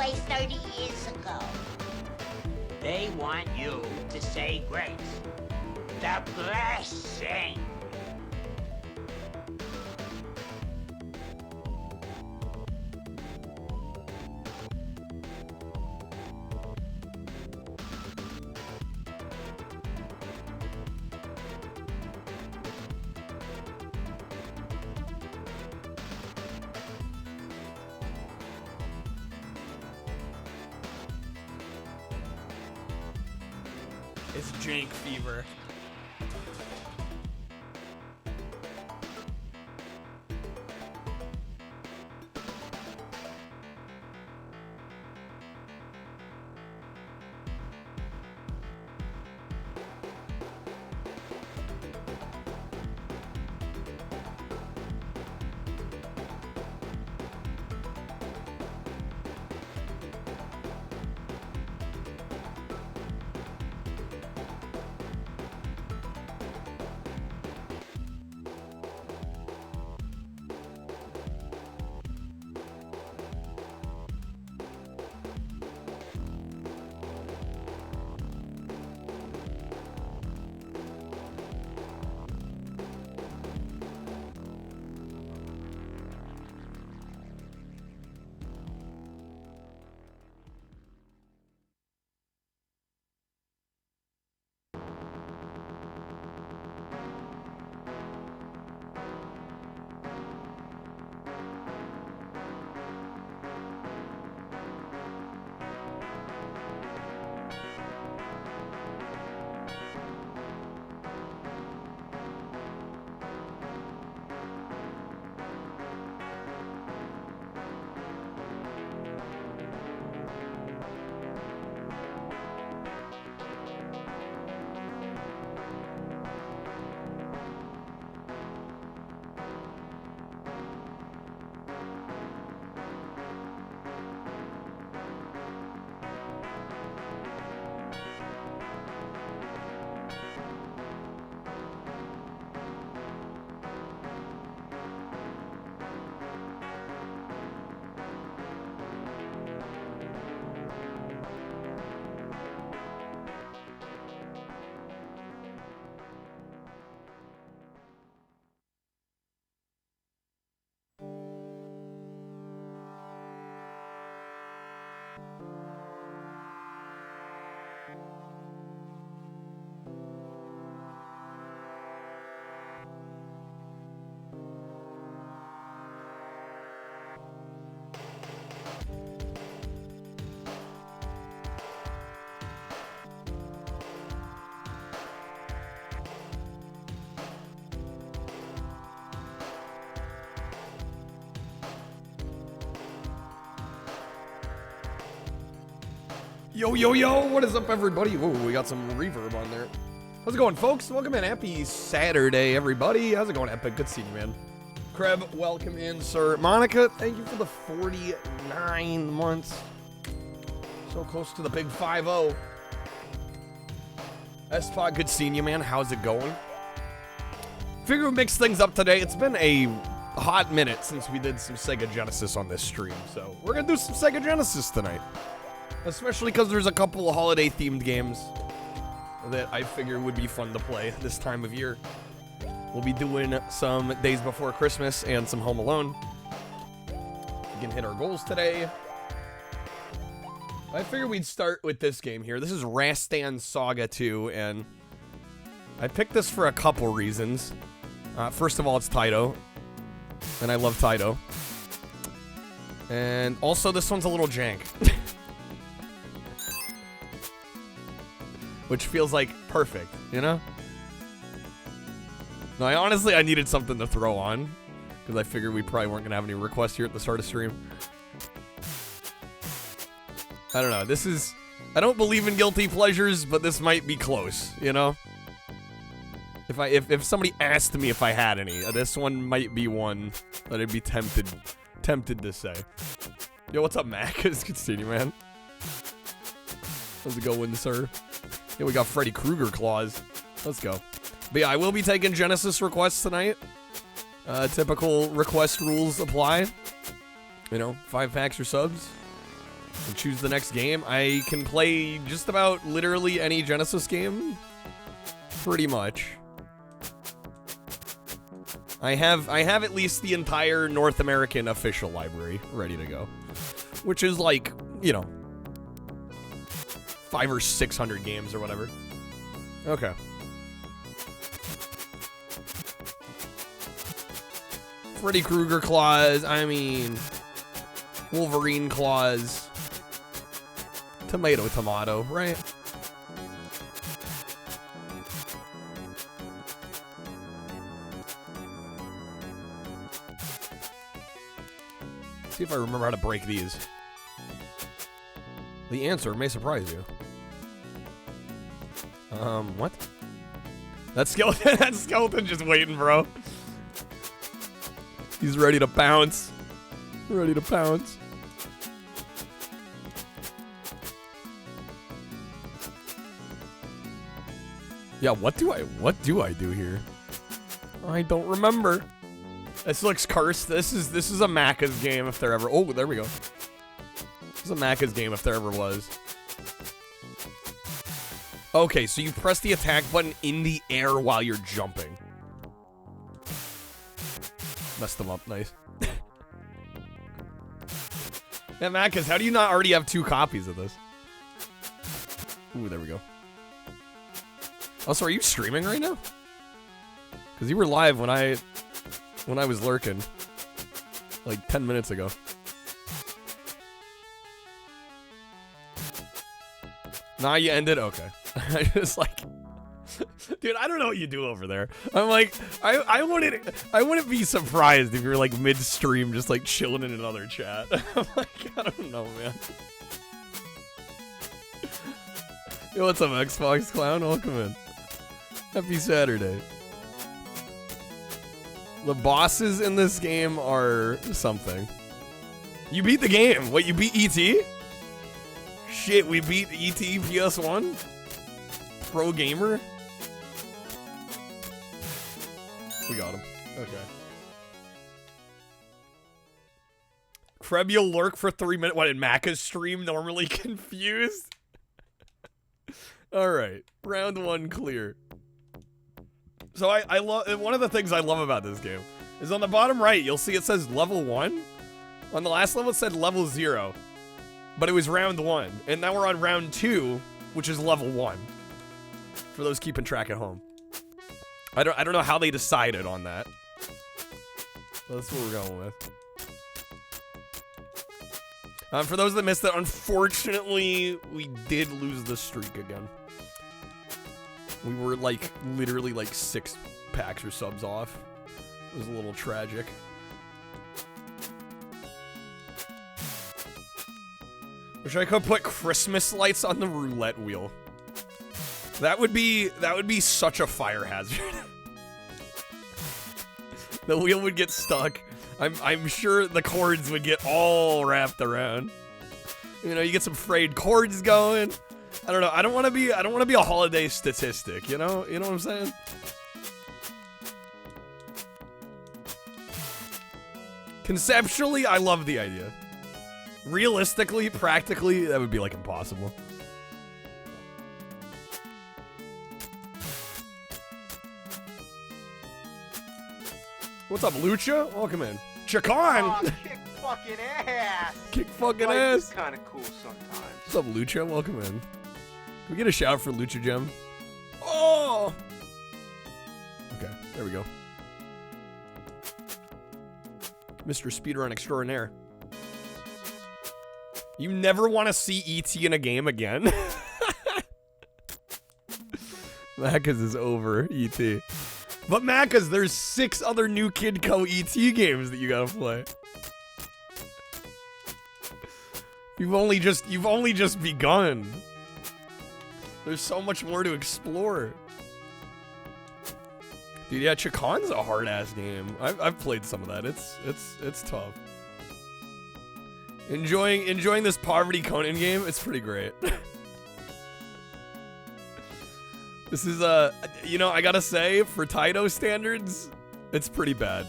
place 30 years ago. They want you to say grace. The blessing. It's jank fever. Yo, yo, yo, what is up, everybody? Whoa, we got some reverb on there. How's it going, folks? Welcome in. Happy Saturday, everybody. How's it going, Epic? Good seeing you, man. Kreb, welcome in, sir. Monica, thank you for the 49 months. So close to the big 5-0. S-Pod, good seeing you, man. How's it going? Figure we'll mix things up today. It's been a hot minute since we did some Sega Genesis on this stream, so we're gonna do some Sega Genesis tonight. Especially because there's a couple of holiday-themed games that I figure would be fun to play this time of year. We'll be doing some Days Before Christmas and some Home Alone. We can hit our goals today. I figured we'd start with this game here. This is Rastan Saga 2, and I picked this for a couple reasons. First of all, it's Taito, and I love Taito. And also, this one's a little jank. Which feels like perfect, you know? No, I needed something to throw on, because I figured we probably weren't going to have any requests here at the start of stream. I don't know, this is... I don't believe in guilty pleasures, but this might be close, you know? If somebody asked me if I had any, this one might be one that I'd be tempted to say. Yo, what's up, Mac? It's good seeing you, man. How's it going, sir? Yeah, we got Freddy Krueger claws. Let's go. But yeah, I will be taking Genesis requests tonight. Typical request rules apply. You know, 5 packs or subs. And choose the next game. I can play just about literally any Genesis game. Pretty much. I have at least the entire North American official library ready to go. Which is like, you know, 500 or 600 games or whatever. Okay. Freddy Krueger claws, I mean, Wolverine claws. Tomato, right? See if I remember how to break these. The answer may surprise you. What? That skeleton just waiting, bro. He's ready to pounce. Ready to pounce. Yeah, what do I do here? I don't remember. This looks cursed. This is a Macca's game if there ever. Oh, there we go. This is a Macca's game if there ever was. Okay, so you press the attack button in the air while you're jumping. Messed them up, nice. Yeah, Macca's, how do you not already have 2 copies of this? Ooh, there we go. Also, are you streaming right now? Because you were live when I was lurking. Like 10 minutes ago. Nah, you ended? Okay. I just like... Dude, I don't know what you do over there. I'm like, I wouldn't be surprised if you're like mid-stream just like chilling in another chat. I'm like, I don't know, man. Yo, what's up, Xbox Clown? Welcome in. Happy Saturday. The bosses in this game are something. You beat the game. What, you beat E.T.? Shit, we beat E.T. PS1? Pro gamer? We got him. Okay. Kreb, you'll lurk for 3 minutes. What, in Macca's stream? Normally confused? Alright. Round 1 clear. So I love, one of the things I love about this game is on the bottom right, you'll see it says level 1. On the last level it said level 0. But it was round 1. And now we're on round 2, which is level 1. For those keeping track at home. I don't know how they decided on that. But that's what we're going with. For those that missed it, unfortunately, we did lose the streak again. We were like, literally like 6 packs or subs off. It was a little tragic. Wish I could put Christmas lights on the roulette wheel. That would be such a fire hazard. The wheel would get stuck. I'm sure the cords would get all wrapped around. You know, you get some frayed cords going. I don't know. I don't want to be a holiday statistic, you know? You know what I'm saying? Conceptually, I love the idea. Realistically, practically, that would be like impossible. What's up, Lucha? Welcome in. Chacon! Oh, kick fucking ass! Kick fucking Life ass! is kind of cool sometimes. What's up, Lucha? Welcome in. Can we get a shout for Lucha Gem? Oh! Okay, there we go. Mr. Speedrun Extraordinaire. You never want to see E.T. in a game again? Macca's is over, E.T. But Macca's, there's 6 other new Kid Co. E.T. games that you gotta play. You've only just begun. There's so much more to explore. Dude, yeah, Chacon's a hard-ass game. I've played some of that. It's tough. Enjoying this Poverty Conan game, it's pretty great. This is, you know, I gotta say, for Taito standards, it's pretty bad.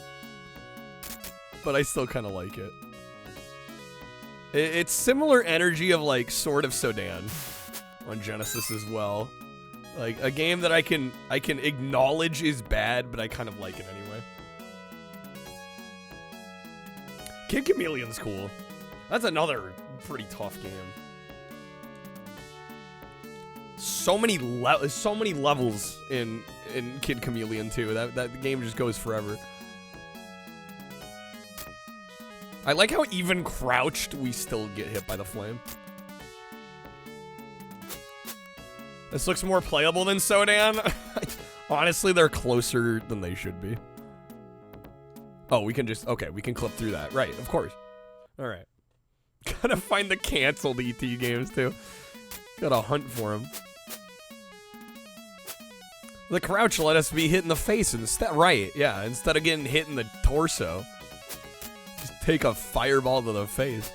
But I still kind of like it. It's similar energy of like Sword of Sodan on Genesis as well. Like a game that I can acknowledge is bad, but I kind of like it anyway. Kid Chameleon's cool. That's another pretty tough game. So many levels in Kid Chameleon too. That game just goes forever. I like how even crouched we still get hit by the flame. This looks more playable than Sodan. Honestly, they're closer than they should be. Oh, we can just, okay, we can clip through that. Right, of course. All right. Gotta find the canceled ET games too. Gotta hunt for them. The crouch let us be hit in the face instead. Right, yeah, instead of getting hit in the torso. Just take a fireball to the face.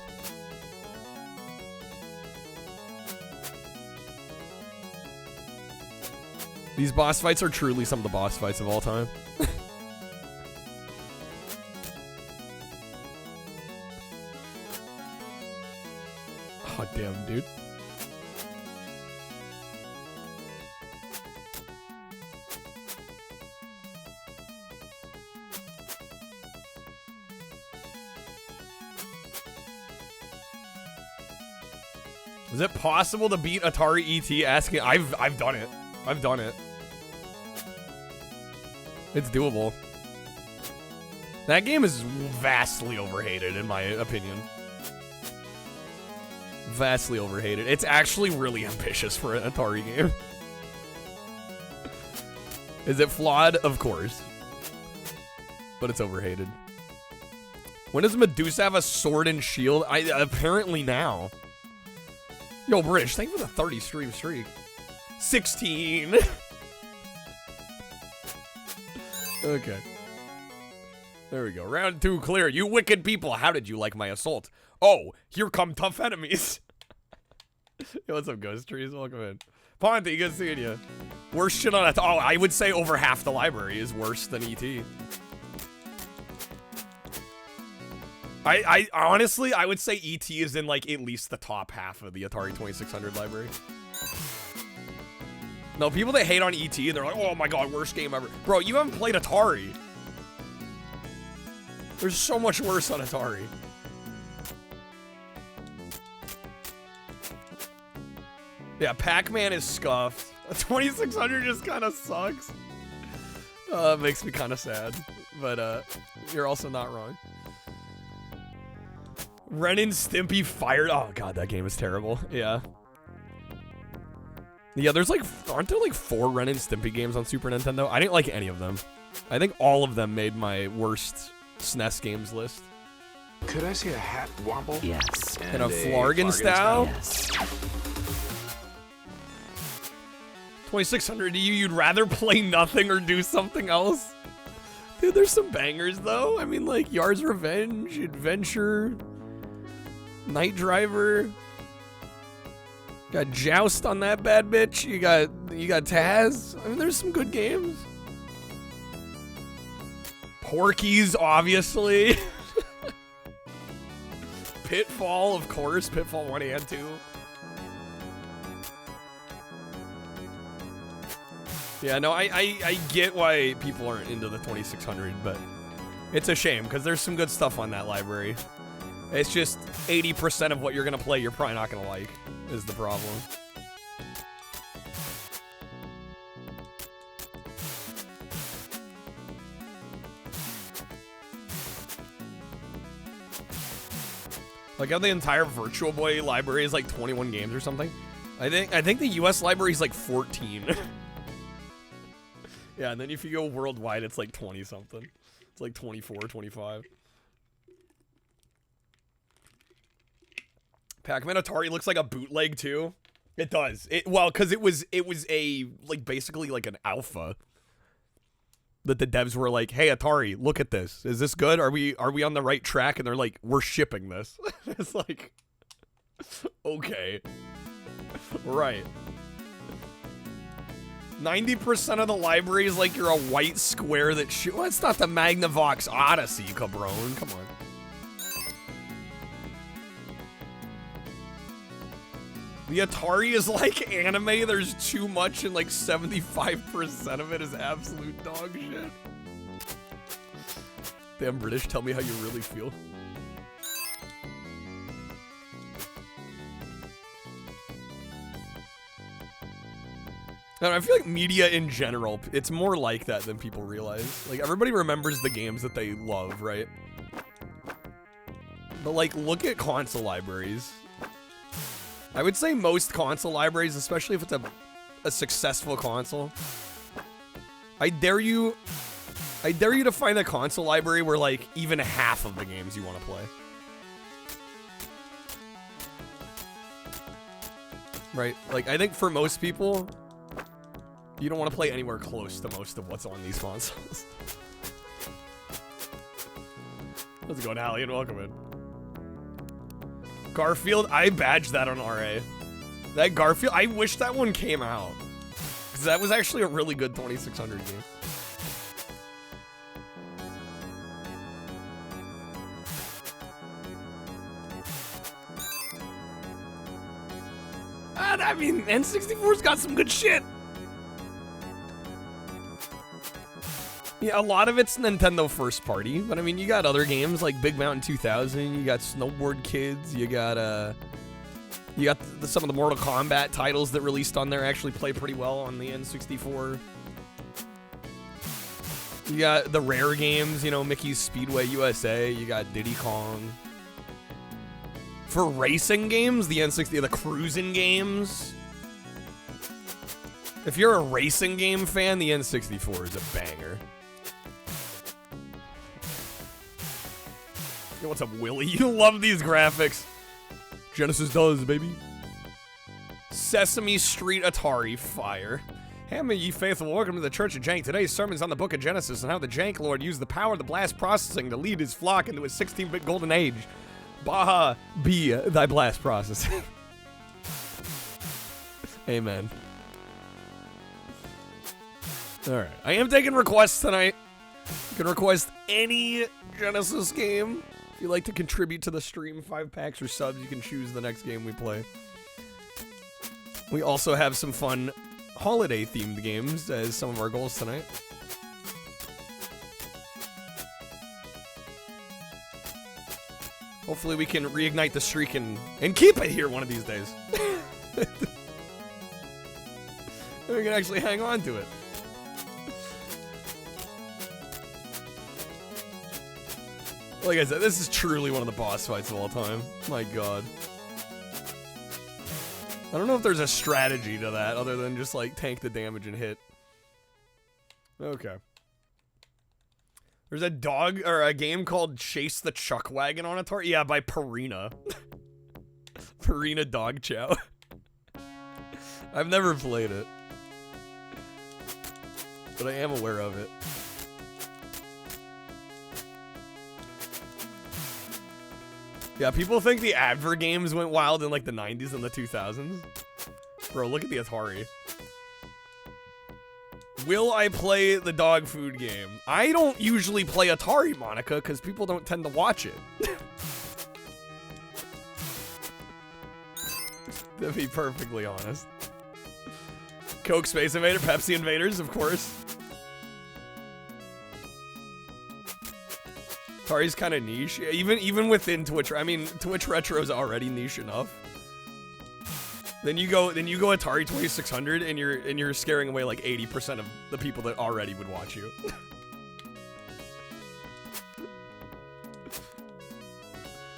These boss fights are truly some of the boss fights of all time. Oh, damn, dude. Is it possible to beat Atari ET? Asking, I've done it. I've done it. It's doable. That game is vastly overhated, in my opinion. Vastly overhated. It's actually really ambitious for an Atari game. Is it flawed? Of course. But it's overhated. When does Medusa have a sword and shield? Apparently now. Yo, British, thank you for the 30 stream streak. 16. Okay. There we go. Round 2 clear. You wicked people, how did you like my assault? Oh, here come tough enemies. Yo, what's up, Ghost Trees? Welcome in. Ponty, good seeing you. Worst shit on it. Oh, I would say over half the library is worse than ET. I honestly, I would say ET is in like at least the top half of the Atari 2600 library. No, people that hate on ET, they're like, oh my god, worst game ever. Bro, you haven't played Atari. There's so much worse on Atari. Yeah, Pac-Man is scuffed. 2600 just kind of sucks. It makes me kind of sad. But you're also not wrong. Ren and Stimpy fired. Oh god, that game is terrible. Yeah. Yeah, there's like, aren't there like 4 Ren and Stimpy games on Super Nintendo? I didn't like any of them. I think all of them made my worst SNES games list. Could I see a hat wobble? Yes. And a Flargen style? Yes. 2600 to you, you'd rather play nothing or do something else? Dude, there's some bangers though. I mean, like Yar's Revenge, Adventure, Night Driver. Got Joust on that bad bitch. You got Taz. I mean, there's some good games. Porky's, obviously. Pitfall, of course. Pitfall 1 and 2. Yeah, no, I get why people aren't into the 2600, but it's a shame because there's some good stuff on that library. It's just 80% of what you're gonna play you're probably not gonna like is the problem. Like how the entire Virtual Boy library is like 21 games or something. I think the US library is like 14. Yeah, and then if you go worldwide, it's like 20 something. It's like 24, 25. Pac-Man Atari looks like a bootleg too. It does. Well, because it was a like basically like an alpha that the devs were like, "Hey Atari, look at this. Is this good? Are we on the right track?" And they're like, "We're shipping this." It's like, okay, right. 90% of the library is like you're a white square that well, it's not the Magnavox Odyssey, cabron. Come on. The Atari is like anime. There's too much, and like 75% of it is absolute dog shit. Damn British, tell me how you really feel. I feel like media in general, it's more like that than people realize. Like, everybody remembers the games that they love, right? But, like, look at console libraries. I would say most console libraries, especially if it's a successful console. I dare you to find a console library where, like, even half of the games you want to play. Right? Like, I think for most people, you don't want to play anywhere close to most of what's on these consoles. How's it going, Allie? Welcome in. Garfield, I badged that on RA. That Garfield, I wish that one came out. Because that was actually a really good 2600 game. And, I mean, N64's got some good shit. Yeah, a lot of it's Nintendo first party, but I mean, you got other games like Big Mountain 2000, you got Snowboard Kids, you got some of the Mortal Kombat titles that released on there actually play pretty well on the N64. You got the rare games, you know, Mickey's Speedway USA, you got Diddy Kong. For racing games, the N60, the cruising games. If you're a racing game fan, the N64 is a banger. Yo, what's up, Willie? You love these graphics. Genesis does, baby. Sesame Street Atari, fire. Hail ye faithful, welcome to the Church of Jank. Today's sermon's on the Book of Genesis and how the Jank Lord used the power of the blast processing to lead his flock into his 16-bit golden age. Baha be thy blast processing. Amen. Alright, I am taking requests tonight. You can request any Genesis game. If you'd like to contribute to the stream, 5 packs or subs, you can choose the next game we play. We also have some fun holiday-themed games as some of our goals tonight. Hopefully we can reignite the streak and keep it here one of these days. We can actually hang on to it. Like I said, this is truly one of the boss fights of all time. My god. I don't know if there's a strategy to that other than just like tank the damage and hit. Okay. There's a dog or a game called Chase the Chuck Wagon on Atari. Yeah, by Purina. Purina Dog Chow. I've never played it, but I am aware of it. Yeah, people think the Adver games went wild in like the 90s and the 2000s. Bro, look at the Atari. Will I play the dog food game? I don't usually play Atari, Monica, because people don't tend to watch it. To be perfectly honest. Coke Space Invader, Pepsi Invaders, of course. Atari's kind of niche, even within Twitch. I mean, Twitch Retro is already niche enough. Then you go Atari 2600, and you're scaring away like 80% of the people that already would watch you.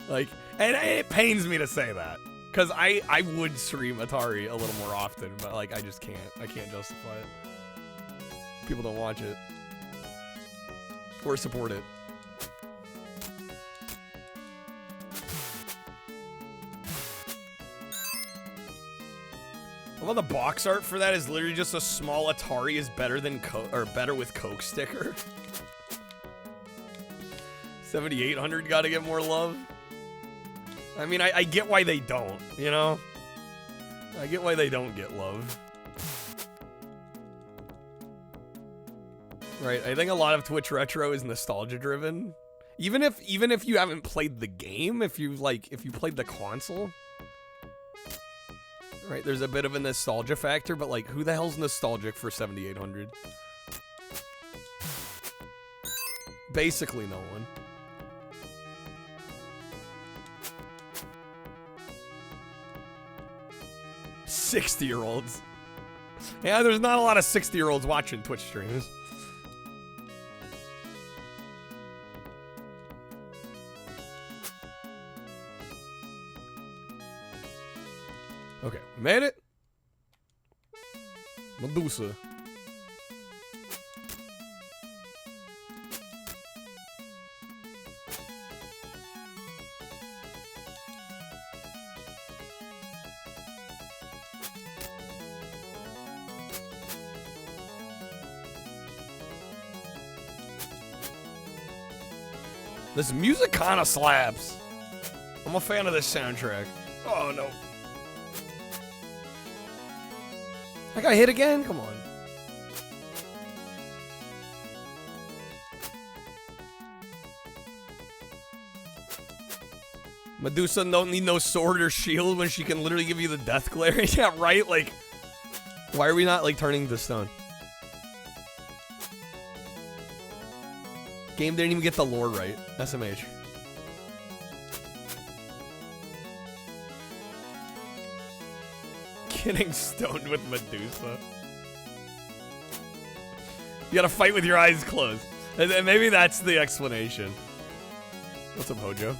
Like, and it pains me to say that, because I would stream Atari a little more often, but like I just can't. I can't justify it. People don't watch it or support it. Well, the box art for that is literally just a small Atari is better than better with Coke sticker. 7800 gotta get more love. I mean, I get why they don't, you know? I get why they don't get love. Right, I think a lot of Twitch Retro is nostalgia driven. Even if you haven't played the game, if you played the console. right? There's a bit of a nostalgia factor, but like, who the hell's nostalgic for 7800? Basically no one. $60-year-olds. Yeah, there's not a lot of 60-year-olds watching Twitch streams. Okay, made it. Medusa. This music kinda slaps. I'm a fan of this soundtrack. Oh no. I got hit again? Come on. Medusa don't need no sword or shield when she can literally give you the death glare. Yeah, right? Like, why are we not, like, turning to stone? Game didn't even get the lore right. SMH. Getting stoned with Medusa. You gotta fight with your eyes closed. And maybe that's the explanation. What's up, Hojo?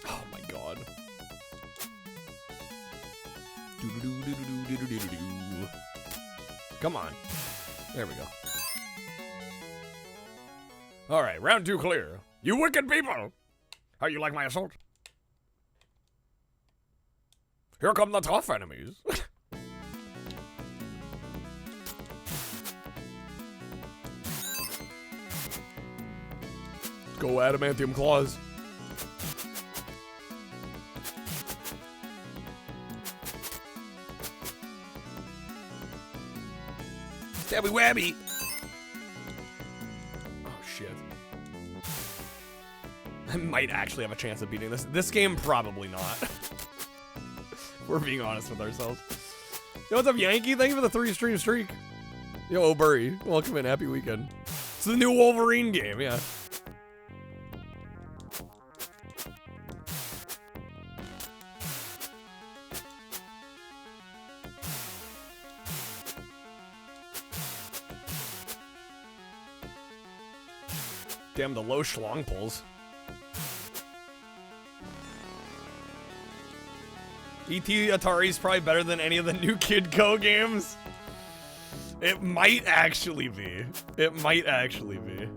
Oh my god. Come on. There we go. Alright, round 2 clear. You wicked people! How you like my assault? Here come the tough enemies. Go adamantium claws. Stabby wabby. Oh shit. I might actually have a chance of beating this. This game, probably not. We're being honest with ourselves. Yo, what's up, Yankee? Thank you for the 3-stream streak. Yo, O'Burry, welcome in. Happy weekend. It's the new Wolverine game, yeah. Damn, the low schlong pulls. E.T. Atari's probably better than any of the new Kid Co. games. It might actually be. It might actually be.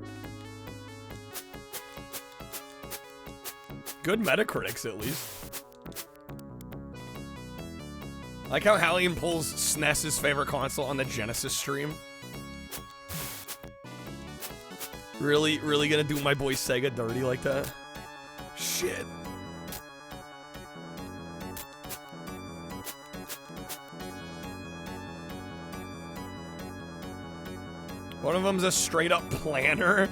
Good Metacritics, at least. I like how Hallian pulls SNES's favorite console on the Genesis stream. Really gonna do my boy Sega dirty like that? Shit. One of them's a straight up planner.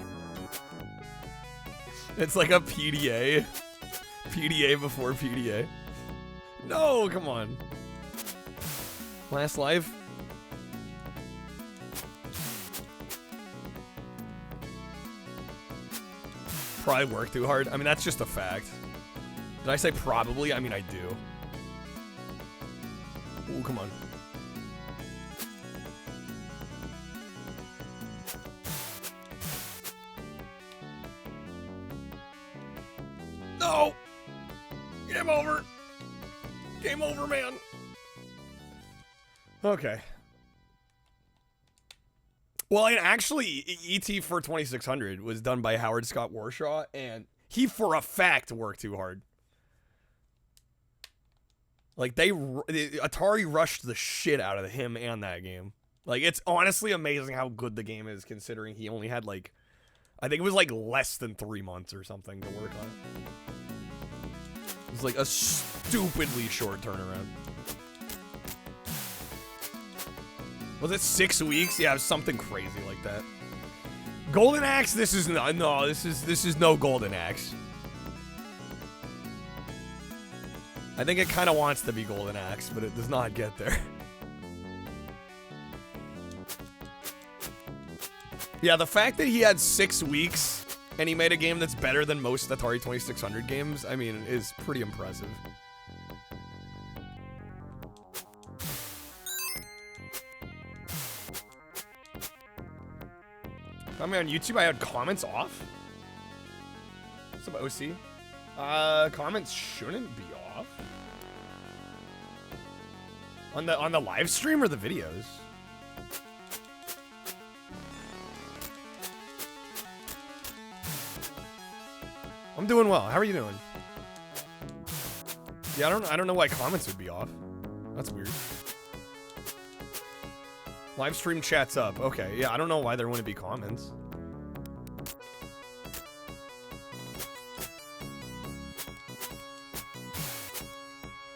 It's like a PDA. PDA before PDA. No, come on. Last life. Probably work too hard. I mean, that's just a fact. Did I say probably? I mean, I do. Ooh, come on. No! Game over! Game over, man! Okay. Well, and actually, E.T. for 2600 was done by Howard Scott Warshaw, and he, for a fact, worked too hard. Like, Atari rushed the shit out of him and that game. Like, it's honestly amazing how good the game is, considering he only had, like, I think it was, like, less than 3 months or something to work on it. It was, like, a stupidly short turnaround. Was it 6 weeks? Yeah, it was something crazy like that. Golden Axe, this is no Golden Axe. I think it kind of wants to be Golden Axe, but it does not get there. Yeah, the fact that he had 6 weeks and he made a game that's better than most Atari 2600 games, I mean, is pretty impressive. I mean, on YouTube, I had comments off. What's up, OC? Comments shouldn't be off. On the live stream or the videos? I'm doing well. How are you doing? Yeah, I don't know why comments would be off. That's weird. Live stream chat's up. Okay, yeah, I don't know why there wouldn't be comments.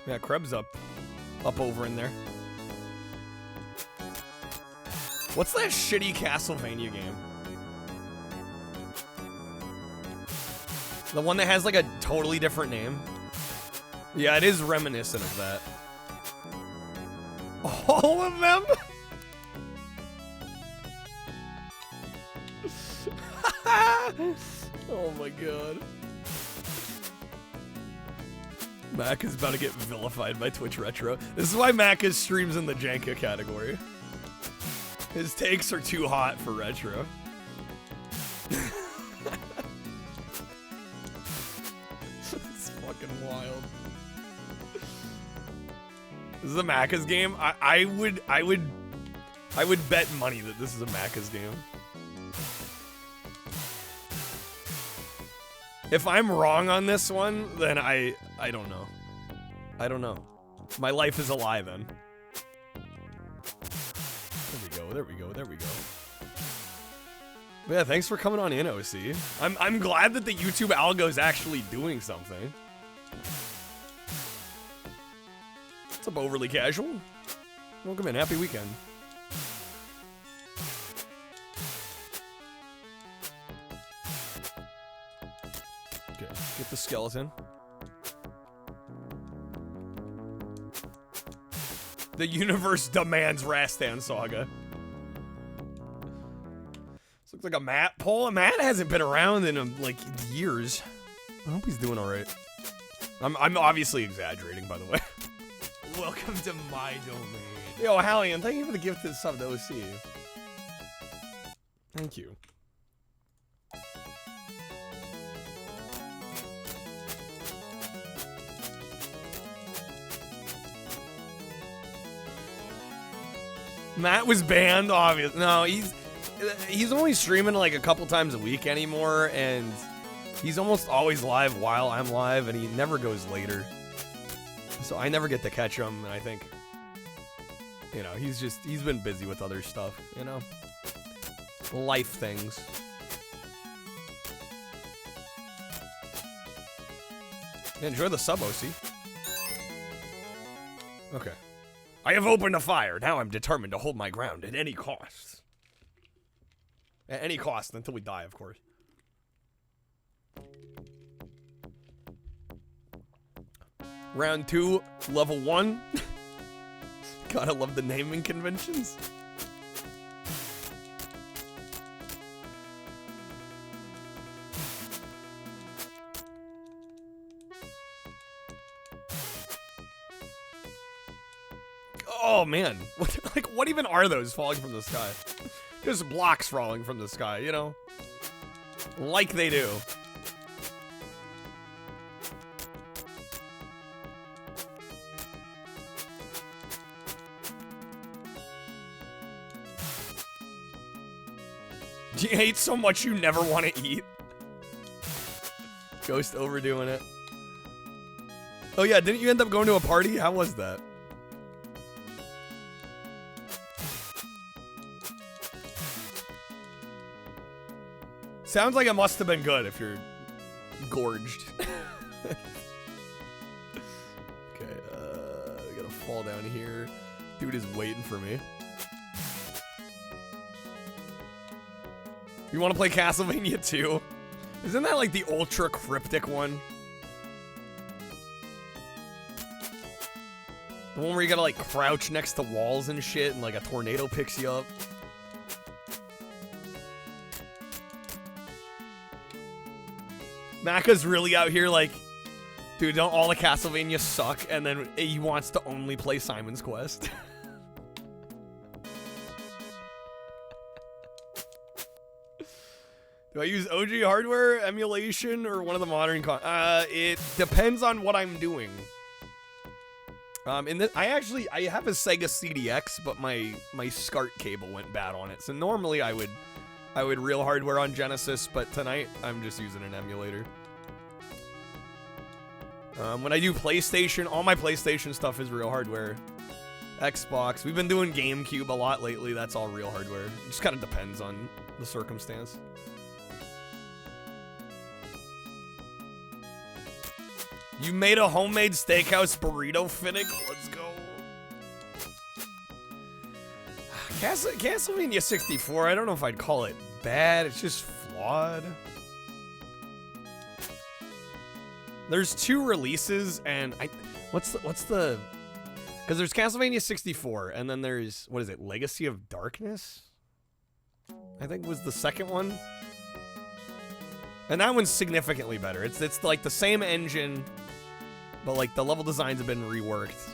Yeah, Krebs up over in there. What's that shitty Castlevania game? The one that has like a totally different name? Yeah, it is reminiscent of that. All of them? Oh my god. Mac is about to get vilified by Twitch Retro. This is why Mac is streams in the Janka category. His takes are too hot for Retro. It's fucking wild. This is a Macca's game. I would bet money that this is a Macca's game. If I'm wrong on this one, then I don't know. I don't know. My life is a lie then. There we go. But yeah, thanks for coming on in, OC. I'm glad that the YouTube algo is actually doing something. What's up, Overly Casual? Welcome in. Happy weekend. Okay, get the skeleton. The universe demands Rastan Saga. This looks like a Matt poll. Matt hasn't been around in like years. I hope he's doing all right. I'm obviously exaggerating, by the way. Welcome to my domain. Yo, Hallian, thank you for the gifted sub to OC. Thank you. Matt was banned, obviously. No, he's only streaming like a couple times a week anymore, and he's almost always live while I'm live, and he never goes later. So I never get to catch him, and I think, you know, he's been busy with other stuff, you know? Life things. Enjoy the sub, OC. Okay. I have opened a fire. Now I'm determined to hold my ground at any cost. At any cost, until we die, of course. Round 2, level 1. Gotta love the naming conventions. Oh man, what even are those falling from the sky? Just blocks falling from the sky, you know? Like they do. Do you hate so much you never want to eat? Ghost overdoing it. Oh yeah, didn't you end up going to a party? How was that? Sounds like it must have been good if you're gorged. Okay, we gotta fall down here. Dude is waiting for me. You want to play Castlevania 2? Isn't that like the ultra cryptic one? The one where you gotta like crouch next to walls and shit and like a tornado picks you up. Maka's really out here like, dude, don't all the Castlevania suck? And then he wants to only play Simon's Quest. Do I use OG hardware, emulation, or one of the modern it depends on what I'm doing. In this, I have a Sega CDX, but my SCART cable went bad on it. So normally I would real hardware on Genesis, but tonight I'm just using an emulator. When I do PlayStation, all my PlayStation stuff is real hardware. Xbox, we've been doing GameCube a lot lately. That's all real hardware. It just kind of depends on the circumstance. You made a homemade steakhouse burrito, Finnick? Let's go. Castlevania 64, I don't know if I'd call it bad. It's just flawed. There's 2 releases, and what's the... Because there's Castlevania 64, and then there's, what is it, Legacy of Darkness? I think was the second one. And that one's significantly better. It's like the same engine, but like the level designs have been reworked.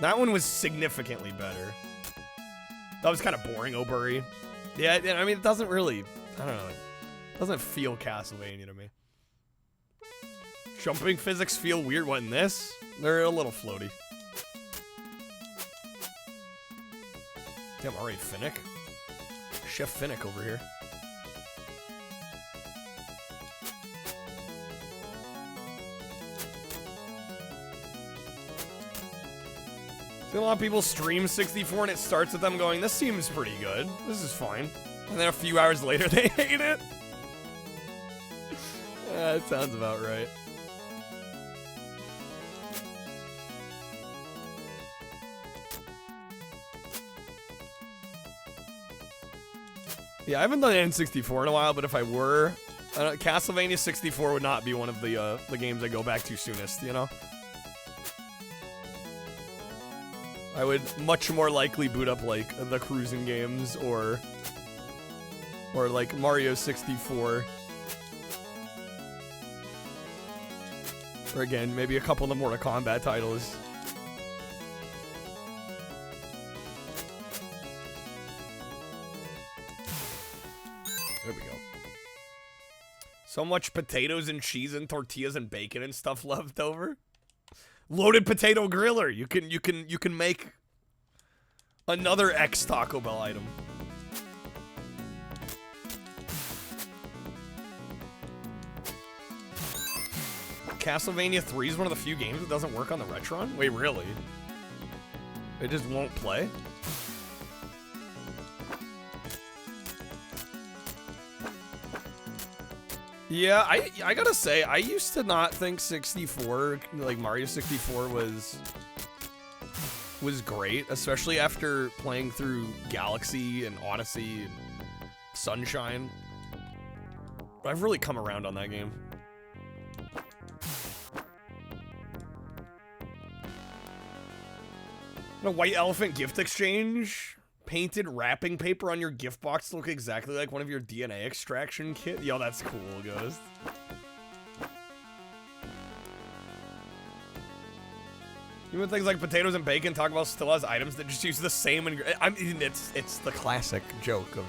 That one was significantly better. That was kind of boring, O'Burry. Yeah, I mean, it doesn't really, I don't know. It doesn't feel Castlevania to me. Jumping physics feel weird. What, in this? They're a little floaty. Damn, alright, Finnick. Chef Finnick over here. See, a lot of people stream 64 and it starts with them going, this seems pretty good. This is fine. And then a few hours later, they hate it. Yeah, that sounds about right. Yeah, I haven't done N64 in a while, but if I were, Castlevania 64 would not be one of the games I go back to soonest, you know? I would much more likely boot up, like, the cruising games, or like, Mario 64. Or again, maybe a couple of the Mortal Kombat titles. There we go. So much potatoes and cheese and tortillas and bacon and stuff left over. Loaded potato griller. You can make another X Taco Bell item. Castlevania 3 is one of the few games that doesn't work on the Retron? Wait, really? It just won't play? Yeah, I gotta say, I used to not think 64, like Mario 64 was great, especially after playing through Galaxy and Odyssey and Sunshine. But I've really come around on that game. A white elephant gift exchange? Painted wrapping paper on your gift box to look exactly like one of your DNA extraction kit? Yo, that's cool, Ghost. Even things like potatoes and bacon, Taco Bell still has items that just use the same I mean, it's the classic joke of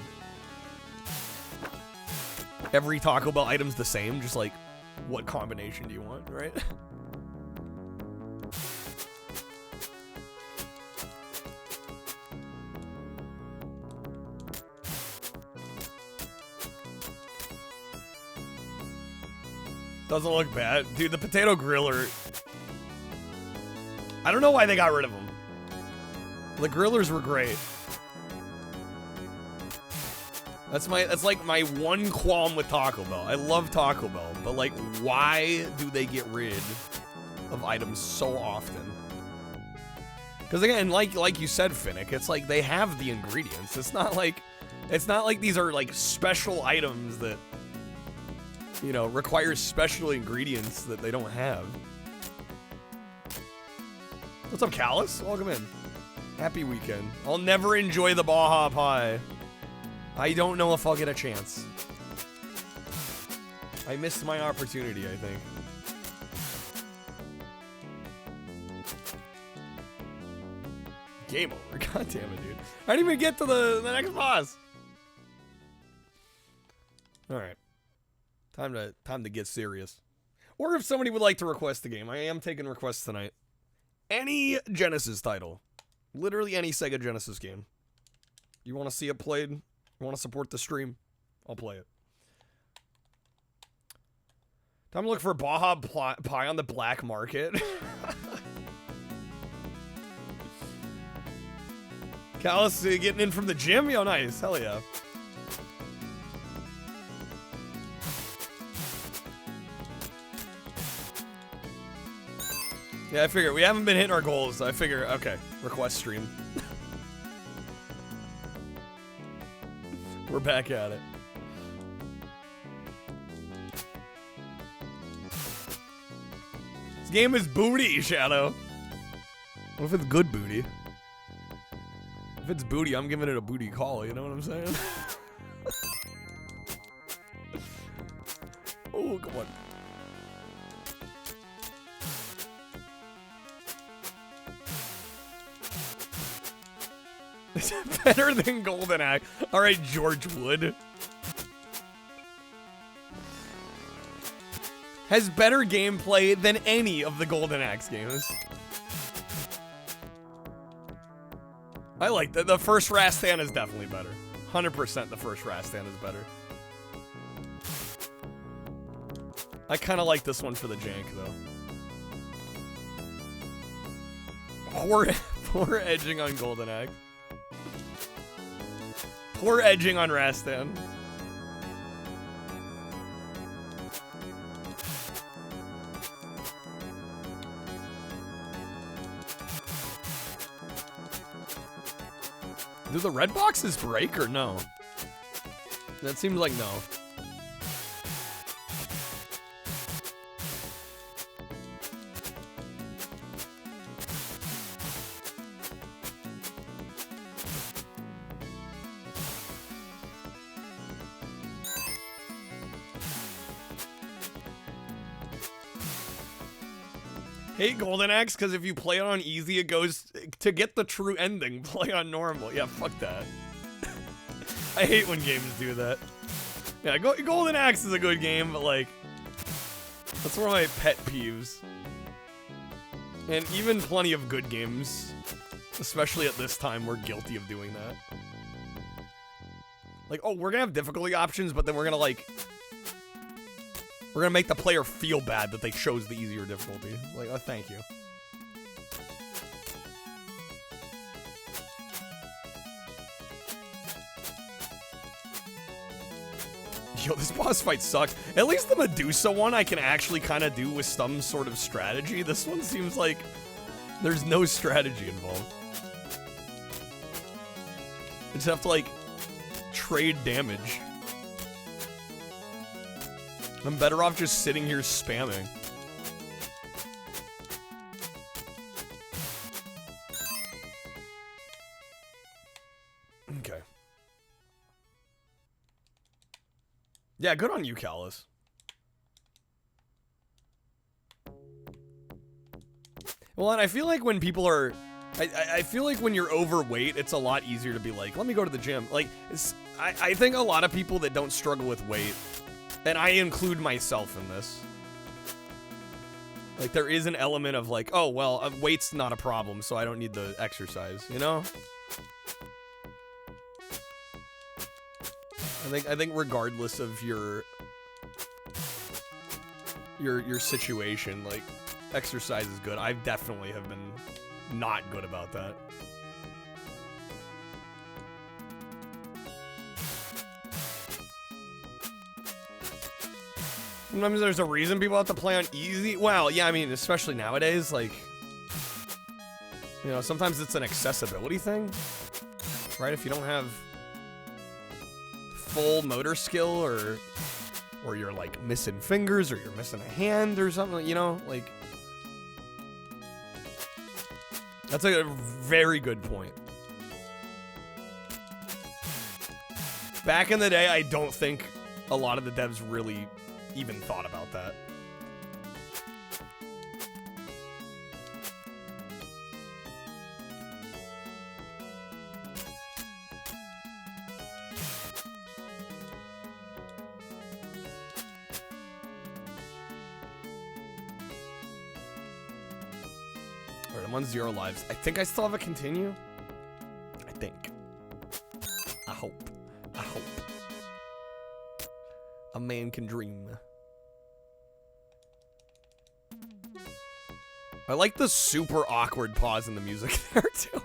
every Taco Bell item's the same, just like, what combination do you want, right? Doesn't look bad. Dude, the potato griller, I don't know why they got rid of them. The grillers were great. That's like my one qualm with Taco Bell. I love Taco Bell, but like, why do they get rid of items so often? Because again, like you said, Finnick, it's like they have the ingredients. It's not like these are like special items that, you know, requires special ingredients that they don't have. What's up, Callus? Welcome in. Happy weekend. I'll never enjoy the Baja Pie. I don't know if I'll get a chance. I missed my opportunity, I think. Game over. God damn it, dude. I didn't even get to the next boss. Alright. Time to get serious. Or if somebody would like to request the game, I am taking requests tonight. Any Genesis title. Literally any Sega Genesis game. You want to see it played? You want to support the stream? I'll play it. Time to look for Baja Pie on the black market. Callus getting in from the gym? Yo, nice. Hell yeah. Yeah, I figure we haven't been hitting our goals, so I figure, okay, request stream. We're back at it. This game is booty, Shadow. What if it's good booty? If it's booty, I'm giving it a booty call, you know what I'm saying? Oh, come on. Is it better than Golden Axe? Alright, George Wood. Has better gameplay than any of the Golden Axe games. I like that. The first Rastan is definitely better. 100% the first Rastan is better. I kind of like this one for the jank, though. Poor edging on Golden Axe. Poor edging on Rastan. Do the red boxes break or no? That seems like no. Hate Golden Axe because if you play it on easy, it goes to get the true ending. Play on normal. Yeah, fuck that. I hate when games do that. Yeah, Golden Axe is a good game, but like, that's one of my pet peeves. And even plenty of good games, especially at this time, we're guilty of doing that. Like, oh, we're gonna have difficulty options, but then we're gonna make the player feel bad that they chose the easier difficulty. Like, oh, thank you. Yo, this boss fight sucks. At least the Medusa one I can actually kind of do with some sort of strategy. This one seems like there's no strategy involved. I just have to, like, trade damage. I'm better off just sitting here spamming. Okay. Yeah, good on you, Callus. Well, and I feel like when people are... I feel like when you're overweight, it's a lot easier to be like, let me go to the gym. Like, I think a lot of people that don't struggle with weight... And I include myself in this. Like, there is an element of like, oh, well, weight's not a problem, so I don't need the exercise, you know? I think regardless of your situation, like, exercise is good. I definitely have been not good about that. Sometimes there's a reason people have to play on easy. Well, yeah, I mean, especially nowadays, like, you know, sometimes it's an accessibility thing, right? If you don't have full motor skill or you're, like, missing fingers or you're missing a hand or something, you know, like, That's a very good point. Back in the day, I don't think a lot of the devs really even thought about that. Alright, I'm on 0 lives. I think I still have a continue. I think. I hope. I hope. A man can dream. I like the super awkward pause in the music there, too.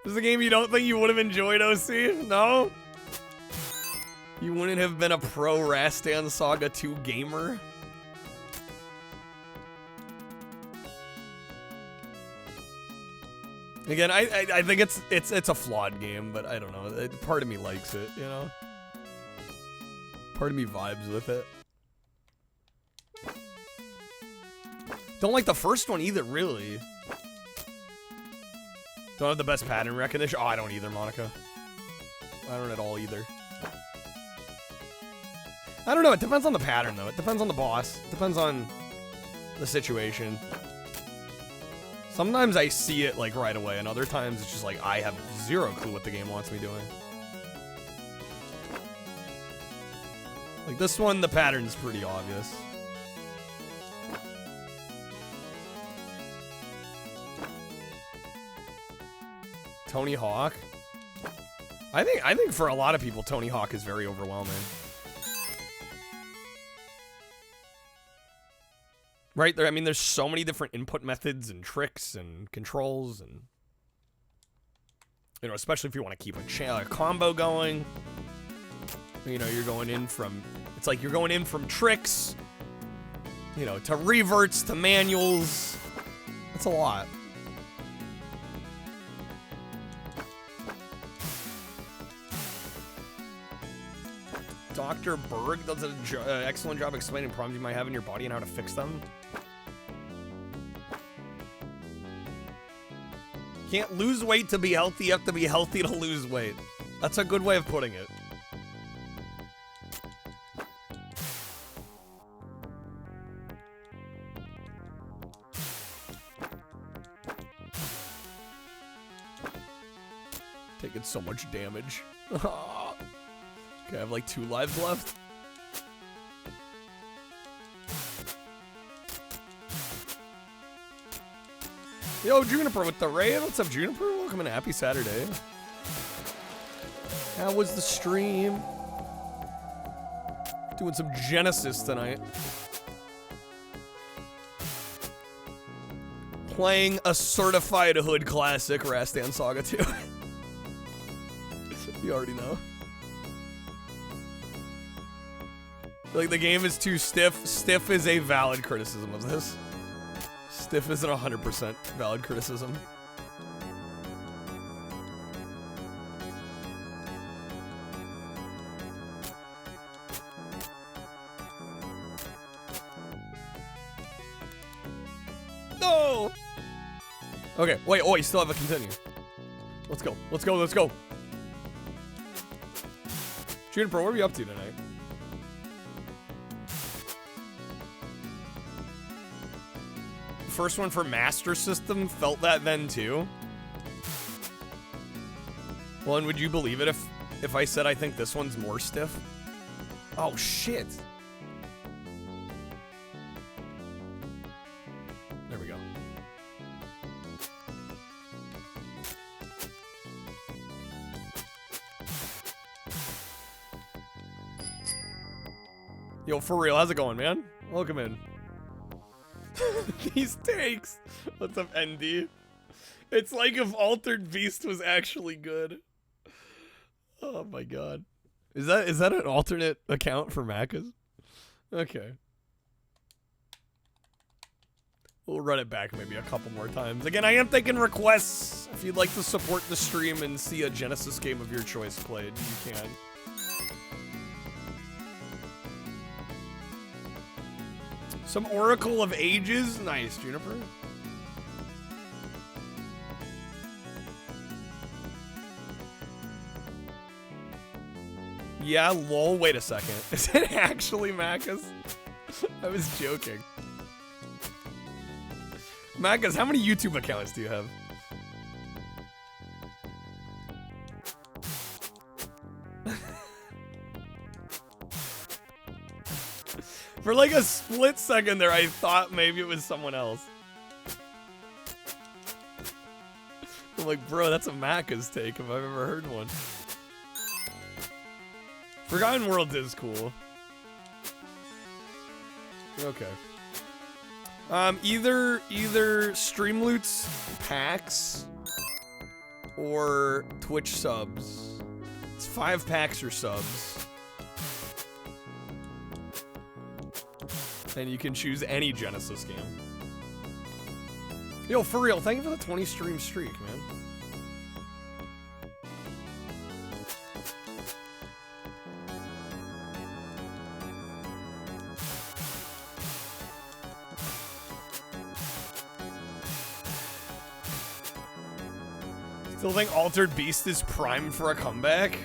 This is a game you don't think you would have enjoyed, OC? No? You wouldn't have been a pro Rastan Saga 2 gamer? Again, I think it's a flawed game, but I don't know. Part of me likes it, you know? Part of me vibes with it. Don't like the first one either, really. Don't have the best pattern recognition. Oh, I don't either, Monica. I don't at all either. I don't know. It depends on the pattern, though. It depends on the boss. It depends on the situation. Sometimes I see it, like, right away, and other times it's just like, I have zero clue what the game wants me doing. Like, this one, the pattern's pretty obvious. Tony Hawk? I think for a lot of people, Tony Hawk is very overwhelming. Right there, I mean, there's so many different input methods and tricks and controls, and you know, especially if you want to keep a combo going. You know, you're going in from, it's like you're going in from tricks, you know, to reverts to manuals. That's a lot. Dr. Berg does an excellent job explaining problems you might have in your body and how to fix them. Can't lose weight to be healthy, you have to be healthy to lose weight. That's a good way of putting it. Taking so much damage. Okay, I have like 2 lives left. Yo, Juniper with the raid. What's up, Juniper? Welcome and happy Saturday. How was the stream? Doing some Genesis tonight. Playing a certified hood classic, Rastan Saga 2. You already know. Like, the game is too stiff. Stiff is a valid criticism of this. Stiff isn't 100% valid criticism. No! Okay, wait, oh, you still have a continue. Let's go, let's go, let's go. Juniper, what are you up to tonight? First one for Master System felt that then too. Well, and would you believe it if I said I think this one's more stiff? Oh shit. There we go. Yo, for real, how's it going, man? Welcome in. These takes. What's up, ND? It's like if Altered Beast was actually good. Oh my god. Is that an alternate account for Macca's? Okay. We'll run it back maybe a couple more times. Again, I am taking requests. If you'd like to support the stream and see a Genesis game of your choice played, you can. Some Oracle of Ages. Nice, Juniper. Yeah, lol. Wait a second. Is it actually Macca's? I was joking. Macca's, how many YouTube accounts do you have? For like a split second there, I thought maybe it was someone else. I'm like, bro, that's a Macca's take if I've ever heard one. Forgotten Worlds is cool. Okay. Either Streamloots packs or Twitch subs. It's 5 packs or subs. And you can choose any Genesis game. Yo, for real, thank you for the 20 stream streak, man. Still think Altered Beast is primed for a comeback?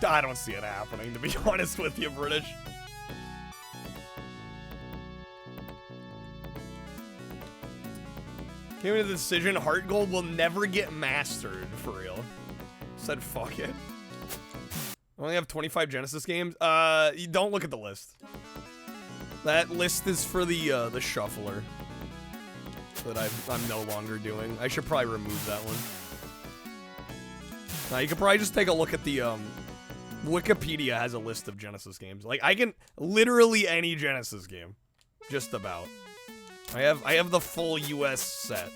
I don't see it happening, to be honest with you, British. Came to the decision, Heart Gold will never get mastered, for real. Said fuck it. I only have 25 Genesis games. You don't look at the list. That list is for the shuffler that I'm no longer doing. I should probably remove that one. Now you could probably just take a look at the Wikipedia has a list of Genesis games. Like I can literally any Genesis game, just about. I have the full US set.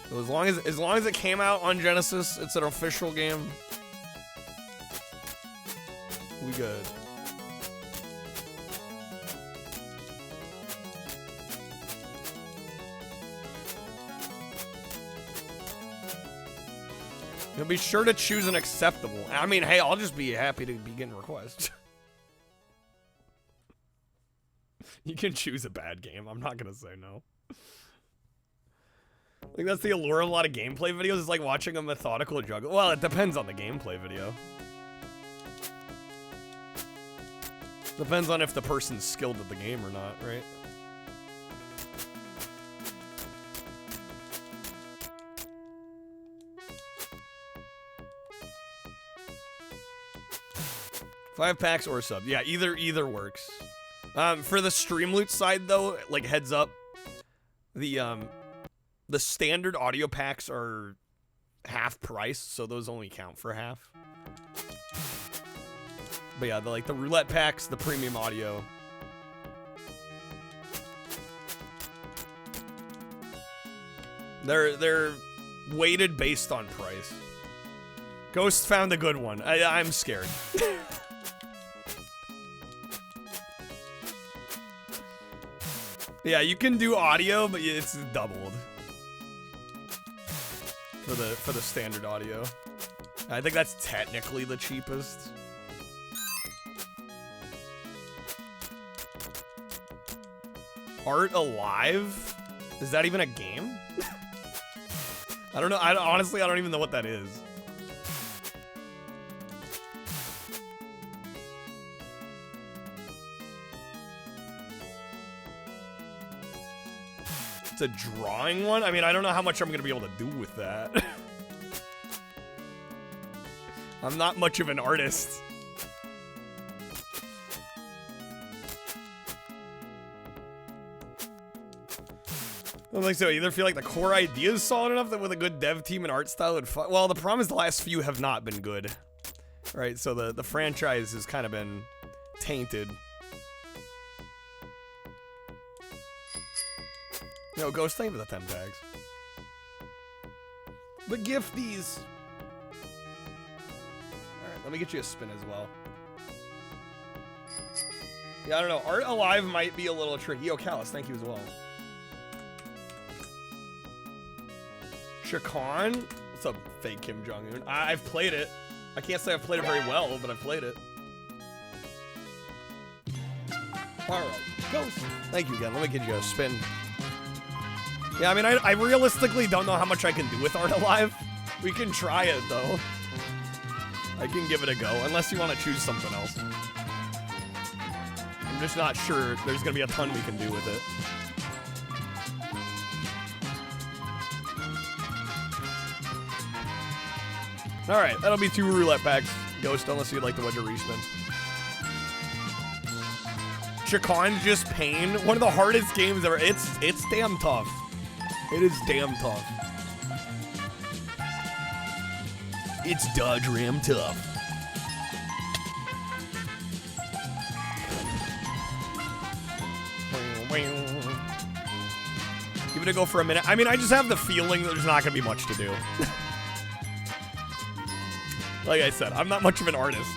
So as long as it came out on Genesis, it's an official game. We good. You'll be sure to choose an acceptable. I mean, hey, I'll just be happy to be getting requests. You can choose a bad game. I'm not gonna say no. I think that's the allure of a lot of gameplay videos. It's like watching a methodical juggle. Well, it depends on the gameplay video. Depends on if the person's skilled at the game or not, right? Five packs or sub. Yeah, either works. For the Streamloot side though, like heads up, the standard audio packs are half price, so those only count for half. But yeah, the roulette packs, the premium audio. They're weighted based on price. Ghost found a good one. I'm scared. Yeah, you can do audio, but it's doubled for the standard audio. I think that's technically the cheapest. Art Alive? Is that even a game? I don't know. Honestly, I don't even know what that is. It's a drawing one? I mean, I don't know how much I'm going to be able to do with that. I'm not much of an artist. I don't think so. I either feel like the core idea is solid enough that with a good dev team and art style would well, the problem is the last few have not been good. Right, so the franchise has kind of been tainted. Yo, Ghost, thank you for the 10 tags. The gifties. Alright, let me get you a spin as well. Yeah, I don't know. Art Alive might be a little tricky. Yo, Callus, thank you as well. Shakan? What's up, fake Kim Jong-un? I've played it. I can't say I've played it very well, but I've played it. All right, Ghost. Thank you again. Let me get you a spin. Yeah, I mean, I realistically don't know how much I can do with Art Alive. We can try it, though. I can give it a go, unless you want to choose something else. I'm just not sure there's going to be a ton we can do with it. All right, that'll be 2 roulette packs, Ghost, unless you'd like the wedge of respin. Chacon's just pain. One of the hardest games ever. It's damn tough. It is damn tough. It's Dodge Ram tough. Give it a go for a minute. I mean, I just have the feeling that there's not going to be much to do. Like I said, I'm not much of an artist.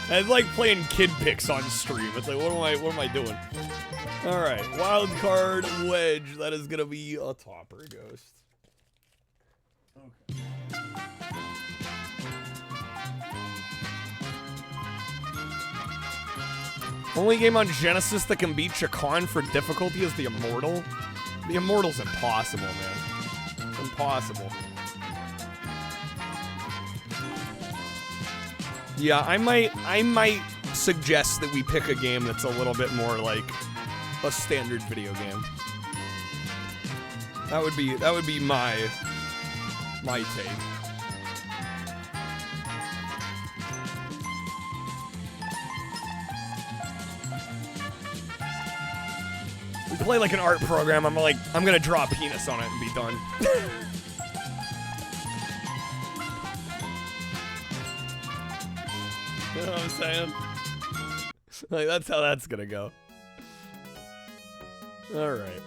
It's like playing kid picks on stream. It's like, what am I doing? All right, wild card wedge. That is gonna be a topper, Ghost. Okay. Only game on Genesis that can beat Chacon for difficulty is the Immortal. The Immortal's impossible, man. It's impossible. Yeah, I might suggest that we pick a game that's a little bit more like a standard video game. That would be my take. We play like an art program. I'm gonna draw a penis on it and be done. You know what I'm saying? Like, that's how that's gonna go. Alright.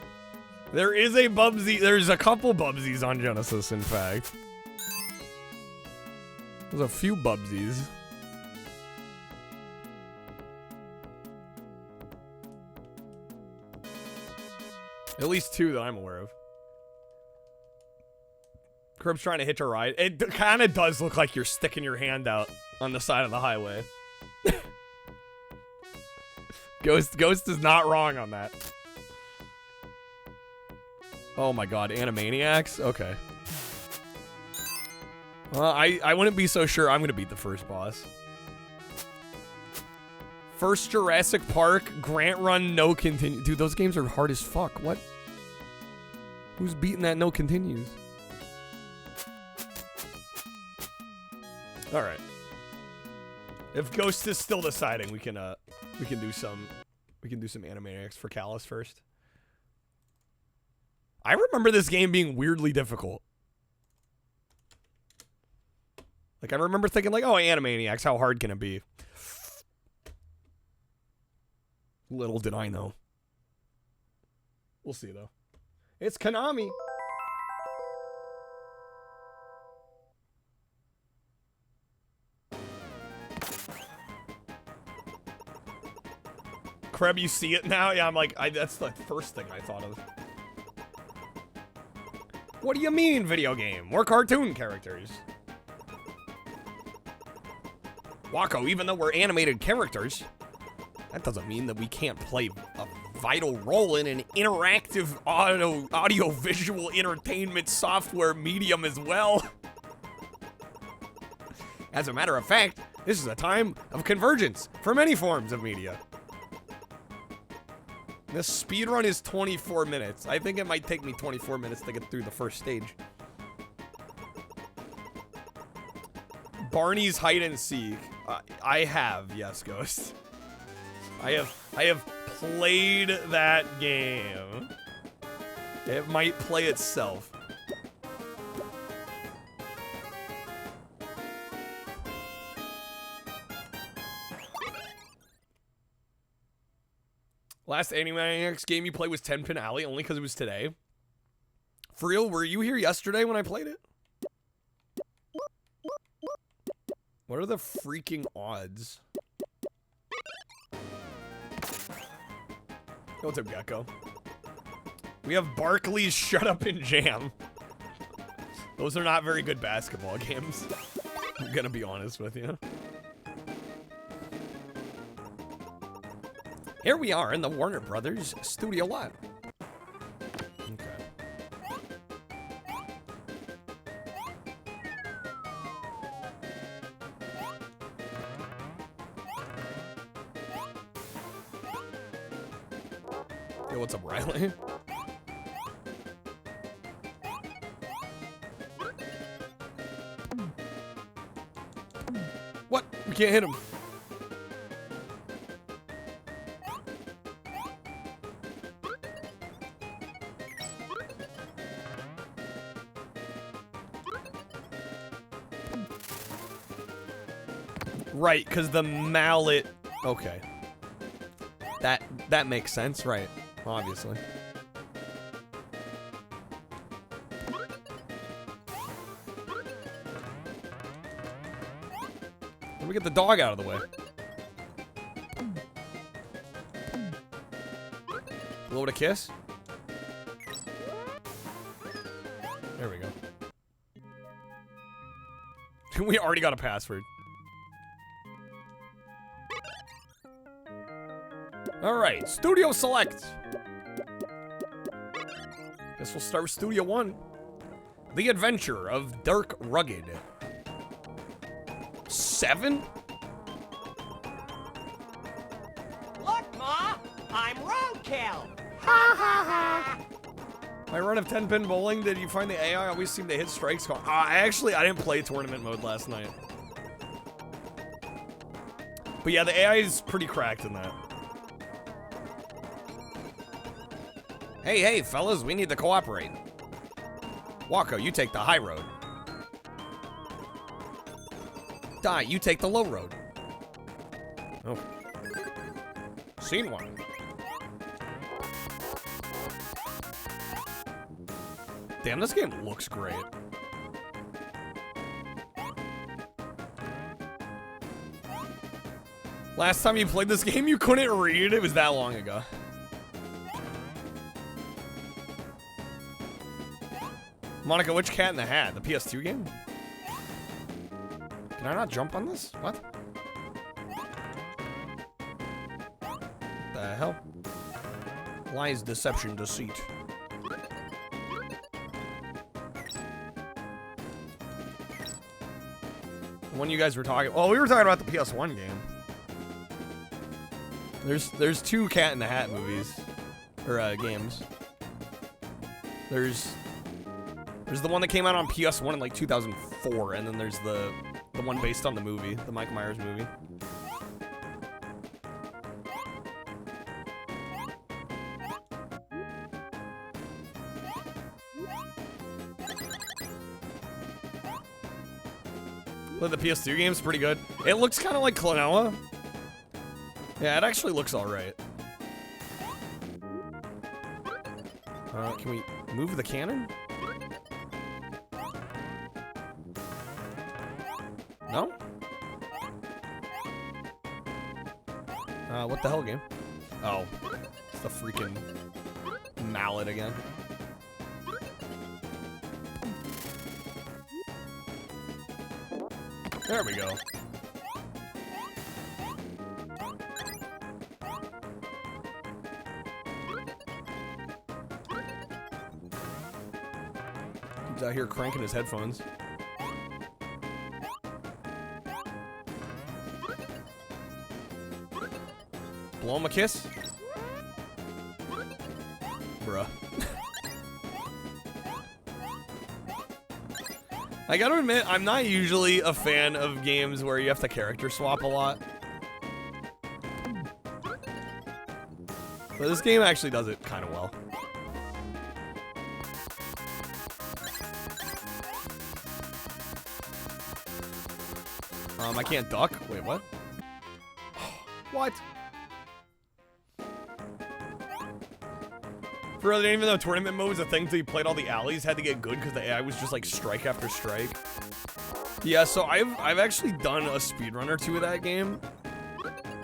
There is a Bubsy. There's a couple Bubsies on Genesis, in fact. There's a few Bubsies. At least 2 that I'm aware of. Curb's trying to hitch a ride. It kind of does look like you're sticking your hand out on the side of the highway. Ghost is not wrong on that. Oh my god, Animaniacs? Okay. Well, I wouldn't be so sure I'm gonna beat the first boss. First Jurassic Park, Grant Run, no continue. Dude, those games are hard as fuck. What? Who's beating that no continues? All right. If Ghost is still deciding, we can do some Animaniacs for Callus first. I remember this game being weirdly difficult. Like, I remember thinking like, oh, Animaniacs, how hard can it be? Little did I know. We'll see though. It's Konami. Kreb, you see it now? Yeah, I'm like, that's the first thing I thought of. What do you mean, video game? We're cartoon characters. Wako, even though we're animated characters, that doesn't mean that we can't play a vital role in an interactive audio-visual entertainment software medium as well. As a matter of fact, this is a time of convergence for many forms of media. This speedrun is 24 minutes. I think it might take me 24 minutes to get through the first stage. Barney's Hide and Seek. I have, yes, Ghost. I have played that game. It might play itself. Last Animaniacs game you played was 10 Pin Alley, only because it was today. For real, were you here yesterday when I played it? What are the freaking odds? What's up, Gecko? We have Barkley's Shut Up and Jam. Those are not very good basketball games. I'm gonna be honest with you. Here we are in the Warner Brothers studio lot. Okay. Yo, what's up, Riley? What? We can't hit him. Right, because the mallet... Okay. That makes sense, right. Obviously. Let me get the dog out of the way. Blow it a kiss? There we go. We already got a password. Alright, Studio Select. Guess we'll start with Studio 1. The Adventure of Dirk Rugged. 7? Look, Ma! I'm roadkill! My run of 10-pin bowling, did you find the AI always seem to hit strikes? I didn't play tournament mode last night. But yeah, the AI is pretty cracked in that. Hey, fellas, we need to cooperate. Wako, you take the high road. Dai, you take the low road. Oh. Scene 1. Damn, this game looks great. Last time you played this game, you couldn't read. It was that long ago. Monica, which Cat in the Hat? The PS2 game? Can I not jump on this? What? The hell? Lies, deception, deceit. The one you guys were talking... Oh, we were talking about the PS1 game. There's 2 Cat in the Hat movies. Or, games. There's the one that came out on PS1 in like 2004, and then there's the one based on the movie, the Mike Myers movie. But the PS2 game's pretty good. It looks kind of like Klonoa. Yeah, it actually looks alright. Can we move the cannon? No? What the hell, game? Oh. It's the freaking mallet again. There we go. He's out here cranking his headphones. Blow him a kiss? Bruh. I gotta admit, I'm not usually a fan of games where you have to character swap a lot. But this game actually does it kind of well. I can't duck. Wait, what? What? For real, even though tournament mode was a thing until you played all the alleys, had to get good because the AI was just like strike after strike. Yeah, so I've actually done a speedrun or two of that game.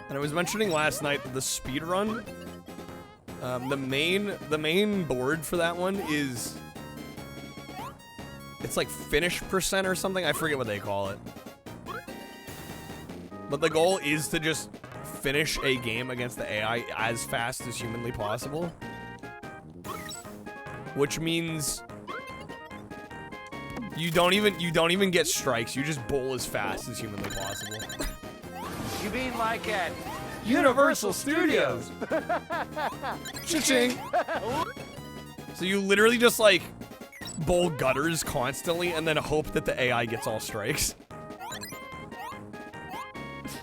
And I was mentioning last night that the speedrun, the main board for that one is, it's like finish percent or something. I forget what they call it. But the goal is to just finish a game against the AI as fast as humanly possible. Which means you don't even get strikes. You just bowl as fast as humanly possible. You mean like at Universal Studios. Cha-ching. So you literally just like bowl gutters constantly and then hope that the AI gets all strikes.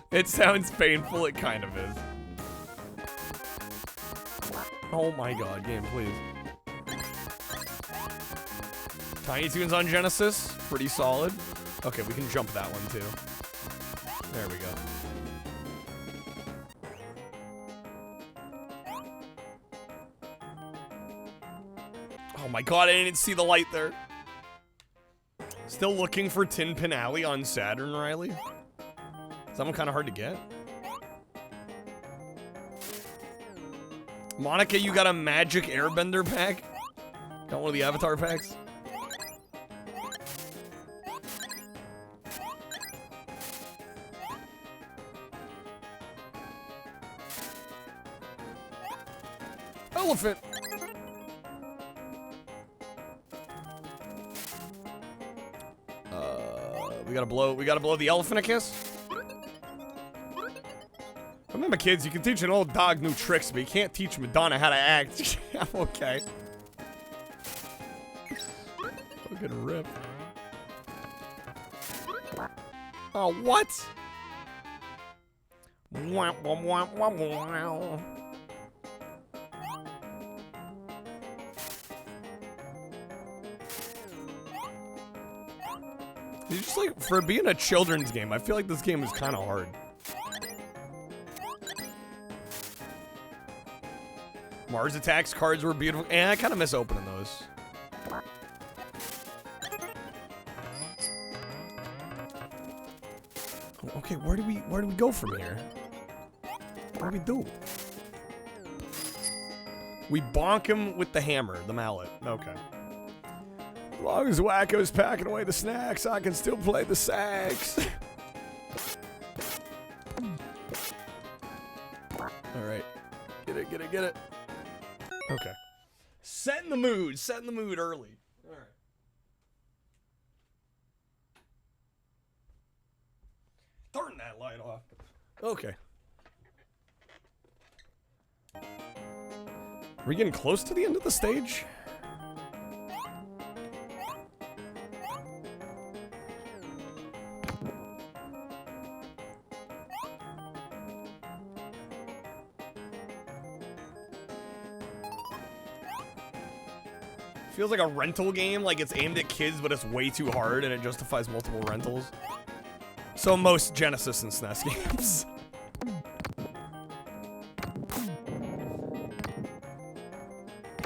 It sounds painful, it kind of is. Oh my god, game, please. Tiny Toons on Genesis, pretty solid. Okay, we can jump that one too. There we go. Oh my god, I didn't see the light there. Still looking for Tin Pin Alley on Saturn, Riley? Is that one kind of hard to get? Monica, you got a magic airbender pack? Got one of the avatar packs? Elephant. We gotta blow the elephant a kiss. Remember, kids, you can teach an old dog new tricks, but you can't teach Madonna how to act. I'm okay. Fucking rip. Oh, what? Wah, wah, wah, wah, wah. You just like, for being a children's game, I feel like this game is kind of hard. Mars Attacks cards were beautiful, and I kind of miss opening those. Okay, where do we go from here? What do we do? We bonk him with the hammer, the mallet. Okay. As long as Wacko's packing away the snacks, I can still play the sax. Alright. Get it. Okay. Setting the mood early. Alright. Turn that light off. Okay. Are we getting close to the end of the stage? Feels like a rental game, like it's aimed at kids, but it's way too hard and it justifies multiple rentals. So most Genesis and SNES games.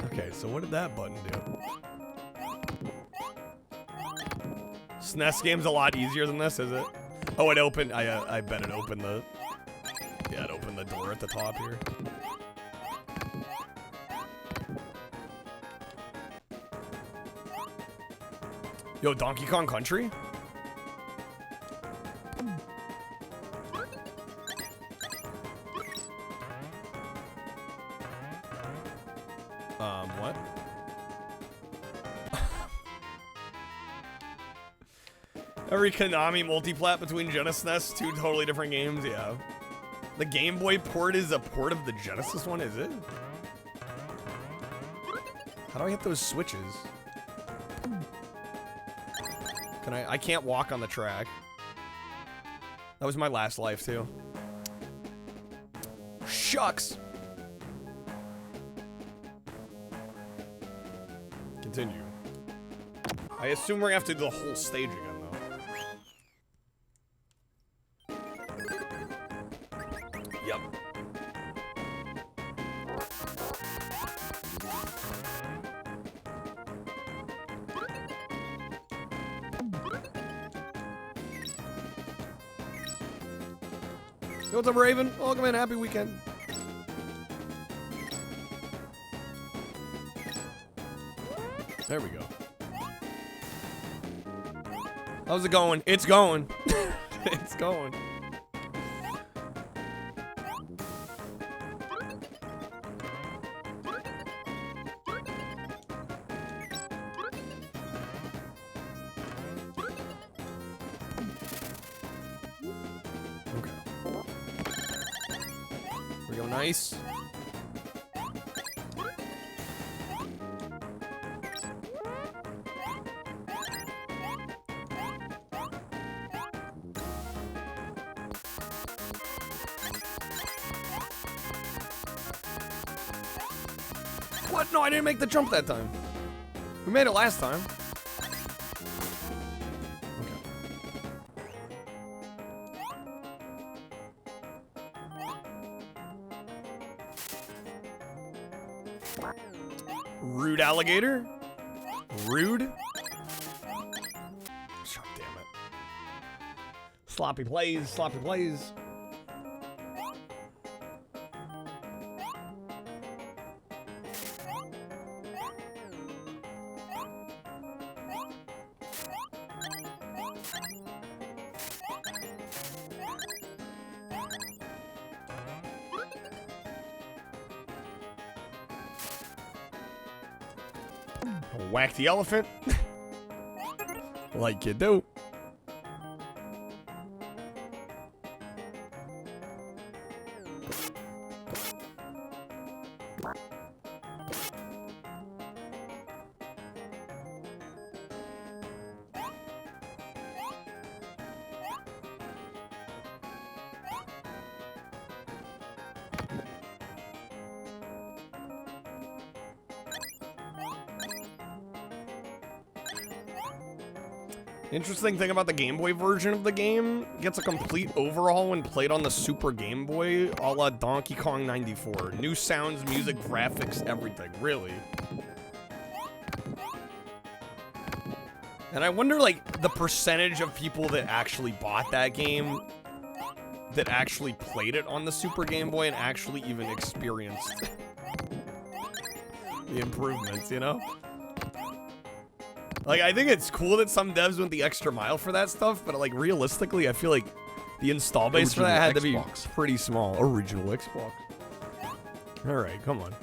Okay, so what did that button do? SNES game's a lot easier than this, is it? Oh, it opened, I bet it opened the... Yeah, it opened the door at the top here. Yo, Donkey Kong Country? What? Every Konami multiplat between Genesis and SNES, two totally different games, yeah. The Game Boy port is a port of the Genesis one, is it? How do I hit those switches? Can I can't walk on the track. That was my last life, too. Shucks! Continue. I assume we're gonna have to do the whole stage again, though. Yep. Yo, what's up, Raven? Welcome in. Happy weekend. There we go. How's it going? It's going. It's going. we go, nice. What? No, I didn't make the jump that time. We made it last time. Okay. Rude alligator? Rude? God damn it. Sloppy plays, sloppy plays. Whack the elephant. Like you do. Interesting thing about the Game Boy version of the game, it gets a complete overhaul when played on the Super Game Boy, a la Donkey Kong 94. New sounds, music, graphics, everything, really. And I wonder, like, the percentage of people that actually bought that game, that actually played it on the Super Game Boy and actually even experienced the improvements, you know? Like, I think it's cool that some devs went the extra mile for that stuff, but, like, realistically, I feel like the install base for that had to be pretty small. Original Xbox. Alright, come on.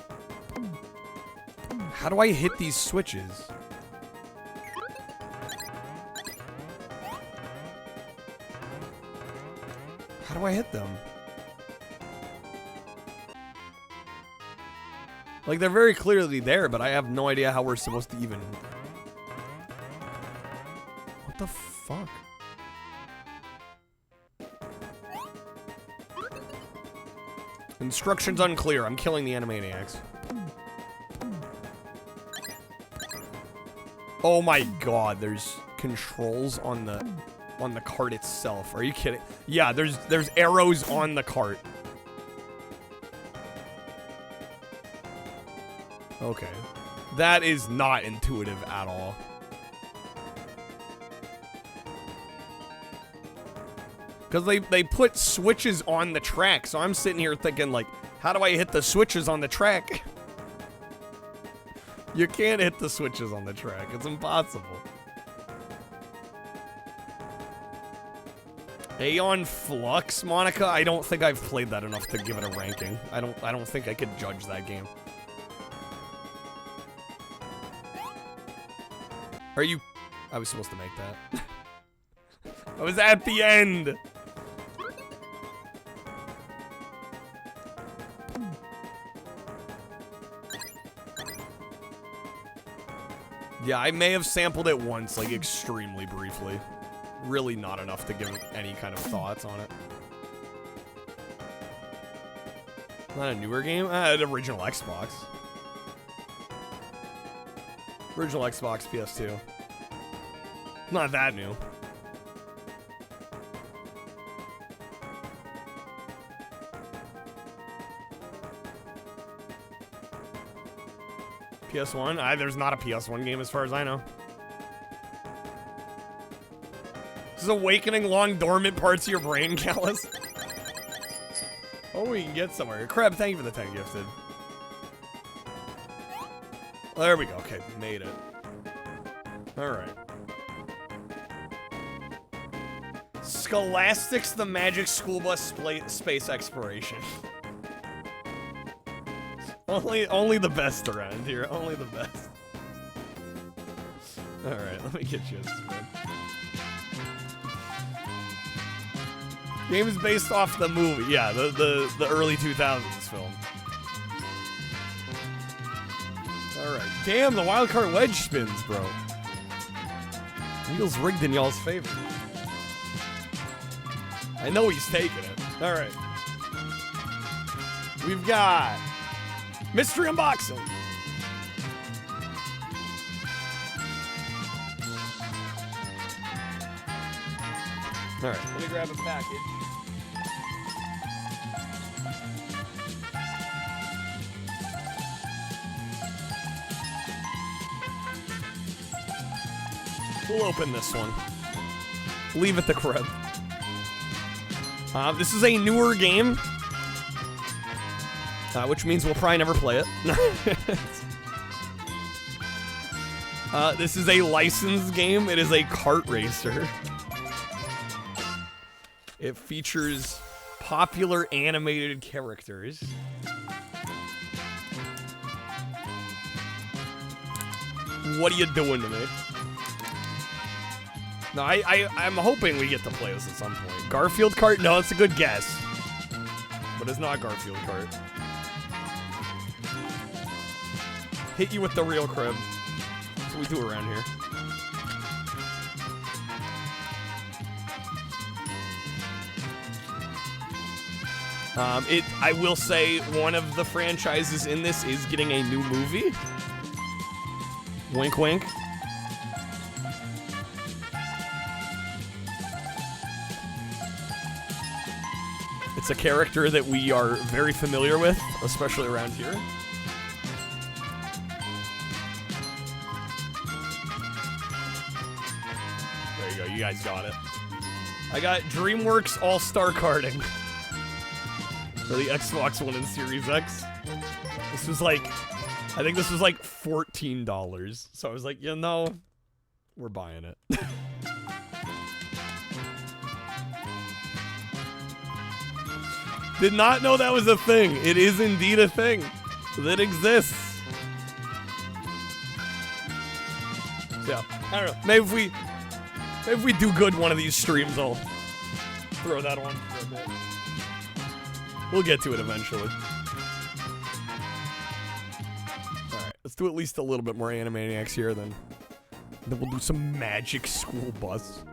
How do I hit these switches? How do I hit them? Like, they're very clearly there, but I have no idea how we're supposed to even... What the fuck? Instructions unclear. I'm killing the Animaniacs. Oh my god, there's controls on the cart itself. Are you kidding? Yeah, there's arrows on the cart. Okay. That is not intuitive at all. Because they put switches on the track, so I'm sitting here thinking, like, how do I hit the switches on the track? You can't hit the switches on the track. It's impossible. Aeon Flux, Monica? I don't think I've played that enough to give it a ranking. I don't think I could judge that game. Are you... I was supposed to make that. I was at the end! Yeah, I may have sampled it once, like, extremely briefly. Really not enough to give any kind of thoughts on it. Not a newer game? An original Xbox. Original Xbox, PS2. Not that new. PS1? There's not a PS1 game as far as I know. This is awakening long dormant parts of your brain, Callus. Oh, we can get somewhere. Crab, thank you for the 10 gifted. Well, there we go. Okay, made it. Alright. Scholastics the Magic School Bus Space Exploration. Only the best around here. Only the best. Alright, let me get you a spin. Game is based off the movie. Yeah, the early 2000s film. Alright. Damn, the wild card wedge spins, bro. Wheel's rigged in y'all's favor. I know he's taking it. Alright. We've got mystery unboxing. Alright, let me grab a package. We'll open this one. Leave it the crib. This is a newer game, which means we'll probably never play it. This is a licensed game. It is a kart racer. It features popular animated characters. What are you doing to me? No, I'm hoping we get to play this at some point. Garfield Kart? No, it's a good guess. But it's not Garfield Kart. Hit you with the real crib. That's what we do around here. I will say one of the franchises in this is getting a new movie. Wink, wink. It's a character that we are very familiar with, especially around here. There you go, you guys got it. I got DreamWorks All-Star Karting. For the Xbox One and Series X. This was like, I think this was like $14. So I was like, you know, we're buying it. Did not know that was a thing. It is indeed a thing that exists. So, yeah, I don't know. Maybe if we do good one of these streams, I'll throw that on for a bit. We'll get to it eventually. Alright, let's do at least a little bit more Animaniacs here, then we'll do some Magic School Bus.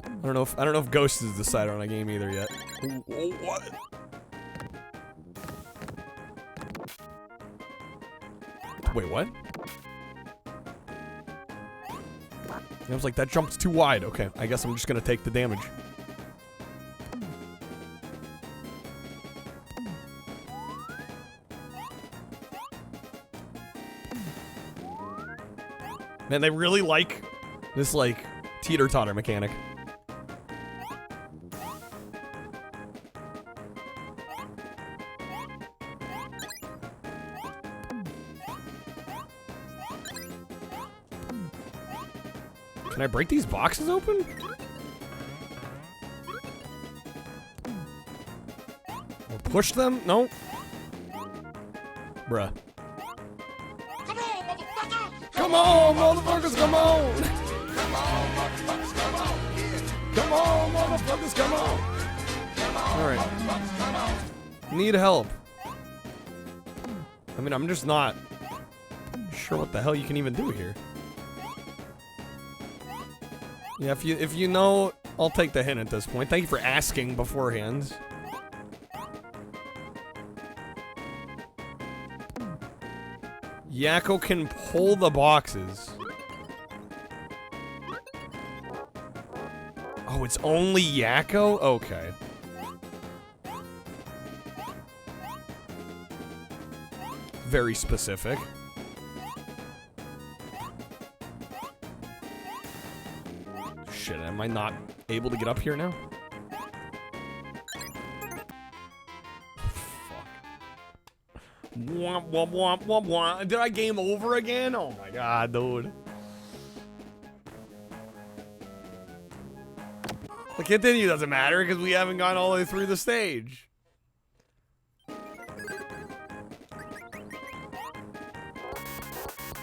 I don't know if Ghost has decided on a game either yet. Oh, what? Wait, what? I was like, that jump's too wide. Okay, I guess I'm just gonna take the damage. Man, they really like this, like, teeter-totter mechanic. Can I break these boxes open? Or push them? No. Bruh. Come on, motherfuckers, come on! Come on, motherfuckers, come on! Come on, motherfuckers, come on! Alright. Need help. I mean, I'm just not sure what the hell you can even do here. Yeah, if you know, I'll take the hint at this point. Thank you for asking beforehand. Yakko can pull the boxes. Oh, it's only Yakko? Okay. Very specific. Shit, am I not able to get up here now? Womp, womp, womp, womp, womp. Did I game over again? Oh my god, dude. The continue doesn't matter because we haven't gone all the way through the stage.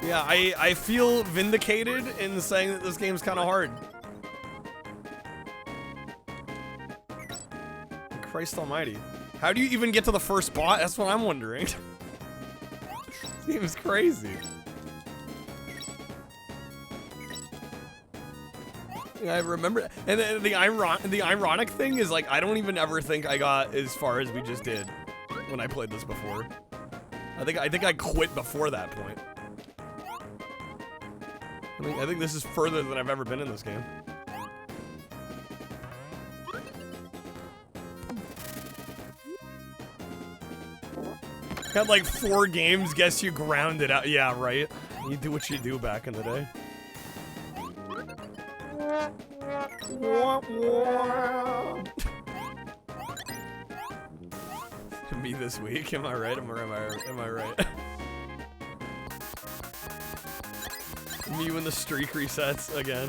Yeah, I feel vindicated in saying that this game's kind of hard. Christ almighty. How do you even get to the first boss? That's what I'm wondering. Seems crazy. I remember, and the ironic thing is, like, I don't even ever think I got as far as we just did when I played this before. I think I quit before that point. I think this is further than I've ever been in this game. Got like 4 games, guess you ground it out. Yeah, right. You do what you do back in the day. Me this week, am I right? Am I right? Me when the streak resets again.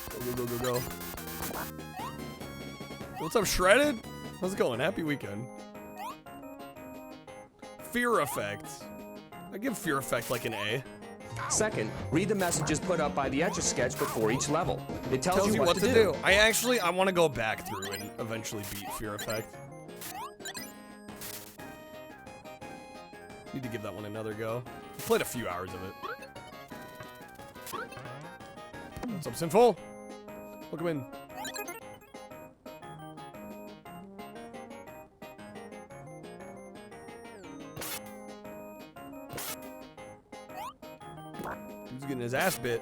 Go, go, go, go, go. What's up, Shredded? How's it going? Happy weekend. Fear Effect. I give Fear Effect like an A. Second, read the messages put up by the Etch-a-Sketch before each level. It tells you what to do. I want to go back through and eventually beat Fear Effect. Need to give that one another go. I played a few hours of it. What's up, Sinful? Welcome in. He's getting his ass bit.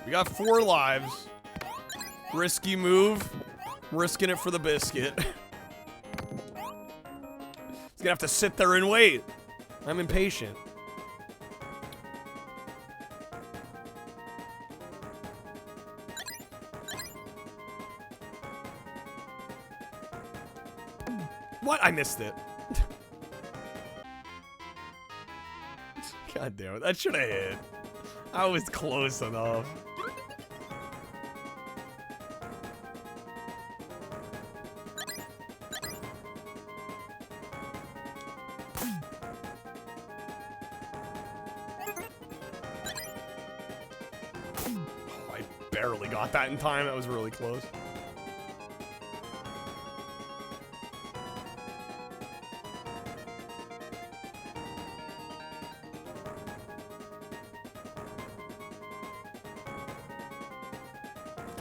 We got 4 lives. Risky move. Risking it for the biscuit. He's gonna have to sit there and wait. I'm impatient. What? I missed it. God damn it. That should have hit. I was close enough. I barely got that in time. That was really close.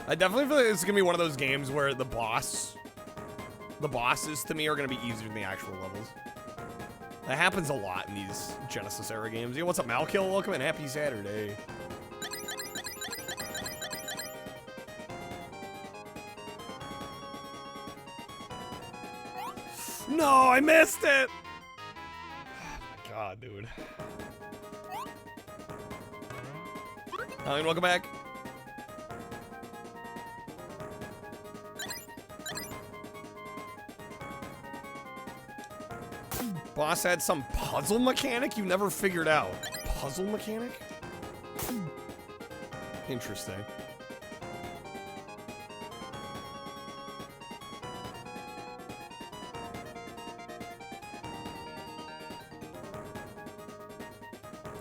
I definitely feel like this is gonna be one of those games where the bosses to me are gonna be easier than the actual levels. That happens a lot in these Genesis era games. Yo, what's up, Malkill? Welcome and happy Saturday. No, I missed it! Oh my god, dude. Alan, welcome back. Boss had some puzzle mechanic you never figured out. Puzzle mechanic? Interesting.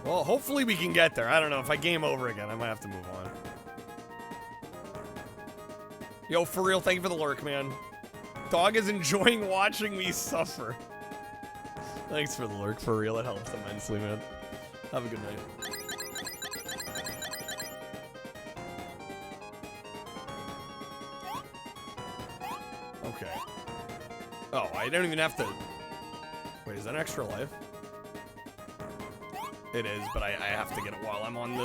Well, hopefully we can get there. I don't know. If I game over again, I might have to move on. Yo, for real, thank you for the lurk, man. Dog is enjoying watching me suffer. Thanks for the lurk, for real. It helps immensely, man. Have a good night. Okay. Oh, I don't even have to... Wait, is that an extra life? It is, but I have to get it while I'm on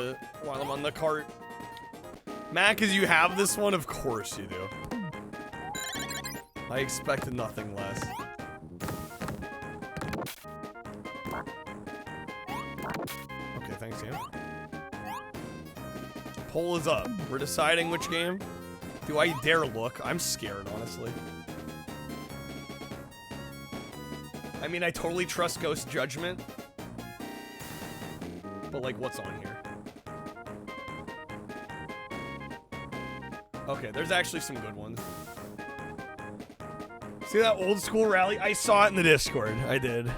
the cart. Mac, as you have this one? Of course you do. I expected nothing less. Okay, thanks, game. Poll is up. We're deciding which game. Do I dare look? I'm scared, honestly. I mean, I totally trust Ghost Judgment. But, like, what's on here? Okay, there's actually some good ones. See that old school rally? I saw it in the Discord. I did.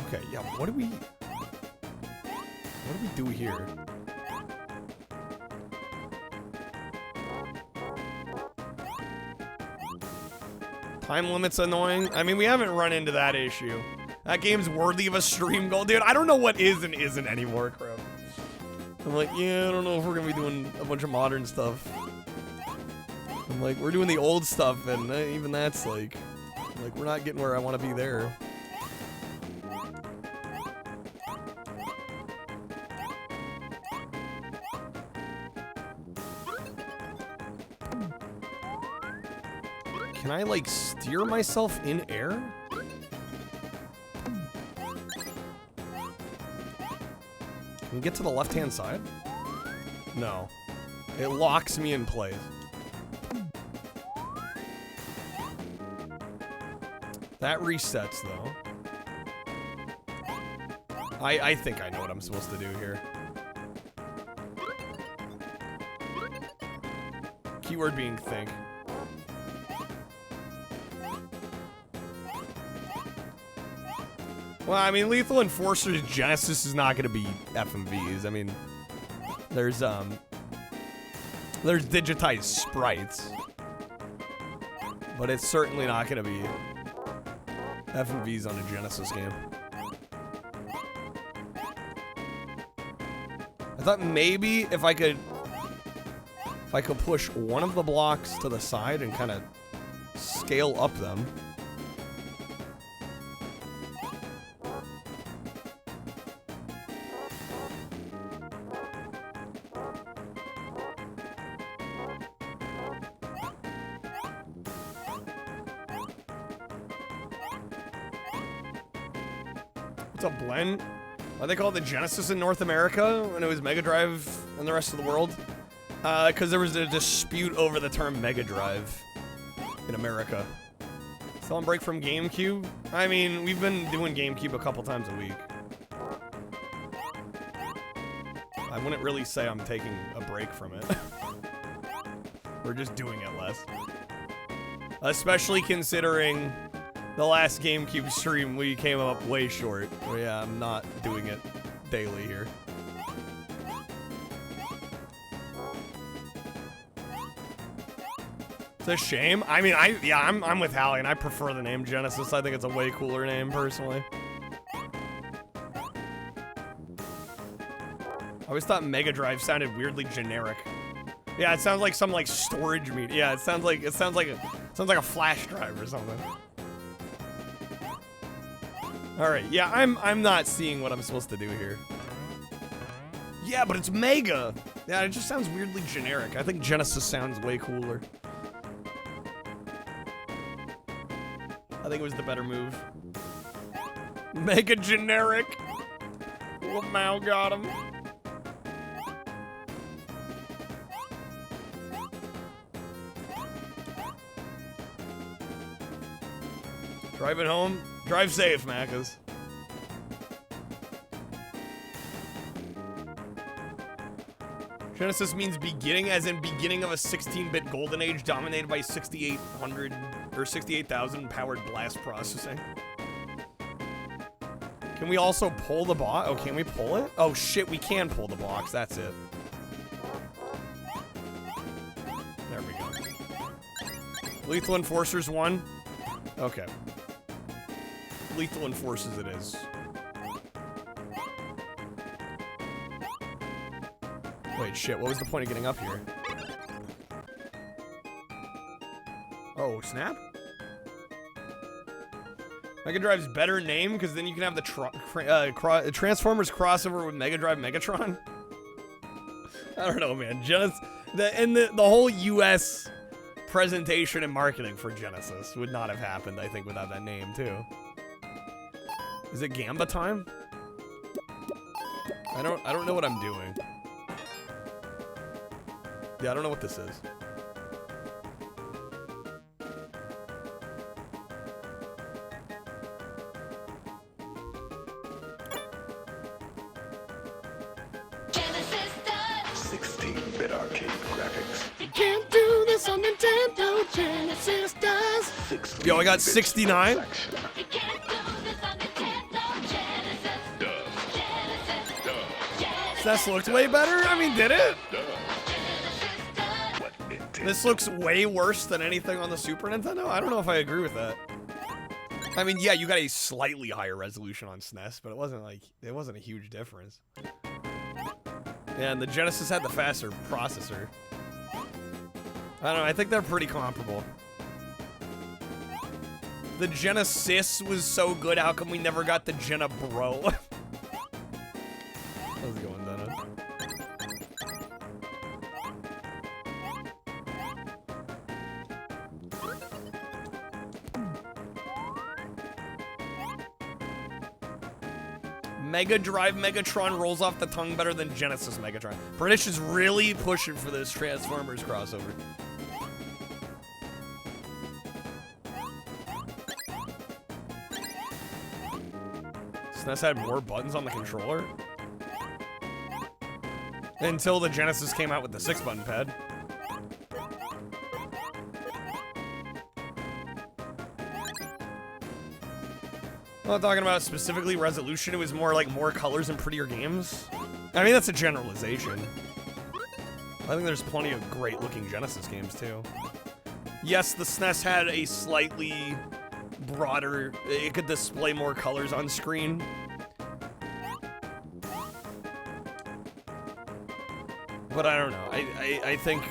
Okay, yeah, what do we do here? Time limit's annoying. I mean, we haven't run into that issue. That game's worthy of a stream goal. Dude, I don't know what is and isn't anymore, crap. I'm like, yeah, I don't know if we're gonna be doing a bunch of modern stuff. I'm like, we're doing the old stuff, and even that's like we're not getting where I want to be there. Can I, like, steer myself in air? Can we get to the left-hand side? No. It locks me in place. That resets, though. I think I know what I'm supposed to do here. Keyword being think. Well, I mean, Lethal Enforcer's Genesis is not going to be FMVs. I mean, there's digitized sprites, but it's certainly not going to be FMVs on a Genesis game. I thought maybe if I could push one of the blocks to the side and kind of scale up them. What's up, Glenn? Why they call it the Genesis in North America when it was Mega Drive in the rest of the world? Because there was a dispute over the term Mega Drive in America. Still on break from GameCube? I mean, we've been doing GameCube a couple times a week. I wouldn't really say I'm taking a break from it. We're just doing it less. Especially considering the last GameCube stream, we came up way short. Well, yeah, I'm not doing it daily here. It's a shame. I mean, I'm with Hallie, and I prefer the name Genesis. I think it's a way cooler name, personally. I always thought Mega Drive sounded weirdly generic. Yeah, it sounds like some like storage media. Yeah, it sounds like a flash drive or something. All right, yeah, I'm not seeing what I'm supposed to do here. Yeah, but it's Mega. Yeah, it just sounds weirdly generic. I think Genesis sounds way cooler. I think it was the better move. Mega generic. Lamau got him. Driving home. Drive safe, Macas. Genesis means beginning, as in beginning of a 16-bit golden age dominated by 6,800 or 68,000 powered blast processing. Can we also pull the box? Oh, can we pull it? Oh shit, we can pull the box. That's it. There we go. Lethal Enforcers 1. Okay. Lethal Enforcers it is. Wait, shit, what was the point of getting up here? Oh, snap? Mega Drive's better name, because then you can have the Transformers crossover with Mega Drive Megatron? I don't know, man. The whole US presentation and marketing for Genesis would not have happened, I think, without that name, too. Is it Gamba time? I don't know what I'm doing. Yeah, I don't know what this is. Genesis does. 16-bit arcade graphics. You can't do this on Nintendo. Genesis does. Yo, I got 69. You can't do this on Nintendo. Genesis does. Genesis does. This looked way better. I mean, did it? What Nintendo? This looks way worse than anything on the Super Nintendo. I don't know if I agree with that. I mean, yeah, you got a slightly higher resolution on SNES, but it wasn't a huge difference. Yeah, and the Genesis had the faster processor. I don't know, I think they're pretty comparable. The Genesis was so good, how come we never got the Gena Bro? How's it going, Dana? Mega Drive Megatron rolls off the tongue better than Genesis Megatron. British is really pushing for this Transformers crossover. SNES had more buttons on the controller? Until the Genesis came out with the 6-button pad. I'm not talking about specifically resolution, it was more like more colors and prettier games. I mean, that's a generalization. I think there's plenty of great looking Genesis games too. Yes, the SNES had a slightly broader, it could display more colors on screen. But I don't know, I think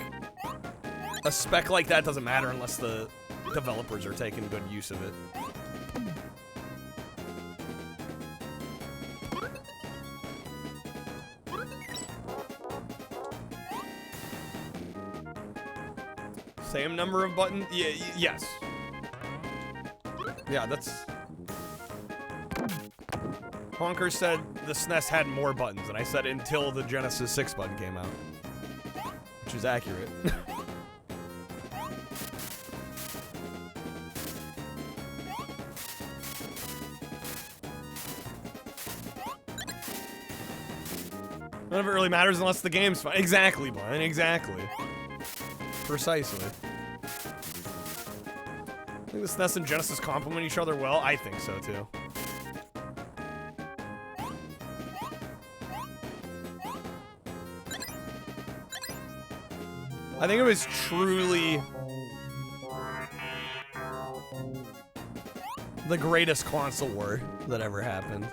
a spec like that doesn't matter unless the developers are taking good use of it. Same number of buttons? Yeah, yes. Yeah, that's... Honker said the SNES had more buttons, and I said until the Genesis 6 button came out. Which is accurate. None of it really matters unless the game's fun. Exactly, Brian, exactly. Precisely. I think the SNES and Genesis complement each other well. I think so, too. I think it was truly the greatest console war that ever happened.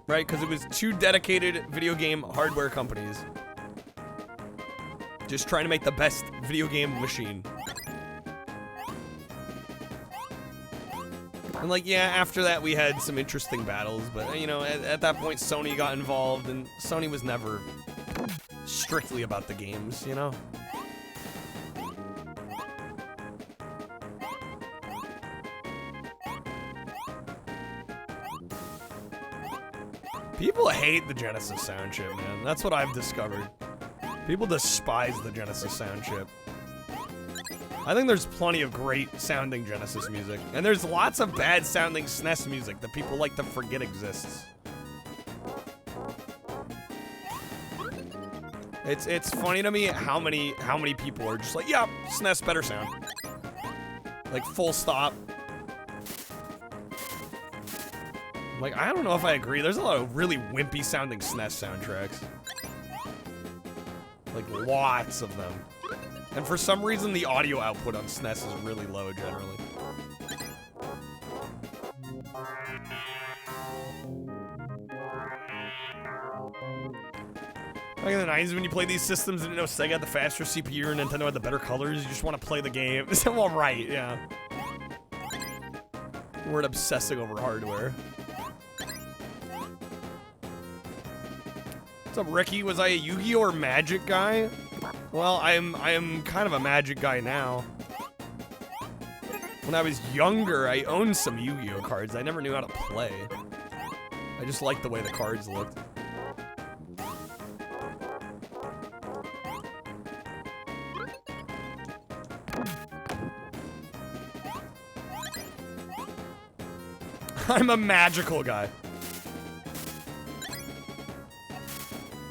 Right? Because it was two dedicated video game hardware companies just trying to make the best video game machine. And like, yeah, after that we had some interesting battles, but you know, at that point Sony got involved, and Sony was never strictly about the games, you know? People hate the Genesis sound chip, man. That's what I've discovered. People despise the Genesis sound chip. I think there's plenty of great sounding Genesis music, and there's lots of bad sounding SNES music that people like to forget exists. It's funny to me how many people are just like, yeah, SNES better sound. Like, full stop. Like, I don't know if I agree. There's a lot of really wimpy sounding SNES soundtracks. Like, lots of them. And for some reason, the audio output on SNES is really low, generally. Like in the 90s, when you played these systems, and you know, Sega had the faster CPU and Nintendo had the better colors, you just want to play the game. Well, right, yeah. We're obsessing over hardware. What's up, Ricky? Was I a Yu-Gi-Oh! Or Magic guy? Well, I am kind of a Magic guy now. When I was younger, I owned some Yu-Gi-Oh! Cards. I never knew how to play. I I just like the way the cards looked. I'm a magical guy.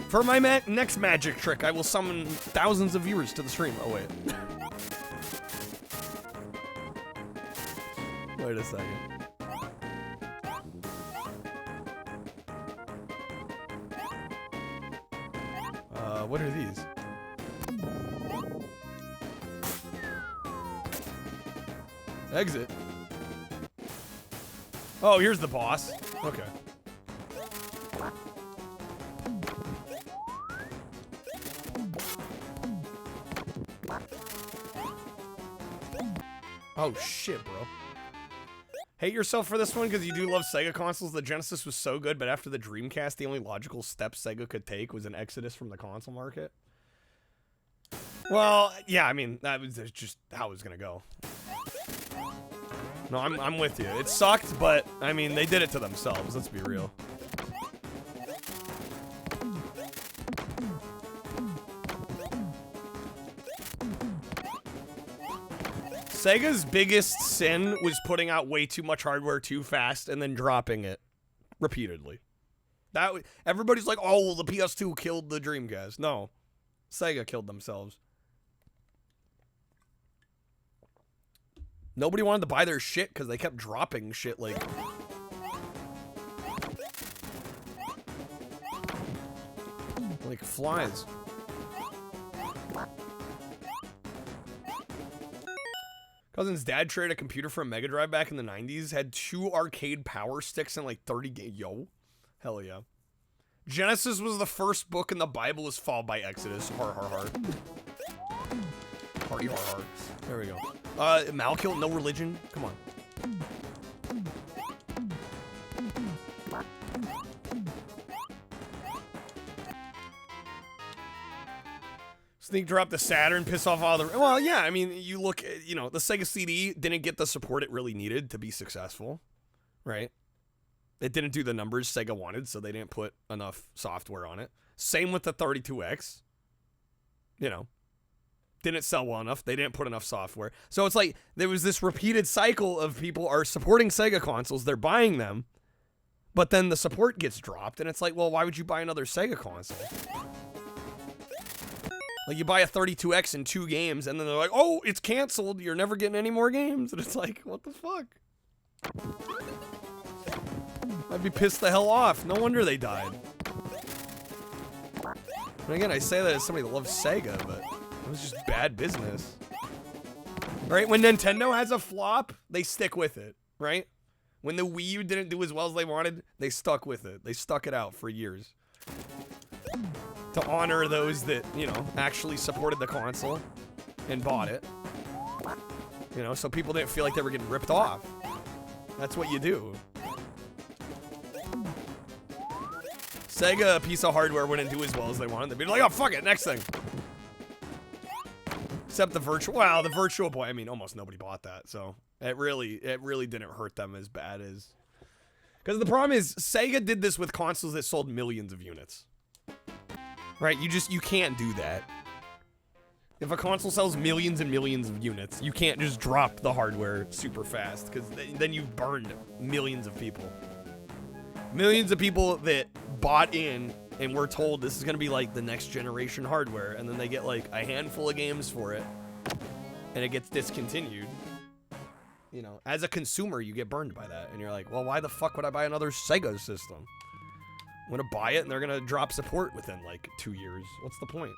For my next magic trick, I will summon thousands of viewers to the stream. Oh, wait. Wait a second. What are these? Exit. Oh, here's the boss. Okay. Oh shit, bro. Hate yourself for this one because you do love Sega consoles. The Genesis was so good, but after the Dreamcast, the only logical step Sega could take was an exodus from the console market. Well, yeah, I mean, that was just how it was gonna go. No, I'm with you. It sucked, but, I mean, they did it to themselves. Let's be real. Sega's biggest sin was putting out way too much hardware too fast and then dropping it repeatedly. Everybody's like, oh, well, the PS2 killed the Dreamcast. No. Sega killed themselves. Nobody wanted to buy their shit because they kept dropping shit like flies. Cousin's dad traded a computer for a Mega Drive back in the 90s, had 2 arcade power sticks and like 30 games. Yo. Hell yeah. Genesis was the first book in the Bible is followed by Exodus. Har har har. Hardy har har. There we go. Malkill, no religion. Come on. Sneak drop the Saturn, piss off all the... Well, yeah, I mean, you look at, you know, the Sega CD didn't get the support it really needed to be successful, right? It didn't do the numbers Sega wanted, so they didn't put enough software on it. Same with the 32X. You know. Didn't sell well enough. They didn't put enough software. So it's like there was this repeated cycle of people are supporting Sega consoles. They're buying them. But then the support gets dropped. And it's like, well, why would you buy another Sega console? Like you buy a 32X in 2 games. And then they're like, oh, it's canceled. You're never getting any more games. And it's like, what the fuck? I'd be pissed the hell off. No wonder they died. And again, I say that as somebody that loves Sega, but... it was just bad business. Right? When Nintendo has a flop, they stick with it, right? When the Wii U didn't do as well as they wanted, they stuck with it. They stuck it out for years. To honor those that, you know, actually supported the console and bought it. You know, so people didn't feel like they were getting ripped off. That's what you do. Sega, a piece of hardware, wouldn't do as well as they wanted. They'd be like, oh, fuck it, next thing. Except the virtual, well, the Virtual Boy, I mean, almost nobody bought that, so it really didn't hurt them as bad as... Because the problem is, Sega did this with consoles that sold millions of units. Right? You can't do that. If a console sells millions and millions of units, you can't just drop the hardware super fast, because then you've burned millions of people. Millions of people that bought in and we're told this is going to be like the next generation hardware, and then they get like a handful of games for it, and it gets discontinued. You know, as a consumer, you get burned by that, and you're like, well, why the fuck would I buy another Sega system? I'm going to buy it, and they're going to drop support within like 2 years. What's the point?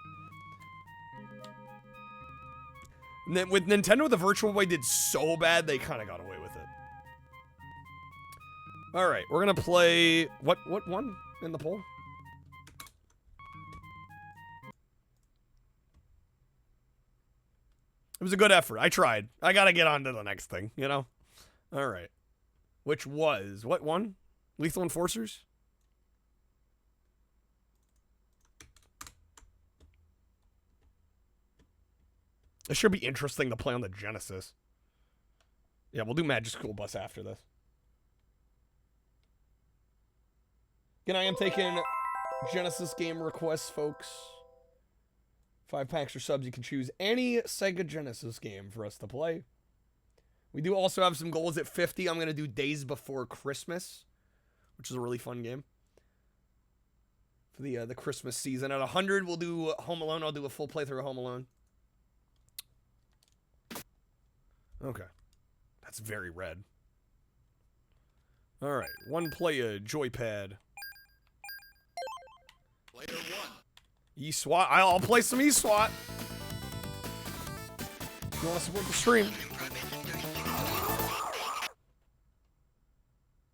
And then with Nintendo, the Virtual Boy did so bad, they kind of got away with it. All right, we're going to play... What one in the poll? It was a good effort. I tried. I gotta get on to the next thing, you know? All right. Which was... What one? Lethal Enforcers? It should be interesting to play on the Genesis. Yeah, we'll do Magic School Bus after this. Again, I am taking Genesis game requests, folks. 5 packs or subs. You can choose any Sega Genesis game for us to play. We do also have some goals at 50. I'm going to do Days Before Christmas, which is a really fun game for the Christmas season. At 100, we'll do Home Alone. I'll do a full playthrough of Home Alone. Okay. That's very red. All right. One player, joypad. Player 1. E-SWAT. I'll play some E-SWAT. If you want to support the stream.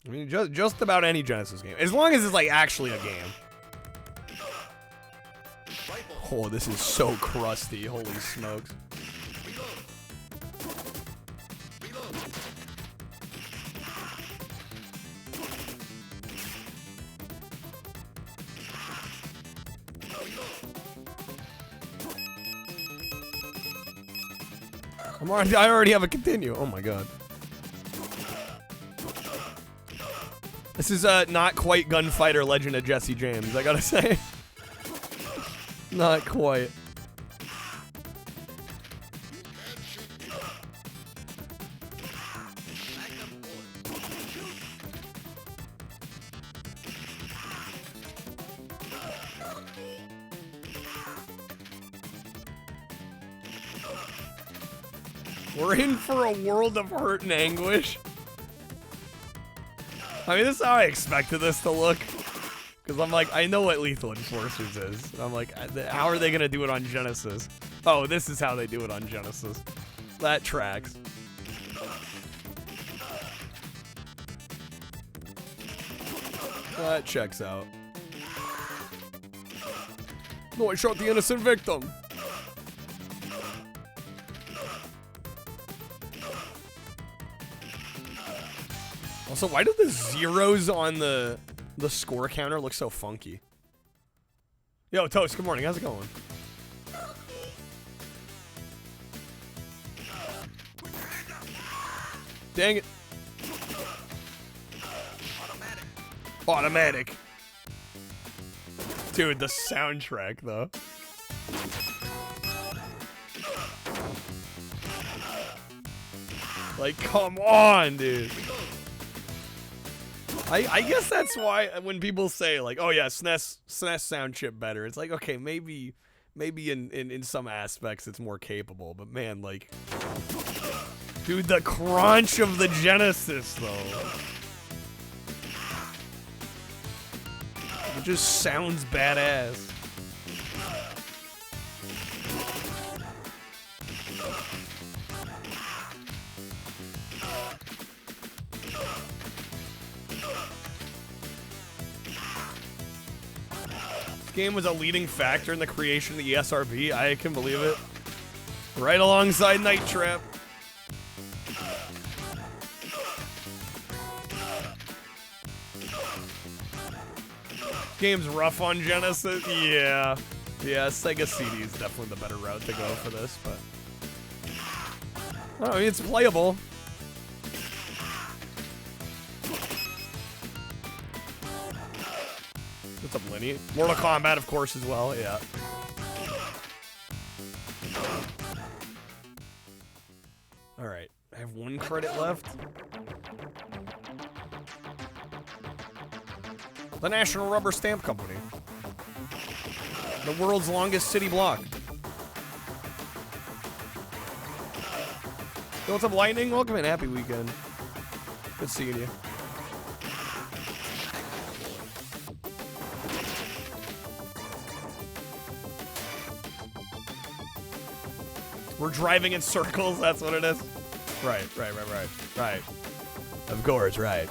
I mean, just about any Genesis game. As long as it's, like, actually a game. Oh, this is so crusty. Holy smokes. I already have a continue. Oh my god. This is not quite Gunfighter Legend of Jesse James, I gotta say. Not quite. We're in for a world of hurt and anguish. I mean, this is how I expected this to look. Because I'm like, I know what Lethal Enforcers is. I'm like, how are they going to do it on Genesis? Oh, this is how they do it on Genesis. That tracks. That checks out. No, I shot the innocent victim. Also, why do the zeros on the score counter look so funky? Yo, Toast, good morning. How's it going? Dang it. Automatic. Dude, the soundtrack, though. Like, come on, dude. I guess that's why when people say, like, oh yeah, SNES sound chip better, it's like, okay, maybe in some aspects it's more capable, but man, like, dude, the crunch of the Genesis, though. It just sounds badass. Game was a leading factor in the creation of the ESRB. I can believe it. Right alongside Night Trap. Game's rough on Genesis. Yeah. Yeah, Sega CD is definitely the better route to go for this, but I mean, it's playable. What's up, Lenny? Mortal Kombat, of course, as well, yeah. Alright, I have 1 credit left. The National Rubber Stamp Company. The world's longest city block. Yo, what's up, Lightning? Welcome in, happy weekend. Good seeing you. We're driving in circles, that's what it is. Right. Of course, right.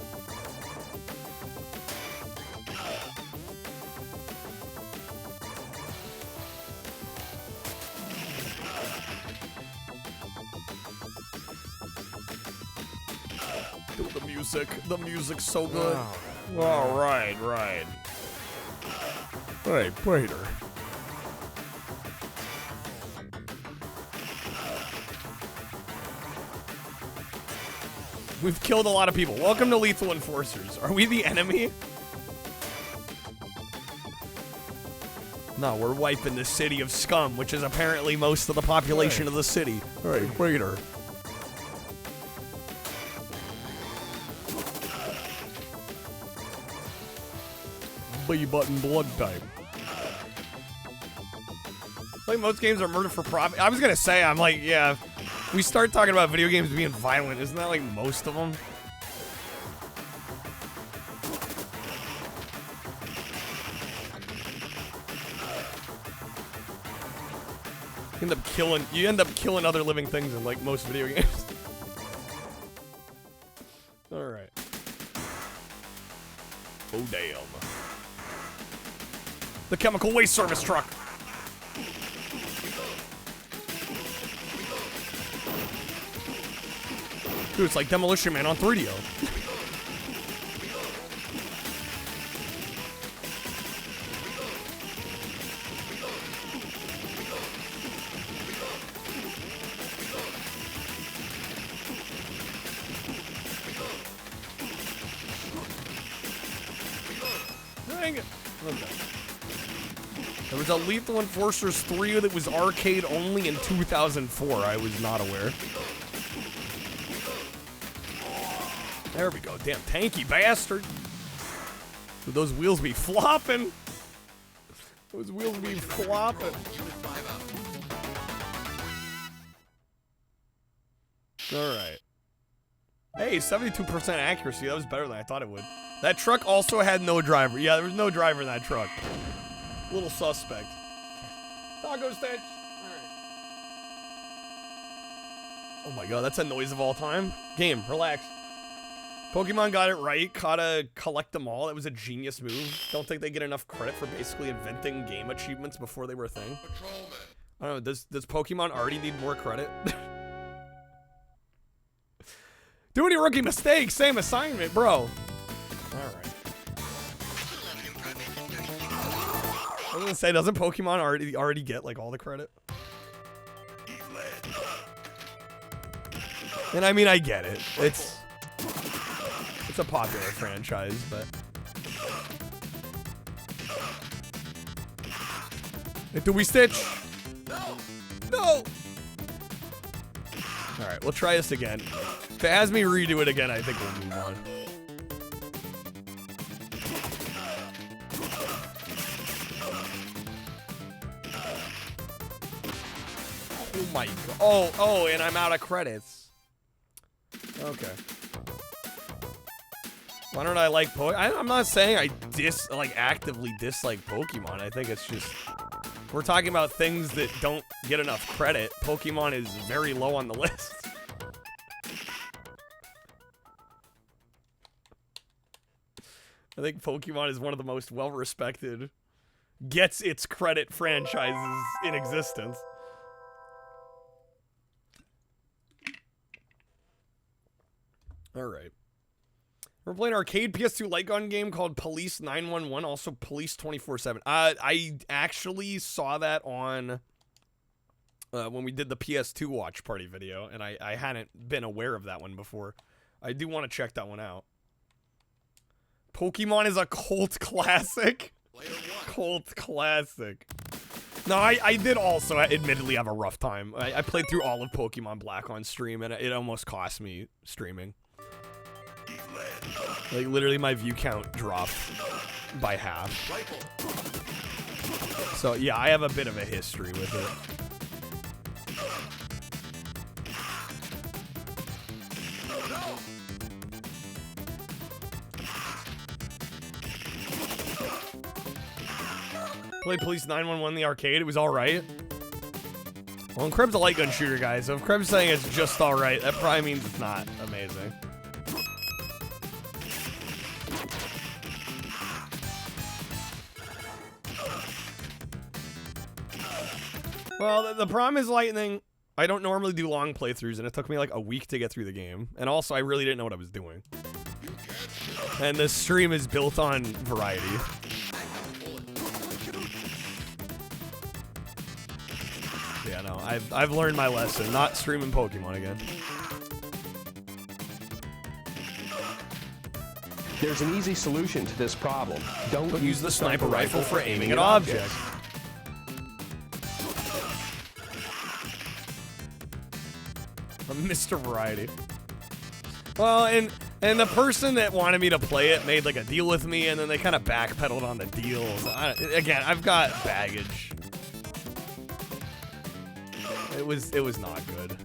Dude, the music's so good. Oh, right. Hey, Peter. We've killed a lot of people. Welcome to Lethal Enforcers. Are we the enemy? No, we're wiping the city of scum, which is apparently most of the population of the city. All right, waiter. B-button blood type. Like most games are murder for profit. I was gonna say, I'm like, yeah. We start talking about video games being violent. Isn't that like most of them? You end up killing other living things in like most video games. All right. Oh damn. The chemical waste service truck. Dude, it's like Demolition Man on 3DO. Dang it. Okay. There was a Lethal Enforcers 3 that was arcade only in 2004. I was not aware. There we go. Damn tanky bastard. Would those wheels be flopping? Those wheels be flopping. Alright. Hey, 72% accuracy. That was better than I thought it would. That truck also had no driver. Yeah, there was no driver in that truck. Little suspect. Taco stench. Alright. Oh my god, that's a noise of all time. Game, relax. Pokemon got it right. Gotta collect them all. It was a genius move. Don't think they get enough credit for basically inventing game achievements before they were a thing. I don't know. Does Pokemon already need more credit? Do any rookie mistakes? Same assignment, bro. Alright. I was gonna say, doesn't Pokemon already get like all the credit? And I mean, I get it. It's a popular franchise, but do we stitch? No. All right, we'll try this again. If it has me redo it again, I think we'll move on. Oh my god. Oh, and I'm out of credits. Okay. Why don't I like I'm not saying I actively dislike Pokemon. I think it's just we're talking about things that don't get enough credit. Pokemon is very low on the list. I think Pokemon is one of the most well-respected, gets its credit franchises in existence. All right. We're playing an arcade PS2 light gun game called Police 911, also Police 24/7. I actually saw that on when we did the PS2 watch party video, and I hadn't been aware of that one before. I do want to check that one out. Pokemon is a cult classic. Cult classic. No, I did also admittedly have a rough time. I played through all of Pokemon Black on stream, and it almost cost me streaming. Like, literally, my view count dropped by half. So, yeah, I have a bit of a history with it. Played Police 911 in the arcade. It was alright. Well, and Kreb's a light gun shooter, guys, so if Kreb's saying it's just alright, that probably means it's not amazing. Well, the problem is, Lightning, I don't normally do long playthroughs, and it took me like a week to get through the game. And also, I really didn't know what I was doing. And this stream is built on variety. Yeah, no, I've learned my lesson. Not streaming Pokemon again. There's an easy solution to this problem. Don't Use the sniper rifle for aiming at objects. Mr. Variety. Well, and the person that wanted me to play it made like a deal with me, and then they kind of backpedaled on the deal. So again, I've got baggage. It was not good.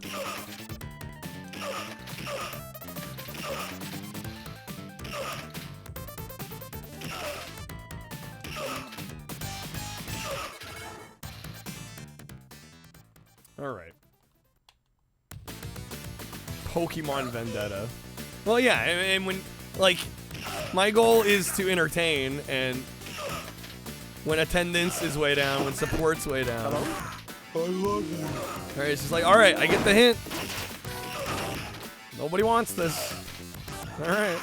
All right. Pokemon Vendetta. Well, yeah, and when, like, my goal is to entertain, and when attendance is way down, when support's way down. I love you. All right, it's just like, all right, I get the hint. Nobody wants this. All right.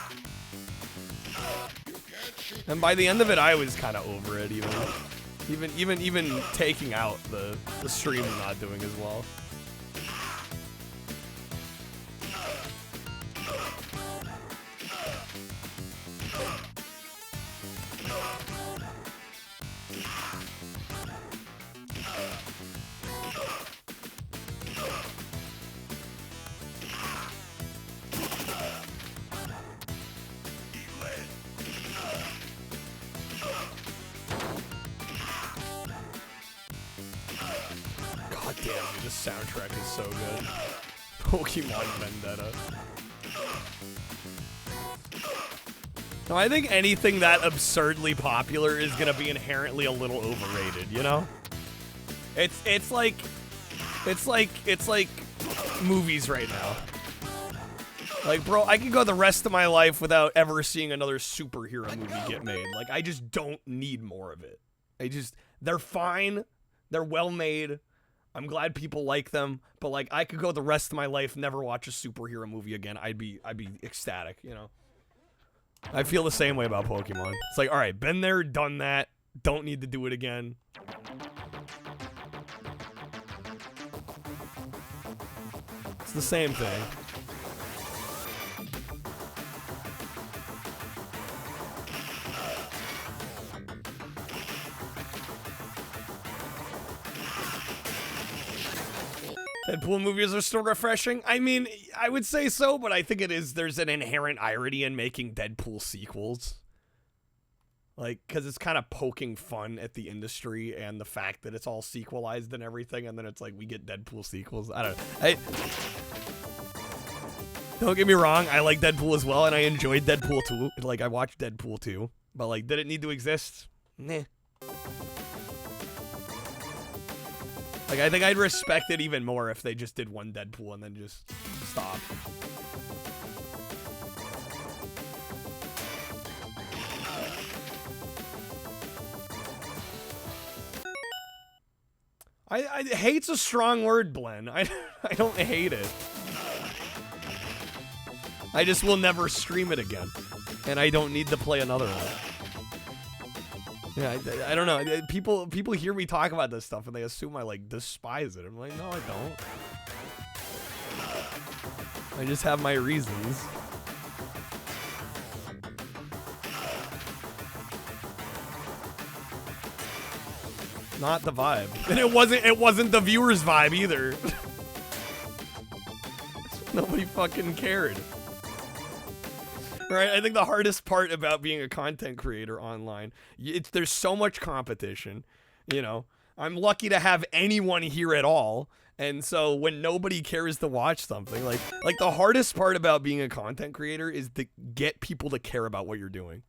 And by the end of it, I was kind of over it, even taking out the stream and not doing as well. God damn, dude, this soundtrack is so good. Pokemon Vendetta. No, I think anything that absurdly popular is gonna be inherently a little overrated, you know? It's like movies right now. Like, bro, I could go the rest of my life without ever seeing another superhero movie get made. Like, I just don't need more of it. They're fine. They're well made. I'm glad people like them, but like, I could go the rest of my life, never watch a superhero movie again. I'd be ecstatic, you know? I feel the same way about Pokemon. It's like, all right, been there, done that. Don't need to do it again. It's the same thing. Deadpool movies are still refreshing. I mean, I would say so, but I think there's an inherent irony in making Deadpool sequels. Like, because it's kind of poking fun at the industry and the fact that it's all sequelized and everything, and then it's like, we get Deadpool sequels. I don't know. Don't get me wrong, I like Deadpool as well, and I enjoyed Deadpool 2. Like, I watched Deadpool 2, but like, did it need to exist? Nah. Like, I think I'd respect it even more if they just did one Deadpool and then just stop. I hate's a strong word, Blen. I don't hate it. I just will never stream it again. And I don't need to play another one. Yeah, I don't know. People hear me talk about this stuff and they assume I like despise it. I'm like, no, I don't. I just have my reasons. Not the vibe, and it wasn't the viewer's vibe either. Nobody fucking cared. Right, I think the hardest part about being a content creator online, there's so much competition, you know. I'm lucky to have anyone here at all, and so when nobody cares to watch something, like the hardest part about being a content creator is to get people to care about what you're doing.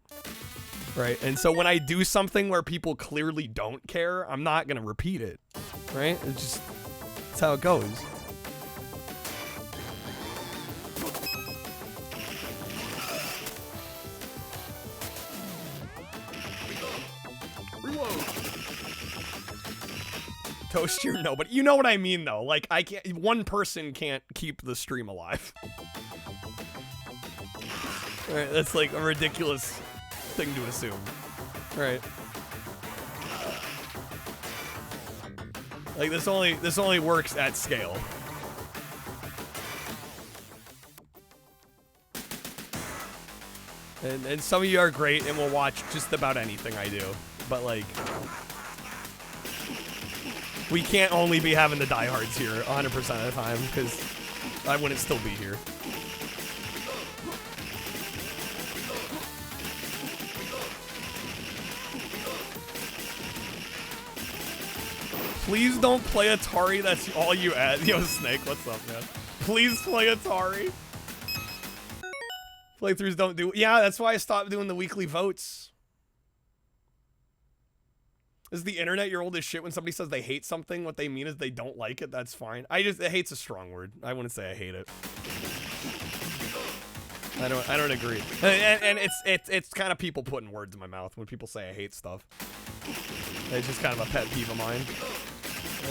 Right, and so when I do something where people clearly don't care, I'm not gonna repeat it. Right, that's how it goes. Toast your nobody. You know what I mean, though. Like, one person can't keep the stream alive. Alright, that's like a ridiculous thing to assume. Alright. Like, this only works at scale. And some of you are great and will watch just about anything I do. But, like, we can't only be having the diehards here 100% of the time, because I wouldn't still be here. Please don't play Atari, that's all you add. Yo, Snake, what's up, man? Please play Atari. Playthroughs don't do... Yeah, that's why I stopped doing the weekly votes. Is the internet your old as shit? When somebody says they hate something, what they mean is they don't like it. That's fine. Hate's a strong word. I wouldn't say I hate it. I don't agree. And it's kind of people putting words in my mouth when people say I hate stuff. It's just kind of a pet peeve of mine.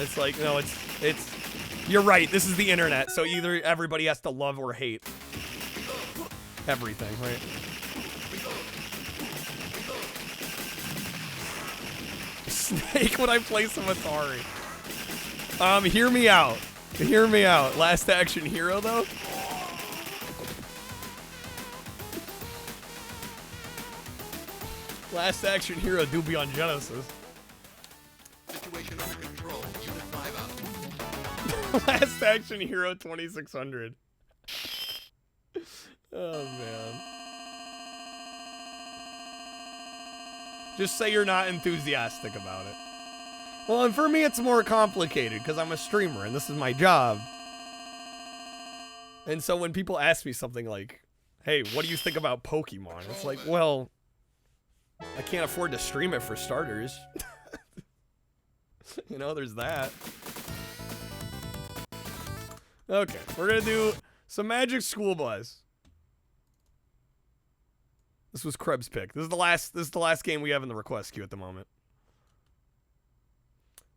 It's like, no, it's you're right. This is the internet, so either everybody has to love or hate everything, right? Snake, would I play some Atari? Hear me out. Hear me out. Last Action Hero, though? Last Action Hero do be on Genesis. Situation under control. Unit 5 out. Last Action Hero 2600. Oh, man. Just say you're not enthusiastic about it. Well, and for me, it's more complicated because I'm a streamer and this is my job. And so when people ask me something like, hey, what do you think about Pokemon? It's like, well, I can't afford to stream it for starters. You know, there's that. Okay, we're gonna do some Magic School Bus. This was Krebs' pick. This is the last game we have in the request queue at the moment.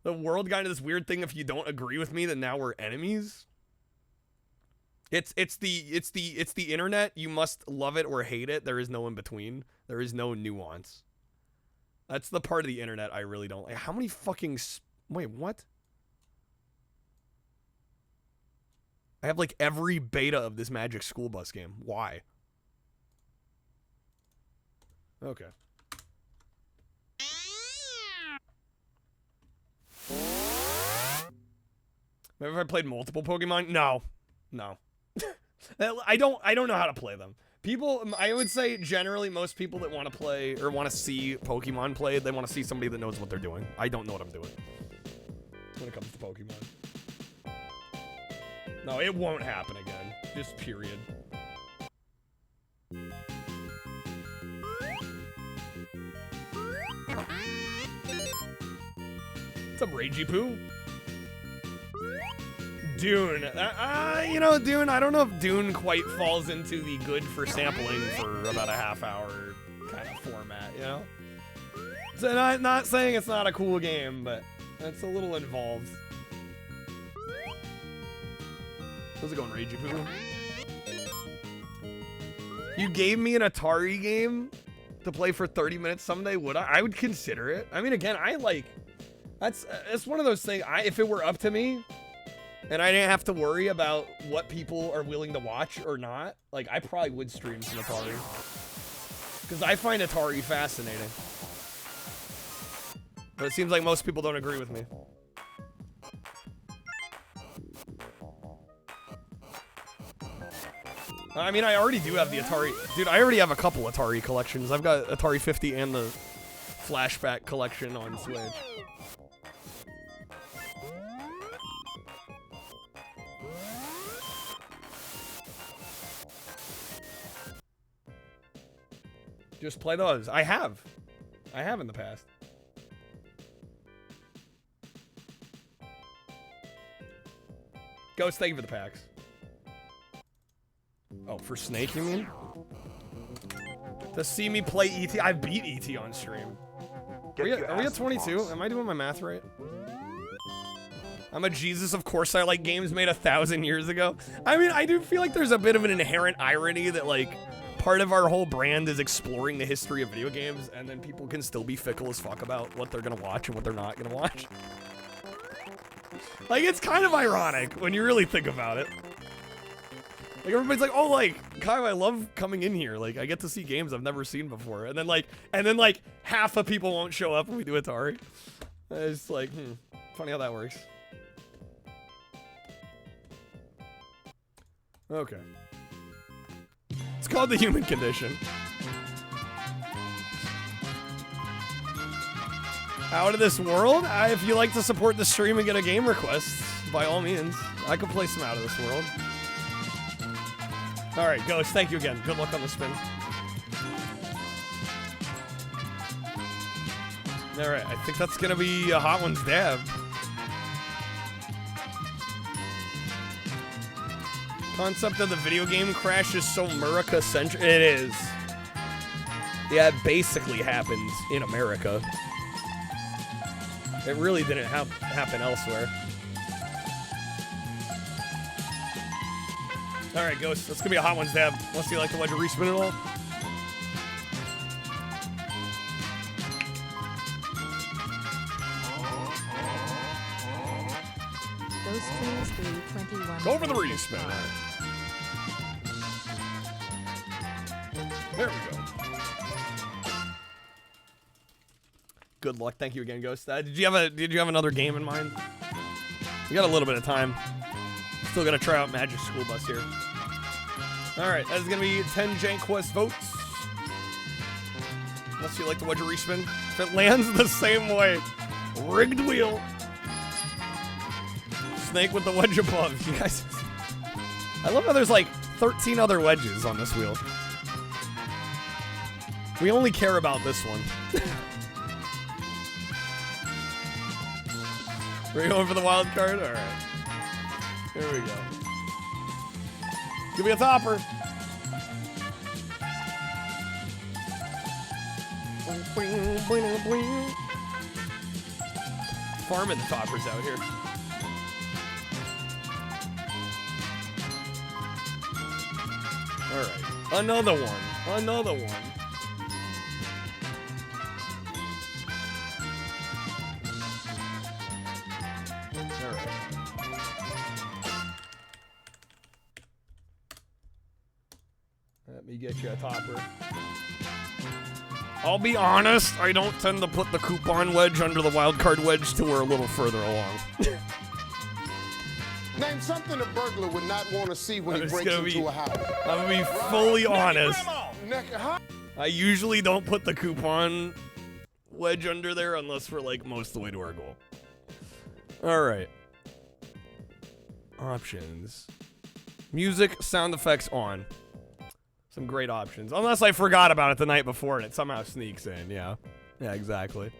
The world got into this weird thing. If you don't agree with me, then now we're enemies. It's the internet. You must love it or hate it. There is no in between. There is no nuance. That's the part of the internet I really don't like. How many fucking... Wait, what? I have, like, every beta of this Magic School Bus game. Why? Okay. Maybe if I played multiple Pokemon? No. No. I don't know how to play them. People, I would say generally most people that want to play or want to see Pokemon played, they want to see somebody that knows what they're doing. I don't know what I'm doing when it comes to Pokemon. No, it won't happen again. Just period. What's up, Ragey Poo? Dune. You know, Dune, I don't know if Dune quite falls into the good for sampling for about a half-hour kind of format, you know? So not saying it's not a cool game, but it's a little involved. How's it going, Ragey Poo? You gave me an Atari game to play for 30 minutes someday, would I? I would consider it. I mean, again, it's one of those things, if it were up to me, and I didn't have to worry about what people are willing to watch or not, like, I probably would stream some Atari. Because I find Atari fascinating. But it seems like most people don't agree with me. I mean, I already do have the Atari. Dude, I already have a couple Atari collections. I've got Atari 50 and the Flashback collection on Switch. Just play those. I have in the past. Ghost, thank you for the packs. Oh, for Snake, you mean? To see me play E.T. I beat E.T. on stream. Are we at 22? Am I doing my math right? I'm a Jesus, of course I like games made 1,000 years ago. I mean, I do feel like there's a bit of an inherent irony that, like, part of our whole brand is exploring the history of video games, and then people can still be fickle as fuck about what they're gonna watch and what they're not gonna watch. Like, it's kind of ironic when you really think about it. Like, everybody's like, oh, like, Kyle, I love coming in here. Like, I get to see games I've never seen before. And then, like, half of people won't show up when we do Atari. It's like, funny how that works. Okay. It's called the human condition. Out of this world? If you like to support the stream and get a game request, by all means, I could play some Out of This World. Alright, Ghost, thank you again. Good luck on the spin. Alright, I think that's gonna be a Hot One's dab. Concept of the video game crash is so America-centric. It is. Yeah, it basically happened in America. It really didn't happen elsewhere. Alright, Ghost, that's gonna be a Hot One's dab. Unless you like to wedge a respin at all. Ghost Trees 321. Go for the respin. There we go. Good luck. Thank you again, Ghost. Did you have another game in mind? We got a little bit of time. Still gotta try out Magic School Bus here. Alright, that is gonna be 10 Jank Quest votes. Unless you like to wedge a respin. If it lands the same way. Rigged wheel. Snake with the wedge above. You guys. I love how there's like 13 other wedges on this wheel. We only care about this one. We're going for the wild card? Alright. Here we go. Give me a topper. Farming the toppers out here. Alright. Another one. Another one. Alright. Let me get you a topper. I'll be honest, I don't tend to put the coupon wedge under the wildcard wedge till we're a little further along. Name something a burglar would not want to see when he breaks into a house. I'm gonna be fully honest. I usually don't put the coupon wedge under there unless we're like most of the way to our goal. Alright. Options. Music, sound effects on. Some great options. Unless I forgot about it the night before and it somehow sneaks in, yeah. Yeah, exactly.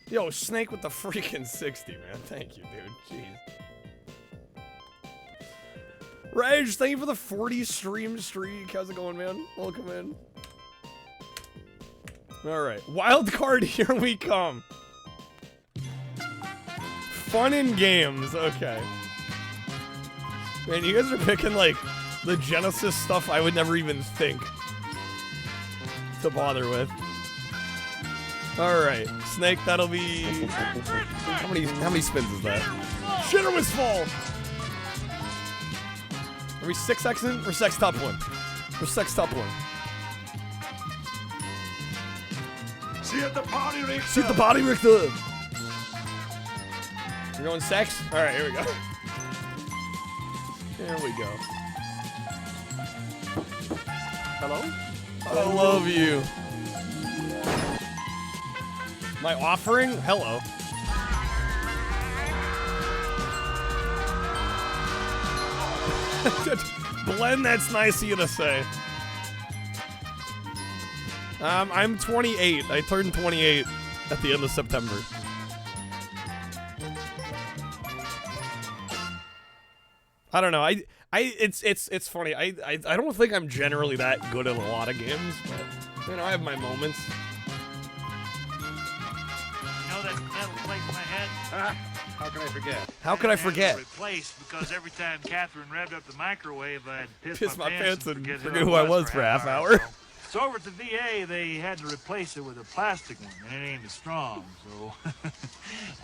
Yo, Snake with the freaking 60, man. Thank you, dude. Jeez. Rage, thank you for the 40 stream streak. How's it going, man? Welcome in. Alright. Wild card, here we come. Fun in games. Okay. Man, you guys are picking, like, the Genesis stuff I would never even think to bother with. Alright, Snake, that'll be... How many spins is that? Shitter was fall! Are we 6Xing or 6 top 1? Or 6 top 1? See you at the party, Richter. See you at the party, Richter! We're going 6? Alright, here we go. Here we go. Hello? I love you. My offering? Hello. Blend, that's nice of you to say. I'm 28. I turned 28 at the end of September. I don't know. It's funny. I don't think I'm generally that good at a lot of games, but you know, I have my moments. That metal plate in my head? How can I forget? How could I forget? Replaced because every time Catherine revved up the microwave, I'd Piss my pants and forget forget who I was for a half hour. So over at the VA, they had to replace it with a plastic one, and it ain't as strong. So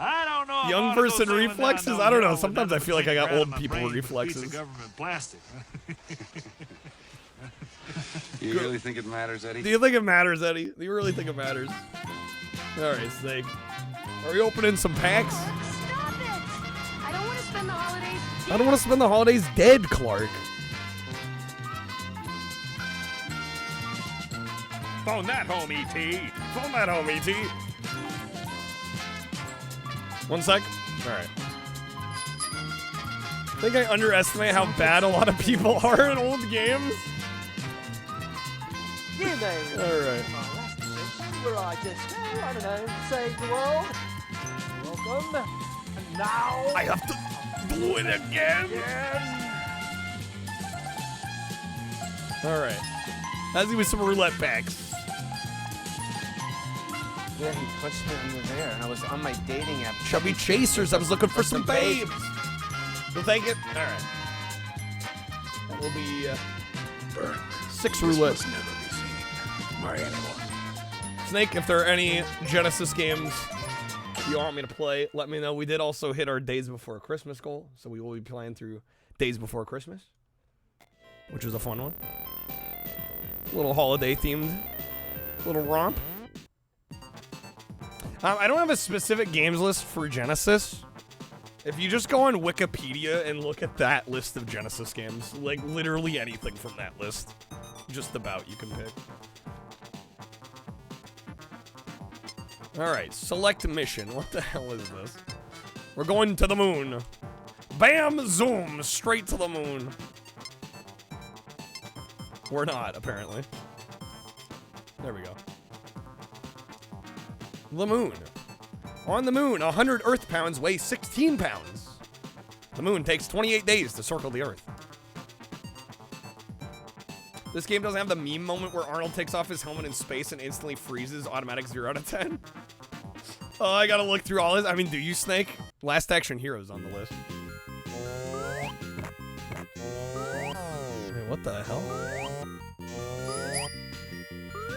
I don't know. Young person reflexes? I don't know. Sometimes I feel like I got old people reflexes. Government plastic. You really think it matters, Eddie? Do you think it matters, Eddie? Do you really think it matters? All right, Snake. Are we opening some packs? Stop it! I don't want to spend the holidays. I don't want to spend the holidays dead, Clark. Phone that home, E.T. Phone that home, E.T. 1 sec. All right. I think I underestimate how bad a lot of people are in old games. You know, All right. where I just, I don't know, save the world. Welcome. And now. I have to do it again. All right. Let's give me some roulette packs. Yeah, he pushed me under there, and I was on my dating app. Chubby Chasers. I was looking for some babes. You'll take it? All right. That will be 6 roulette. Never be seen by anyone. Snake, if there are any Genesis games you want me to play, let me know. We did also hit our Days Before Christmas goal, so we will be playing through Days Before Christmas, which was a fun one. A little holiday themed, little romp. I don't have a specific games list for Genesis. If you just go on Wikipedia and look at that list of Genesis games, like literally anything from that list, just about you can pick. Alright, select mission. What the hell is this? We're going to the moon. Bam, zoom, straight to the moon. We're not, apparently. There we go. The moon. On the moon, 100 Earth pounds weigh 16 pounds. The moon takes 28 days to circle the Earth. This game doesn't have the meme moment where Arnold takes off his helmet in space and instantly freezes, automatic 0 out of 10. Oh, I gotta look through all this. I mean, do you, Snake? Last Action Heroes on the list. Wait, what the hell?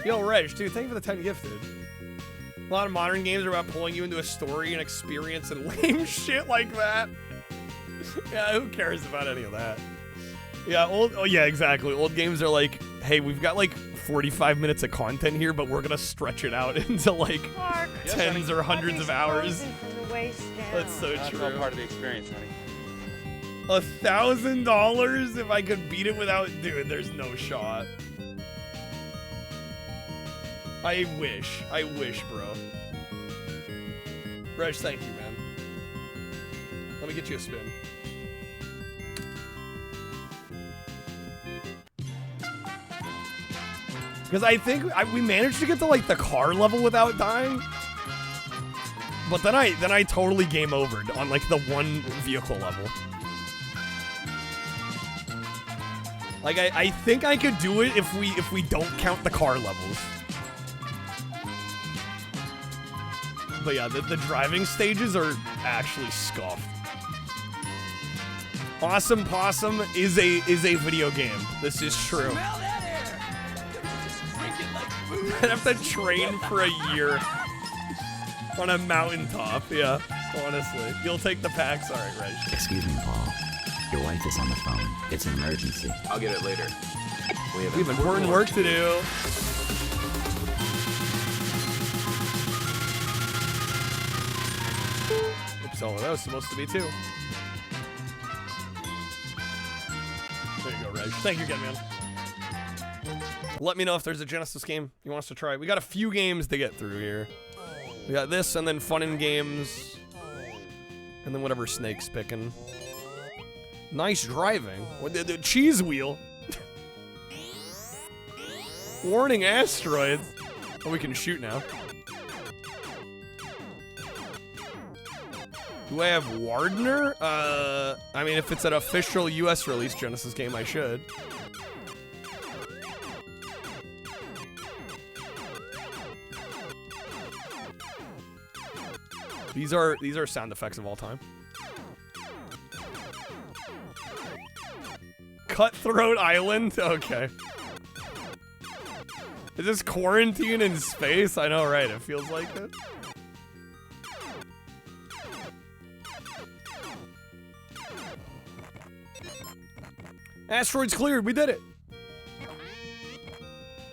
Yo, Reg, dude, thank you for the 10 gifted. A lot of modern games are about pulling you into a story and experience and lame shit like that. Yeah, who cares about any of that? Yeah, yeah, exactly. Old games are like, hey, we've got like 45 minutes of content here, but we're gonna stretch it out into like tens or hundreds of hours. That's so true. That's all part of the experience, honey. $1,000 if I could beat it without, dude, there's no shot. I wish, bro. Reg, thank you, man. Let me get you a spin. Because I think we managed to get to like the car level without dying, but then I totally game overed on like the one vehicle level. Like I think I could do it if we don't count the car levels. But yeah, the driving stages are actually scuffed. Awesome Possum is a video game. This is true. I'd have to train for a year on a mountaintop. Yeah, honestly. You'll take the packs. All right, Reg. Excuse me, Paul. Your wife is on the phone. It's an emergency. I'll get it later. We have important work to do. Oops, oh, that was supposed to be two. There you go, Reg. Thank you again, man. Let me know if there's a Genesis game you want us to try. We got a few games to get through here. We got this, and then fun and games, and then whatever Snake's picking. Nice driving. What the cheese wheel? Warning asteroids. Oh, we can shoot now. Do I have Wardner? I mean, if it's an official US release Genesis game, I should. These are sound effects of all time. Cutthroat Island? Okay. Is this quarantine in space? I know, right? It feels like it. Asteroids cleared. We did it.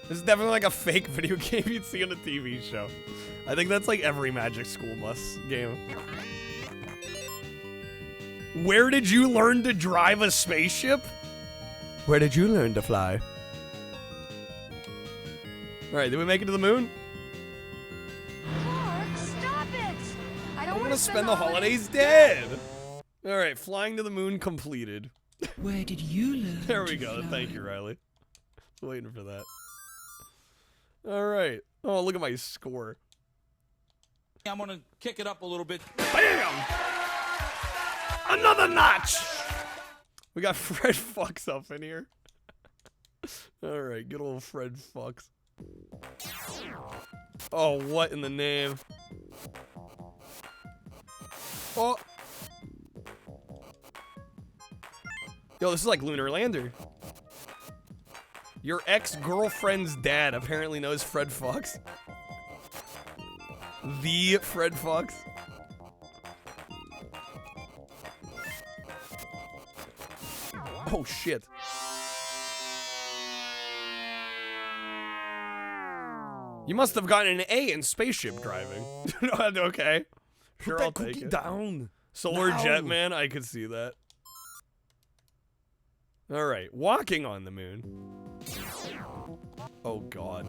This is definitely like a fake video game you'd see on a TV show. I think that's like every Magic School Bus game. Where did you learn to drive a spaceship? Where did you learn to fly? All right, did we make it to the moon? Clark, stop it! I don't want to spend the holidays dead. All right, flying to the moon completed. Where did you learn? There we go. Thank you, Riley. Waiting for that. All right. Oh, look at my score. I'm gonna kick it up a little bit. Bam! Another notch! We got Fred Fucks up in here. Alright, good old Fred Fucks. Oh, what in the name? Oh! Yo, this is like Lunar Lander. Your ex-girlfriend's dad apparently knows Fred Fucks. The Fred Fucks. Oh shit. You must have gotten an A in spaceship driving. Okay. Sure, I'll take it. Down. Solar Jet Man, I could see that. Alright, walking on the moon. Oh god.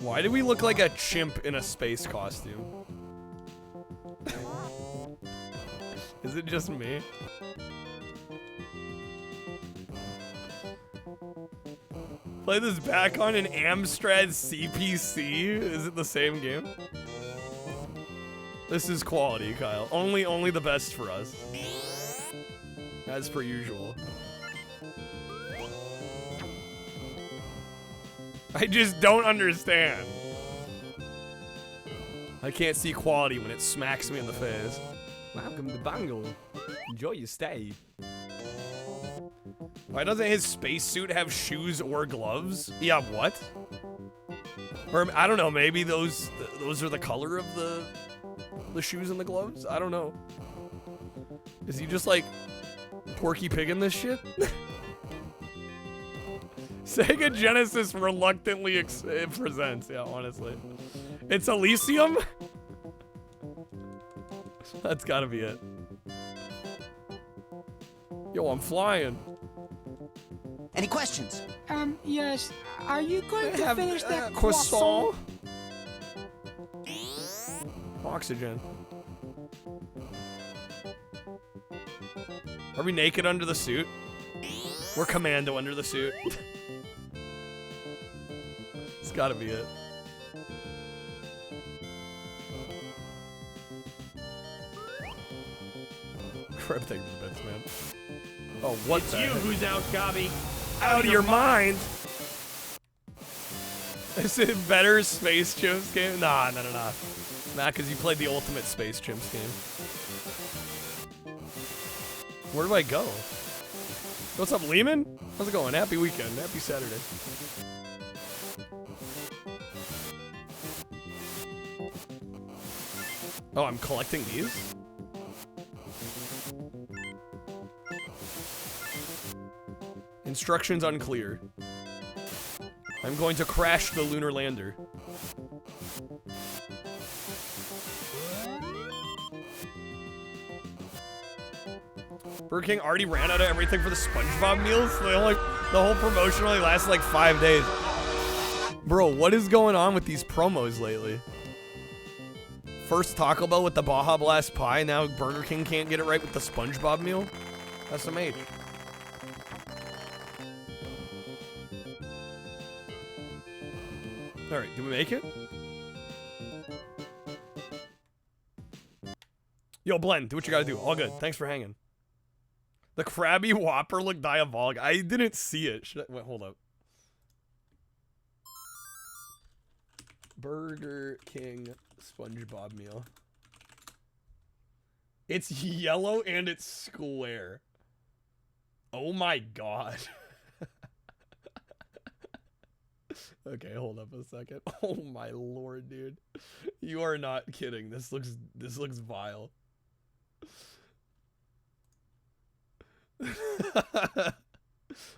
Why do we look like a chimp in a space costume? Is it just me? Play this back on an Amstrad CPC? Is it the same game? This is quality, Kyle. Only the best for us. As per usual. I just don't understand. I can't see quality when it smacks me in the face. Welcome to Bangle. Enjoy your stay. Why doesn't his spacesuit have shoes or gloves? Yeah, what? Or I don't know, maybe those are the color of the shoes and the gloves? I don't know. Is he just like Porky Pig in this shit? Sega Genesis reluctantly presents, yeah, honestly. It's Elysium? That's gotta be it. Yo, I'm flying. Any questions? Yes. Are you going to finish that croissant? Oxygen. Are we naked under the suit? We're commando under the suit. It's gotta be it. Crap, thank you for the bits, man. Oh, what It's the you heck? who's out, Gobby. Out of your mind! Is it better Space Chimps game? Nah. Nah, because you played the ultimate Space Chimps game. Where do I go? What's up, Lehman? How's it going? Happy weekend. Happy Saturday. Oh, I'm collecting these? Instructions unclear. I'm going to crash the lunar lander. Burger King already ran out of everything for the SpongeBob meals. The whole promotion only lasted like 5 days. Bro, what is going on with these promos lately? First Taco Bell with the Baja Blast pie, now Burger King can't get it right with the SpongeBob meal? SMH. Alright, did we make it? Yo, Blend, do what you gotta do. All good. Thanks for hanging. The Krabby Whopper looked diabolic. I didn't see it. Should I? Wait, hold up. Burger King SpongeBob meal. It's yellow and it's square. Oh my god. Okay, hold up a second. Oh my lord, dude. You are not kidding. This looks vile.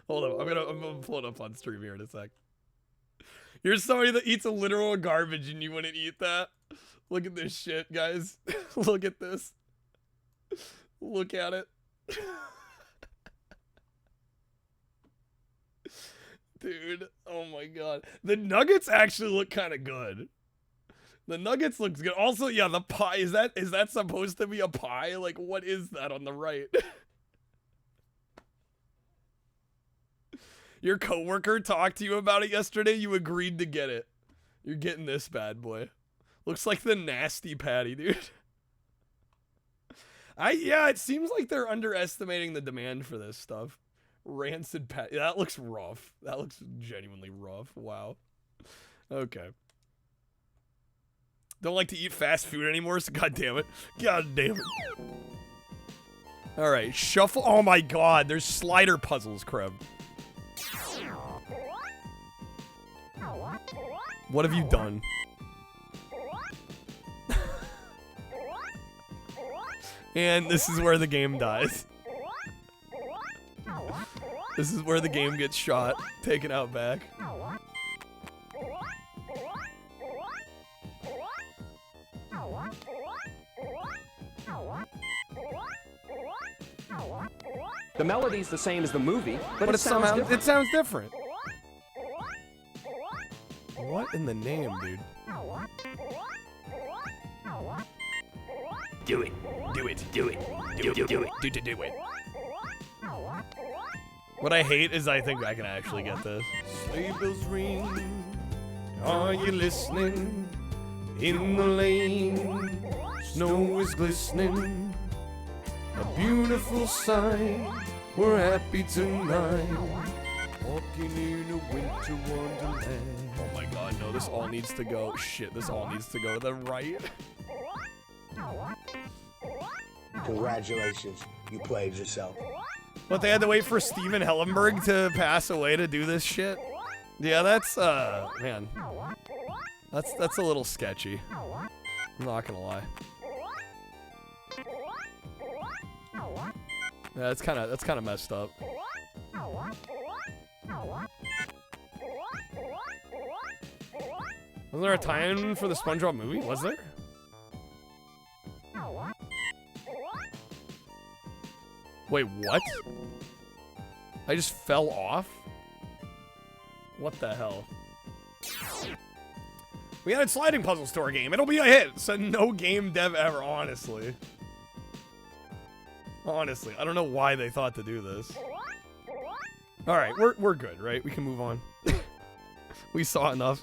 Hold up. I'm gonna pull it up on stream here in a sec. You're somebody that eats a literal garbage and you wouldn't eat that. Look at this shit, guys. Look at this. Look at it. Dude, oh my god. The nuggets actually look kind of good. The nuggets looks good. Also, yeah, the pie, is that supposed to be a pie? Like, what is that on the right? Your coworker talked to you about it yesterday. You agreed to get it. You're getting this bad boy. Looks like the nasty patty, dude. Yeah, it seems like they're underestimating the demand for this stuff. Rancid patty. That looks rough. That looks genuinely rough. Wow. Okay. Don't like to eat fast food anymore, so god damn it. God damn it. Alright, shuffle. Oh my god, there's slider puzzles, Kreb. What have you done? And this is where the game dies. This is where the game gets shot, taken out back. The melody's the same as the movie, but it sounds different. What in the name, dude? Do it. Do it. Do it. Do it. Do it. Do it. What I hate is I think I can actually get this. Sleigh bells ring. Are you listening? In the lane, snow is glistening. A beautiful sight. We're happy tonight. Walking in a winter wonderland. Oh my god, no, this all needs to go. Shit, this all needs to go to the right. Congratulations, you played yourself. But they had to wait for Steven Hellenberg to pass away to do this shit? Yeah, that's, man. That's a little sketchy. I'm not gonna lie. Yeah, that's kind of messed up. Wasn't there a tie-in for the SpongeBob movie? Was there? Wait, what? I just fell off? What the hell? We had a sliding puzzle store game. It'll be a hit. Said no game dev ever, honestly. Honestly, I don't know why they thought to do this. Alright, we're good, right? We can move on. We saw enough.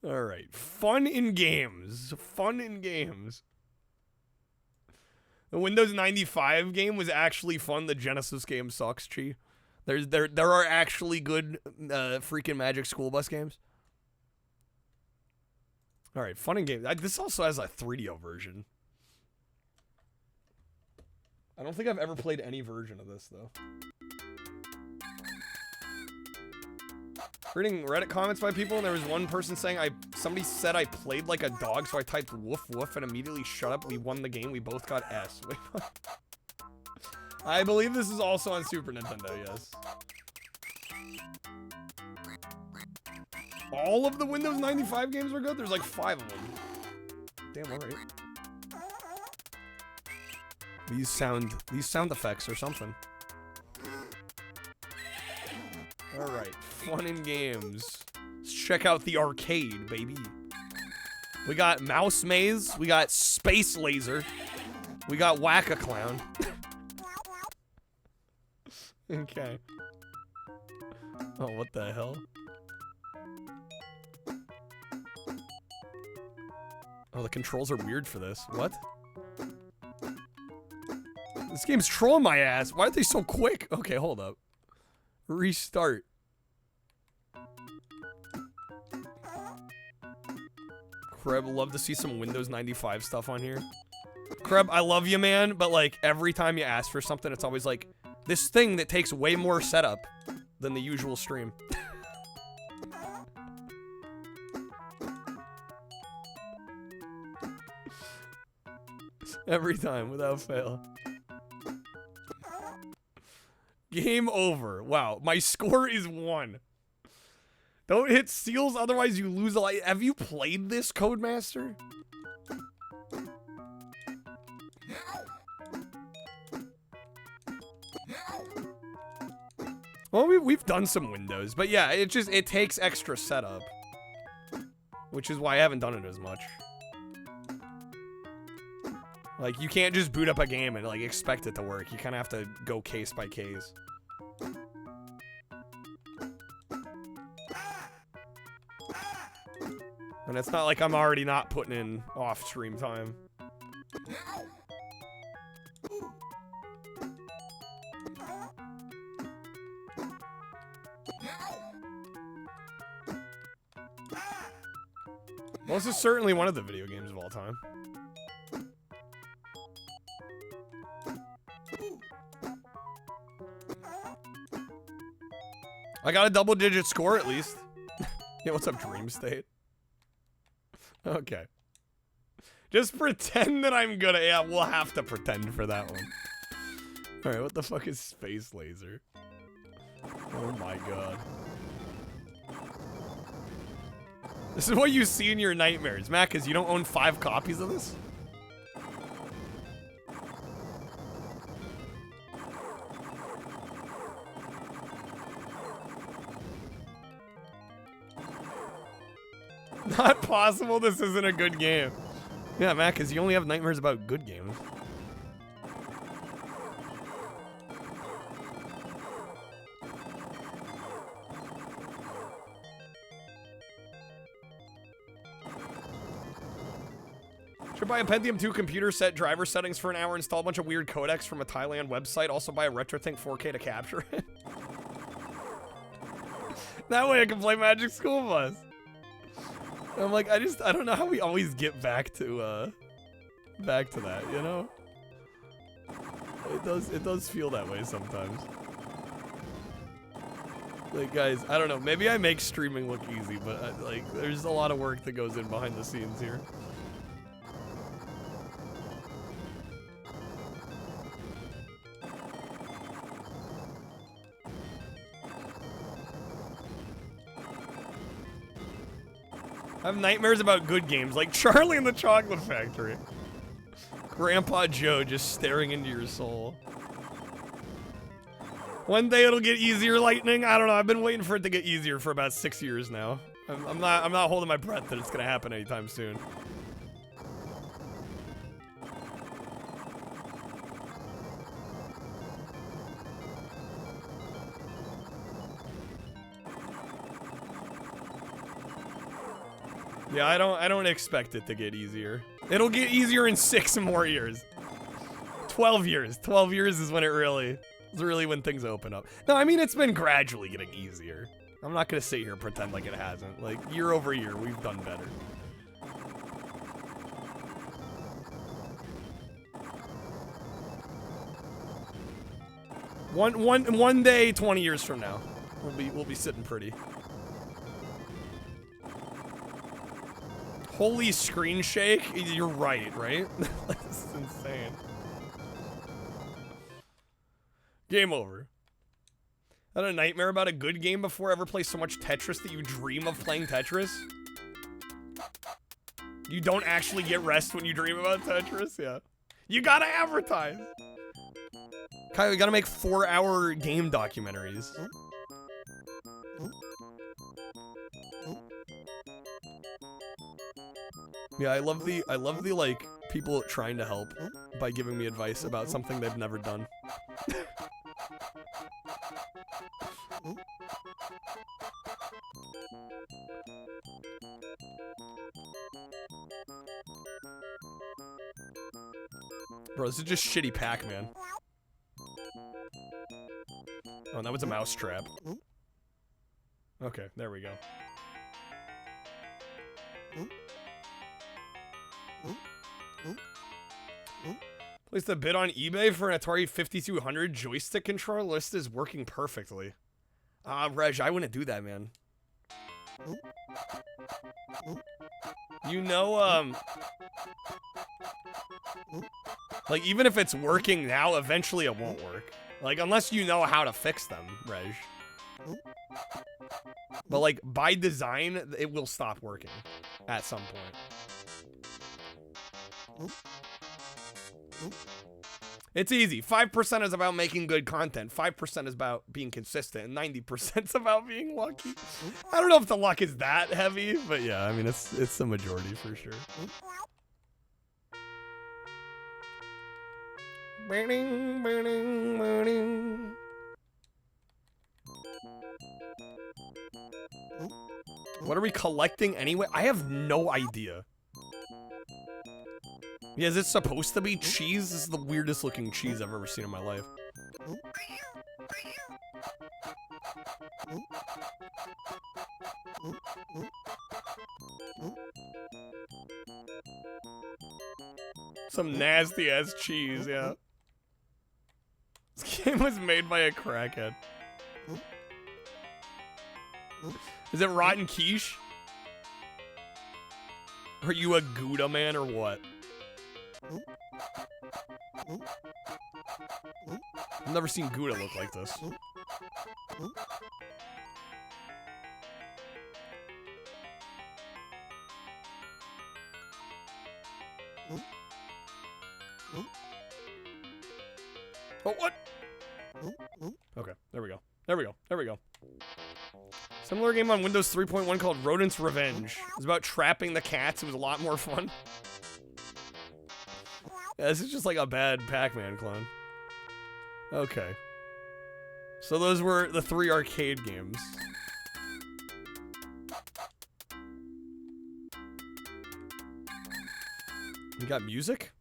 Alright, fun in games. Fun in games. The Windows 95 game was actually fun. The Genesis game sucks, Chi. There are actually good freaking Magic School Bus games. Alright, fun in games. This also has a 3DO version. I don't think I've ever played any version of this, though. Reading Reddit comments by people, and there was one person saying somebody said I played like a dog, so I typed woof woof and immediately shut up. We won the game. We both got S. I believe this is also on Super Nintendo, yes. All of the Windows 95 games were good? There's like 5 of them. Damn, alright. These sound effects or something. Alright, fun in games. Let's check out the arcade, baby. We got Mouse Maze, we got Space Laser, we got Whack-A-Clown. Okay. Oh, what the hell? Oh, the controls are weird for this. What? This game's trolling my ass. Why are they so quick? Okay, hold up. Restart. Kreb, love to see some Windows 95 stuff on here. Kreb, I love you, man, but like every time you ask for something, it's always like this thing that takes way more setup than the usual stream. Every time, without fail. Game over. Wow, my score is 1. Don't hit seals, otherwise you lose a life. Have you played this, Codemaster? Well, we've done some windows, but yeah, it takes extra setup, which is why I haven't done it as much. Like, you can't just boot up a game and like expect it to work. You kind of have to go case by case. And it's not like I'm already not putting in off-stream time. Well, this is certainly one of the video games of all time. I got a double-digit score at least. Yeah, what's up, Dream State? Okay. Just pretend that I'm good at... Yeah, we'll have to pretend for that one. Alright, what the fuck is Space Laser? Oh my god. This is what you see in your nightmares, Matt, because you don't own 5 copies of this? Not possible this isn't a good game. Yeah, Matt, because you only have nightmares about good games. Should buy a Pentium 2 computer, set driver settings for an hour, install a bunch of weird codecs from a Thailand website, also buy a RetroThink 4K to capture it. That way I can play Magic School Bus. I'm like, I don't know how we always get back to that, you know? It does feel that way sometimes. Like, guys, I don't know, maybe I make streaming look easy, but like, there's a lot of work that goes in behind the scenes here. I have nightmares about good games, like Charlie and the Chocolate Factory. Grandpa Joe just staring into your soul. One day it'll get easier, Lightning. I don't know. I've been waiting for it to get easier for about 6 years now. I'm not holding my breath that it's gonna happen anytime soon. Yeah, I don't expect it to get easier. It'll get easier in 6 more years. 12 years. 12 years is when it really when things open up. No, I mean, it's been gradually getting easier. I'm not gonna sit here and pretend like it hasn't. Like, year over year, we've done better. One day, 20 years from now, we'll be sitting pretty. Holy screen shake? You're right? This is insane. Game over. I had a nightmare about a good game before. Ever play so much Tetris that you dream of playing Tetris? You don't actually get rest when you dream about Tetris? Yeah. You gotta advertise. Kyle, you gotta make 4-hour game documentaries. Yeah, I love the like people trying to help by giving me advice about something they've never done. Bro, this is just shitty Pac-Man. Oh, that was a mouse trap. Okay, there we go. Placed a bid on eBay for an Atari 5200 joystick controller. List is working perfectly. Reg, I wouldn't do that, man. You know, like, even if it's working now, eventually it won't work. Like, unless you know how to fix them, Reg. But, like, by design, it will stop working at some point. It's easy. 5% is about making good content. 5% is about being consistent. And 90% is about being lucky. I don't know if the luck is that heavy, but yeah, I mean, it's the majority for sure. Burning, burning, burning. What are we collecting anyway? I have no idea. Yeah, is it supposed to be cheese? This is the weirdest looking cheese I've ever seen in my life. Some nasty ass cheese, yeah. This game was made by a crackhead. Is it rotten quiche? Are you a Gouda man or what? I've never seen Gouda look like this. Oh, what? Okay, there we go. There we go. There we go. Similar game on Windows 3.1 called Rodent's Revenge. It was about trapping the cats. It was a lot more fun. Yeah, this is just like a bad Pac-Man clone. Okay. So those were the 3 arcade games. You got music?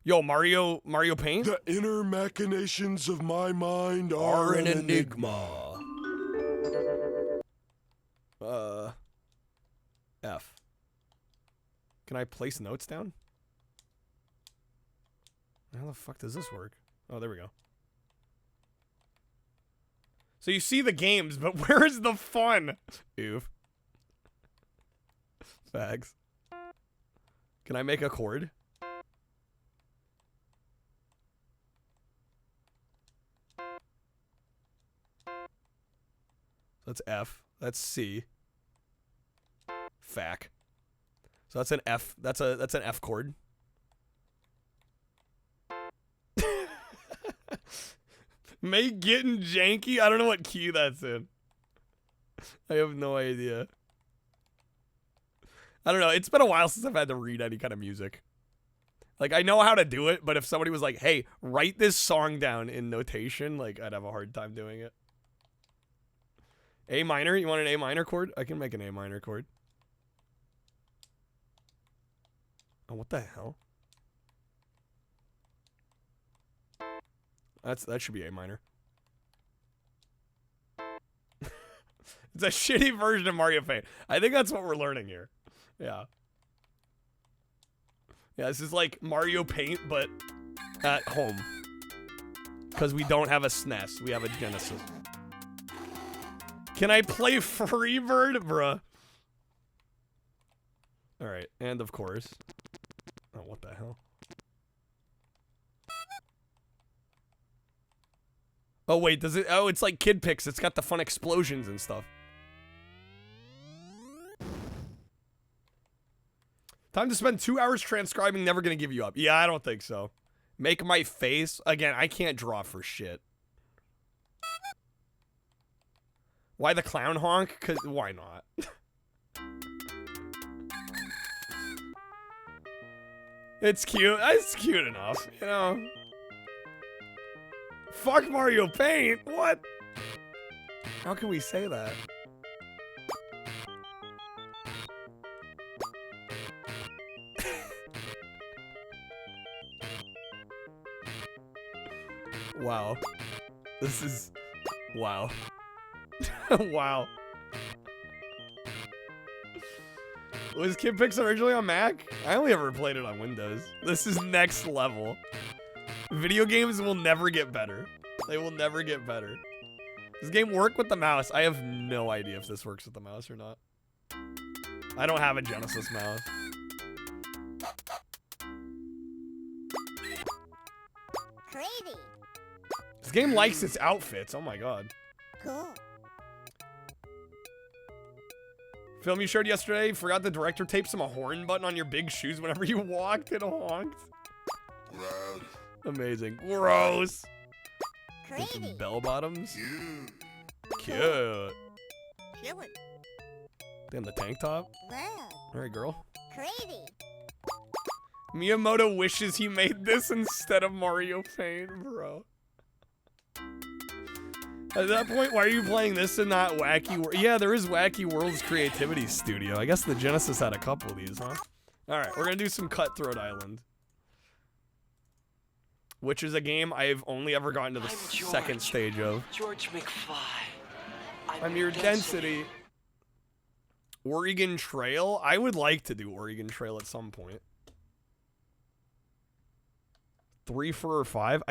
Yo, Mario Paint? The inner machinations of my mind are an enigma. F. Can I place notes down? How the fuck does this work? Oh, there we go. So you see the games, but where is the fun? Oof. Fags. Can I make a chord? That's F. That's C. Fac. So that's an F. That's an F chord. Make getting janky? I don't know what key that's in. I have no idea. I don't know. It's been a while since I've had to read any kind of music. Like, I know how to do it, but if somebody was like, hey, write this song down in notation, like, I'd have a hard time doing it. A minor? You want an A minor chord? I can make an A minor chord. Oh, what the hell? That should be A minor. It's a shitty version of Mario Paint. I think that's what we're learning here. Yeah. Yeah, this is like Mario Paint, but at home. Because we don't have a SNES. We have a Genesis. Can I play Freebird? Bruh. Alright, and of course. Oh, what the hell? Oh, wait, does it? Oh, it's like Kid Pix. It's got the fun explosions and stuff. Time to spend 2 hours transcribing, never gonna give you up. Yeah, I don't think so. Make my face. Again, I can't draw for shit. Why the clown honk? Cause why not? It's cute. It's cute enough, you know. Fuck Mario Paint. What? How can we say that? Wow. This is... Wow. Wow. Was Kid Pix originally on Mac? I only ever played it on Windows. This is next level. Video games will never get better. They will never get better. Does this game work with the mouse? I have no idea if this works with the mouse or not. I don't have a Genesis mouse. Crazy. This game likes its outfits. Oh my god. Cool. Film you showed yesterday, forgot the director taped some horn button on your big shoes whenever you walked. It honked. Gross. Amazing. Gross. Crazy. Bell bottoms. Cute. Chillin'. Damn, the tank top. Wow. Alright, girl. Crazy. Miyamoto wishes he made this instead of Mario Paint, bro. At that point, why are you playing this and not Wacky World? Yeah, there is Wacky World's Creativity Studio. I guess the Genesis had a couple of these, huh? Alright, we're gonna do some Cutthroat Island. Which is a game I've only ever gotten to the second stage of. George McFly. I'm your density. Oregon Trail? I would like to do Oregon Trail at some point. 3, 4, or 5?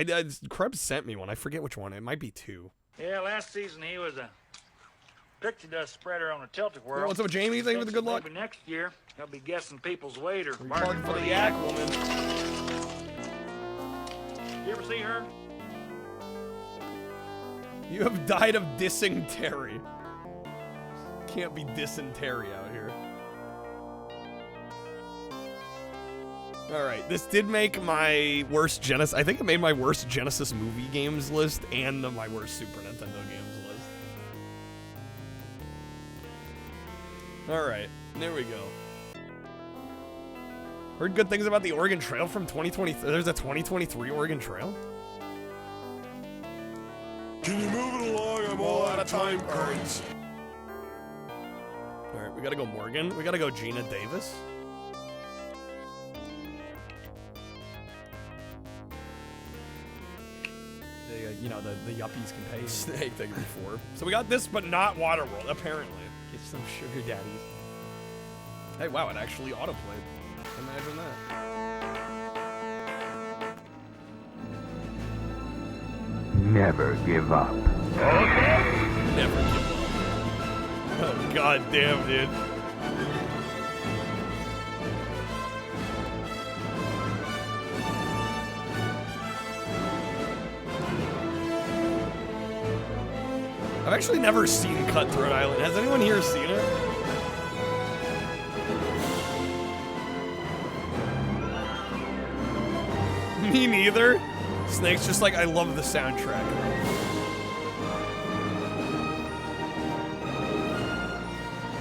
Krebs sent me one. I forget which one. It might be 2. Yeah, last season he was a pixie dust spreader on a Celtic World. What's up, Jamie? Thank you for the good luck. Maybe next year he'll be guessing people's weight or barking for the yak woman. You ever see her? You have died of dysentery. Can't be dysentery out here. Alright, this did make my worst Genesis. I think it made my worst Genesis movie games list and my worst Super Nintendo games list. Alright, there we go. Heard good things about the Oregon Trail from 2023. There's a 2023 Oregon Trail? Can you move it along? I'm all out of time cards. Alright, we gotta go Morgan. We gotta go Gina Davis. You know, the yuppies can pay. Snake, thank you before. So we got this, but not Waterworld, apparently. Get some sugar daddies. Hey, wow, it actually autoplayed. Imagine that. Never give up. Okay. Never give up. Oh, god damn, dude. I've actually never seen Cutthroat Island. Has anyone here seen it? Me neither. Snake's just like, I love the soundtrack.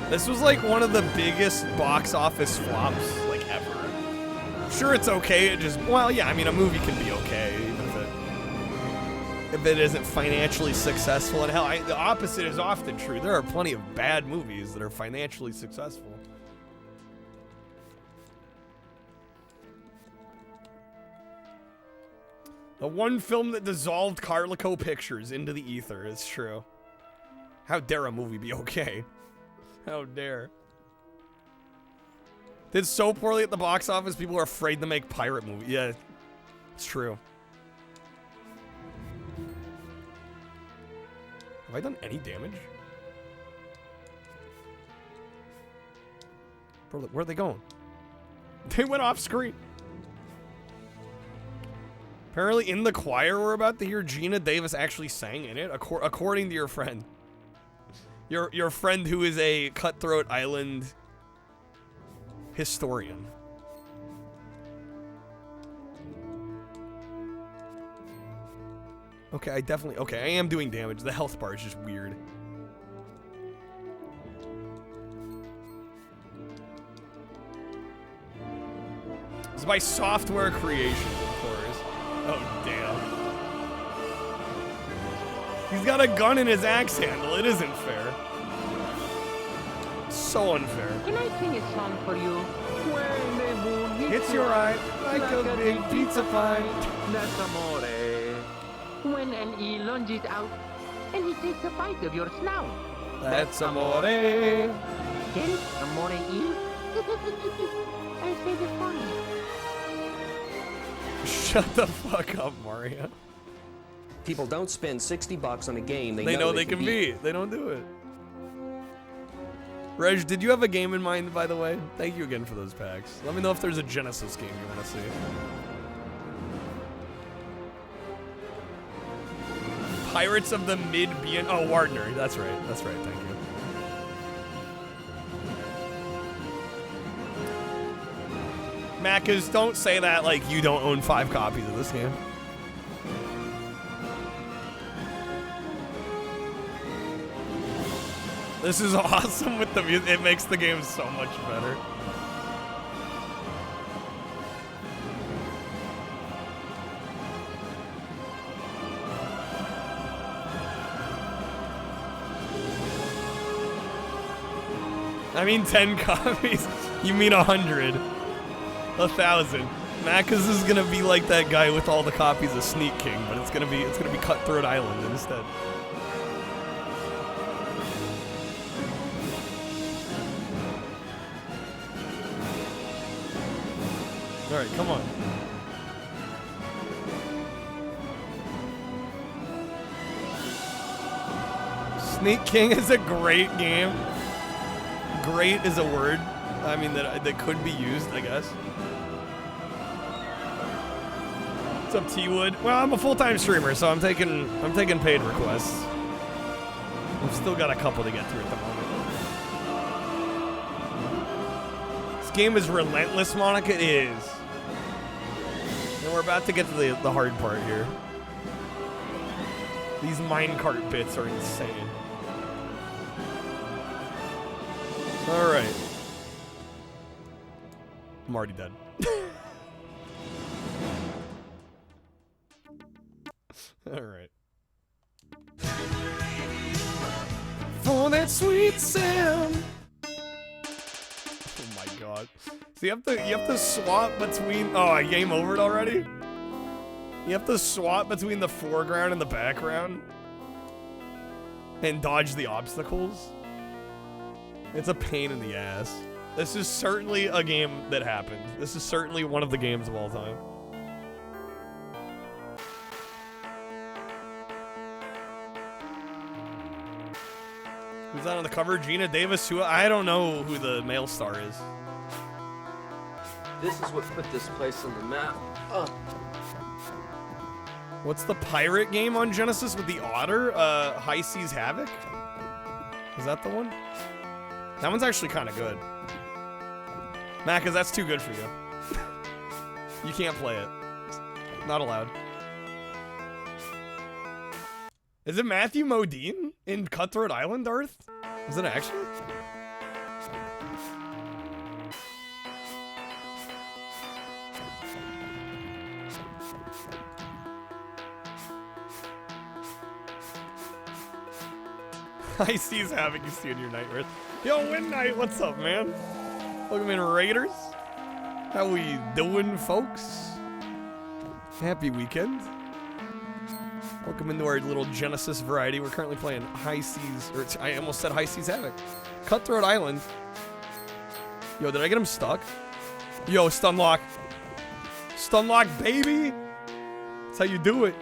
This was like one of the biggest box office flops, like, ever. Sure, it's okay. It just, well, yeah, I mean, a movie can be okay, even if it isn't financially successful. And hell, the opposite is often true. There are plenty of bad movies that are financially successful. The one film that dissolved Carlico Pictures into the ether. It's true. How dare a movie be okay? How dare. Did so poorly at the box office, people are afraid to make pirate movies. Yeah, it's true. Have I done any damage? Bro, where are they going? They went off screen. Apparently in the choir we're about to hear, Gina Davis actually sang in it, according to your friend. Your friend who is a Cutthroat Island historian. Okay, I am doing damage. The health bar is just weird. It's by Software Creations, of course. Oh, damn. He's got a gun in his axe handle. It isn't fair. So unfair. Can I sing a song for you? When the moon hits your eye like a big pizza pie. That's amore. When an eel lunges out and he takes a bite of your snout. That's amore. Get it? Amore eel? I said it funny. Shut the fuck up, Mario. People don't spend $60 on a game They know they can beat. They don't do it. Reg, did you have a game in mind, by the way? Thank you again for those packs. Let me know if there's a Genesis game you want to see. Pirates of the Mid-Bien... Oh, Wardner. That's right. That's right. Thank you. Macas, don't say that like you don't own 5 copies of this game. This is awesome with the music. It makes the game so much better. I mean 10 copies. You mean 100. 1,000. Macas is gonna be like that guy with all the copies of Sneak King, but it's gonna be Cutthroat Island instead. All right, come on. Sneak King is a great game. Great is a word. I mean that could be used, I guess. What's up, T-Wood? Well, I'm a full-time streamer, so I'm taking paid requests. I've still got a couple to get through at the moment. This game is relentless, Monica. It is. And we're about to get to the hard part here. These minecart bits are insane. All right. I'm already dead. All right. For that sweet sound. Oh my god. So you have to swap between. Oh, I game overed already? You have to swap between the foreground and the background and dodge the obstacles. It's a pain in the ass. This is certainly a game that happened. This is certainly one of the games of all time. Who's that on the cover? Gina Davis? Who? I don't know who the male star is. This is what put this place on the map. What's the pirate game on Genesis with the otter? High Seas Havoc? Is that the one? That one's actually kind of good. Mac, that's too good for you. You can't play it. Not allowed. Is it Matthew Modine in Cutthroat Island, Darth? Is it actually? I see he's having you see in your nightmares. Yo, Win Knight, what's up, man? Welcome in, Raiders. How we doing, folks? Happy weekend. Welcome into our little Genesis variety. We're currently playing High Seas, or I almost said High Seas Havoc. Cutthroat Island. Yo, did I get him stuck? Yo, Stunlock. Stunlock, baby. That's how you do it.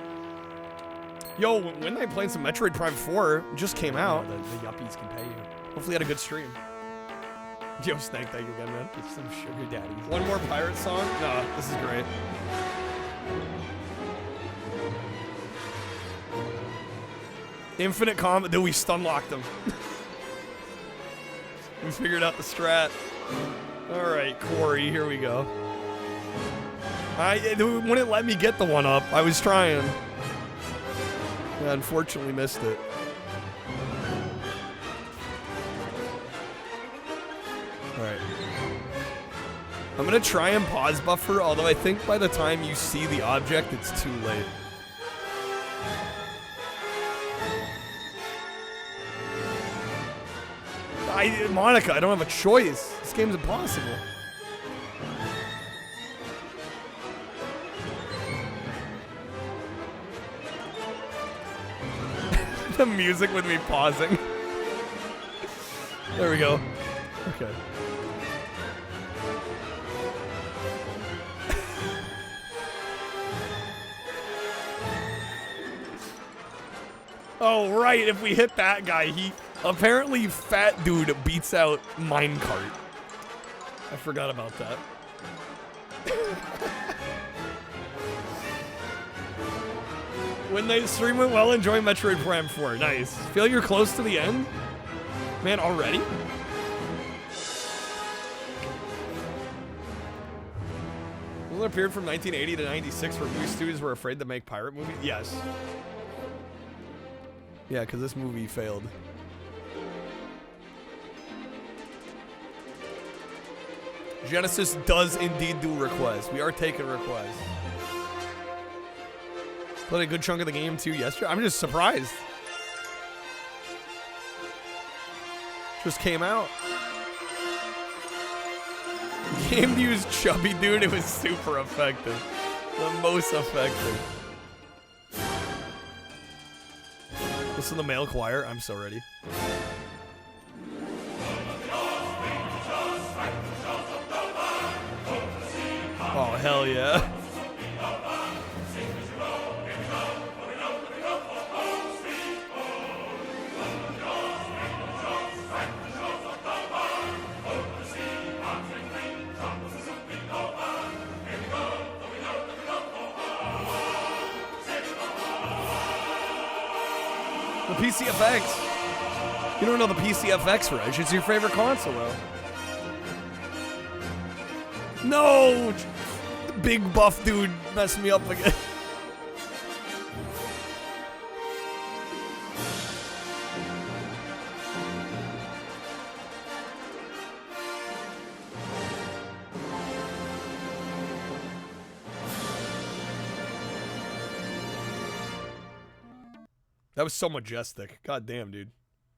Yo, when I playing some Metroid Prime 4, just came out. The yuppies can pay you. Hopefully you had a good stream. Yo, Snake, thank you again, man. Get some sugar daddies. One more pirate song? No, this is great. Infinite combat. Dude, we stun-locked them. We figured out the strat. All right, Corey, here we go. It wouldn't let me get the one up. I was trying. I unfortunately missed it. Alright. I'm gonna try and pause buffer, although I think by the time you see the object, it's too late. Monica, I don't have a choice. This game's impossible. The music with me pausing. There we go. Okay. Oh, right. If we hit that guy, he... Apparently, fat dude beats out minecart. I forgot about that. When the stream went well, enjoy Metroid Prime 4. Nice. Feel you're close to the end? Man, already? Well, it appeared from 1980 to 96 where movie studios were afraid to make pirate movies? Yes. Yeah, because this movie failed. Genesis does indeed do requests. We are taking requests. Played a good chunk of the game too yesterday. I'm just surprised. Just came out. Game to use chubby dude. It was super effective. The most effective. Listen to the male choir. I'm so ready. Oh, hell yeah. The PCFX. You don't know the PCFX, Reg. It's your favorite console, though. No! Big buff dude messed me up again. That was so majestic. God damn, dude.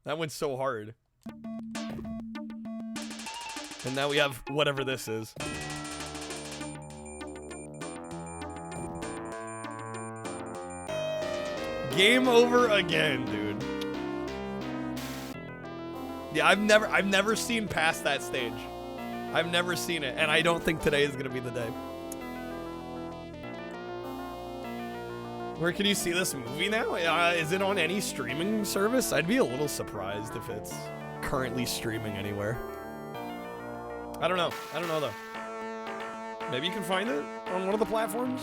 That went so hard. And now we have whatever this is. Game over again, dude. Yeah, I've never seen past that stage. I've never seen it, and I don't think today is gonna be the day. Where can you see this movie now? Is it on any streaming service? I'd be a little surprised if it's currently streaming anywhere. I don't know. I don't know, though. Maybe you can find it on one of the platforms?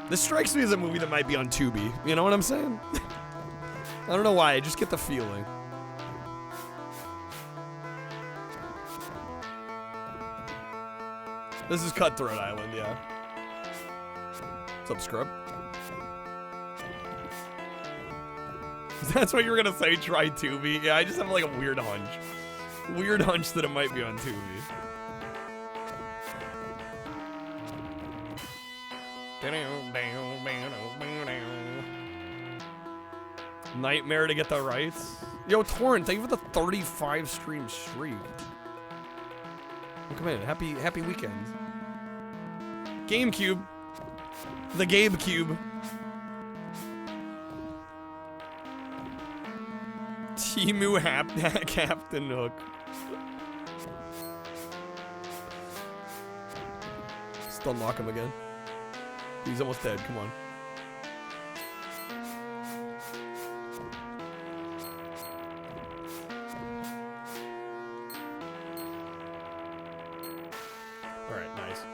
This strikes me as a movie that might be on Tubi. You know what I'm saying? I don't know why. I just get the feeling. This is Cutthroat Island, yeah. What's up, Scrub? That's what you were gonna say, try Tubi? Yeah, I just have like a weird hunch. Weird hunch that it might be on Tubi. Nightmare to get the rights. Yo, Torrent, thank you for the 35 stream streak. Come in, happy weekend. GameCube. The GameCube. Timu Captain Hook. Just unlock him again. He's almost dead, come on. Alright, nice.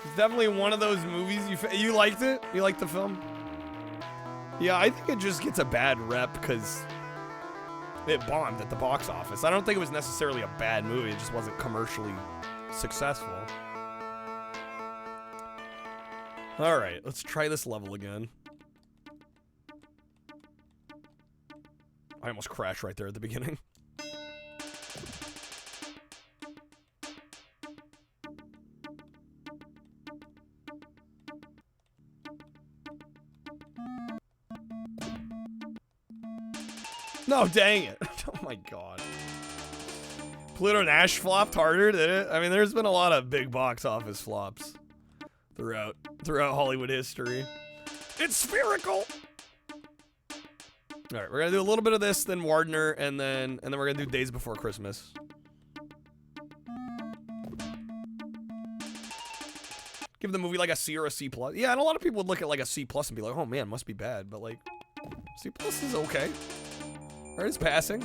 It's definitely one of those movies you liked it? You liked the film? Yeah, I think it just gets a bad rep because it bombed at the box office. I don't think it was necessarily a bad movie. It just wasn't commercially successful. All right, let's try this level again. I almost crashed right there at the beginning. No, dang it. Oh my god. Pluto Nash flopped harder, did it? I mean, there's been a lot of big box office flops throughout Hollywood history. It's spherical. All right, we're gonna do a little bit of this, then Wardner, and then we're gonna do Days Before Christmas. give the movie like a C or a C+. Yeah, and a lot of people would look at like a C+ and be like, oh man, must be bad. But like, C+ is okay. Right, it's passing.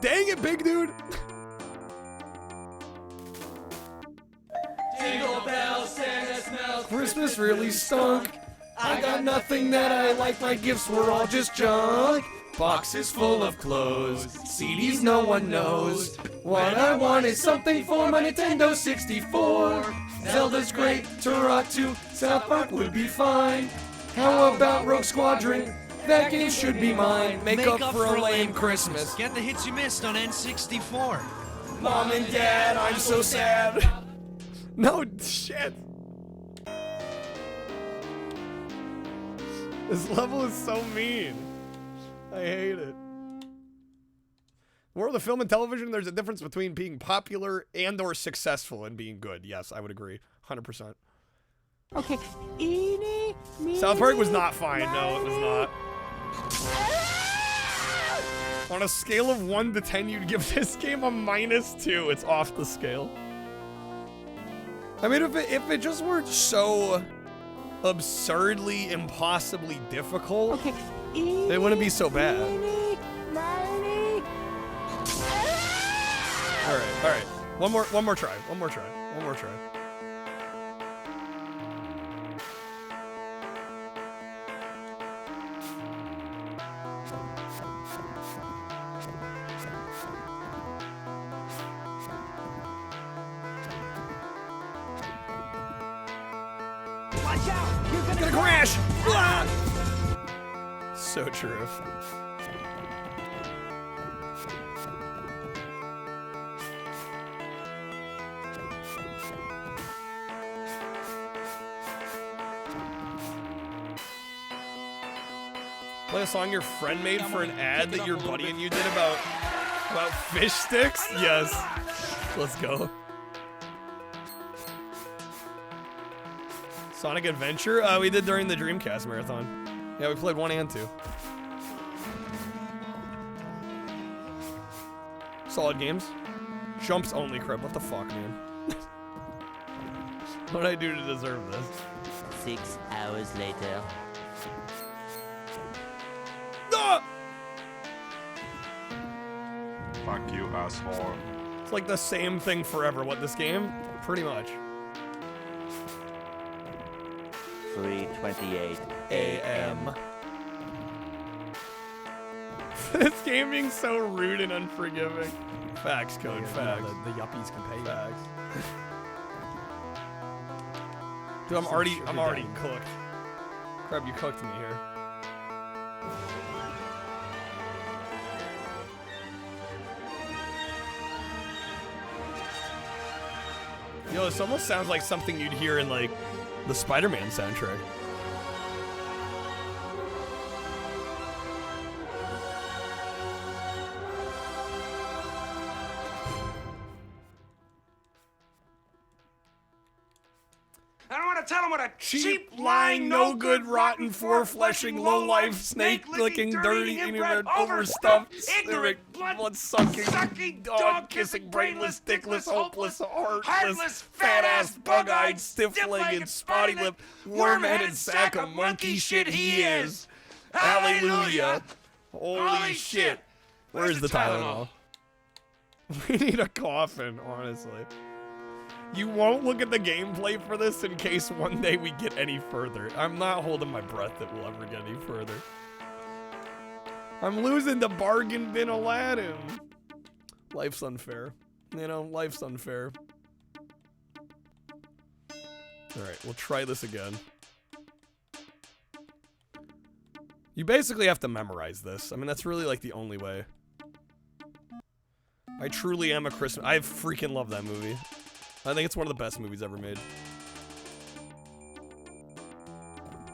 Dang it, big dude. Jingle bells, Santa smells. Christmas really stunk. I got nothing that I like. My gifts were all just junk. Boxes full of clothes, CDs no one knows. What I want is something for my Nintendo 64. Zelda's great, Turok 2, South Park would be fine. How about Rogue Squadron? That game should be mine. Make up for a lame Christmas. Get the hits you missed on N64. Mom and Dad, I'm so sad. No shit. This level is so mean. I hate it. World of film and television, there's a difference between being popular and or successful and being good. Yes, I would agree. 100%. Okay. Eeny, meeny, South Park was not fine. No, it was not. On a scale of 1 to 10, you'd give this game a -2. It's off the scale. I mean, if it just weren't so absurdly, impossibly difficult, okay. It wouldn't be so bad. All right. One more try. One more try. Watch out! You're gonna crash! Ah! So true. Play a song your friend made for an ad that your buddy and you did about fish sticks? Yes. Let's go. Sonic Adventure? We did during the Dreamcast marathon. Yeah, we played 1 and 2. Solid games. Jumps only, crap. What the fuck, man? What did I do to deserve this? 6 hours later. Ah! Fuck you, asshole. It's like the same thing forever. What, this game? Pretty much. 3:28 a.m. This game being so rude and unforgiving. Facts, Code, facts. The yuppies can pay. Facts. Dude, I'm already cooked. Crap, you cooked me here. Yo, this almost sounds like something you'd hear in, like, the Spider-Man soundtrack. I don't want to tell him what a Cheap, lying, no good, rotten, four-fleshing, low-life, snake-licking, dirty, inbred, overstuffed, ignorant, blood-sucking, dog-kissing, brainless, dickless, hopeless, heartless, fat-ass, bug-eyed, stiff-legged, spotty-lipped, worm-headed sack of monkey shit he is. Hallelujah. Holy shit. Where's the Tylenol? We need a coffin, honestly. You won't look at the gameplay for this in case one day we get any further. I'm not holding my breath that we'll ever get any further. I'm losing to bargain bin Aladdin. Life's unfair. You know, life's unfair. Alright, we'll try this again. You basically have to memorize this. I mean, that's really like the only way. I truly am a Christmas... I freaking love that movie. I think it's one of the best movies ever made.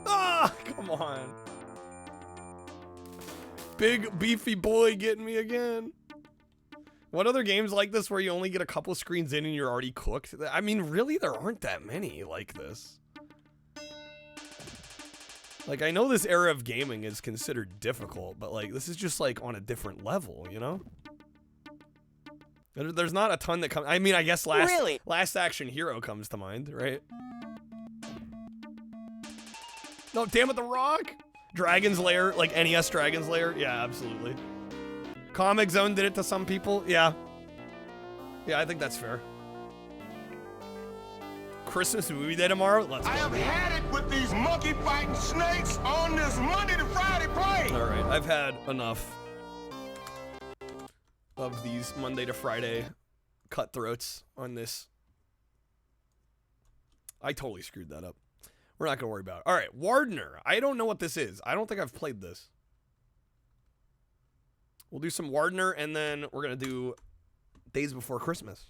Ah, come on. Big beefy boy getting me again. What other games like this where you only get a couple screens in and you're already cooked? I mean, really, there aren't that many like this. Like, I know this era of gaming is considered difficult, but like, this is just like on a different level, you know? There's not a ton that comes. I mean, I guess Last Action Hero comes to mind, right? No, damn it, The Rock. Dragon's Lair, like NES Dragon's Lair. Yeah, absolutely. Comic Zone did it to some people. Yeah. Yeah, I think that's fair. Christmas movie day tomorrow. Let's go. I have had it with these monkey fighting snakes on this Monday to Friday plane. All right, I've had enough of these Monday to Friday cutthroats on this. I totally screwed that up. We're not going to worry about it. All right, Wardner. I don't know what this is. I don't think I've played this. We'll do some Wardner, and then we're going to do Days Before Christmas.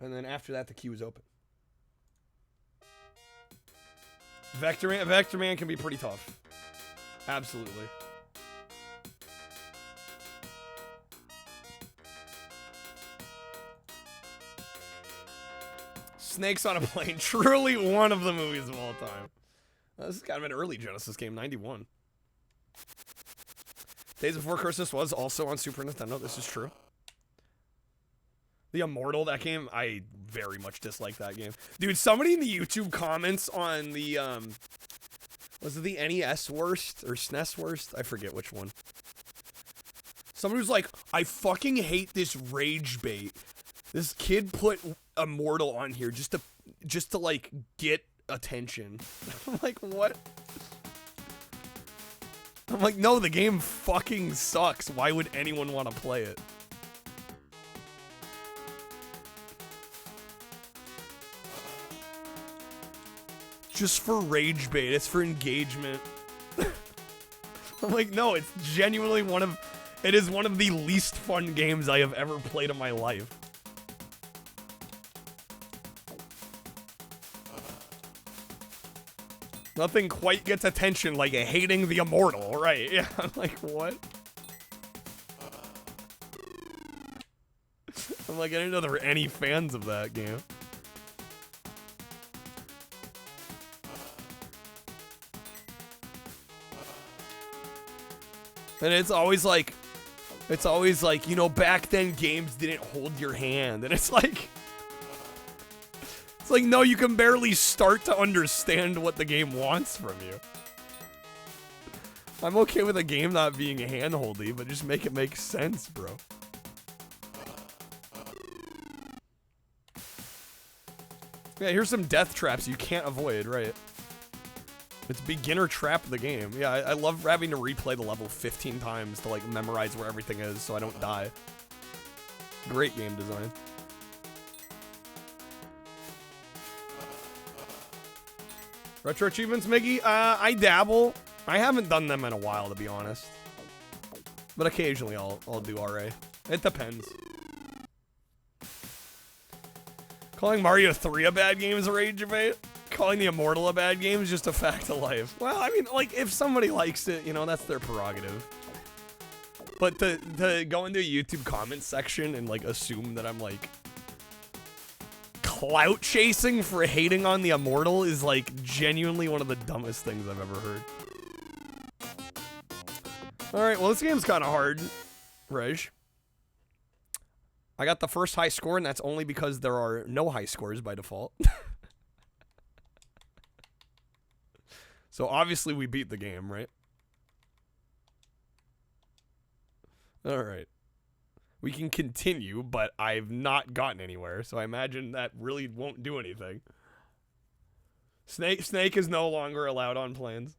And then after that, the queue is open. Vector Man can be pretty tough. Absolutely. Snakes on a Plane. Truly one of the movies of all time. This is kind of an early Genesis game, 91. Days Before Christmas was also on Super Nintendo. This is true. The Immortal, that game, I very much dislike that game. Dude, somebody in the YouTube comments on the, was it the NES worst or SNES worst? I forget which one. Somebody was like, I fucking hate this rage bait. This kid put Immortal on here just to like get attention. I'm like, what? I'm like, no, the game fucking sucks. Why would anyone want to play it? Just for rage bait. It's for engagement. I'm like, no, it's genuinely it is one of the least fun games I have ever played in my life. Nothing quite gets attention like hating the Immortal, right? Yeah, I'm like, what? I'm like, I didn't know there were any fans of that game. And it's always like, you know, back then games didn't hold your hand. And it's like, no, you can barely start to understand what the game wants from you. I'm okay with a game not being hand-holdy, but just make it make sense, bro. Yeah, here's some death traps you can't avoid, right? It's beginner trap the game. Yeah, I love having to replay the level 15 times to, like, memorize where everything is so I don't die. Great game design. Retro achievements, Miggy? I dabble. I haven't done them in a while, to be honest. But occasionally I'll do RA. It depends. Calling Mario 3 a bad game is a rage bait. Calling the Immortal a bad game is just a fact of life. Well, I mean, like, if somebody likes it, you know, that's their prerogative. But to go into a YouTube comment section and, like, assume that I'm, like, clout chasing for hating on the Immortal is, like, genuinely one of the dumbest things I've ever heard. Alright, well, this game's kind of hard, Reg. I got the first high score, and that's only because there are no high scores by default. So obviously we beat the game, right? Alright. We can continue, but I've not gotten anywhere, so I imagine that really won't do anything. Snake is no longer allowed on planes.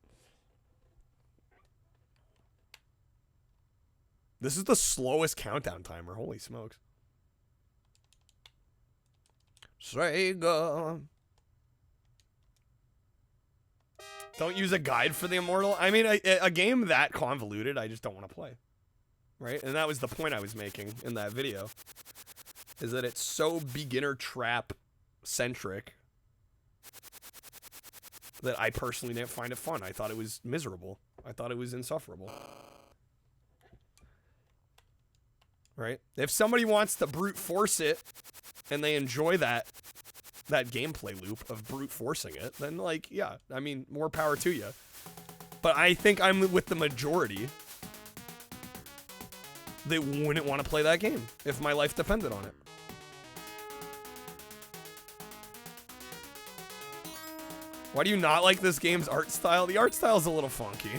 This is the slowest countdown timer. Holy smokes. Sega. Don't use a guide for the Immortal. I mean, a game that convoluted, I just don't want to play. Right? And that was the point I was making in that video. Is that it's so beginner trap centric that I personally didn't find it fun. I thought it was miserable. I thought it was insufferable. Right? If somebody wants to brute force it and they enjoy that gameplay loop of brute forcing it, then, like, yeah, I mean, more power to you. But I think I'm with the majority that wouldn't want to play that game if my life depended on it. Why do you not like this game's art style? The art style is a little funky.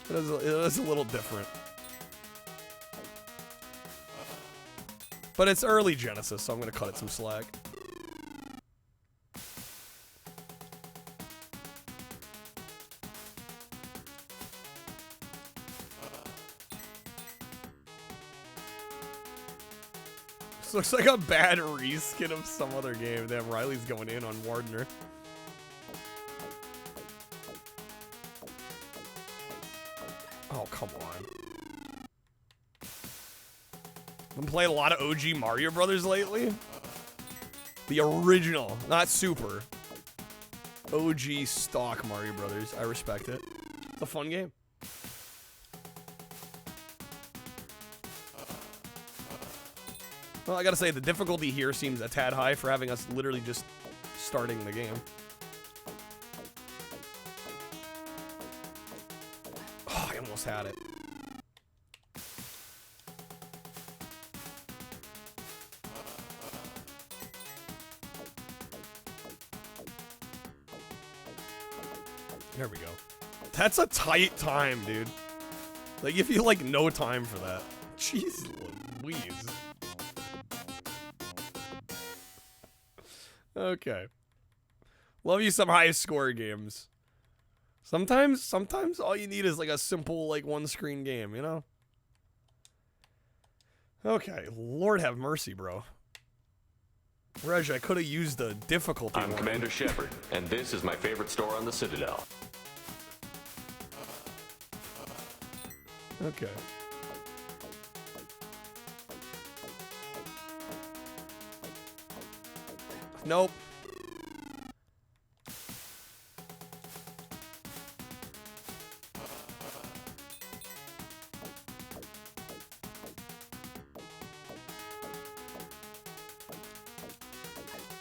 It is a little different. But it's early Genesis, so I'm going to cut it some slack. This looks like a bad reskin of some other game. Damn, Riley's going in on Wardner. Oh, come on. Been playing a lot of OG Mario Brothers lately. The original, not Super. OG stock Mario Brothers. I respect it. It's a fun game. Well, I gotta say, the difficulty here seems a tad high for having us literally just starting the game. Oh, I almost had it. There we go. That's a tight time, dude. Like, if you like no time for that. Jeez Louise. Okay. Love you some high score games. Sometimes all you need is like a simple, like, one-screen game, you know? Okay, Lord have mercy, bro. Reg, I could have used the difficulty I'm one. Commander Shepard, and this is my favorite store on the Citadel. Okay. Nope.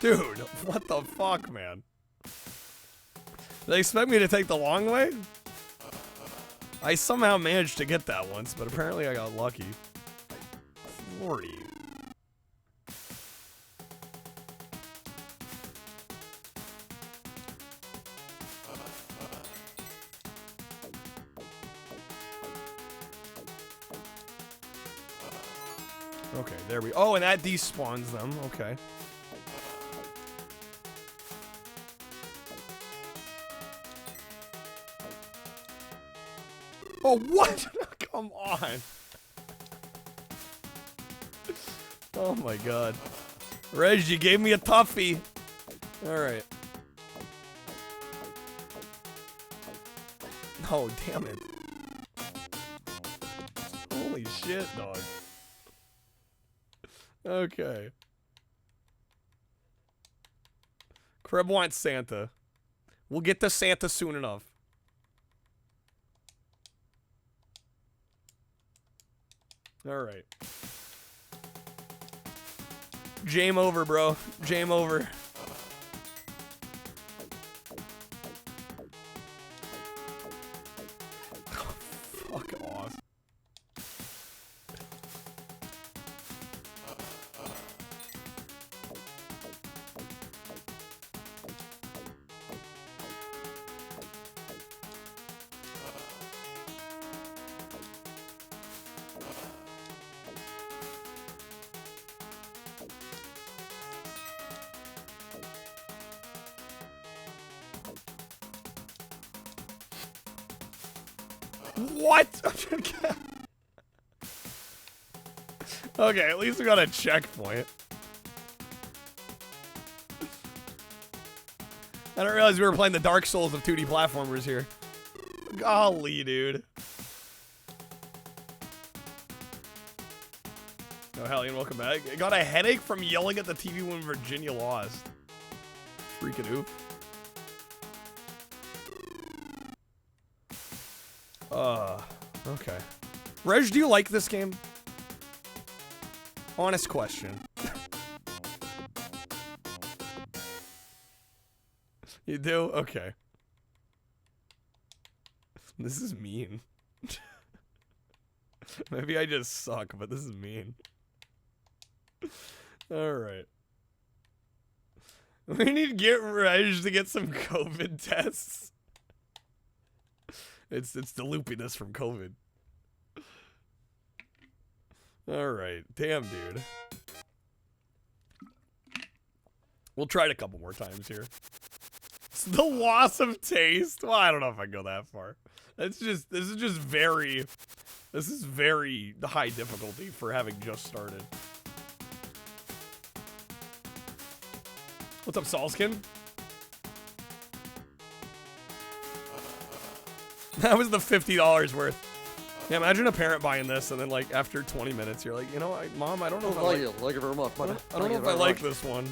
Dude, what the fuck, man? They expect me to take the long way? I somehow managed to get that once, but apparently I got lucky. Lordy. Okay, there we... Oh, and that despawns them. Okay. Oh, what? Come on. Oh, my God. Reg, you gave me a toughie. All right. Oh, damn it. Holy shit, dog. Okay. Crib wants Santa. We'll get to Santa soon enough. Alright. Game over, bro. Game over. Fuck off. What? Okay, at least we got a checkpoint. I didn't realize we were playing the Dark Souls of 2D platformers here. Golly, dude. Oh, Hellion, welcome back. I got a headache from yelling at the TV when Virginia lost. Freaking oop. Okay. Reg, do you like this game? Honest question. You do? Okay. This is mean. Maybe I just suck, but this is mean. Alright. We need to get Reg to get some COVID tests. It's the loopiness from COVID. Alright. Damn, dude. We'll try it a couple more times here. It's the loss of taste. Well, I don't know if I go that far. This is very high difficulty for having just started. What's up, Salskin? That was the $50 worth. Yeah, imagine a parent buying this and then like after 20 minutes you're like, you know, Mom, I don't know if I like it. Like it very much. I don't know if I like this one.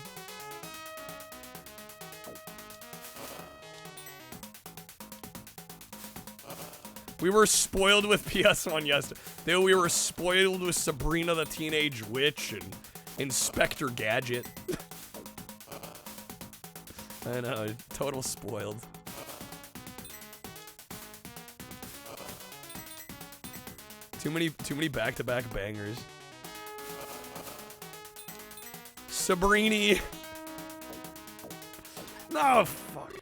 We were spoiled with PS1 yesterday. Dude, we were spoiled with Sabrina the Teenage Witch and Inspector Gadget. I know, total spoiled. Too many back-to-back bangers. Sabrini. No, fuck.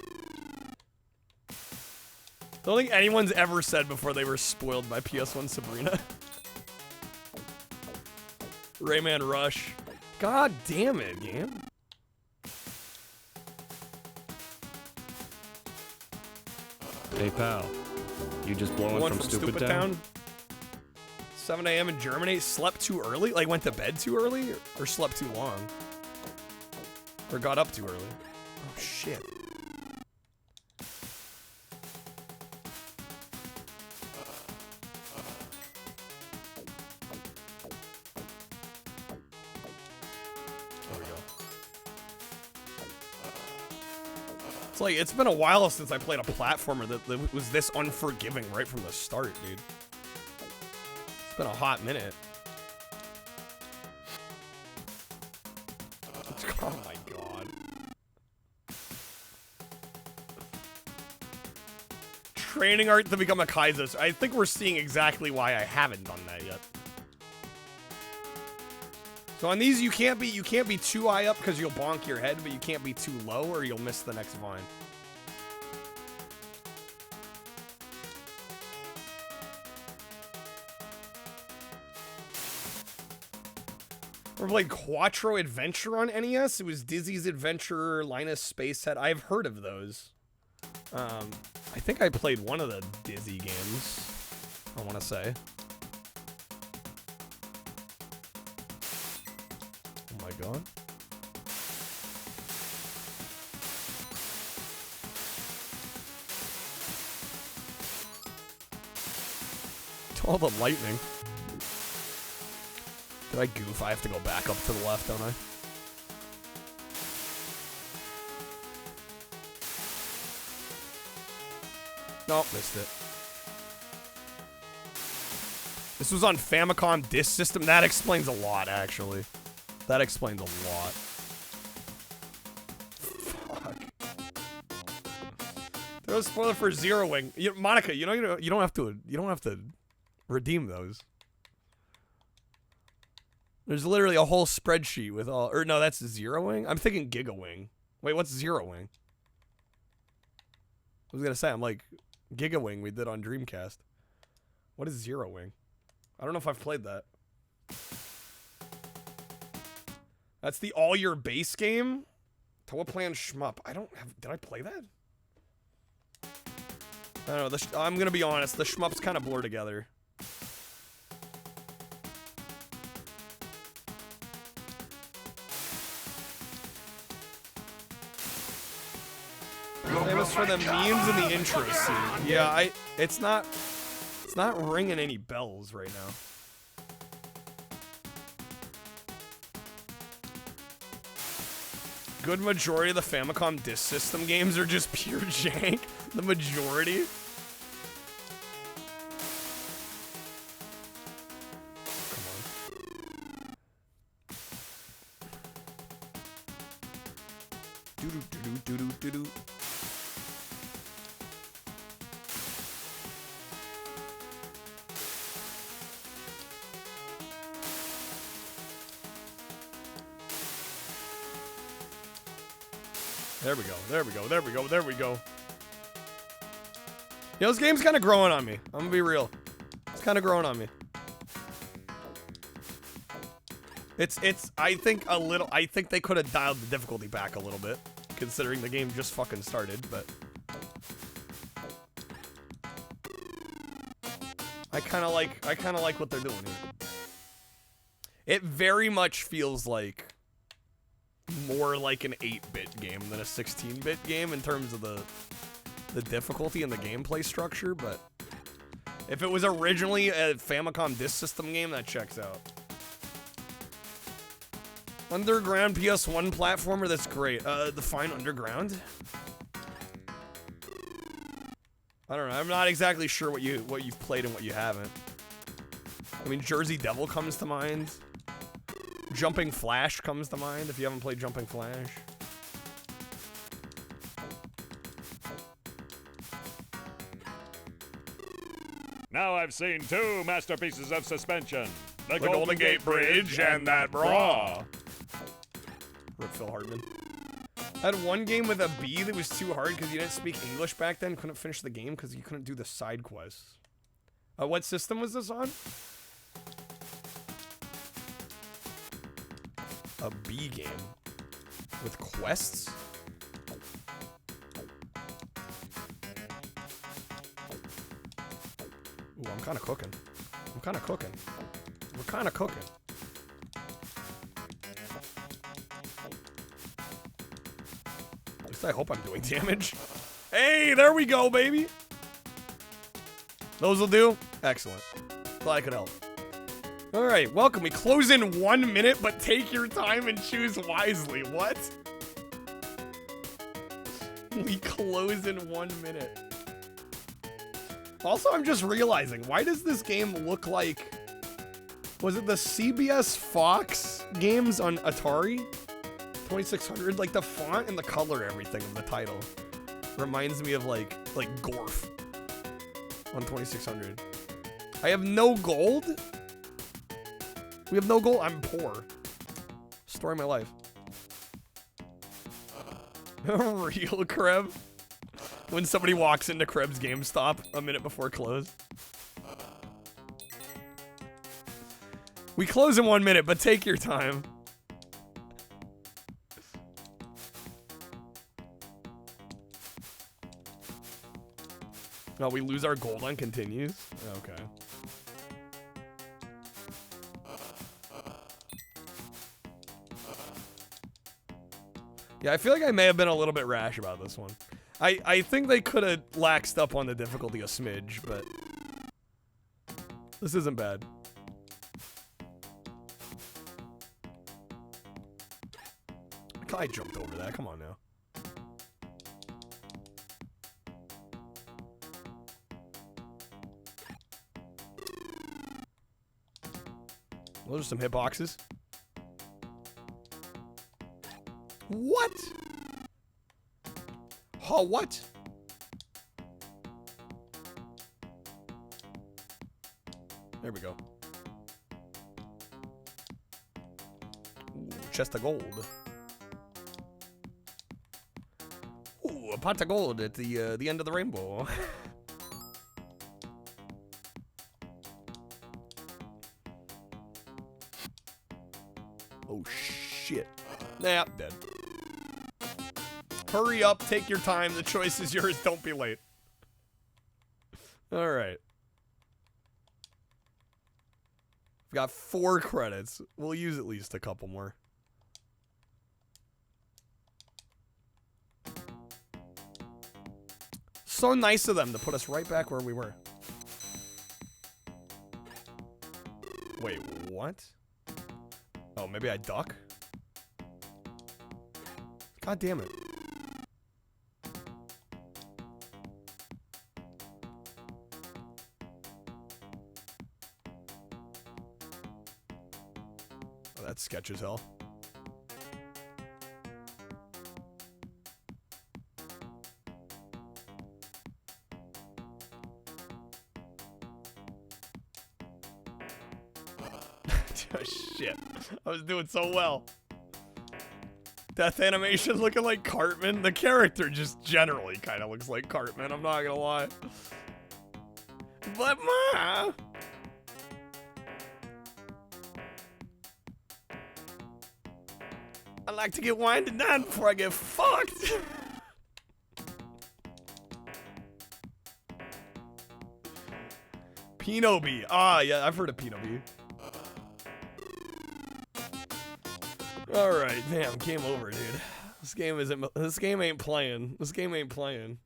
Don't think anyone's ever said before they were spoiled by PS1 Sabrina. Rayman Rush. God damn it, game. Hey pal, you just blowing from Stupid Town? 7 a.m. in Germany. Slept too early? Like went to bed too early? Or slept too long? Or got up too early? Oh shit. There we go. It's like, it's been a while since I played a platformer that was this unforgiving right from the start, dude. It's been a hot minute. Oh my god. Training art to become a Kaiser. I think we're seeing exactly why I haven't done that yet. So on these, you can't be too high up because you'll bonk your head, but you can't be too low or you'll miss the next vine. Or like Quattro Adventure on NES. It was Dizzy's Adventure, Linus Space Head. I've heard of those. I think I played one of the Dizzy games, I want to say. Oh my god. All the lightning. Did I goof? I have to go back up to the left, don't I? Nope, missed it. This was on Famicom Disk System. That explains a lot, actually. That explains a lot. Fuck. There was a spoiler for Zero Wing. Monica, you don't have to redeem those. There's literally a whole spreadsheet with all... Or no, that's Zero Wing? I'm thinking Giga Wing. Wait, what's Zero Wing? I was gonna say, I'm like... Giga Wing we did on Dreamcast. What is Zero Wing? I don't know if I've played that. That's the all-year base game? Toa Plan Shmup. I don't have... Did I play that? I don't know. I'm gonna be honest. The shmups kind of blur together. Famous for the memes and the intro scene. Yeah, it's not ringing any bells right now. Good majority of the Famicom Disk System games are just pure jank. The majority. Come on. Doo-doo-doo-doo-doo-doo-doo. There we go. There we go. There we go. There we go. You know, this game's kind of growing on me. I'm gonna be real. It's kind of growing on me. I think they could have dialed the difficulty back a little bit, considering the game just fucking started, but I kind of like what they're doing here. It very much feels like more like an 8-bit game than a 16-bit game in terms of the difficulty and the gameplay structure, but if it was originally a Famicom Disk System game, that checks out. Underground PS1 platformer, that's great. Define Underground? I don't know. I'm not exactly sure what you've played and what you haven't. I mean, Jersey Devil comes to mind. Jumping Flash comes to mind if you haven't played Jumping Flash. Now I've seen 2 masterpieces of suspension. The Golden Gate Bridge and that bra. Rip Phil Hardman. I had one game with a B that was too hard because you didn't speak English back then. Couldn't finish the game because you couldn't do the side quests. What system was this on? A B game with quests? Ooh, I'm kind of cooking. I'm kind of cooking. We're kind of cooking. At least I hope I'm doing damage. Hey, there we go, baby. Those will do. Excellent. Glad I could help. All right, welcome. We close in 1 minute, but take your time and choose wisely. What? We close in 1 minute. Also, I'm just realizing, why does this game look like... Was it the CBS Fox games on Atari? 2600? Like, the font and the color, everything of the title reminds me of, like Gorf on 2600. I have no gold? We have no gold? I'm poor. Story of my life. Real Kreb? When somebody walks into Krebs GameStop a minute before close. We close in 1 minute, but take your time. Oh, we lose our gold on continues? Okay. Yeah, I feel like I may have been a little bit rash about this one. I think they could have laxed up on the difficulty a smidge, but this isn't bad. I jumped over that. Come on now. Those are some hitboxes. What? Oh, what? There we go. Ooh, chest of gold. Ooh, a pot of gold at the end of the rainbow. Oh shit. Nah, dead. Hurry up, take your time. The choice is yours. Don't be late. All right. We've got 4 credits. We'll use at least a couple more. So nice of them to put us right back where we were. Wait, what? Oh, maybe I duck? God damn it. Oh, that's sketch as hell. Oh, shit. I was doing so well. Death animation looking like Cartman. The character just generally kind of looks like Cartman, I'm not gonna lie. But ma, I like to get winded down before I get fucked. Pinobi. Ah, yeah, I've heard of Pinobi. All right, damn, game over, dude. This game isn't. This game ain't playing. This game ain't playing.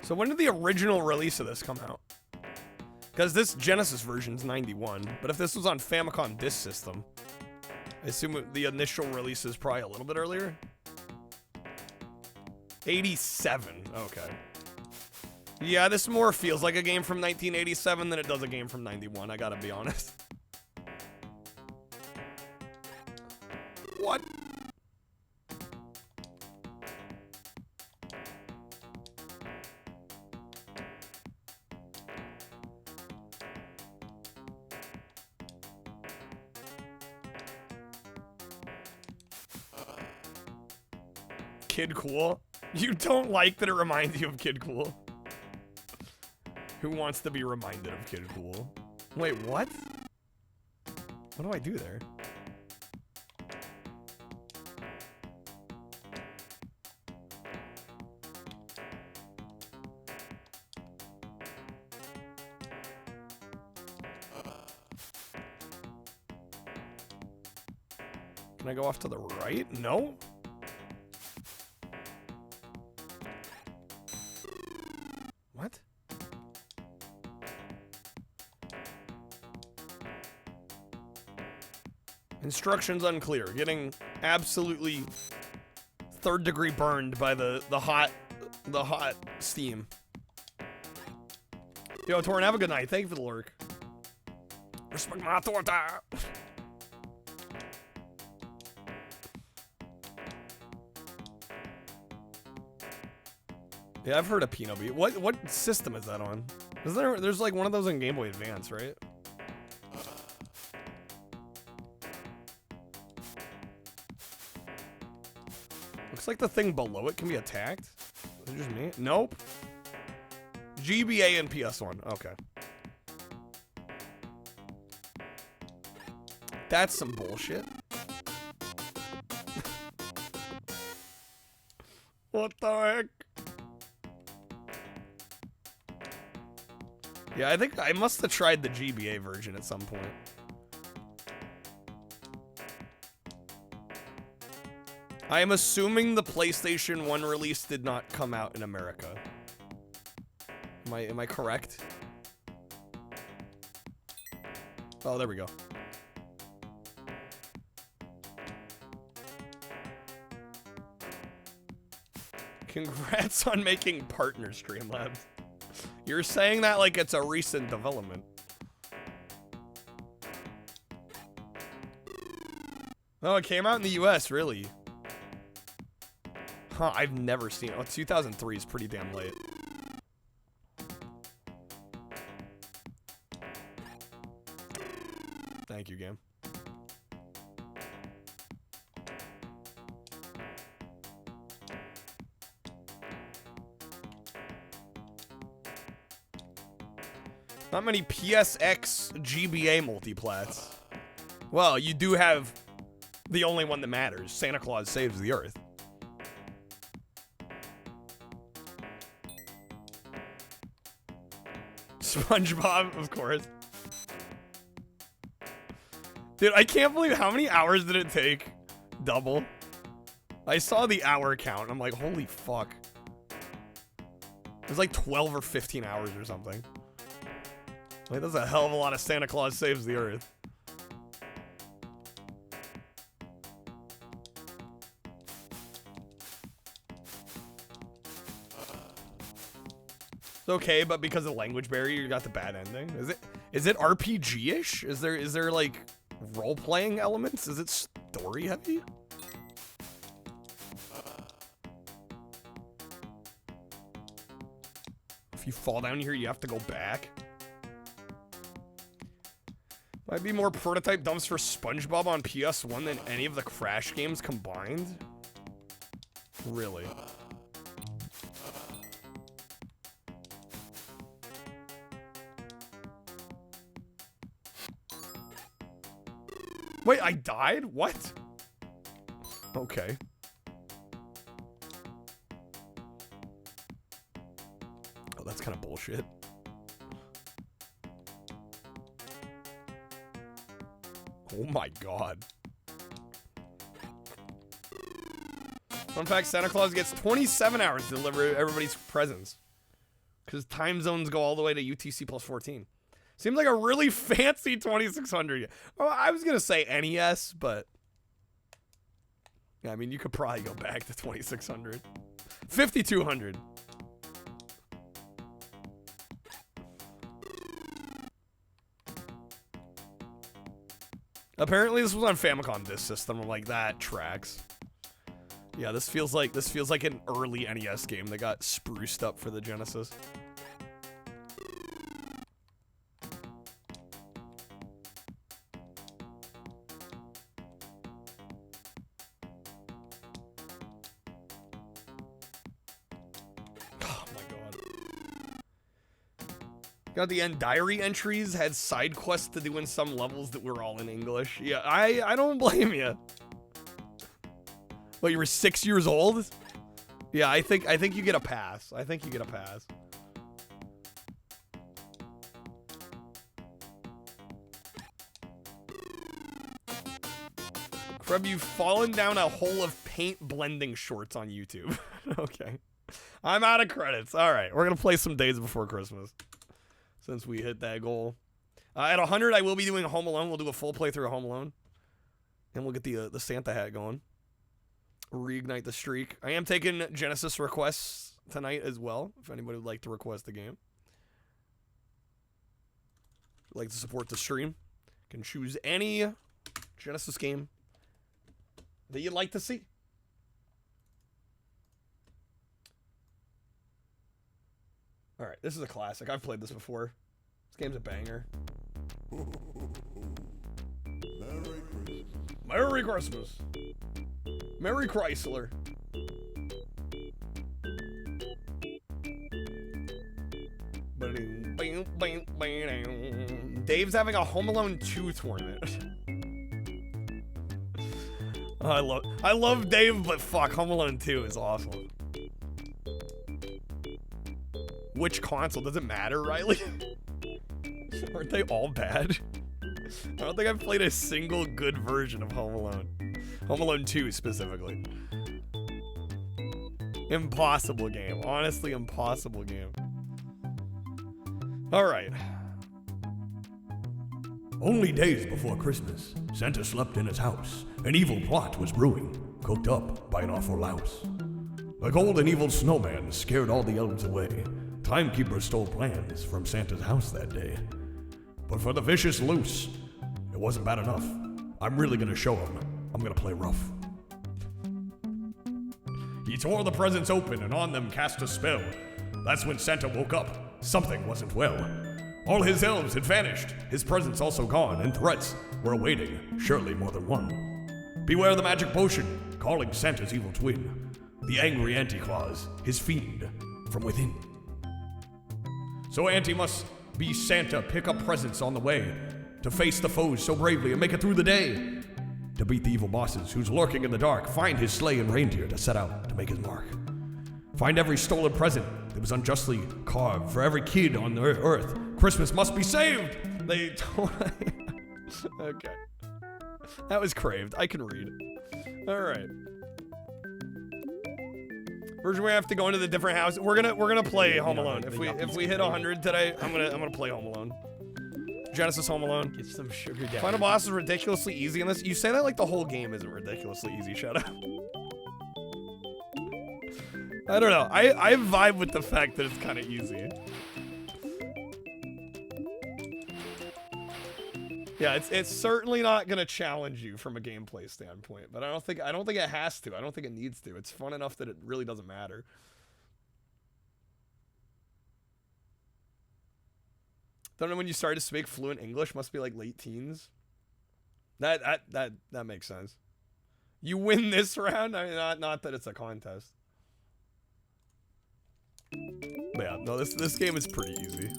So when did the original release of this come out? Because this Genesis version's 91, but if this was on Famicom Disk System, I assume the initial release is probably a little bit earlier. 87, okay. Yeah, this more feels like a game from 1987 than it does a game from 91, I gotta be honest. What? Kid Cool? You don't like that it reminds you of Kid Cool? Who wants to be reminded of Kid Cool? Wait, what? What do I do there? Can I go off to the right? No? What? Instructions unclear. Getting absolutely third-degree burned by the hot steam. Yo, Torin, have a good night. Thank you for the lurk. Respect my authority. Yeah, I've heard of Pinobi. What system is that on? There's like one of those in Game Boy Advance, right? Looks like the thing below it can be attacked. Is it just me? Nope. GBA and PS1. Okay. That's some bullshit. What the heck? Yeah, I think I must have tried the GBA version at some point. I am assuming the PlayStation 1 release did not come out in America. Am I correct? Oh, there we go. Congrats on making partner Streamlabs. You're saying that like it's a recent development. Oh, it came out in the US, really? Huh, I've never seen it. Oh, 2003 is pretty damn late. Thank you, game. Not many PSX GBA multiplats. Well, you do have the only one that matters. Santa Claus Saves the Earth. SpongeBob, of course. Dude, I can't believe how many hours did it take? Double. I saw the hour count. I'm like, holy fuck. It was like 12 or 15 hours or something. Like, that's a hell of a lot of Santa Claus Saves the Earth. It's okay, but because of language barrier, you got the bad ending. Is it RPG-ish? Is there like role-playing elements? Is it story heavy? If you fall down here, you have to go back. Might be more prototype dumps for SpongeBob on PS1 than any of the Crash games combined. Really? Wait, I died? What? Okay. Oh, that's kind of bullshit. Oh my god. Fun fact, Santa Claus gets 27 hours to deliver everybody's presents. Because time zones go all the way to UTC plus 14. Seems like a really fancy 2600. Oh, I was going to say NES, but... yeah, I mean, you could probably go back to 2600. 5200. Apparently this was on Famicom Disk System. I'm like, that tracks. Yeah, this feels like an early NES game that got spruced up for the Genesis. Oh my god. Got the end diary entries, had side quests to do in some levels that were all in English. Yeah, I don't blame you. Well, you were 6 years old? Yeah, I think you get a pass. I think you get a pass. Creb, you've fallen down a hole of paint blending shorts on YouTube. Okay. I'm out of credits. All right, we're going to play some Days Before Christmas. Since we hit that goal. At 100, I will be doing Home Alone. We'll do a full playthrough of Home Alone. And we'll get the Santa hat going. Reignite the streak. I am taking Genesis requests tonight as well. If anybody would like to request the game. If you'd like to support the stream. Can choose any Genesis game that you'd like to see. Alright, this is a classic. I've played this before. This game's a banger. Merry Christmas. Merry Chrysler. Dave's having a Home Alone 2 tournament. Oh, I love Dave, but fuck, Home Alone 2 is awesome. Which console? Does it matter, Riley? Aren't they all bad? I don't think I've played a single good version of Home Alone. Home Alone 2 specifically. Impossible game. Honestly, impossible game. Alright. Only days before Christmas, Santa slept in his house. An evil plot was brewing, cooked up by an awful louse. The cold and evil snowman scared all the elves away. Timekeeper stole plans from Santa's house that day. But for the vicious loose, it wasn't bad enough. I'm really gonna show him. I'm gonna play rough. He tore the presents open and on them cast a spell. That's when Santa woke up. Something wasn't well. All his elves had vanished, his presents also gone, and threats were awaiting, surely more than one. Beware the magic potion, calling Santa's evil twin. The angry Anti-Claus, his fiend from within. So Auntie must be Santa, pick up presents on the way, to face the foes so bravely and make it through the day. To beat the evil bosses who's lurking in the dark, find his sleigh and reindeer to set out to make his mark. Find every stolen present that was unjustly carved for every kid on the earth. Christmas must be saved! They totally... Okay. That was craved. I can read. Alright. Version we have to go into the different house. We're gonna play Home Alone. If we hit 100 today, I'm gonna play Home Alone. Genesis Home Alone. Get some sugar daddy. Final boss is ridiculously easy in this. You say that like the whole game isn't ridiculously easy, Shadow. I don't know. I vibe with the fact that it's kind of easy. Yeah, it's certainly not gonna challenge you from a gameplay standpoint, but I don't think it has to. I don't think it needs to. It's fun enough that it really doesn't matter. Don't know when you started to speak fluent English. Must be like late teens. That makes sense. You win this round. I mean, not that it's a contest. But yeah, no, this game is pretty easy.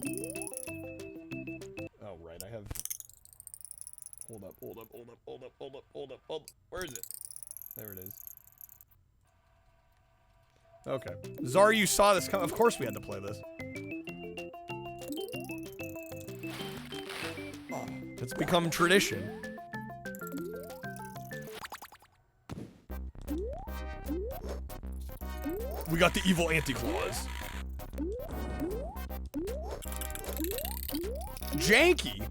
Oh right, I have. Hold up. Where is it? There it is. Okay. Zara, you saw this come. Of course we had to play this. Oh, it's become tradition. We got the evil anti-claws. Janky.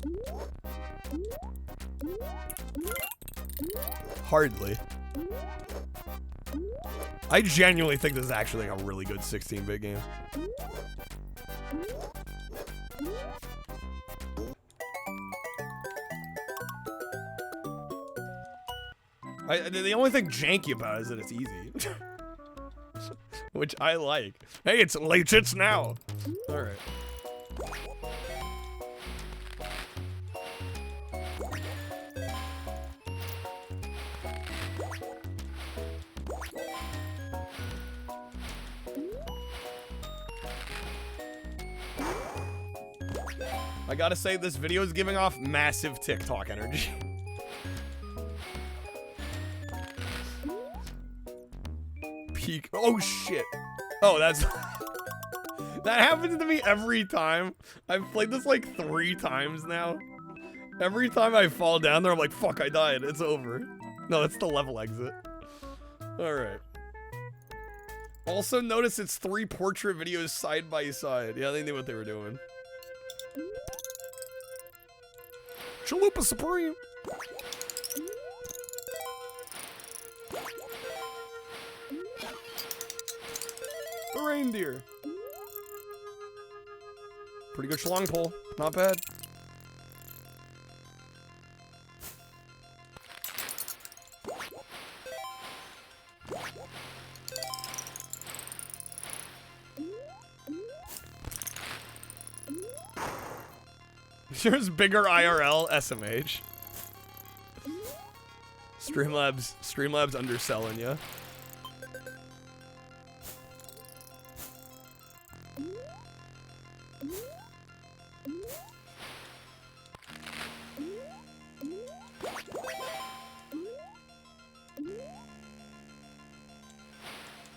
Hardly. I genuinely think this is actually like a really good 16-bit game. The only thing janky about it is that it's easy. Which I like. Hey, it's late hits now. Alright. I gotta say, this video is giving off massive TikTok energy. Peak. Oh shit. Oh, that's that happens to me every time. I've played this like 3 times now. Every time I fall down there, I'm like, fuck, I died. It's over. No, that's the level exit. Alright. Also notice it's 3 portrait videos side by side. Yeah, they knew what they were doing. Chalupa Supreme. The reindeer. Pretty good schlong pull. Not bad. There's bigger IRL SMH. Streamlabs underselling ya.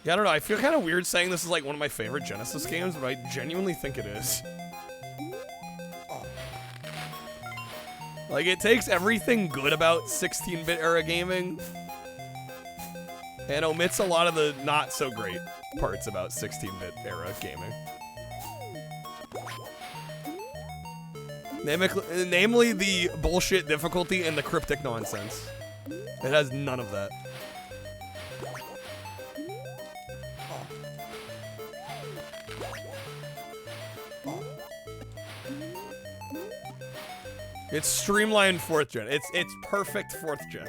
Yeah, I don't know. I feel kind of weird saying this is like one of my favorite Genesis games, but I genuinely think it is. Like, it takes everything good about 16-bit era gaming and omits a lot of the not-so-great parts about 16-bit era gaming. Namely, the bullshit difficulty and the cryptic nonsense. It has none of that. It's streamlined 4th gen. It's perfect 4th gen.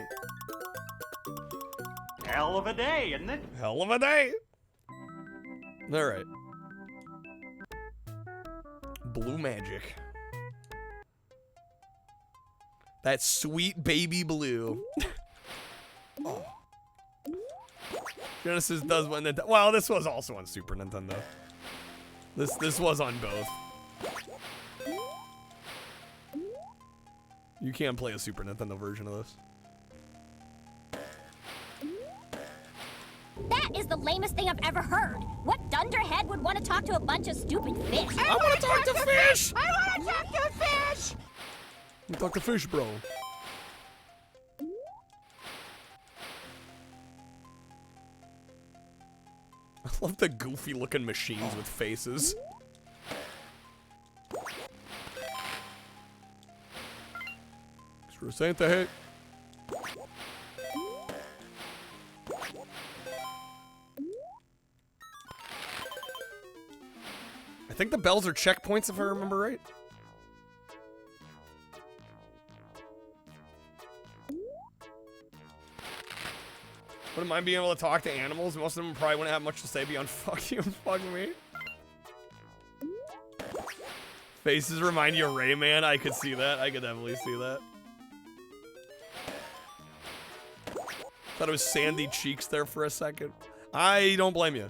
Hell of a day, isn't it? Hell of a day. All right. Blue magic. That sweet baby blue. Oh. Genesis does one. Well, this was also on Super Nintendo. This was on both. You can't play a Super Nintendo version of this. That is the lamest thing I've ever heard. What dunderhead would want to talk to a bunch of stupid fish? I want to talk to fish! I want to talk to fish! You talk to fish, bro. I love the goofy looking machines with faces. Screw Santa, hey. I think the bells are checkpoints if I remember right. Wouldn't mind being able to talk to animals. Most of them probably wouldn't have much to say beyond fuck you and fuck me. Faces remind you of Rayman. I could see that. I could definitely see that. Thought it was Sandy Cheeks there for a second. I don't blame you.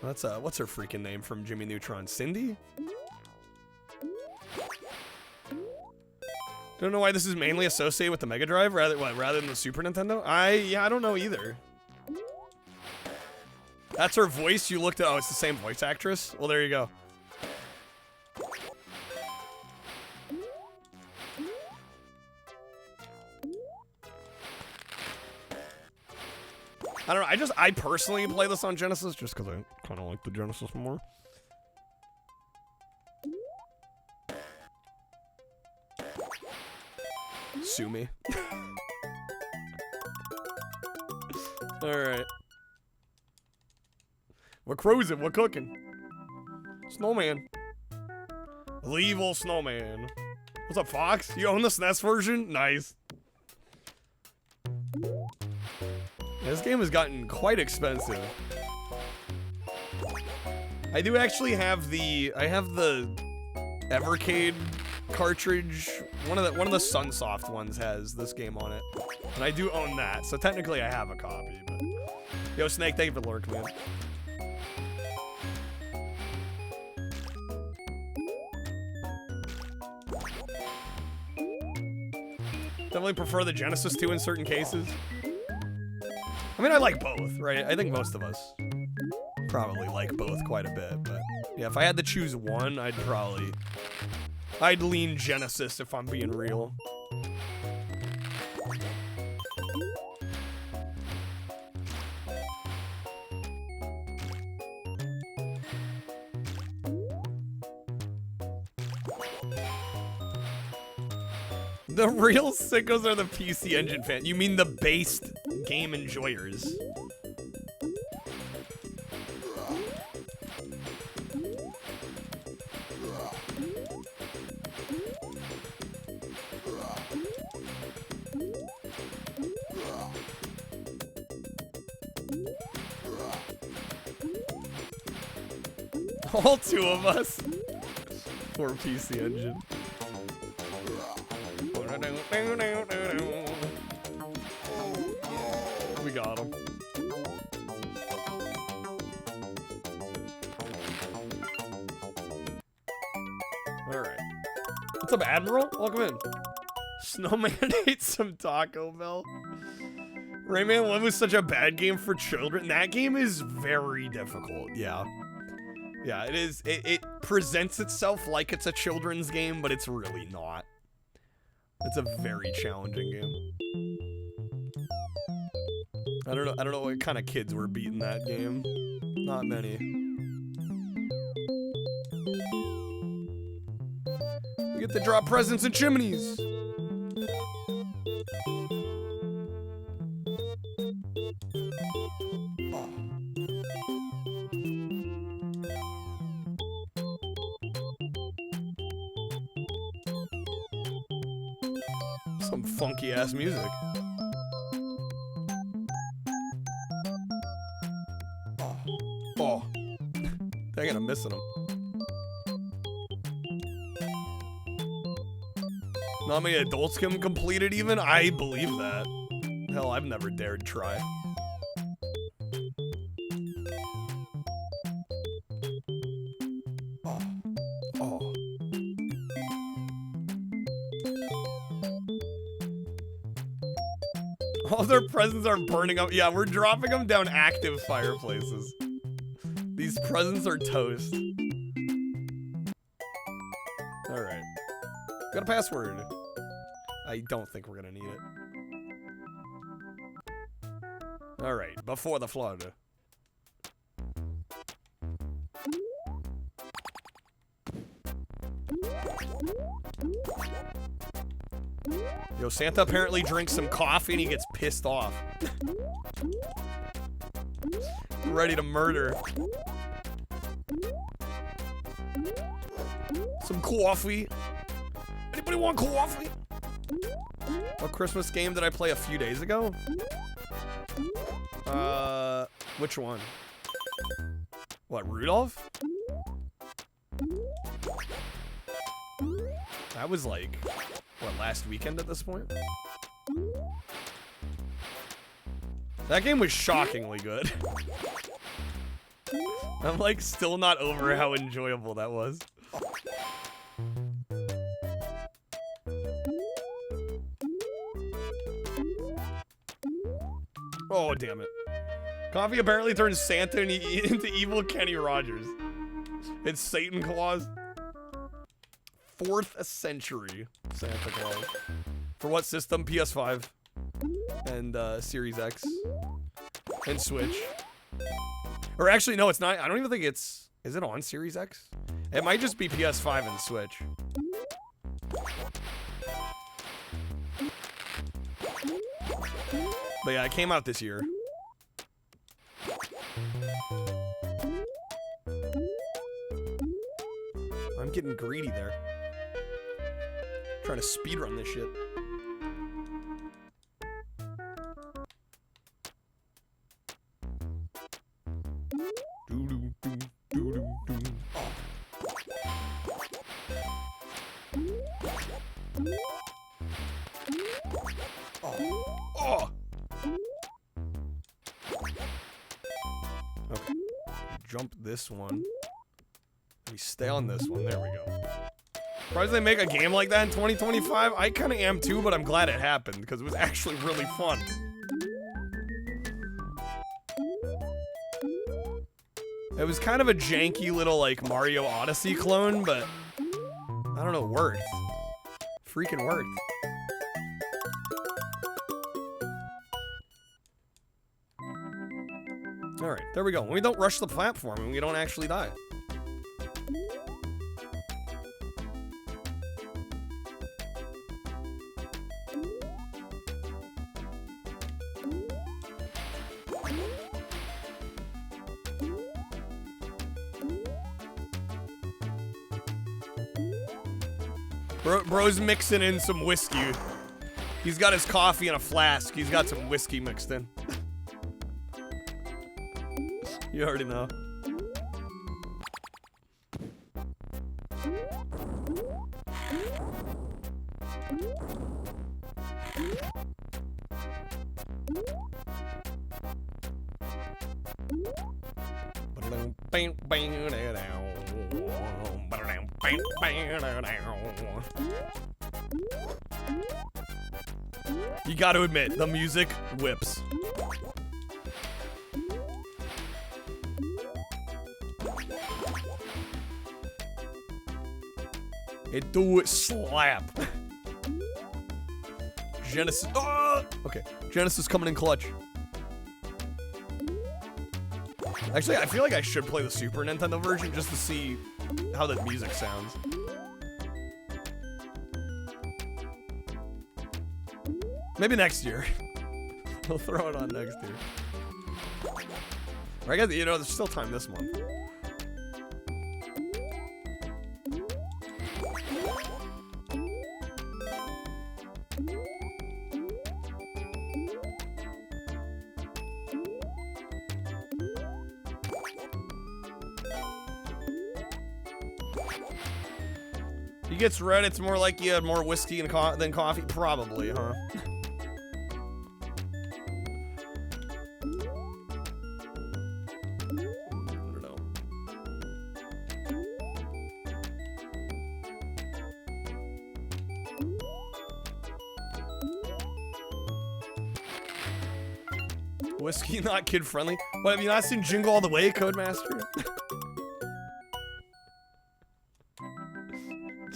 That's what's her freaking name from Jimmy Neutron? Cindy? Don't know why this is mainly associated with the Mega Drive rather than the Super Nintendo. I don't know either. That's her voice. You looked at. Oh, it's the same voice actress. Well, there you go. I don't know. I personally play this on Genesis just because I kind of like the Genesis more. Sue me. Alright. We're cruising. We're cooking. Snowman. The evil snowman. What's up, Fox? You own the SNES version? Nice. This game has gotten quite expensive. I do actually have the Evercade cartridge. One of the Sunsoft ones has this game on it, and I do own that. So technically, I have a copy. But yo, Snake, thank you for the lurk, man. Definitely prefer the Genesis 2 in certain cases. I mean, I like both, right? I think most of us probably like both quite a bit, but yeah, if I had to choose one, I'd lean Genesis if I'm being real. The real sickos are the PC Engine fan. You mean the based game enjoyers? All two of us. For PC Engine. We got him. Alright. What's up, Admiral? Welcome in. Snowman ate some Taco Bell. Rayman 1 was such a bad game for children. That game is very difficult, yeah. Yeah, it is. It presents itself like it's a children's game, but it's really not. It's a very challenging game. I don't know what kind of kids were beating that game. Not many. We get to drop presents in chimneys. Some funky ass music. Oh. Dang it, I'm missing him. Not many adults can complete it even? I believe that. Hell, I've never dared try. Oh. All their presents are burning up. Yeah, we're dropping them down active fireplaces. These presents are toast. Alright. Got a password. I don't think we're gonna need it. Alright, before the flood. Yo, Santa apparently drinks some coffee and he gets pissed off. Ready to murder. Some coffee. Anybody want coffee? What Christmas game did I play a few days ago? Which one? What, Rudolph? That was like, what, last weekend at this point? That game was shockingly good. I'm like still not over how enjoyable that was. Oh, damn it. Coffee apparently turns Santa into evil Kenny Rogers. It's Satan Claus. 4th century Santa Claus. For what system? PS5. And Series X. And Switch. Or actually, no, it's not. I don't even think it's... Is it on Series X? It might just be PS5 and Switch. But yeah, it came out this year. I'm getting greedy there. Trying to speedrun this shit. Okay. Jump this one. We stay on this one. There we go. Surprised they make a game like that in 2025. I kind of am too, but I'm glad it happened because it was actually really fun. It was kind of a janky little like Mario Odyssey clone, but I don't know, it worked. Freaking worked. Alright, there we go. We don't rush the platform and we don't actually die. Bro's mixing in some whiskey. He's got his coffee in a flask. He's got some whiskey mixed in. You already know. You gotta admit, the music whips. It do slap. Genesis. Oh! Okay, Genesis coming in clutch. Actually, I feel like I should play the Super Nintendo version just to see how the music sounds. Maybe next year. We'll throw it on next year. Or I guess, you know, there's still time this month. He gets red, it's more like you had more whiskey and than coffee? Probably, huh? Whiskey not kid friendly. What, have you not seen Jingle All the Way, Codemaster?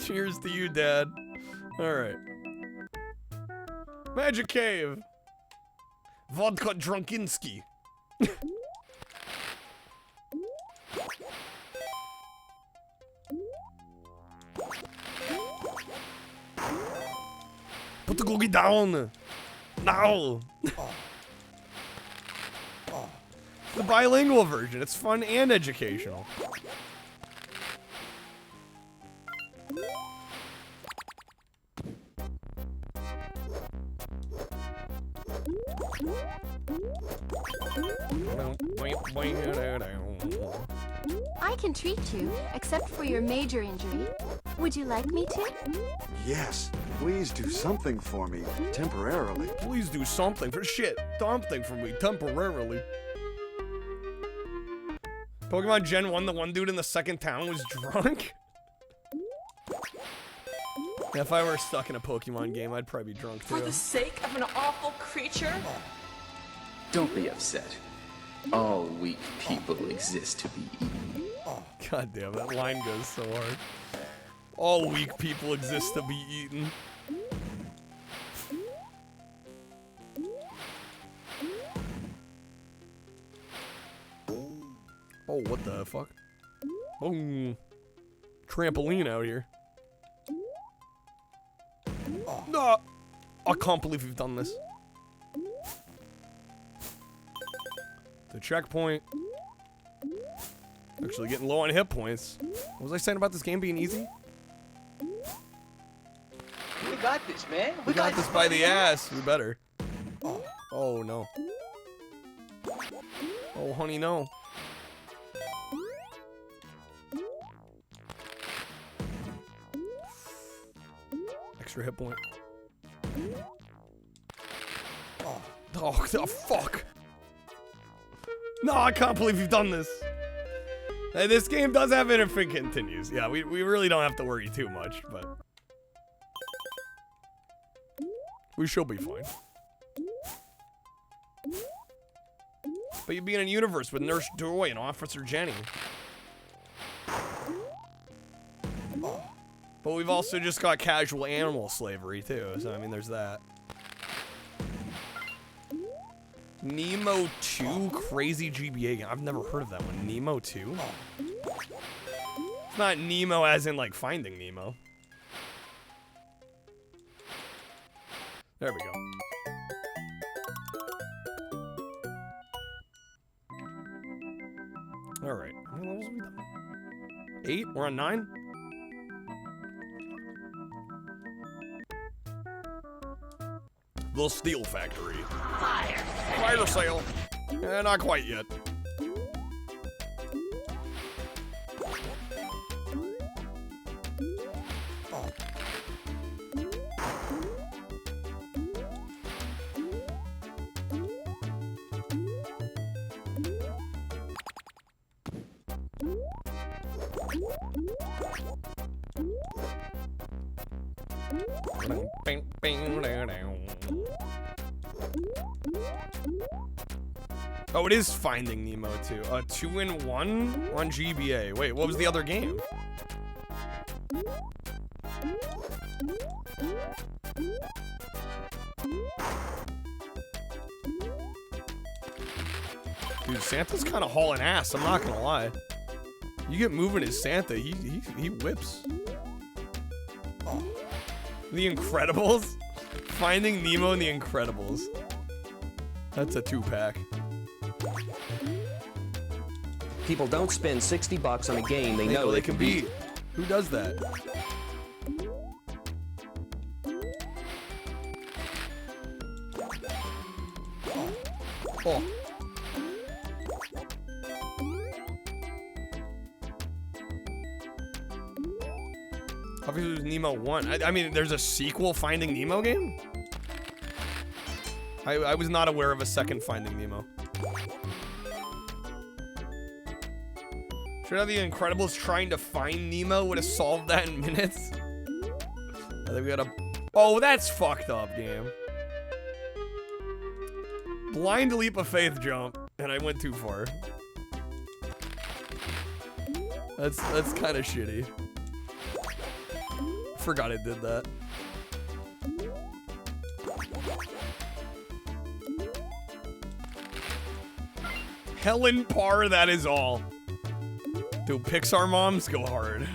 Cheers to you, Dad. Alright. Magic Cave. Vodka Drunkinski. Put the cookie down. Now. The bilingual version. It's fun and educational. I can treat you, except for your major injury. Would you like me to? Yes, please do something for me, temporarily. Please do something for something for me, temporarily. Pokemon Gen 1, the one dude in the second town was drunk? If I were stuck in a Pokemon game, I'd probably be drunk too. For the sake of an awful creature? Don't be upset. All weak people exist to be eaten. God damn, that line goes so hard. All weak people exist to be eaten. Oh, what the fuck? Boom. Trampoline out here. No! I can't believe we've done this. The checkpoint. Actually getting low on hit points. What was I saying about this game being easy? We got this, man. We got this by the ass. We better. Oh, no. Oh, honey, no. Extra hit point. Oh, the fuck. No, I can't believe you've done this. Hey, this game does have infinite continues. Yeah, we really don't have to worry too much, but we should be fine. But you'd be in a universe with Nurse Joy and Officer Jenny. But we've also just got casual animal slavery too, so I mean there's that. Nemo 2 crazy GBA game. I've never heard of that one. Nemo 2? It's not Nemo as in like Finding Nemo. There we go. Alright. How many levels have we done? 8? We're on 9? The Steel Factory. Fire sale. Not quite yet. Oh, it is Finding Nemo 2. 2-in-1 on GBA. Wait, what was the other game? Dude, Santa's kind of hauling ass, I'm not gonna lie. You get moving as Santa, he whips. The Incredibles? Finding Nemo and The Incredibles. That's a 2-pack. People don't spend $60 on a game they know they can beat. Who does that? Oh. Obviously, it was Nemo 1. I mean, there's a sequel Finding Nemo game? I was not aware of a second Finding Nemo. Should have The Incredibles trying to find Nemo would have solved that in minutes. I think we got a... Oh, that's fucked up, game. Blind leap of faith jump, and I went too far. That's kind of shitty. Forgot it did that. Helen Parr, that is all. Dude, Pixar moms go hard.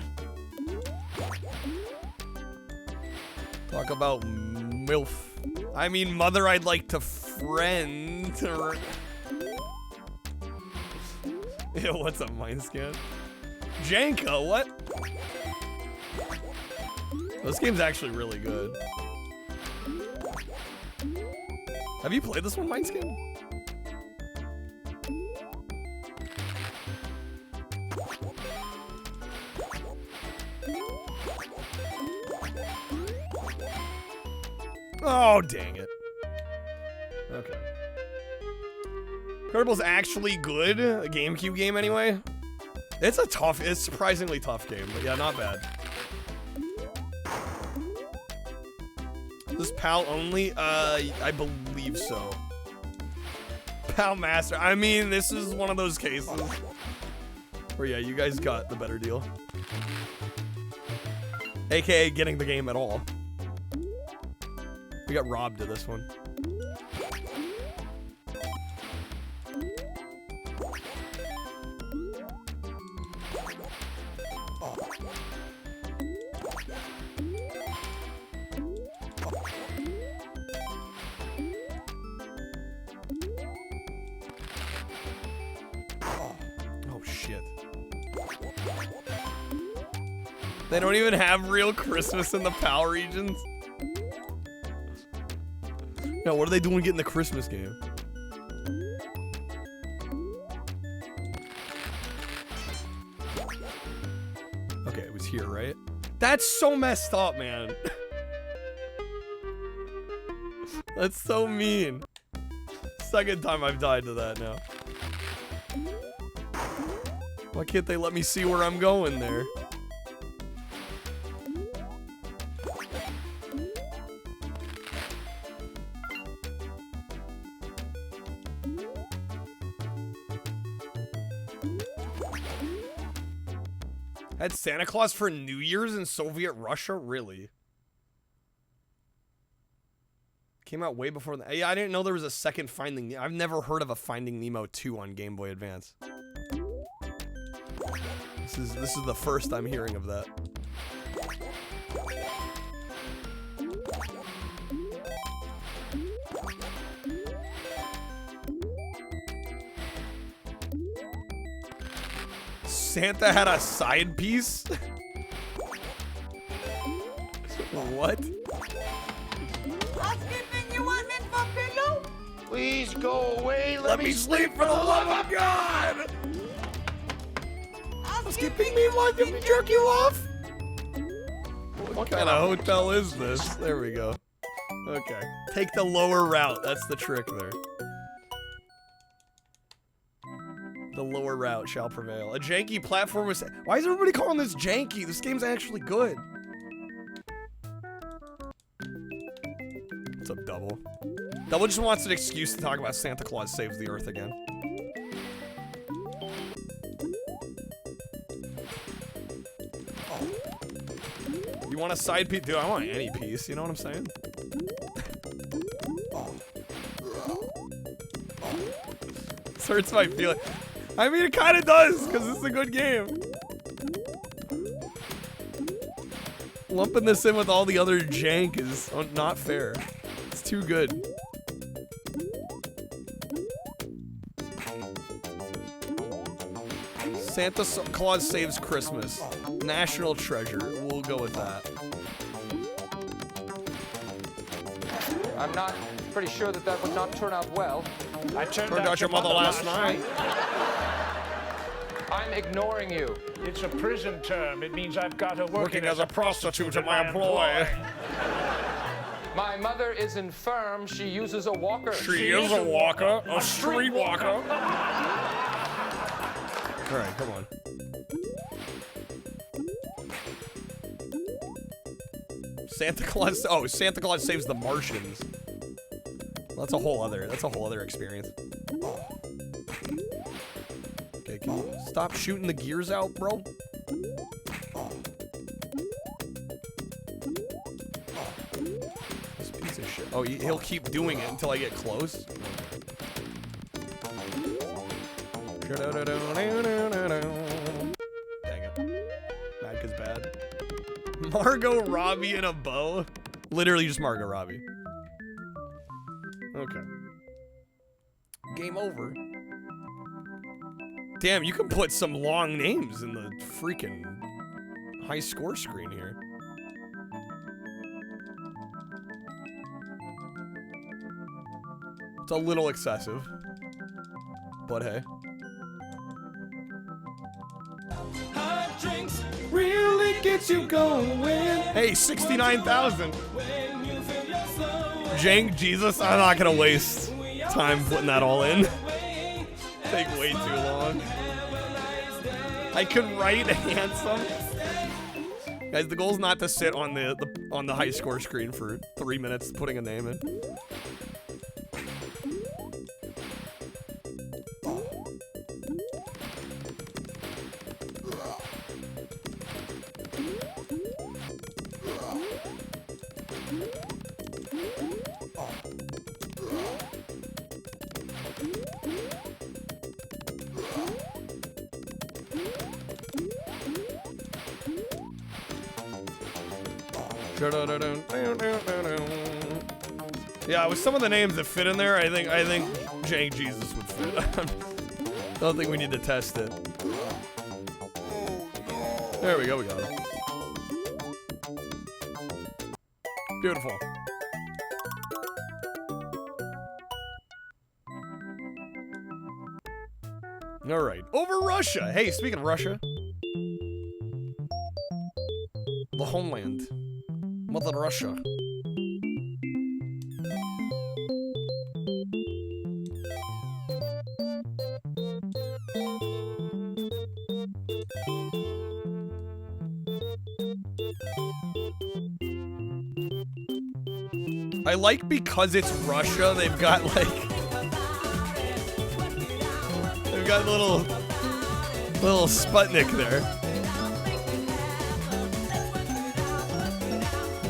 Talk about MILF. I mean, mother I'd like to friend. Ew, what's up, mind scan? Janka, what? This game's actually really good. Have you played this one, Mindskin? Oh, dang it. Okay. Incredible's actually good. A GameCube game anyway. It's a surprisingly tough game, but yeah, not bad. This PAL only? I believe so. PAL Master. I mean, this is one of those cases where, yeah, you guys got the better deal. AKA getting the game at all. We got robbed to this one. Oh shit. They don't even have real Christmas in the PAL regions. No, what are they doing getting the Christmas game? Okay, it was here, right? That's so messed up, man. That's so mean. Second time I've died to that now. Why can't they let me see where I'm going there? Had Santa Claus for New Year's in Soviet Russia? Really? Came out way before that. Yeah, I didn't know there was a second Finding Nemo. I've never heard of a Finding Nemo 2 on Game Boy Advance. This is the first I'm hearing of that. Santa had a side piece? What? Please go away. Let me sleep for the love of God! Skipping me, want to jerk you off? What kind of hotel is this? There we go. Okay. Take the lower route. That's the trick there. The lower route shall prevail. A janky platform was... Why is everybody calling this janky? This game's actually good. What's up, Double? Double just wants an excuse to talk about Santa Claus Saves the Earth again. You want a side piece? Dude, I want any piece. You know what I'm saying? This hurts my feeling. I mean, it kind of does, because it's a good game. Lumping this in with all the other jank is not fair. It's too good. Santa Claus Saves Christmas. National treasure. We'll go with that. I'm not pretty sure that would not turn out well. I turned out your mother last night. I'm ignoring you. It's a prison term. It means I've got to Working as a prostitute in my employ. My mother is infirm. She uses a walker. She is a walker. A street walker. All right, come on. Santa Claus. Oh, Santa Claus Saves the Martians. Well, that's a whole other experience. Okay, can you stop shooting the gears out, bro? This piece of shit. Oh, he'll keep doing it until I get close. Dang it. Mad 'cause bad. Margot Robbie and a bow? Literally just Margot Robbie. Okay. Game over. Damn, you can put some long names in the freaking high score screen here. It's a little excessive. But hey. Hot drinks really get you going. Hey, 69,000. Jank Jesus, I'm not gonna waste time putting that all in. Take way too long. I could write handsome. Guys, the goal is not to sit on the high score screen for 3 minutes putting a name in. Yeah, with some of the names that fit in there, I think Jank Jesus would fit. I don't think we need to test it. There we go, we got it. Beautiful. All right, over Russia. Hey, speaking of Russia, the homeland, Mother Russia. I like because it's Russia, they've got like little Sputnik there.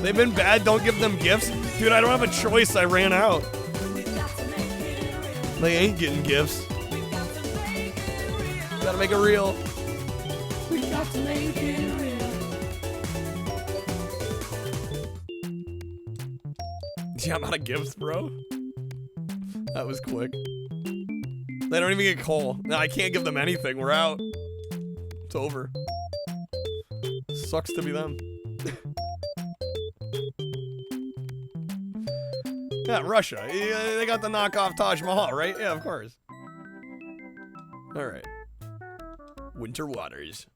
They've been bad, don't give them gifts. Dude, I don't have a choice, I ran out. They ain't getting gifts. Gotta make it real. We got to make it real. Yeah, I'm out of gifts, bro. That was quick. They don't even get coal. No, I can't give them anything. We're out. It's over. Sucks to be them. Yeah, Russia. Yeah, they got the knockoff Taj Mahal, right? Yeah, of course. All right. Winter Waters.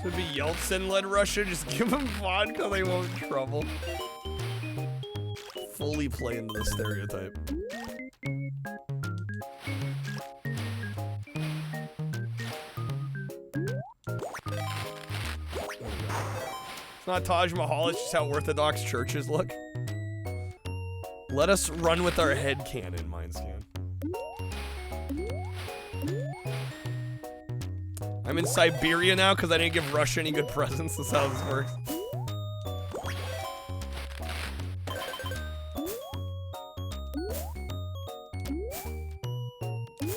Would be Yeltsin-led Russia. Just give them vodka, they won't trouble. Fully play into the stereotype. It's not Taj Mahal, it's just how Orthodox churches look. Let us run with our headcanon, Mindscan. I'm in Siberia now because I didn't give Russia any good presents. That's how this works.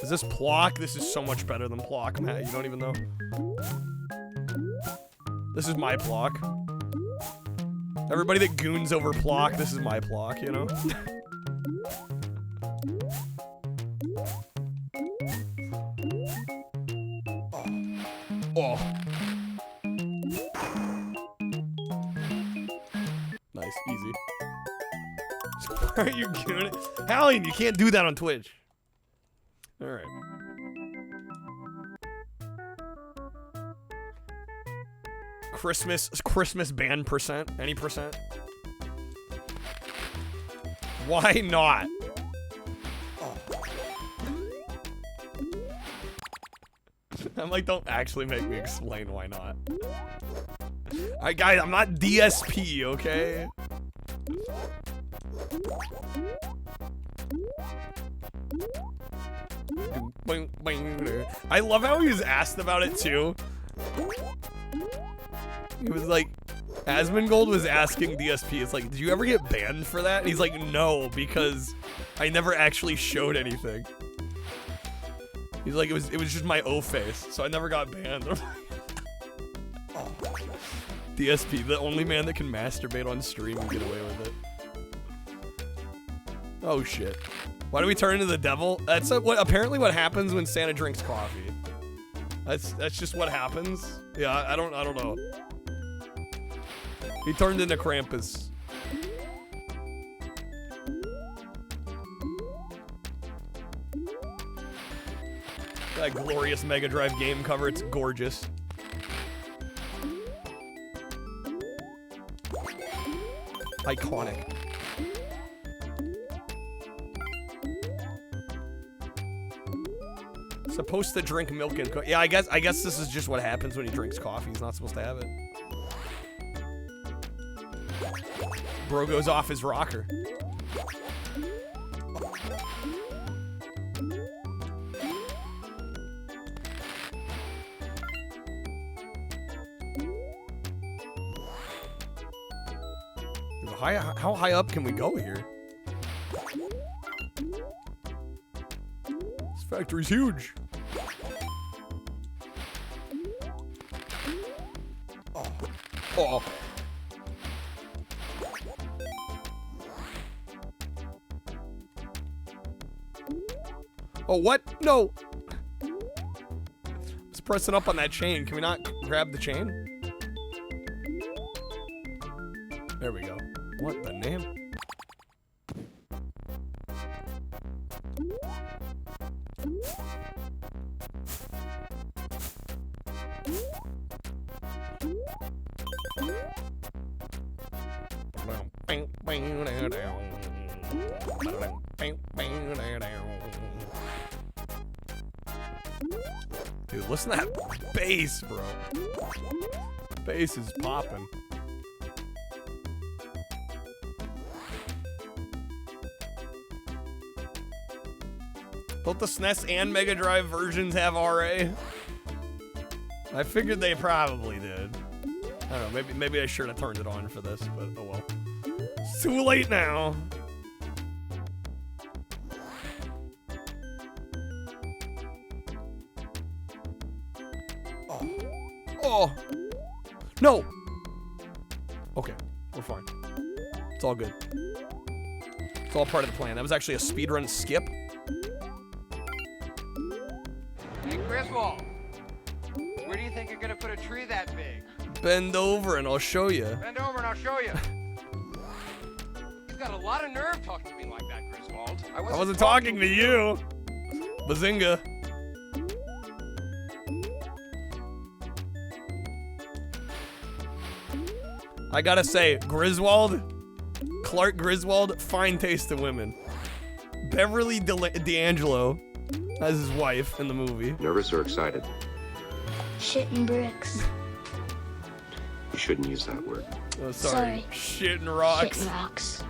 Is this Plock? This is so much better than Plock, Matt. You don't even know. This is my Plock. Everybody that goons over Plock, this is my Plock, you know? Oh. Nice, easy. Why are you gooning? Hallian, you can't do that on Twitch. Alright. Christmas ban percent? Any percent? Why not? I'm like, don't actually make me explain why not. Alright, guys, I'm not DSP, okay? I love how he was asked about it, too. He was like, Asmongold was asking DSP, it's like, did you ever get banned for that? And he's like, no, because I never actually showed anything. He's like, it was just my O face, so I never got banned. DSP, the only man that can masturbate on stream and get away with it. Oh shit. Why do we turn into the devil? That's apparently what happens when Santa drinks coffee. That's just what happens. Yeah, I don't know. He turned into Krampus. That glorious Mega Drive game cover, it's gorgeous. Iconic. Supposed to drink milk and yeah, I guess this is just what happens when he drinks coffee. He's not supposed to have it. Bro goes off his rocker. How high up can we go here? This factory's huge. Oh. Oh, what? No. I was pressing up on that chain. Can we not grab the chain? There we go. What the name? Dude, listen to that bass, bro. Bass is popping. Both the SNES and Mega Drive versions have RA. I figured they probably did. I don't know, maybe I should have turned it on for this, but oh well. It's too late now. Oh. No. Okay, we're fine. It's all good. It's all part of the plan. That was actually a speedrun skip. Hey, Griswold, where do you think you're gonna put a tree that big? Bend over and I'll show you. Bend over and I'll show you. You've got a lot of nerve talking to me like that, Griswold. I wasn't talking to you. Bazinga. I gotta say, Griswold, Clark Griswold, fine taste in women. Beverly D'Angelo as his wife in the movie. Nervous or excited? Shitting bricks. You shouldn't use that word. Oh, sorry. Shitting rocks. Shitting rocks.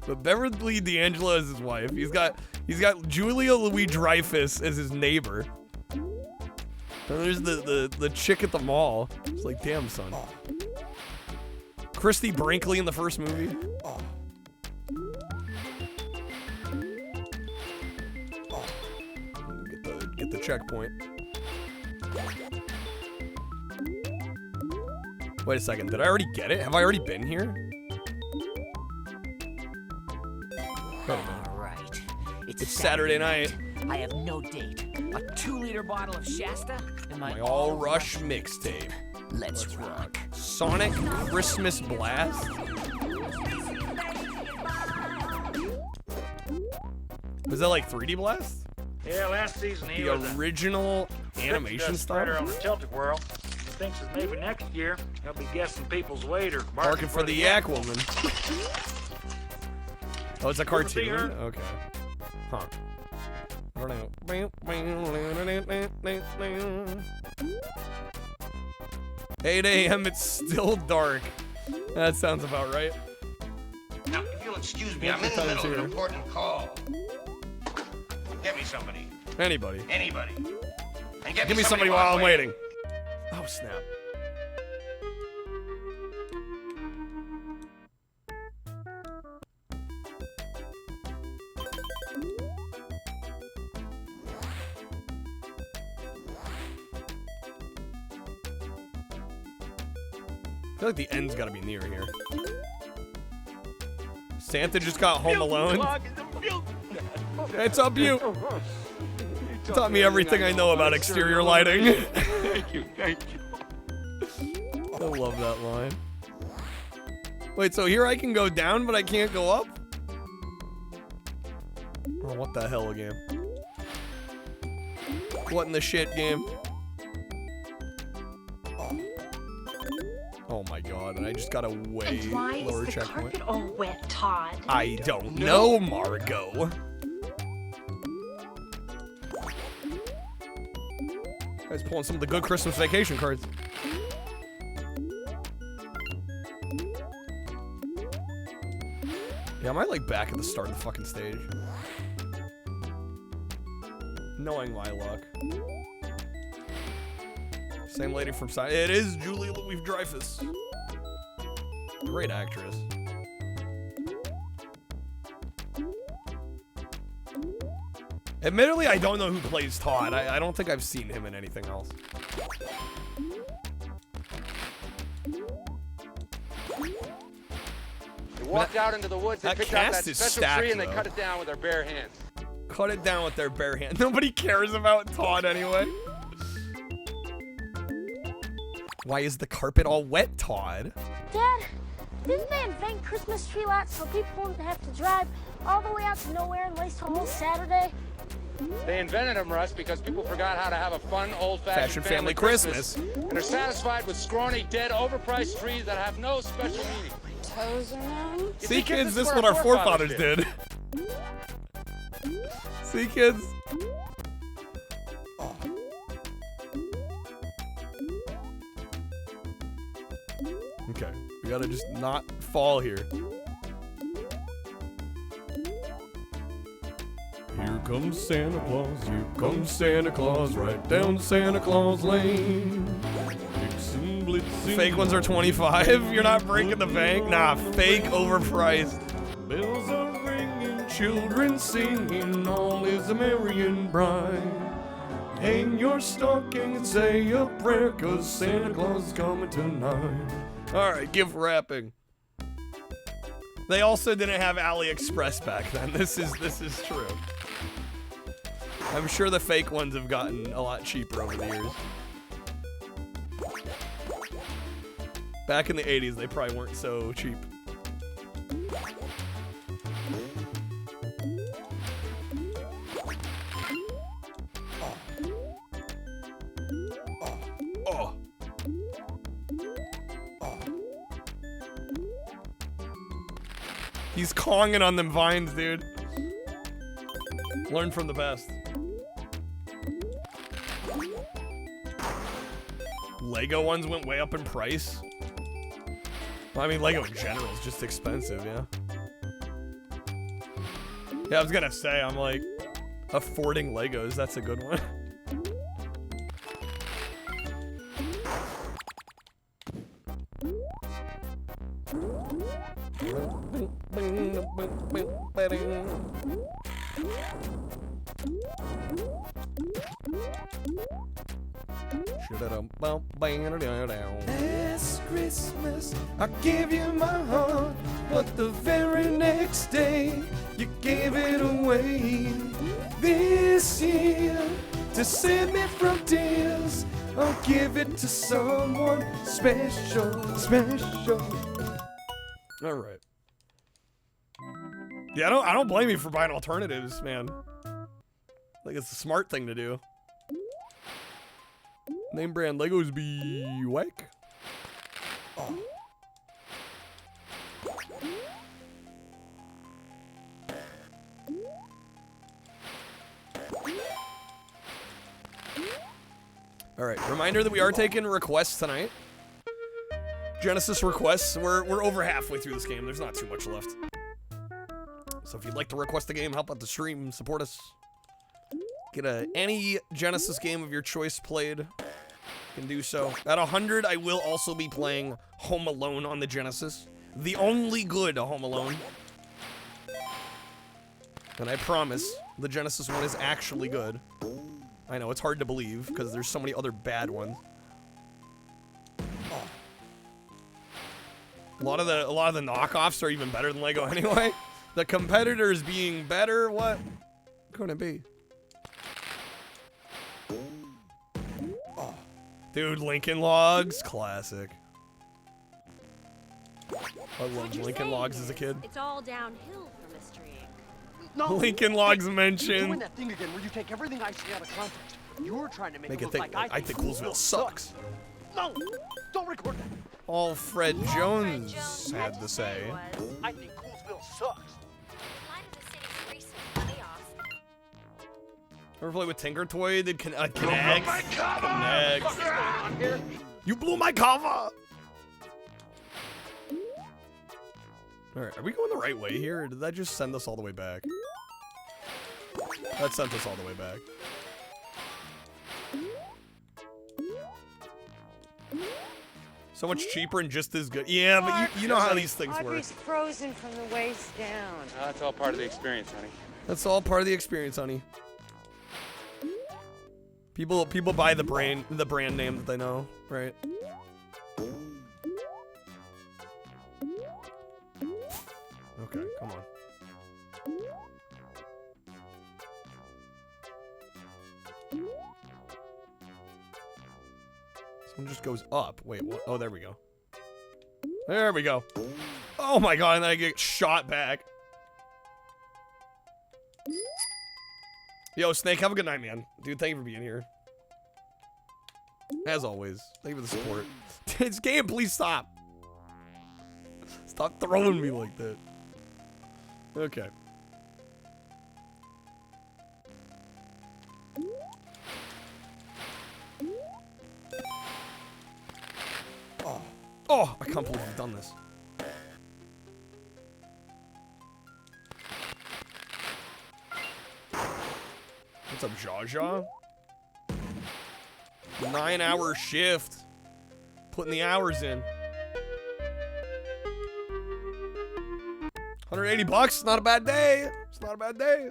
But Beverly D'Angelo is his wife. He's got Julia Louis-Dreyfus as his neighbor. And there's the chick at the mall. It's like, damn, son. Christy Brinkley in the first movie. Get the checkpoint. Wait a second. Did I already get it? Have I already been here? All right. It's Saturday night. I have no date. A 2-liter bottle of Shasta and my All Rush mixtape. Let's rock. Sonic Christmas Blast. Was that like 3D Blast? Yeah, last season he The was original a animation spreader style? on the Celtic World. He thinks that maybe next year he'll be guessing people's weight or Barking for the Yak Woman. Oh, it's a cartoon? Okay. Huh. 8 a.m. It's still dark. That sounds about right. Now, if you'll excuse me, I'm in the middle of an important call. Get me somebody. Anybody. Anybody. And Give me somebody while I'm waiting. Oh, snap. feel like the end's gotta be near here. Santa just got Home Alone. It's up you. Taught me everything I know about exterior lighting. Thank you, thank you. I love that line. Wait, so here I can go down, but I can't go up? Oh, what the hell, game? What in the shit, game? Oh my god, and I just got a way And why lower is the checkpoint. carpet all wet, Todd? I don't know, Margot. Guys pulling some of the good Christmas Vacation cards. Yeah, am I like back at the start of the fucking stage? Knowing my luck. Same lady from Saga. It is Julie Louis-Dreyfus. Great actress. Admittedly, I don't know who plays Todd. I don't think I've seen him in anything else. They walked out into the woods, they That picked out cast that is special stacked, tree, and they though. cut it down with their bare hands. Cut it down with their bare hand. Nobody cares about Todd anyway. Why is the carpet all wet, Todd? Dad, didn't they invent Christmas tree lots so people wouldn't have to drive all the way out to nowhere and waste a whole Saturday? They invented them, Russ, because people forgot how to have a fun, old-fashioned family Christmas. And are satisfied with scrawny, dead, overpriced trees that have no special meaning. Toes are numb. See, kids, this is what our forefathers did. See, kids? Okay, we gotta just not fall here. Here comes Santa Claus, here comes Santa Claus, right down Santa Claus Lane. Blitzen, blitzen, Fake ones are 25. You're not breaking the bank. Nah, fake, overpriced. bells are ringing, children singing, all is a merry and bright. Hang your stocking and say a prayer, 'cause Santa Claus is coming tonight. Alright, gift wrapping. They also didn't have AliExpress back then. This is true. I'm sure the fake ones have gotten a lot cheaper over the years. Back in the 80s, they probably weren't so cheap. Oh. He's Konging on them vines, dude. Learn from the best. Lego ones went way up in price. Well, I mean, Lego in general is just expensive, yeah. Yeah, I was gonna say, I'm like, affording Legos, that's a good one. Last Christmas, I gave you my heart, but the very next day, you gave it away. This year, to save me from tears, I'll give it to someone special, special. All right. Yeah, I don't blame you for buying alternatives, man. Like, it's a smart thing to do. Name brand Legos be whack. Oh. All right, reminder that we are taking requests tonight. Genesis requests. We're over halfway through this game. There's not too much left. So if you'd like to request a game, help out the stream, support us. Get any Genesis game of your choice played. You can do so. At 100, I will also be playing Home Alone on the Genesis. The only good Home Alone. And I promise, the Genesis one is actually good. I know, it's hard to believe, because there's so many other bad ones. A lot of the knockoffs are even better than Lego anyway. The competitors being better, what could it be? Oh. Dude, Lincoln Logs, classic. I loved Lincoln Logs as a kid. It's all downhill from this streak. No. Lincoln Logs You're mentioned. doing that thing again where you take everything I say out of context. You're trying to make it look think like I think Coolsville sucks. No, don't record that. All Fred Jones had to say. I think Coolsville sucks. Ever play with Tinker Toy? Did Connect? You blew my cover! Alright, are we going the right way here, or did that just send us all the way back? That sent us all the way back. So much cheaper and just as good. Yeah, but you know how these things work. Audrey's frozen from the waist down. That's all part of the experience, honey. That's all part of the experience, honey. People buy the brand name that they know, right? Okay, come on. This one just goes up. Wait, what? Oh, there we go. There we go. Oh my god, and then I get shot back. Yo, Snake, have a good night, man. Dude, thank you for being here. As always, thank you for the support. This game, please stop. Stop throwing me like that. Okay. Oh, I can't believe you've done this. What's up, Jaja? 9-hour shift. Putting the hours in. 180 bucks, not a bad day. It's not a bad day.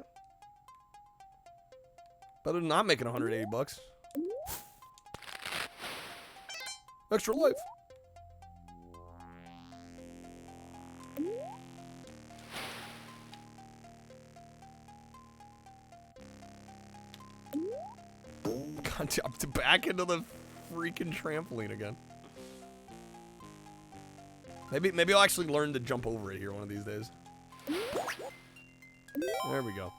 Better than not making 180 bucks. Extra life. God, jumped back into the freaking trampoline again. Maybe I'll actually learn to jump over it here one of these days. There we go.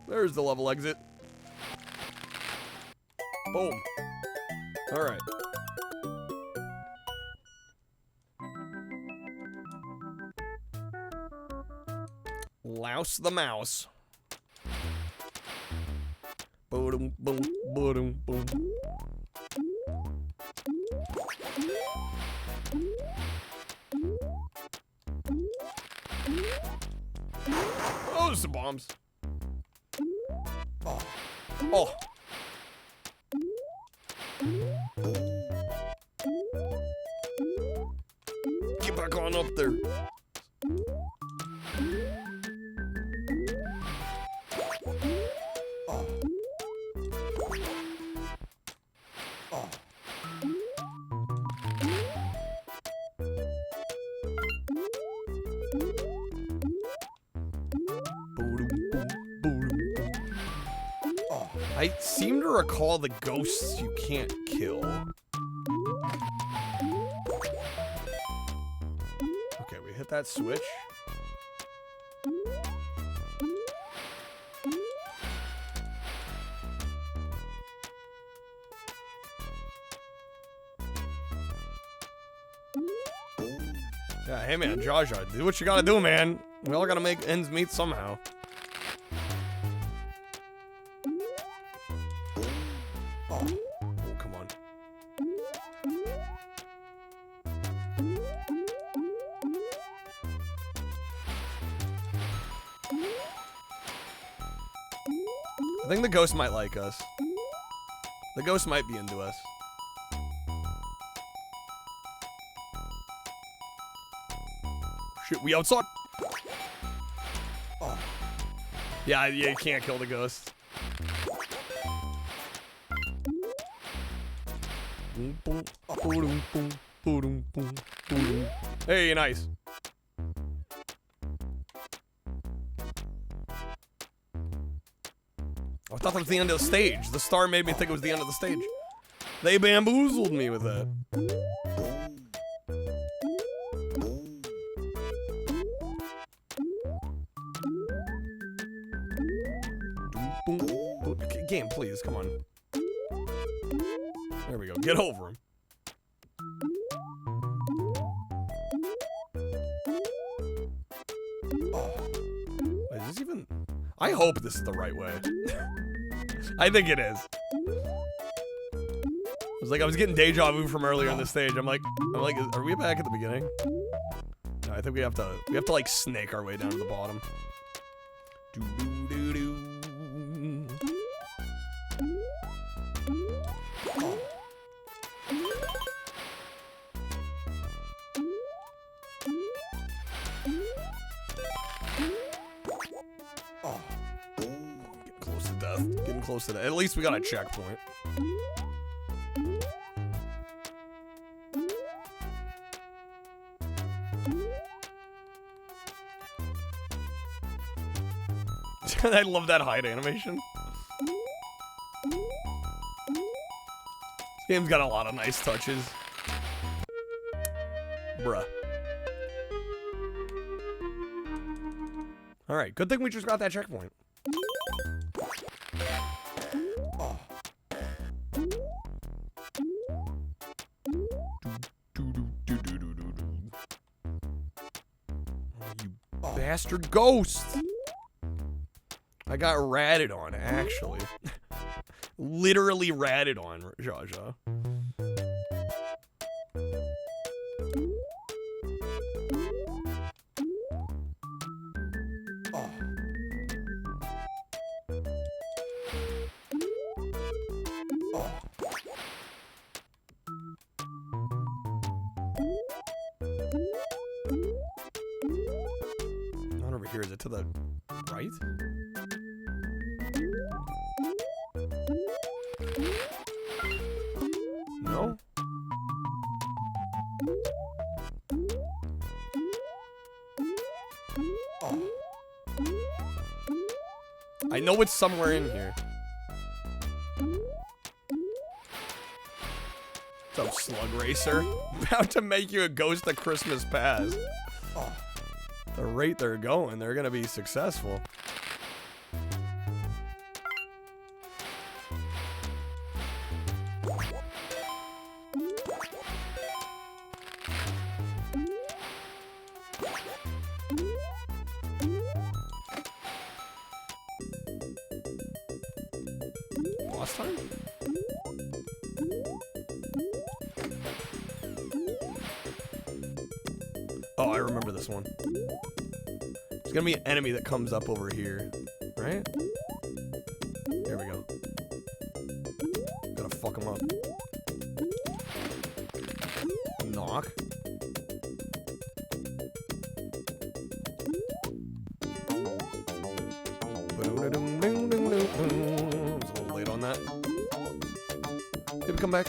There's the level exit. Boom. All right. Louse the mouse. Boom, boom, boom, boom. Oh, there's some bombs. Oh. Oh. Get back on up there. Oh. Oh. Oh. I seem to recall the ghosts you can't kill. Okay, we hit that switch. Yeah, hey man, Jaja, do what you gotta do, man. We all gotta make ends meet somehow. Oh, come on. I think the ghost might like us. The ghost might be into us. shit, we outside. Oh. Yeah, you can't kill the ghost. Hey, nice. I thought that was the end of the stage. The star made me think it was the end of the stage. They bamboozled me with that. Game, please, come on. There we go. Get over him. Oh. Wait, is this even... I hope this is the right way. I think it is. It was like I was getting deja vu from earlier on the stage. I'm like, are we back at the beginning? No, I think we have to like snake our way down to the bottom. Doo doo doo doo. Oh. Getting close to death. Getting close to that. At least we got a checkpoint. I love that hide animation. This game's got a lot of nice touches. Bruh. Alright, good thing we just got that checkpoint. Oh. You bastard ghost! I got ratted on, actually. Literally ratted on, Jaja. Oh. Oh. Not over here, is it to the right? No? Oh. I know it's somewhere in here. What's up, Slug Racer? About to make you a Ghost of Christmas Past. Oh. The rate they're going, they're gonna be successful. Last time? Oh, I remember this one. There's gonna be an enemy that comes up over here, right? There we go. Gotta fuck him up. Knock. Maybe come back.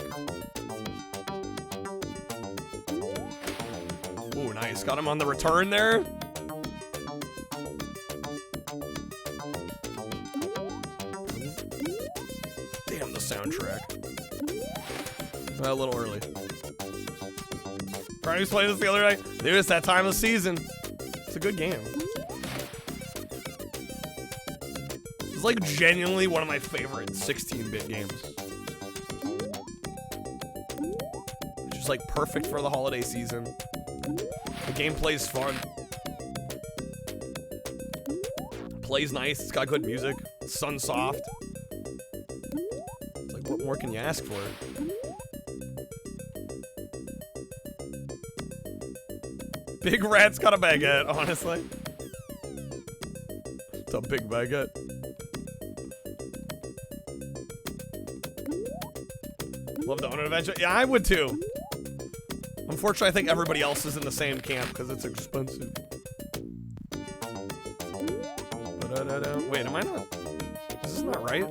Ooh, nice. Got him on the return there. Damn, the soundtrack. A little early. Brian was playing this the other night. Dude, it's that time of the season. It's a good game. It's like genuinely one of my favorite 16-bit games. It's just like perfect for the holiday season. The gameplay's fun. Plays nice. It's got good music. It's Sunsoft. It's like, what more can you ask for? Big Rat's got a baguette, honestly. It's a big baguette. Love to own an adventure. Yeah, I would too. Unfortunately, I think everybody else is in the same camp because it's expensive. Wait, am I not? Is this not right?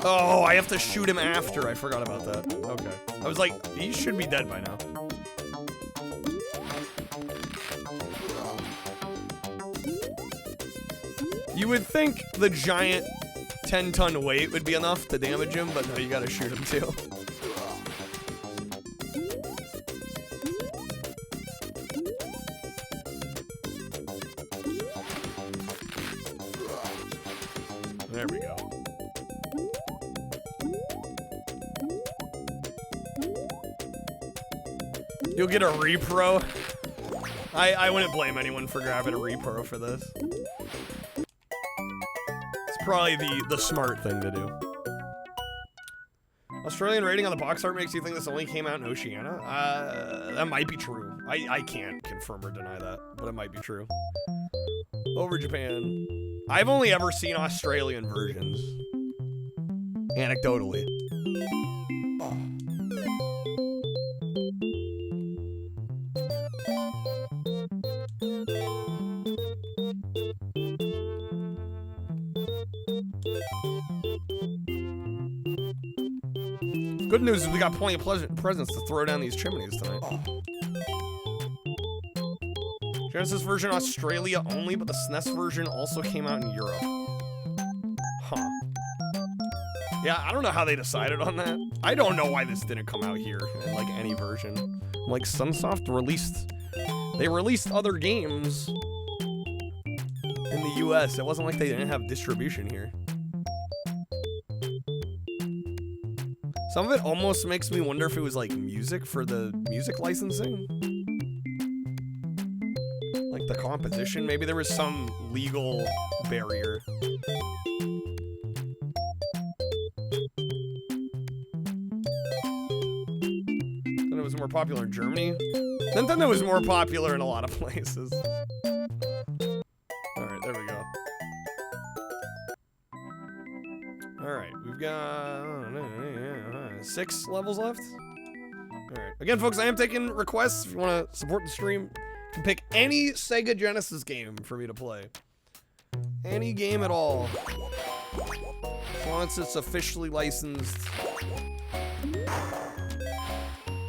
Oh, I have to shoot him after. I forgot about that. Okay. I was like, he should be dead by now. You would think the giant 10-ton weight would be enough to damage him, but no, you gotta shoot him too. There we go. You'll get a repro. I wouldn't blame anyone for grabbing a repro for this. It's probably the smart thing to do. Australian rating on the box art makes you think this only came out in Oceania? That might be true. I can't confirm or deny that, but it might be true. Over Japan. I've only ever seen Australian versions. Anecdotally. Good news is we got plenty of presents to throw down these chimneys tonight. Genesis version Australia only, but the SNES version also came out in Europe. Huh. Yeah, I don't know how they decided on that. I don't know why this didn't come out here in like any version. Like Sunsoft they released other games in the US. It wasn't like they didn't have distribution here. Some of it almost makes me wonder if it was like music for the music licensing. Like the composition, maybe there was some legal barrier. Then it was more popular in Germany. Then it was more popular in a lot of places. Alright, there we go. Alright, we've got 6 levels left. Alright. Again, folks, I am taking requests. If you want to support the stream, you can pick any Sega Genesis game for me to play. Any game at all. As long as it's officially licensed.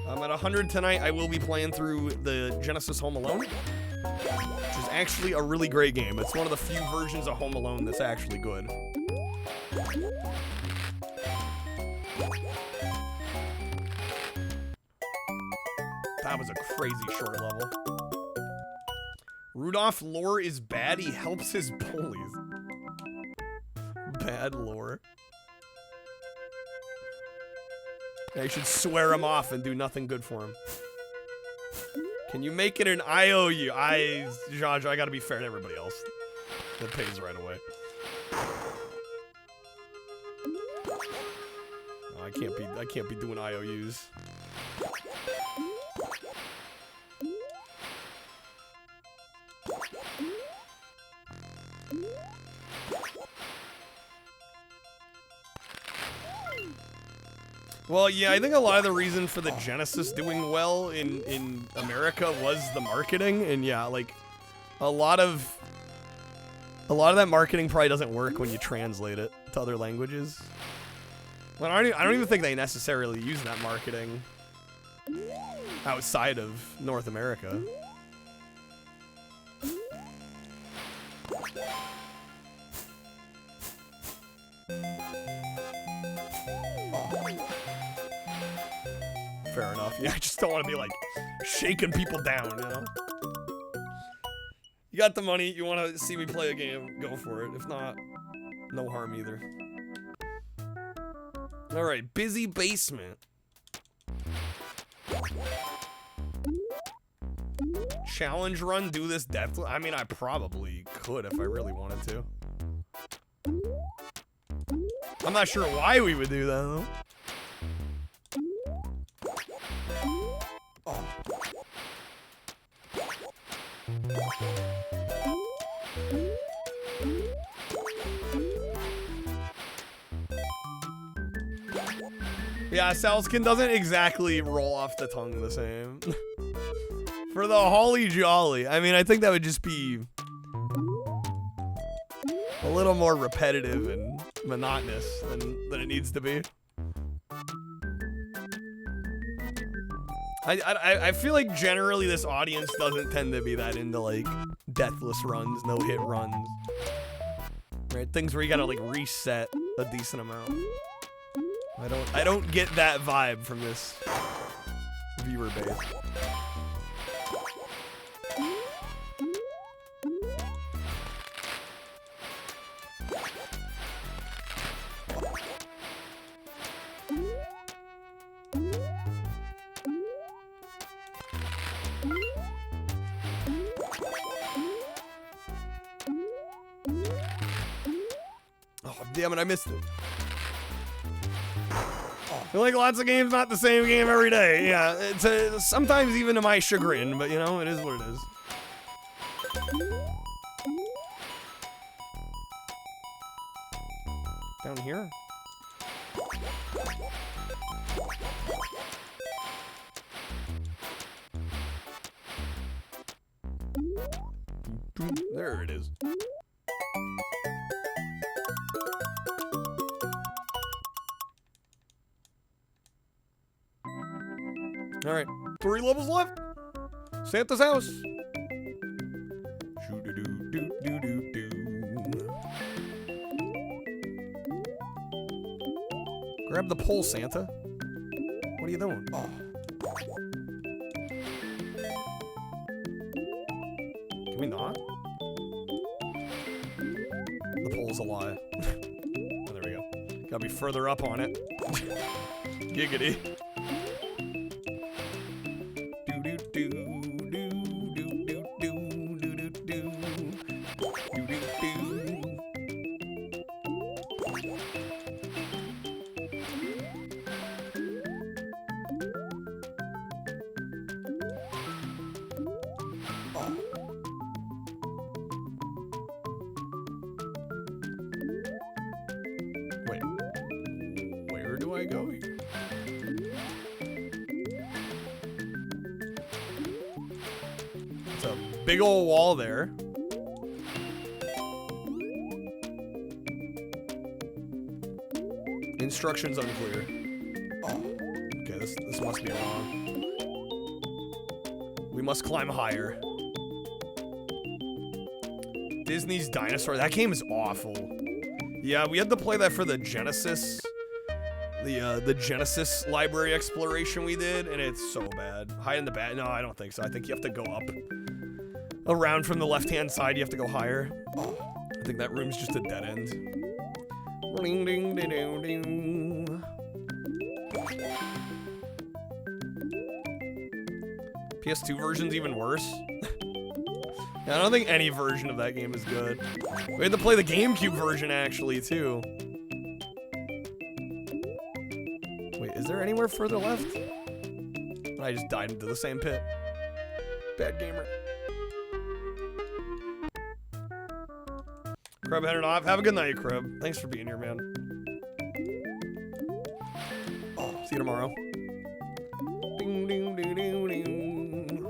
I'm at 100 tonight. I will be playing through the Genesis Home Alone, which is actually a really great game. It's one of the few versions of Home Alone that's actually good. That was a crazy short level. Rudolph lore is bad. He helps his bullies. Bad lore. I should swear him off and do nothing good for him. Can you make it an IOU? Jaja, I gotta be fair to everybody else. That pays right away. Oh, I can't be doing IOUs. Well, yeah, I think a lot of the reason for the Genesis doing well in America was the marketing, and yeah, like a lot of that marketing probably doesn't work when you translate it to other languages. Well, I don't even think they necessarily use that marketing outside of North America. Fair enough. Yeah, I just don't want to be like shaking people down, you know? You got the money, you want to see me play a game, go for it. If not, no harm either. Alright, busy basement. Challenge run, do this deathly. I mean, I probably could if I really wanted to. I'm not sure why we would do that, though. Yeah, Salskin doesn't exactly roll off the tongue the same. For the Holly Jolly, I mean, I think that would just be a little more repetitive and monotonous than it needs to be. I feel like generally this audience doesn't tend to be that into like deathless runs, no hit runs, right? Things where you gotta like reset a decent amount. I don't get that vibe from this viewer base. Oh, damn it, I missed it. I feel like lots of games not the same game every day. Yeah, it's sometimes even to my chagrin, but you know, it is what it is. Down here? There it is. All right, 3 levels left. Santa's house. Grab the pole, Santa. What are you doing? Oh. Can we not? The pole's a lie. Oh, there we go. Gotta be further up on it. Giggity. Wait, where do I go here? It's a big old wall there. Instructions unclear. Oh, okay, this must be wrong. We must climb higher. Disney's Dinosaur. That game is awful. Yeah, we had to play that for the Genesis. The Genesis library exploration we did, and it's so bad. Hide in the back. No, I don't think so. I think you have to go up. Around from the left-hand side, you have to go higher. Oh, I think that room's just a dead end. Ding, ding, ding, ding, ding. PS2 version's even worse. Yeah, I don't think any version of that game is good. We had to play the GameCube version, actually, too. Wait, is there anywhere further left? I just died into the same pit. Bad gamer. Crub headed off. Have a good night, Crub. Thanks for being here, man. See you tomorrow. Ding, ding, ding, ding, ding.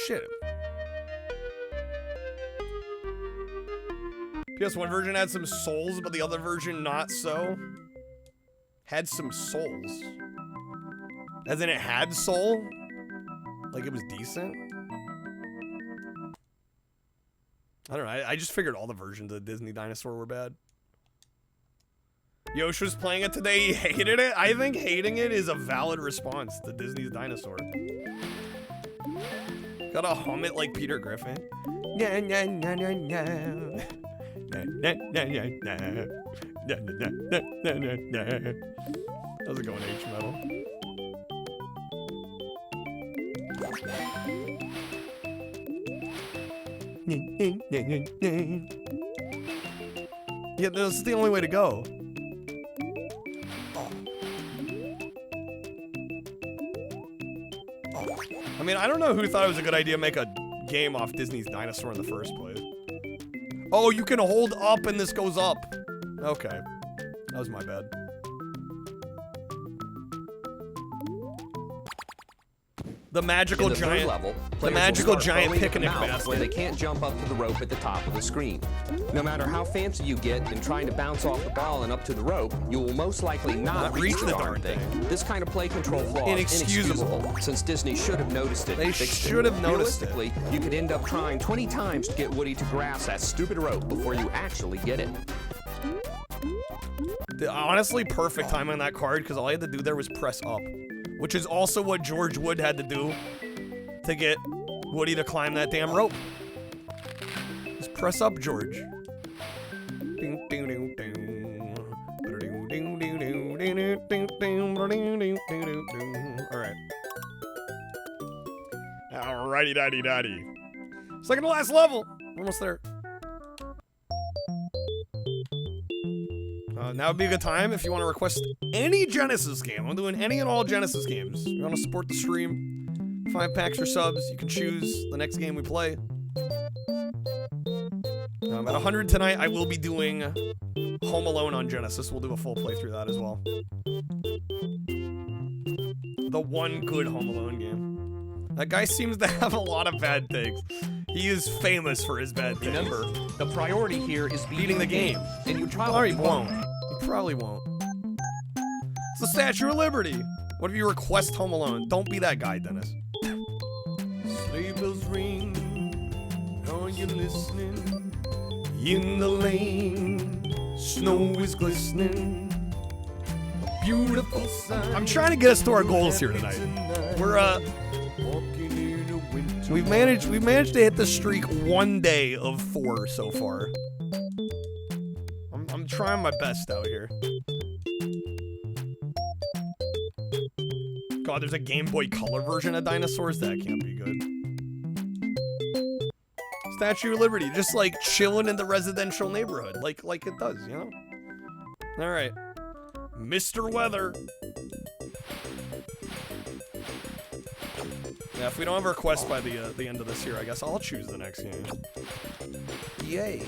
Shit. PS1 version had some souls, but the other version not so. Had some souls. As in it had soul? Like it was decent? I don't know, I just figured all the versions of Disney Dinosaur were bad. Yosh was playing it today, he hated it? I think hating it is a valid response to Disney's Dinosaur. Gotta hum it like Peter Griffin. Yeah, yeah, yeah, yeah, yeah. How's it going, H-Metal? Yeah, this is the only way to go. I mean, I don't know who thought it was a good idea to make a game off Disney's Dinosaur in the first place. Oh, you can hold up and this goes up. Okay. That was my bad. The magical In the giant third level, the players magical will start giant throwing picnic them out basket. when they can't jump up to the rope at the top of the screen. No matter how fancy you get in trying to bounce off the ball and up to the rope, you will most likely not reach the darn thing. This kind of play control flaw is inexcusable, since Disney should have noticed it. They should have noticed it. Realistically, you could end up trying 20 times to get Woody to grasp that stupid rope before you actually get it. Honestly, perfect time on that card because all I had to do there was press up, which is also what George Wood had to do to get Woody to climb that damn rope. Just press up, George. Ding, ding, ding, ding. All right. Alrighty, daddy, daddy. Second to last level. Almost there. Now would be a good time if you want to request any Genesis game. I'm doing any and all Genesis games. You want to support the stream? 5 packs or subs. You can choose the next game we play. At 100 tonight, I will be doing Home Alone on Genesis. We'll do a full playthrough of that as well. The one good Home Alone game. That guy seems to have a lot of bad things. He is famous for his bad things. Remember, the priority here is beating the game, and you probably won't. You probably won't. It's the Statue of Liberty. What if you request Home Alone? Don't be that guy, Dennis. Sleigh bells ring, are you listening? In the lane, snow is glistening. A beautiful sight. I'm trying to get us to our goals here tonight. We've managed to hit the streak one day of 4 so far. I'm trying my best out here. God, there's a Game Boy Color version of Dinosaurs? That can't be good. Statue of Liberty, just like chilling in the residential neighborhood, like it does, you know? Alright. Mr. Weather. Yeah, if we don't have a request by the end of this year, I guess I'll choose the next game. Yay.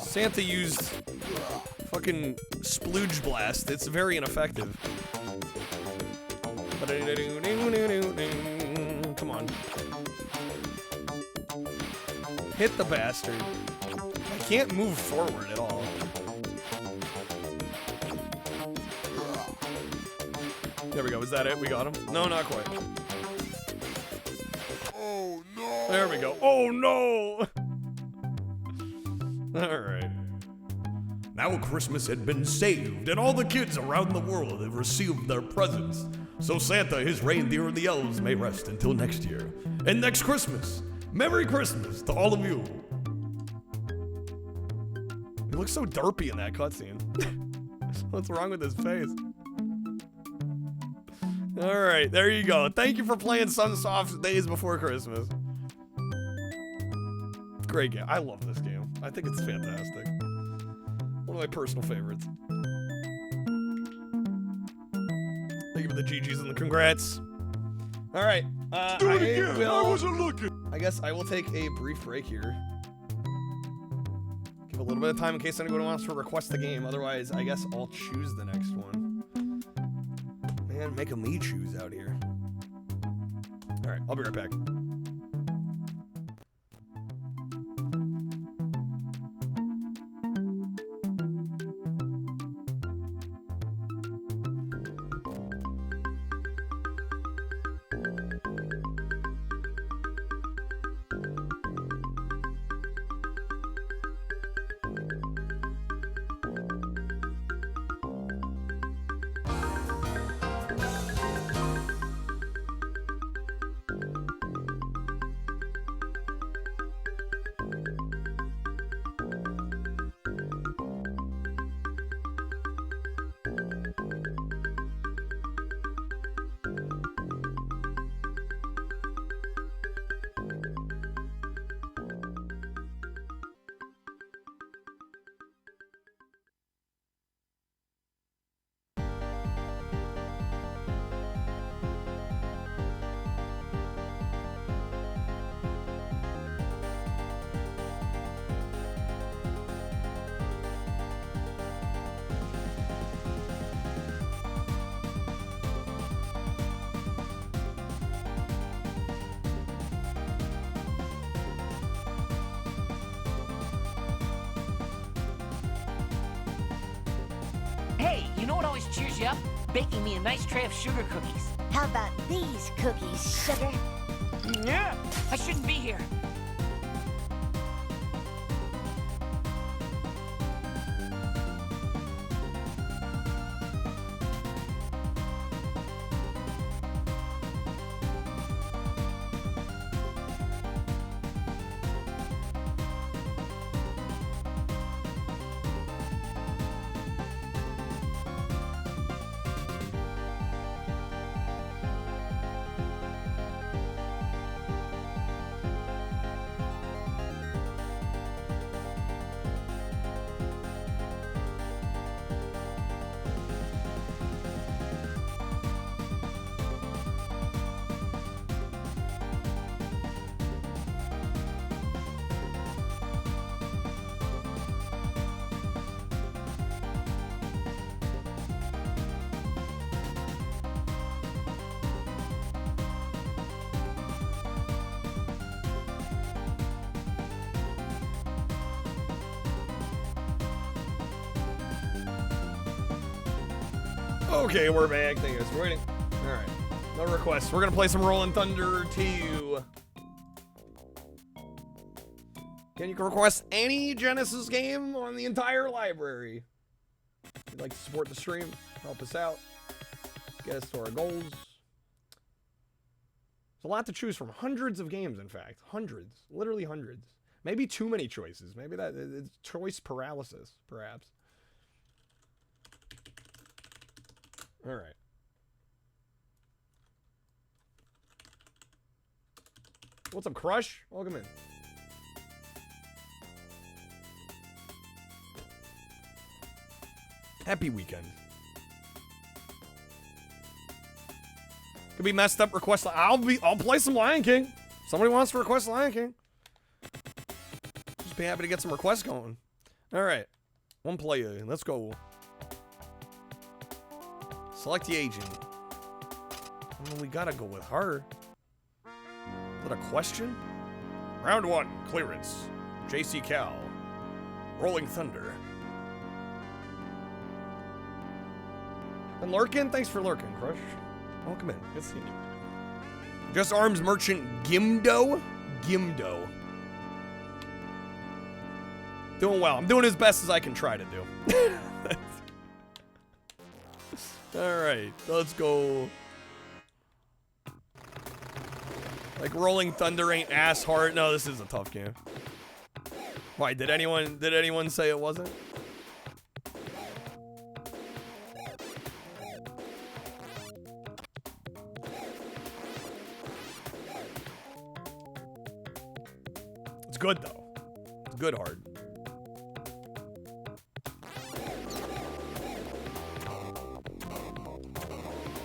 Santa used fucking Splooge Blast. It's very ineffective. Come on. Hit the bastard. I can't move forward at all. There we go. Is that it? We got him? No, not quite. Oh, no. There we go. Oh, no. All right. Now Christmas had been saved, and all the kids around the world have received their presents. So Santa, his reindeer, and the elves may rest until next year. And next Christmas, Merry Christmas to all of you. He looks so derpy in that cutscene. What's wrong with his face? All right, there you go. Thank you for playing Sunsoft's Days Before Christmas. Great game. I love this game. I think it's fantastic. One of my personal favorites. Thank you for the GGs and the congrats. All right. Do it again. I wasn't looking. I guess I will take a brief break here. Give a little bit of time in case anyone wants to request the game. Otherwise, I guess I'll choose the next one. Man, make a me choose out here. All right, I'll be right back. always cheers you up, baking me a nice tray of sugar cookies. How about these cookies, sugar? Yeah, I shouldn't be here. Okay, we're back. Thank you guys for waiting. Alright. No requests. We're gonna play some Rolling Thunder 2. You can request any Genesis game on the entire library. If you'd like to support the stream, help us out, get us to our goals. There's a lot to choose from. Hundreds of games, in fact. Hundreds. Literally hundreds. Maybe too many choices. Maybe that it's choice paralysis, perhaps. All right. What's up, Crush? Welcome in. Happy weekend. Could be messed up. Request. I'll play some Lion King. Somebody wants to request Lion King. Just be happy to get some requests going. All right. One player. Let's go. Select the agent. Well, we gotta go with her. Is that a question? Round 1, clearance. JC Cal. Rolling Thunder. And lurking? Thanks for lurking, Crush. Welcome in. Good seeing you. Just Arms Merchant Gimdo? Gimdo. Doing well. I'm doing as best as I can try to do. Alright, let's go. Like Rolling Thunder ain't ass hard. No, this is a tough game. Why, did anyone say it wasn't? It's good though. It's good hard.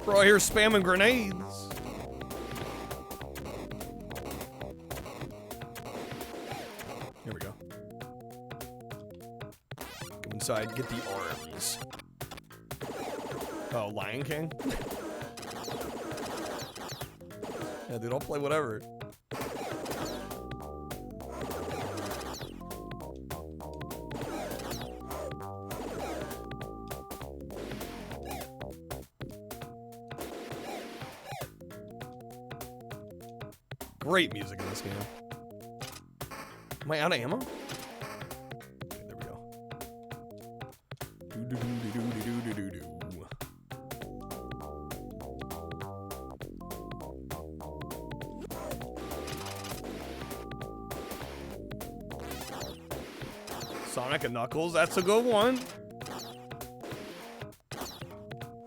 Bro, here spamming grenades. Here we go. Go inside, get the arms. Oh, Lion King? Yeah, dude, I'll play whatever. Great music in this game. Am I out of ammo? Okay, there we go. Do-do-do-do-do-do-do-do. Sonic and Knuckles, that's a good one.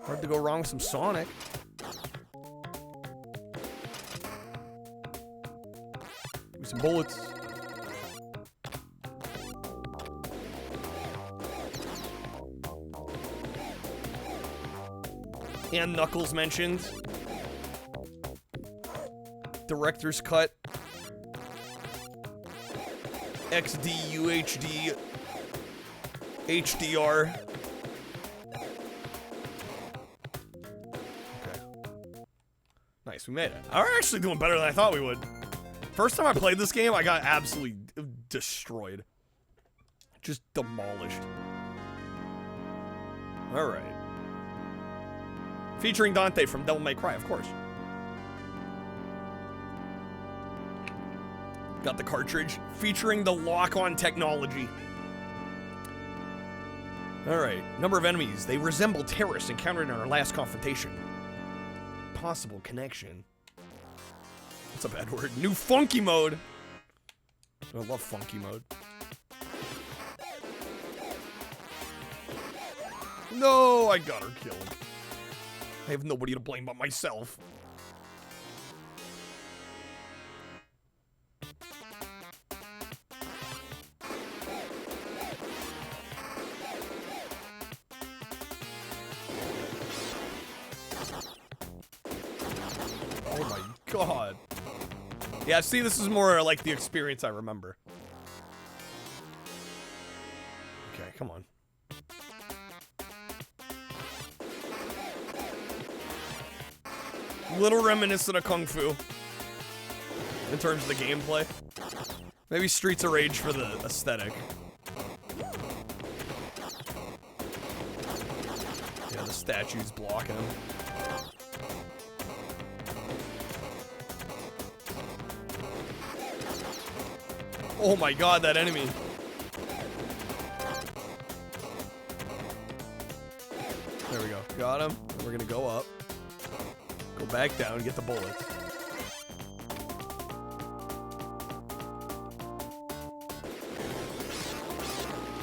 Hard to go wrong with some Sonic. Some bullets. And Knuckles mentioned. Director's cut. XD, UHD, HDR. Okay. Nice, we made it. We're actually doing better than I thought we would. First time I played this game, I got absolutely destroyed. Just demolished. Alright. Featuring Dante from Devil May Cry, of course. Got the cartridge featuring the lock-on technology. Alright, number of enemies. They resemble terrorists encountered in our last confrontation. Possible connection. What's a bad word? New funky mode. I love funky mode. No, I got her killed. I have nobody to blame but myself. Oh my god. Yeah, see, this is more like the experience I remember. Okay, come on. Little reminiscent of Kung Fu in terms of the gameplay. Maybe Streets of Rage for the aesthetic. Yeah, the statue's blocking him. Oh my god, that enemy. There we go. Got him. And we're gonna go up. Go back down and get the bullets.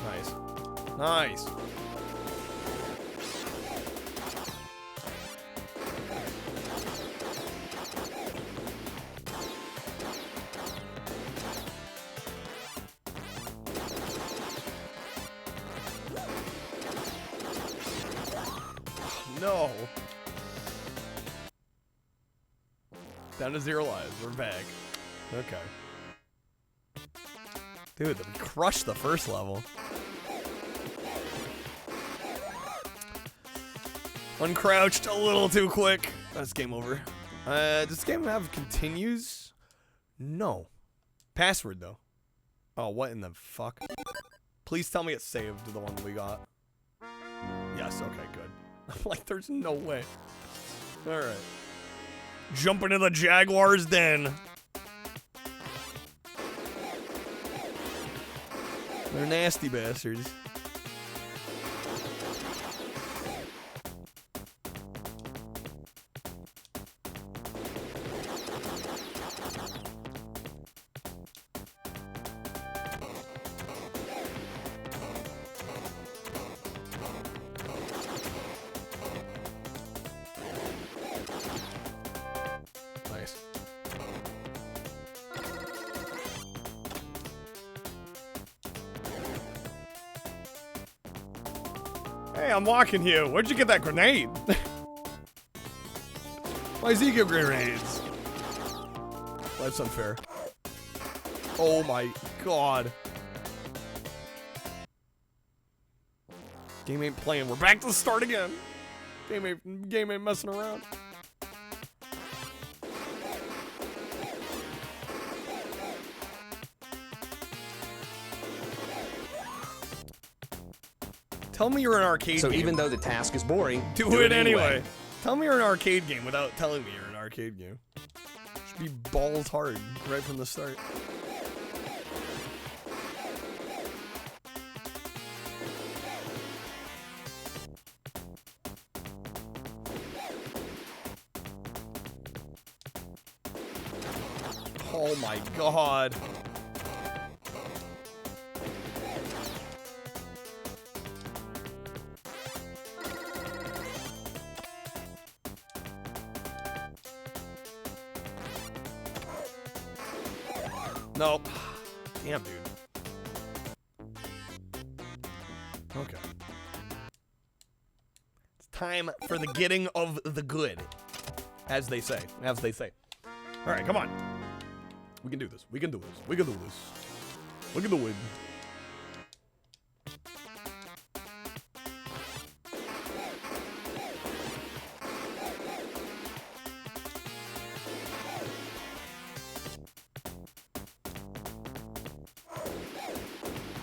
Nice. Nice. No. Down to 0 lives. We're back. Okay. Dude, we crushed the first level. Uncrouched a little too quick. That's game over. Does this game have continues? No. Password, though. Oh, what in the fuck? Please tell me it's saved to the one we got. Yes, okay, good. I'm like, there's no way. Alright. Jump into the Jaguar's den. They're nasty bastards. Hey, I'm walking here. Where'd you get that grenade? Why is he give grenades? That's unfair. Oh my god. Game ain't playing. We're back to the start again. Game ain't messing around. Tell me you're an arcade game. So even though the task is boring, do it anyway. Tell me you're an arcade game without telling me you're an arcade game. Should be balls hard right from the start. Oh my god. Nope. Damn, dude. Okay. It's time for the getting of the good. As they say. As they say. Alright, come on. We can do this. We can do this. We can do this. Look at the win.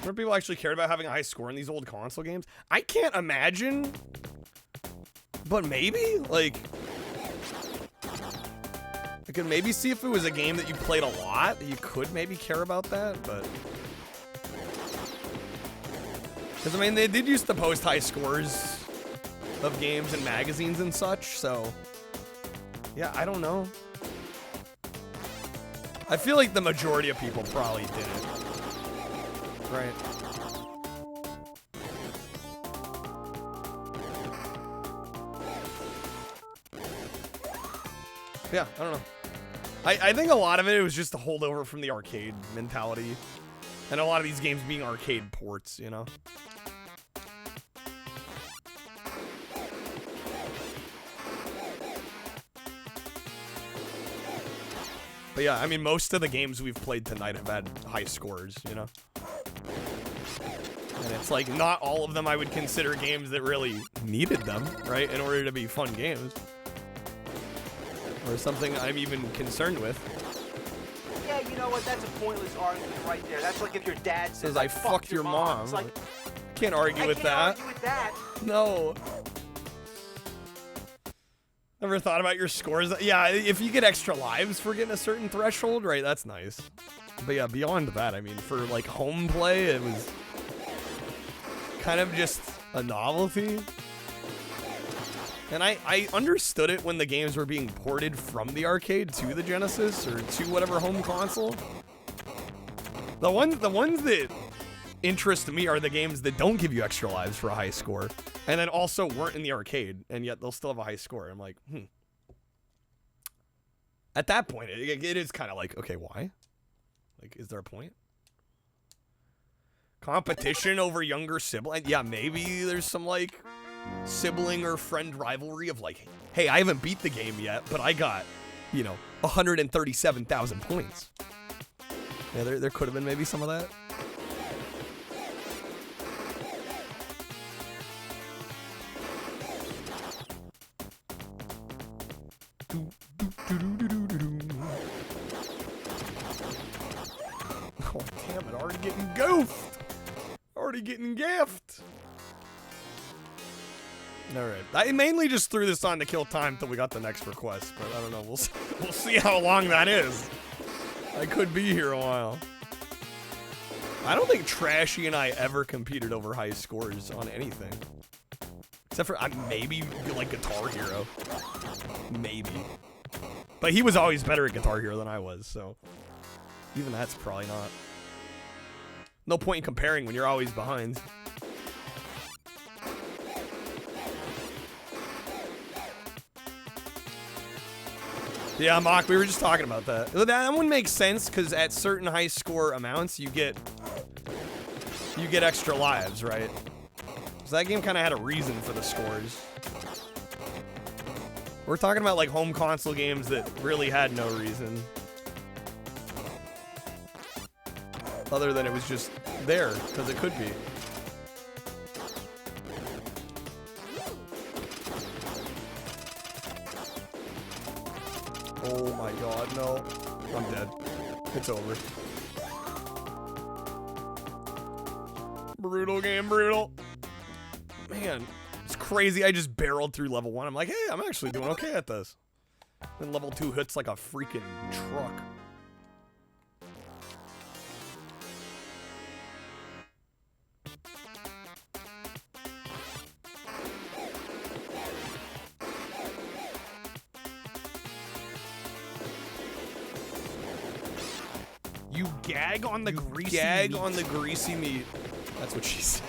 Remember people actually cared about having a high score in these old console games? I can't imagine But maybe, like, I could maybe see if it was a game that you played a lot, you could maybe care about that, but... Because, I mean, they did used to post high scores of games in magazines and such, so... Yeah, I don't know. I feel like the majority of people probably didn't. Right. Yeah, I don't know. I think a lot of it was just a holdover from the arcade mentality. And a lot of these games being arcade ports, you know? But yeah, I mean, most of the games we've played tonight have had high scores, you know? And it's like, not all of them I would consider games that really needed them, right? In order to be fun games. Or something I'm even concerned with. Yeah, you know what? That's a pointless argument right there. That's like if your dad says, I fucked your mom. It's like, can't argue with that. Argue with that. No. Ever thought about your scores? Yeah, if you get extra lives for getting a certain threshold, right, that's nice. But yeah, beyond that, I mean, for like home play, it was kind of just a novelty. And I understood it when the games were being ported from the arcade to the Genesis or to whatever home console. The ones that interest me are the games that don't give you extra lives for a high score, and then also weren't in the arcade, and yet they'll still have a high score. I'm like, At that point, it is kind of like, okay, why? Like, is there a point? Competition over younger siblings? Yeah, maybe there's some, like, sibling or friend rivalry of, like, hey, I haven't beat the game yet, but I got, 137,000 points. Yeah, there could have been maybe some of that. Oh, damn it, already getting goofed. Already getting gaffed. Alright, I mainly just threw this on to kill time till we got the next request, but I don't know, we'll see how long that is. I could be here a while. I don't think Trashy and I ever competed over high scores on anything. Except for, maybe, like, Guitar Hero. Maybe. But he was always better at Guitar Hero than I was, so... Even that's probably not. No point in comparing when you're always behind. Yeah, Mock, we were just talking about that. That one makes sense, because at certain high score amounts, you get extra lives, right? So that game kind of had a reason for the scores. We're talking about, like, home console games that really had no reason. Other than it was just there, because it could be. Oh my god, no. I'm dead. It's over. Brutal game, brutal. Man, it's crazy. I just barreled through level 1. I'm like, hey, I'm actually doing okay at this. Then level 2 hits like a freaking truck. You gag on the greasy meat. That's what she said.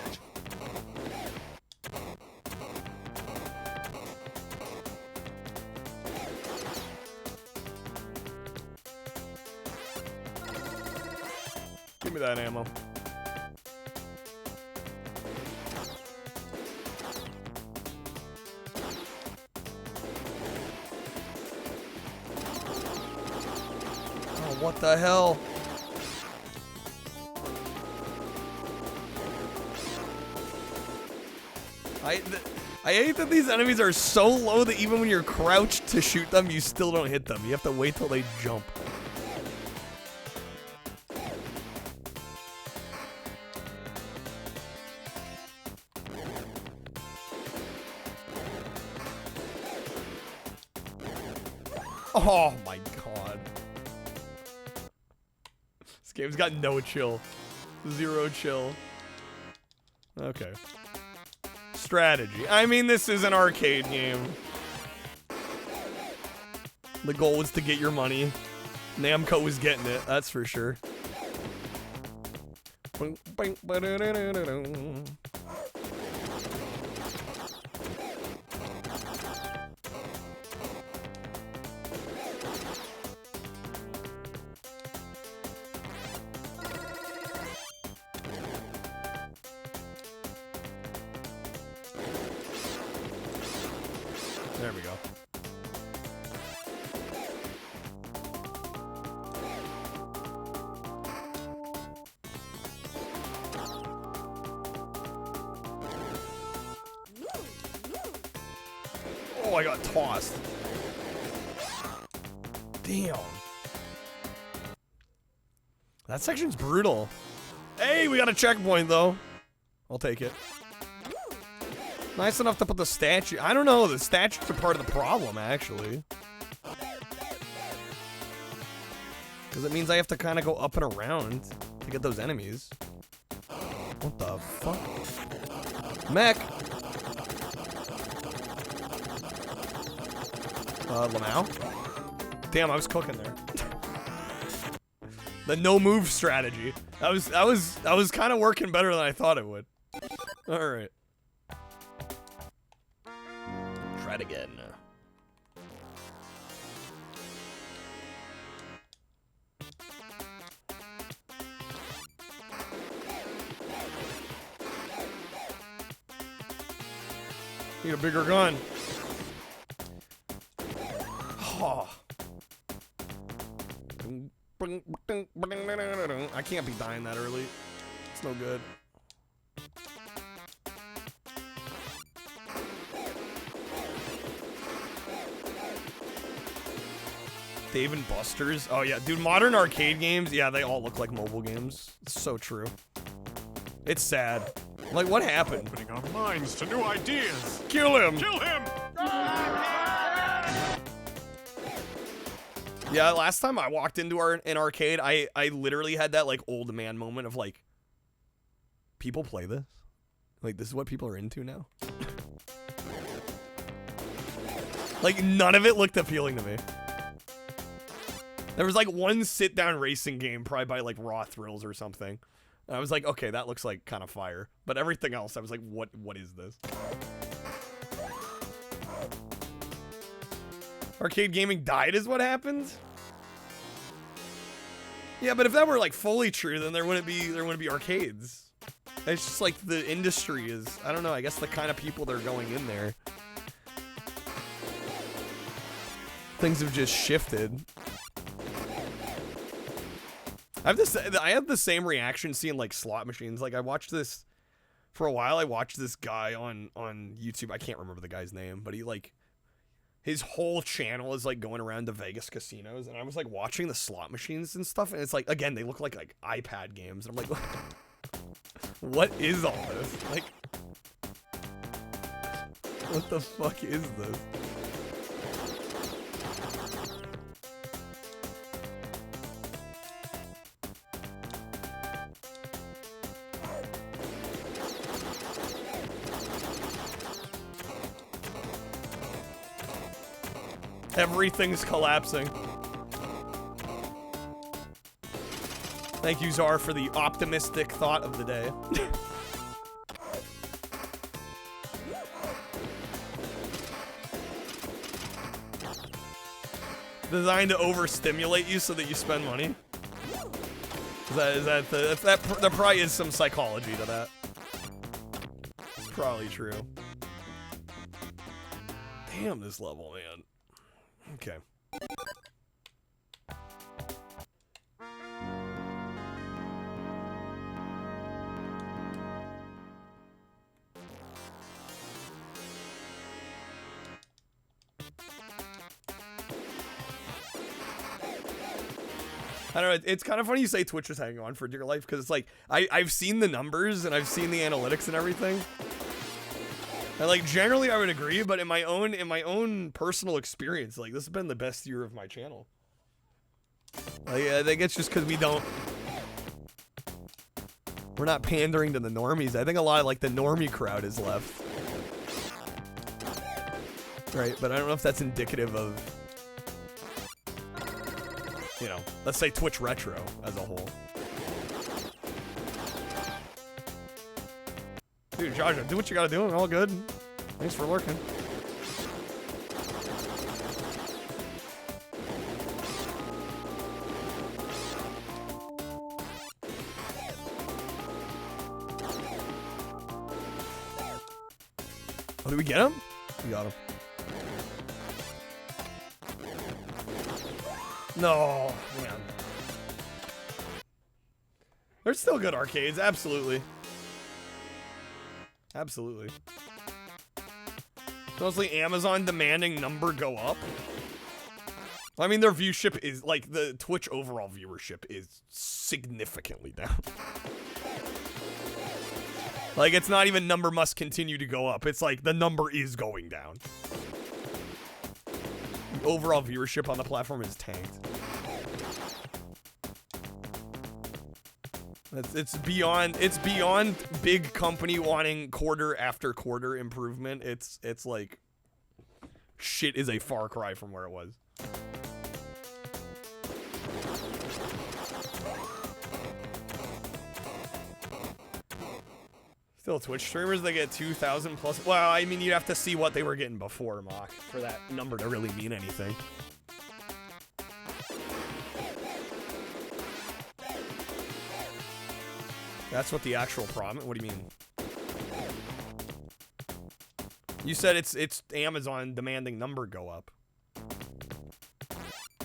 Give me that ammo. Oh, what the hell? I hate that these enemies are so low that even when you're crouched to shoot them, you still don't hit them. You have to wait till they jump. Oh my god. This game's got no chill. Zero chill. Okay. Strategy. I mean, this is an arcade game. The goal was to get your money. Namco was getting it, that's for sure. There we go. Oh, I got tossed. Damn. That section's brutal. Hey, we got a checkpoint, though. I'll take it. Nice enough to put the statue. I don't know. The statues are part of the problem, actually. Because it means I have to kind of go up and around to get those enemies. What the fuck? Mech. Lamau? Damn, I was cooking there. The no move strategy. That was kind of working better than I thought it would. All right. Try it again. Need a bigger gun. Oh. I can't be dying that early. It's no good. Dave and Buster's. Oh yeah, dude, modern arcade games, yeah, they all look like mobile games. It's so true. It's sad. Like, what happened? Opening our minds to new ideas. Kill him! Kill him! Yeah, last time I walked into an arcade, I literally had that like old man moment of like, people play this? Like, this is what people are into now? Like, none of it looked appealing to me. There was like one sit-down racing game, probably by like Raw Thrills or something. And I was like, okay, that looks like kind of fire. But everything else, I was like, what is this? Arcade gaming died is what happened? Yeah, but if that were like fully true, then there wouldn't be arcades. It's just like the industry is, I don't know, I guess the kind of people that are going in there. Things have just shifted. I have the same reaction seeing like slot machines. Like, I watched this for a while. I watched this guy on YouTube. I can't remember the guy's name, but he like, his whole channel is like going around to Vegas casinos, and I was like watching the slot machines and stuff, and it's like, again, they look like iPad games, and I'm like, what is all this? Like, what the fuck is this? Everything's collapsing. Thank you, Czar, for the optimistic thought of the day. Designed to overstimulate you so that you spend money. There probably is some psychology to that. It's probably true. Damn, this level, man. Okay. I don't know, it's kind of funny you say Twitch is hanging on for dear life, because it's like, I've seen the numbers and I've seen the analytics and everything. And like generally I would agree, but in my own personal experience, like this has been the best year of my channel. Like, I think it's just because we're not pandering to the normies. I think a lot of like the normie crowd is left. Right, but I don't know if that's indicative of, you know, let's say Twitch Retro as a whole. Dude, Josh, do what you gotta do. All good. Thanks for lurking. Oh, did we get him? We got him. No, man. There's still good arcades, absolutely. Absolutely. Mostly Amazon demanding number go up. I mean, their viewership is, like, the Twitch overall viewership is significantly down. Like, it's not even number must continue to go up. It's like, the number is going down. The overall viewership on the platform is tanked. It's beyond big company wanting quarter after quarter improvement. It's like shit is a far cry from where it was. Still, Twitch streamers, they get 2,000 plus. Well, I mean, you'd have to see what they were getting before, Mock, for that number to really mean anything. That's what the actual problem. What do you mean? You said it's Amazon demanding number go up.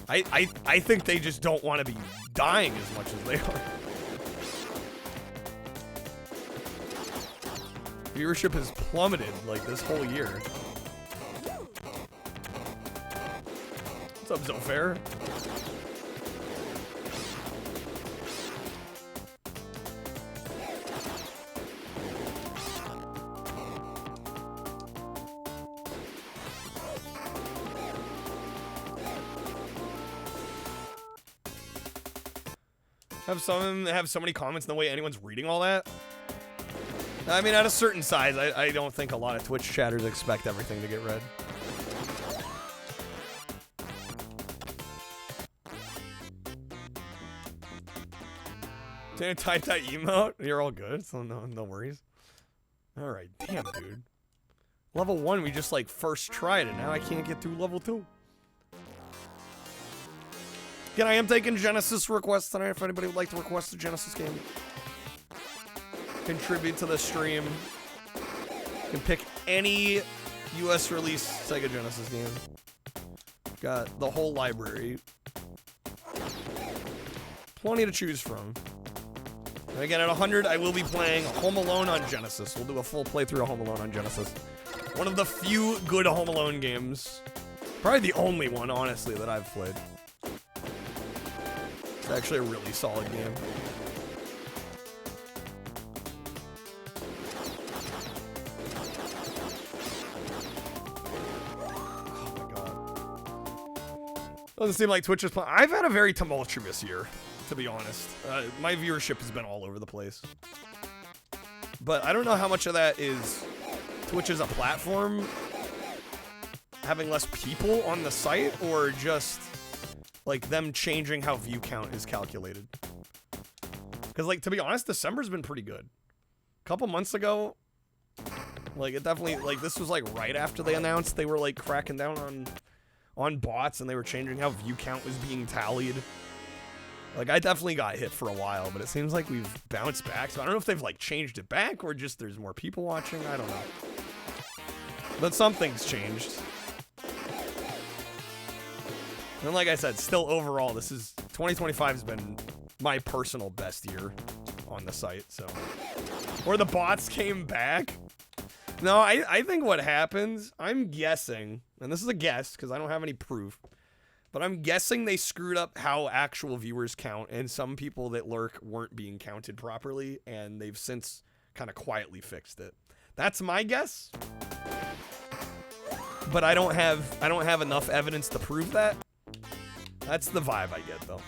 I think they just don't want to be dying as much as they are. Viewership has plummeted like this whole year. What's up, Zofair? Have so many comments in the way anyone's reading all that? I mean, at a certain size, I don't think a lot of Twitch chatters expect everything to get read. Didn't type that emote? You're all good, so no worries. Alright, damn, dude. Level 1, we just, like, first tried it. Now I can't get through level 2. Again, I am taking Genesis requests tonight. If anybody would like to request a Genesis game, contribute to the stream. You can pick any US release Sega Genesis game. Got the whole library. Plenty to choose from. And again, at 100, I will be playing Home Alone on Genesis. We'll do a full playthrough of Home Alone on Genesis. One of the few good Home Alone games. Probably the only one, honestly, that I've played. It's actually a really solid game. Oh my god. Doesn't seem like Twitch is playing. I've had a very tumultuous year, to be honest. My viewership has been all over the place. But I don't know how much of that is Twitch as a platform having less people on the site, or just like them changing how view count is calculated. Because, like, to be honest, December's been pretty good. A couple months ago, like, it definitely, like, this was like right after they announced they were like cracking down on bots, and they were changing how view count was being tallied. Like, I definitely got hit for a while, but it seems like we've bounced back. So I don't know if they've like changed it back, or just there's more people watching. I don't know. But something's changed. And like I said, still overall, 2025 has been my personal best year on the site, so. Or the bots came back. No, I think what happens, I'm guessing, and this is a guess because I don't have any proof, but I'm guessing they screwed up how actual viewers count, and some people that lurk weren't being counted properly, and they've since kind of quietly fixed it. That's my guess. but I don't have enough evidence to prove that. That's the vibe I get though.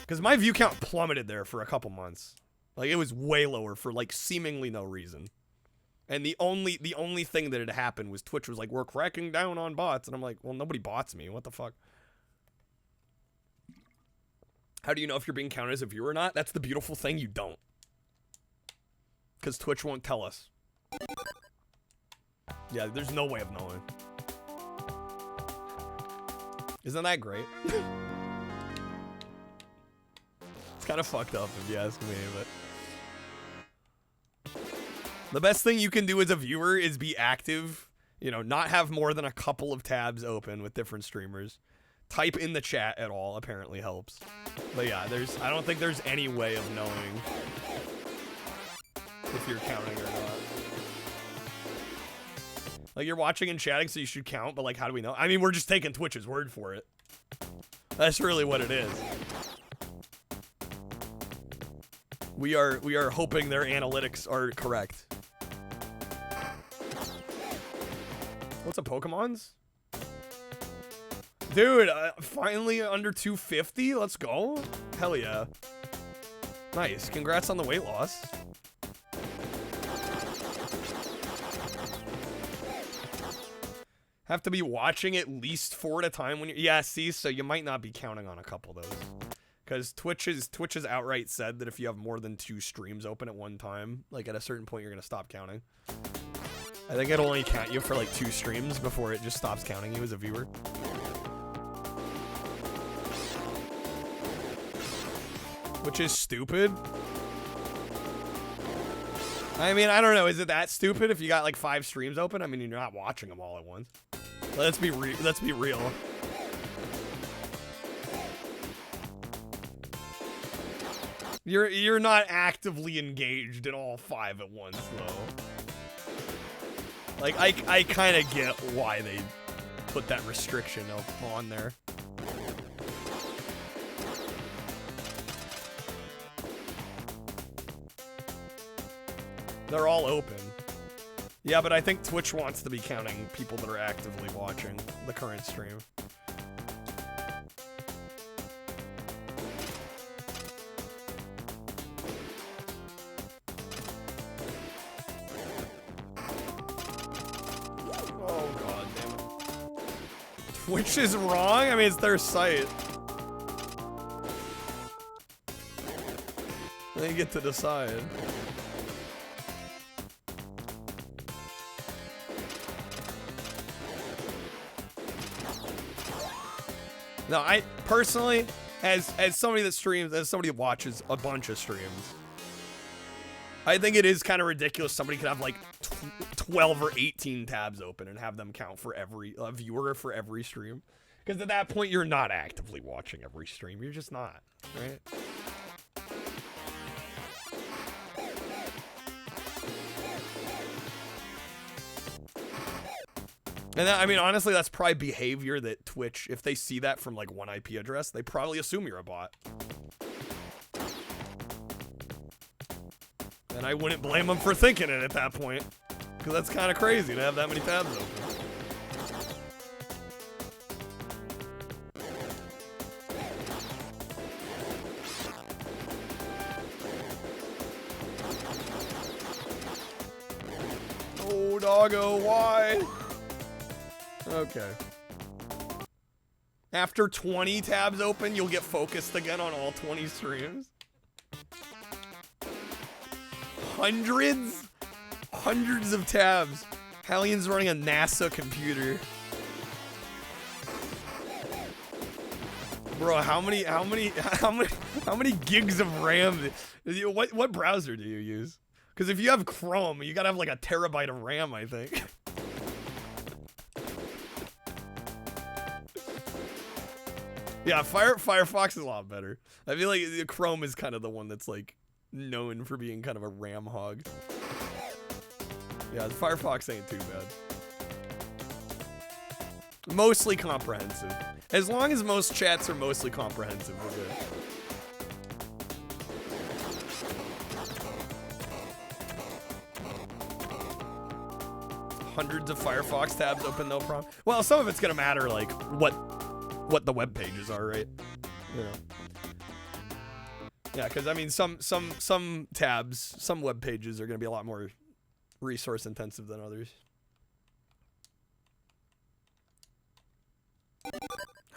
Because my view count plummeted there for a couple months. Like it was way lower for like seemingly no reason. And the only thing that had happened was Twitch was like, we're cracking down on bots. And I'm like, well, nobody bots me. What the fuck? How do you know if you're being counted as a viewer or not? That's the beautiful thing. You don't. Because Twitch won't tell us. Yeah, there's no way of knowing. Isn't that great? It's kind of fucked up if you ask me, but... The best thing you can do as a viewer is be active. You know, not have more than a couple of tabs open with different streamers. Type in the chat at all apparently helps. But yeah, I don't think there's any way of knowing if you're counting or not. Like, you're watching and chatting, so you should count, but like, how do we know? I mean, we're just taking Twitch's word for it. That's really what it is. We are hoping their analytics are correct. What's up, Pokemons? Dude, finally under 250? Let's go. Hell yeah. Nice. Congrats on the weight loss. Have to be watching at least 4 at a time when you're... Yeah, see? So you might not be counting on a couple of those. Because Twitch has outright said that if you have more than 2 streams open at one time, like at a certain point, you're going to stop counting. I think it'll only count you for like 2 streams before it just stops counting you as a viewer. Which is stupid. I mean, I don't know. Is it that stupid if you got like 5 streams open? I mean, you're not watching them all at once. Let's be real. You're not actively engaged in all 5 at once, though. Like, I kind of get why they put that restriction on there. They're all open. Yeah, but I think Twitch wants to be counting people that are actively watching the current stream. Oh, god damn it. Twitch is wrong? I mean, it's their site. They get to decide. No, I personally, as somebody that streams, as somebody that watches a bunch of streams, I think it is kind of ridiculous. Somebody could have like 12 or 18 tabs open and have them count for every viewer for every stream. Because at that point, you're not actively watching every stream. You're just not, right? And that, I mean, honestly, that's probably behavior that Twitch, if they see that from like one IP address, they probably assume you're a bot. And I wouldn't blame them for thinking it at that point. Because that's kind of crazy to have that many tabs open. Oh, doggo, why? Okay. After 20 tabs open, you'll get focused again on all 20 streams. Hundreds of tabs. Hallian's running a NASA computer. Bro, how many gigs of RAM? What browser do you use? Because if you have Chrome, you gotta have like a terabyte of RAM, I think. Yeah, Firefox is a lot better. I feel like Chrome is kind of the one that's like known for being kind of a RAM hog. Yeah, Firefox ain't too bad. Mostly comprehensive. As long as most chats are mostly comprehensive, we're good. hundreds of Firefox tabs open, no problem. Well, some of it's gonna matter, like what the web pages are, right? You know. Yeah, because I mean, some tabs, some web pages are gonna be a lot more resource intensive than others.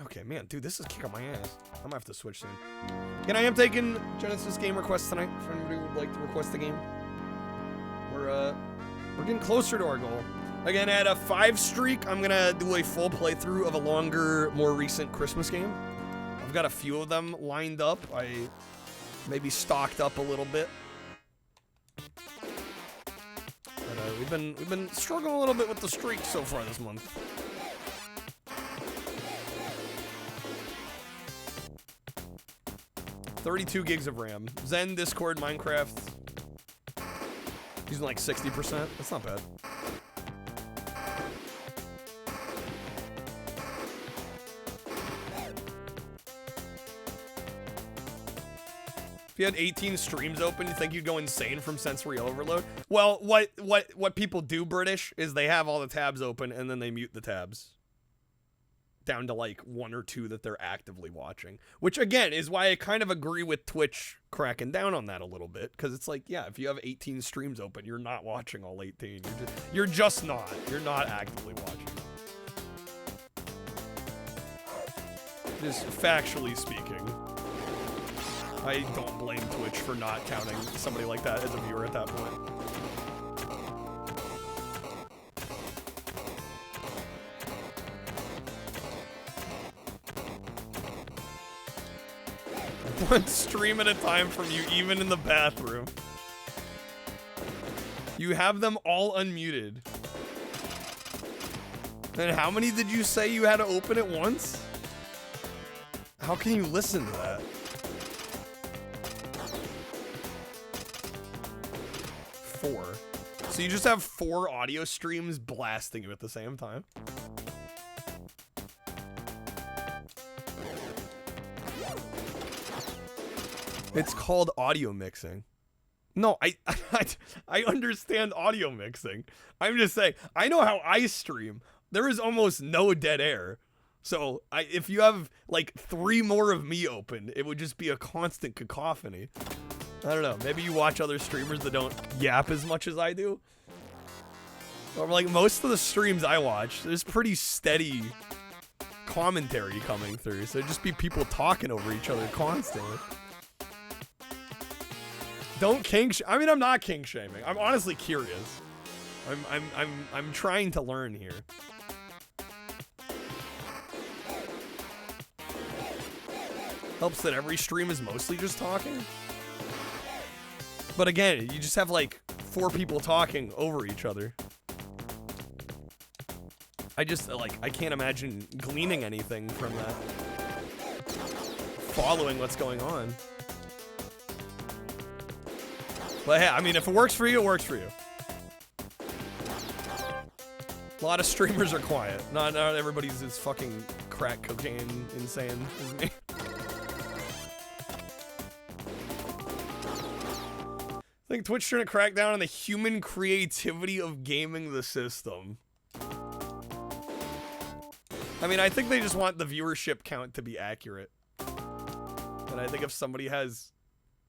Okay, man, dude, this is kicking my ass. I'm gonna have to switch soon. And I am taking Genesis game requests tonight. For anybody who would like to request the game, we're getting closer to our goal. Again, at a 5 streak, I'm gonna do a full playthrough of a longer, more recent Christmas game. I've got a few of them lined up. I maybe stocked up a little bit. But we've been struggling a little bit with the streak so far this month. $32 gigs of RAM. Zen, Discord, Minecraft. Using like 60%. That's not bad. If you had 18 streams open, you think you'd go insane from sensory overload? Well, what people do, British, is they have all the tabs open and then they mute the tabs down to like 1 or 2 that they're actively watching, which again is why I kind of agree with Twitch cracking down on that a little bit, because it's like, yeah, if you have 18 streams open, you're not watching all 18. You're not actively watching. Just factually speaking, I don't blame Twitch for not counting somebody like that as a viewer at that point. One stream at a time from you, even in the bathroom. You have them all unmuted. And how many did you say you had to open at once? How can you listen to that? 4. So you just have 4 audio streams blasting you at the same time? It's called audio mixing. No, I understand audio mixing. I'm just saying, I know how I stream. There is almost no dead air. So if you have like 3 more of me open, it would just be a constant cacophony. I don't know. Maybe you watch other streamers that don't yap as much as I do. Or like most of the streams I watch, there's pretty steady commentary coming through. So it'd just be people talking over each other constantly. Don't kink I mean, I'm not kink shaming. I'm honestly curious. I'm trying to learn here. Helps that every stream is mostly just talking. But again, you just have like 4 people talking over each other. I can't imagine gleaning anything from that. Following what's going on. But hey, I mean, if it works for you, it works for you. A lot of streamers are quiet. Not everybody's as fucking crack cocaine insane as me. I think Twitch trying to crack down on the human creativity of gaming the system. I mean, I think they just want the viewership count to be accurate. And I think if somebody has,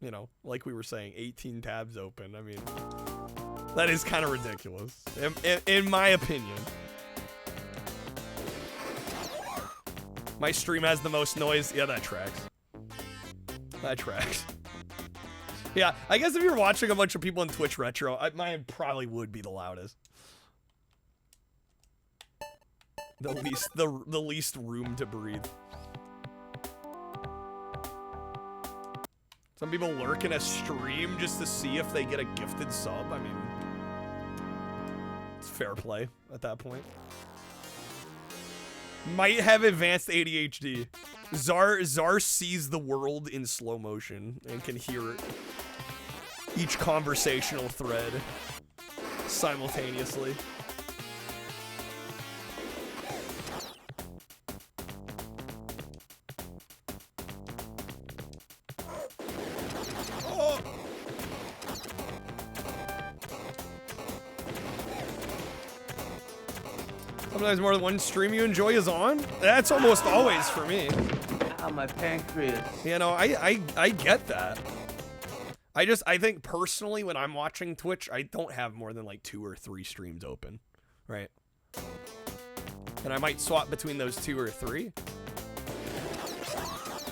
you know, like we were saying, 18 tabs open, I mean, that is kind of ridiculous, in my opinion. My stream has the most noise. Yeah, that tracks. That tracks. Yeah, I guess if you're watching a bunch of people in Twitch Retro, mine probably would be the loudest. The least room to breathe. Some people lurk in a stream just to see if they get a gifted sub. I mean, it's fair play at that point. Might have advanced ADHD. Czar sees the world in slow motion and can hear each conversational thread simultaneously. Sometimes more than one stream you enjoy is on. That's almost always for me. Ow, my pancreas. You know, I get that. I think personally when I'm watching Twitch, I don't have more than like 2 or 3 streams open, right? And I might swap between those 2 or 3.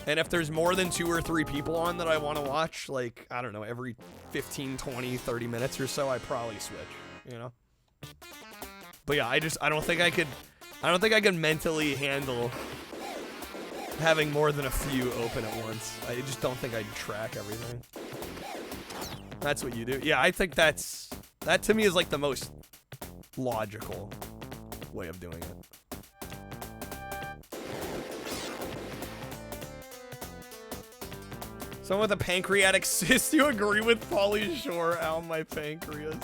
And if there's more than 2 or 3 people on that I want to watch, like, I don't know, every 15, 20, 30 minutes or so, I probably switch, you know? But yeah, I don't think I could mentally handle having more than a few open at once. I just don't think I'd track everything. That's what you do. Yeah, I think that to me is like the most logical way of doing it. Someone with a pancreatic cyst, you agree with Pauly Shore? Ow, my pancreas.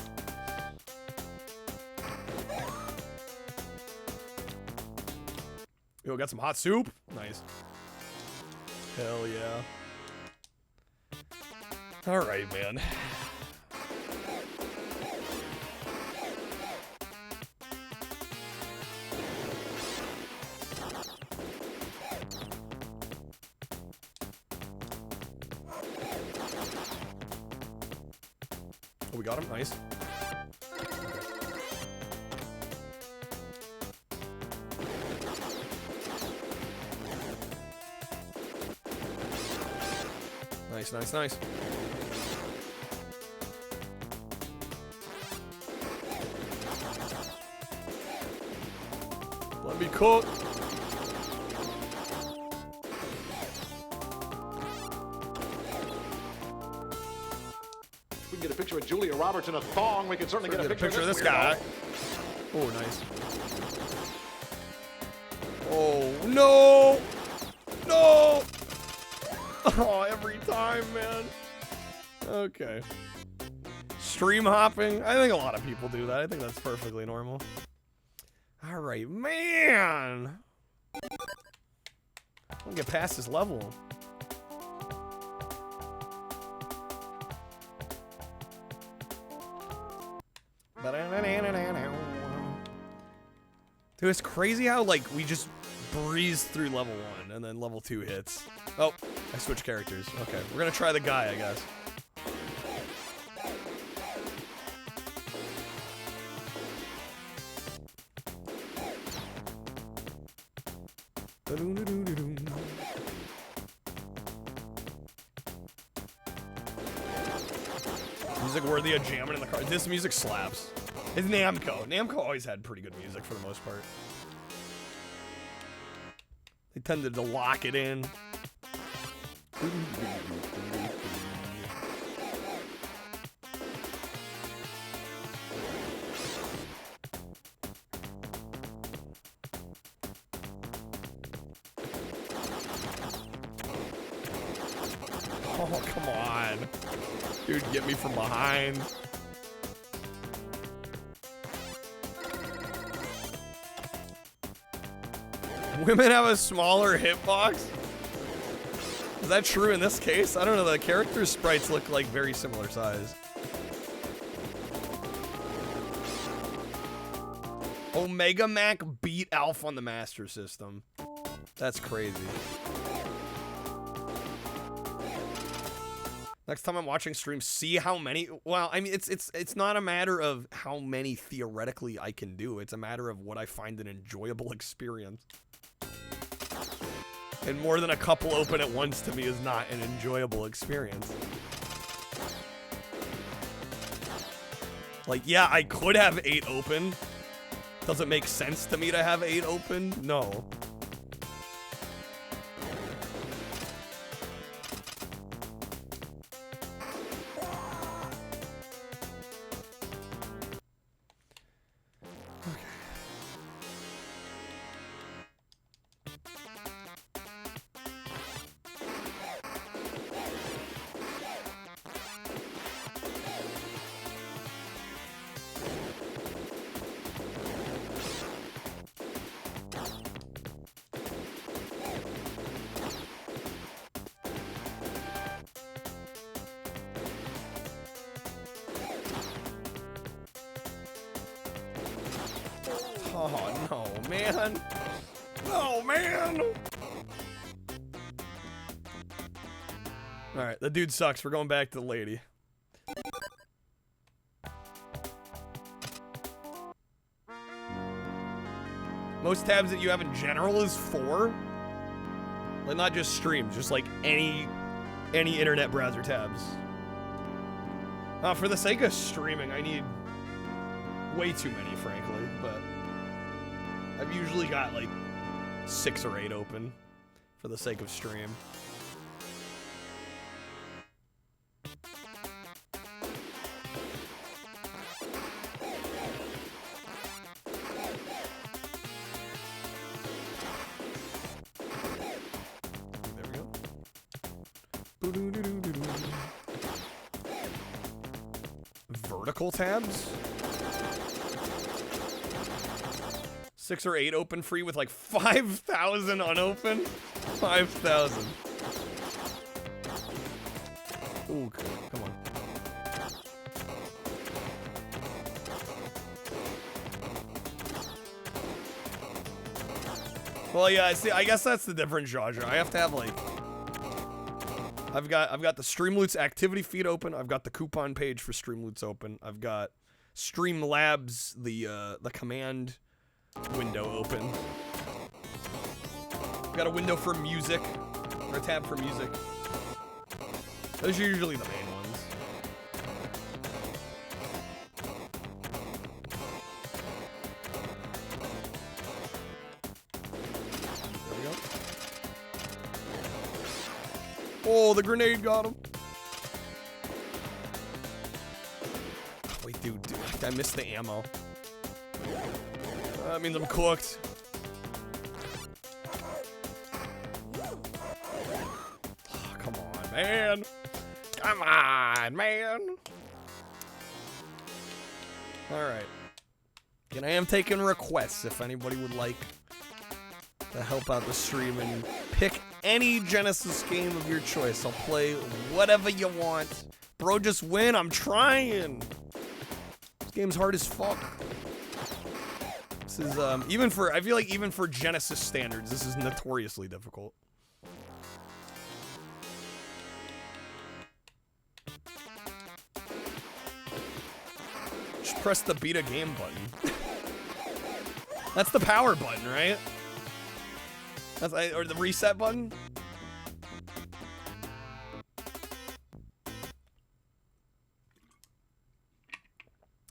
Yo, got some hot soup? Nice. Hell yeah. Alright, man. Oh, we got him. Nice. Nice, nice, nice. Let me cook. We can get a picture of Julia Roberts in a thong. We can certainly get a picture of this guy. Oh, nice. Oh, no! No! Oh, every time, man. Okay. Stream hopping. I think a lot of people do that. I think that's perfectly normal. All right, man. I'll get past this level. Dude, it's crazy how, like, we just breeze through level 1 and then level 2 hits. Oh, I switched characters. Okay, we're gonna try the guy, I guess. Music worthy of jamming in the car. This music slaps. It's Namco. Namco always had pretty good music for the most part. They tended to lock it in. Oh, come on. Dude, get me from behind. Women have a smaller hitbox? Is that true in this case? I don't know, the character sprites look like very similar size. Omega Mac beat Alph on the Master System. That's crazy. Next time I'm watching streams, see how many. Well, I mean, it's not a matter of how many theoretically I can do. It's a matter of what I find an enjoyable experience. And more than a couple open at once to me is not an enjoyable experience. Like, yeah, I could have 8 open. Does it make sense to me to have 8 open? No. Oh, no, man. Oh, man. All right, the dude sucks. We're going back to the lady. Most tabs that you have in general is 4. Like, not just streams, just like any internet browser tabs. For the sake of streaming, I need way too many, frankly, but I've usually got like 6 or 8 open for the sake of stream. Vertical tabs? 6 or 8 open free with like 5,000 unopened? 5,000. Ooh, come on. Well, yeah, see, I guess that's the difference, Jaja. I have to have like I've got the Streamloots activity feed open. I've got the coupon page for Streamloots open. I've got Streamlabs, the command window open. I've got a window for music, or a tab for music. Those are usually the main ones. There we go. Oh, the grenade got him. Wait, dude, I missed the ammo. That means I'm cooked. Oh, come on, man. Come on, man. All right. And I am taking requests if anybody would like to help out the stream and pick any Genesis game of your choice. I'll play whatever you want. Bro, just win. I'm trying. This game's hard as fuck. This is, I feel like even for Genesis standards, this is notoriously difficult. Just press the beat a game button. That's the power button, right? That's, or the reset button?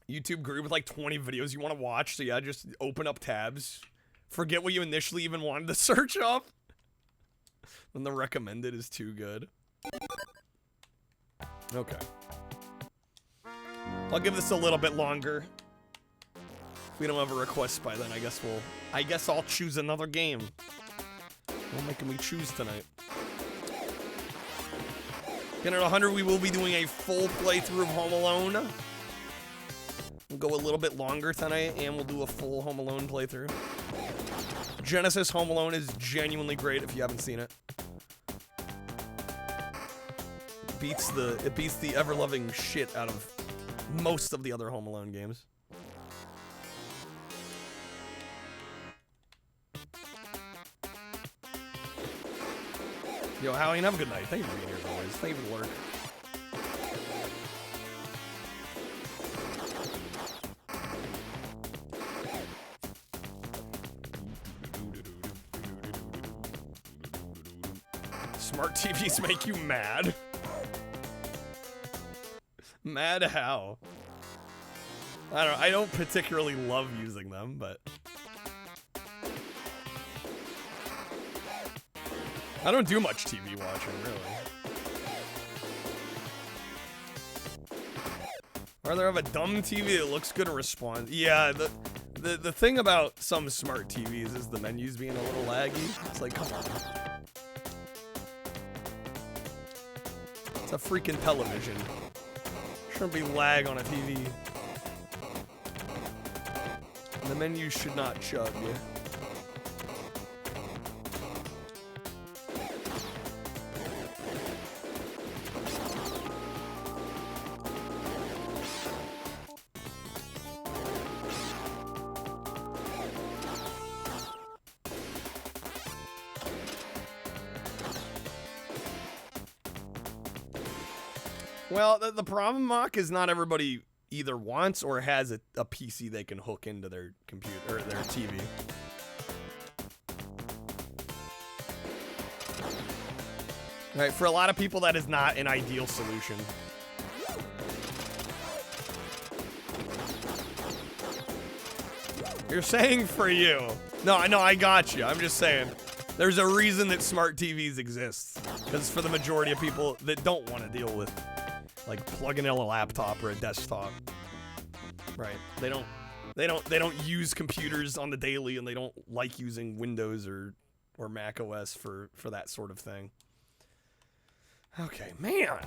YouTube group with like 20 videos you want to watch, so yeah, just open up tabs. Forget what you initially even wanted to search up. When the recommended is too good. Okay. I'll give this a little bit longer. If we don't have a request by then, I guess I'll choose another game. What making me choose tonight? Again, at 100, we will be doing a full playthrough of Home Alone. We'll go a little bit longer tonight, and we'll do a full Home Alone playthrough. Genesis Home Alone is genuinely great if you haven't seen it. It beats the ever-loving shit out of most of the other Home Alone games. Yo, Howie, have a good night. Thank you for being here as always. Thank you for the work. Smart TVs make you mad? Mad how? I don't particularly love using them, but I don't do much TV watching, really. I'd rather have a dumb TV that looks good and responds. Yeah, the thing about some smart TVs is the menus being a little laggy. It's like, come on. It's a freaking television. Shouldn't be lag on a TV. The menu should not chug, yeah. Well, the problem, Mock, is not everybody either wants or has a PC they can hook into their computer or their TV. Right, for a lot of people, that is not an ideal solution. You're saying for you. No, I got you. I'm just saying. There's a reason that smart TVs exist. Because for the majority of people that don't want to deal with, like, plugging in a laptop or a desktop. Right. They don't use computers on the daily, and they don't like using Windows or Mac OS for that sort of thing. Okay, man.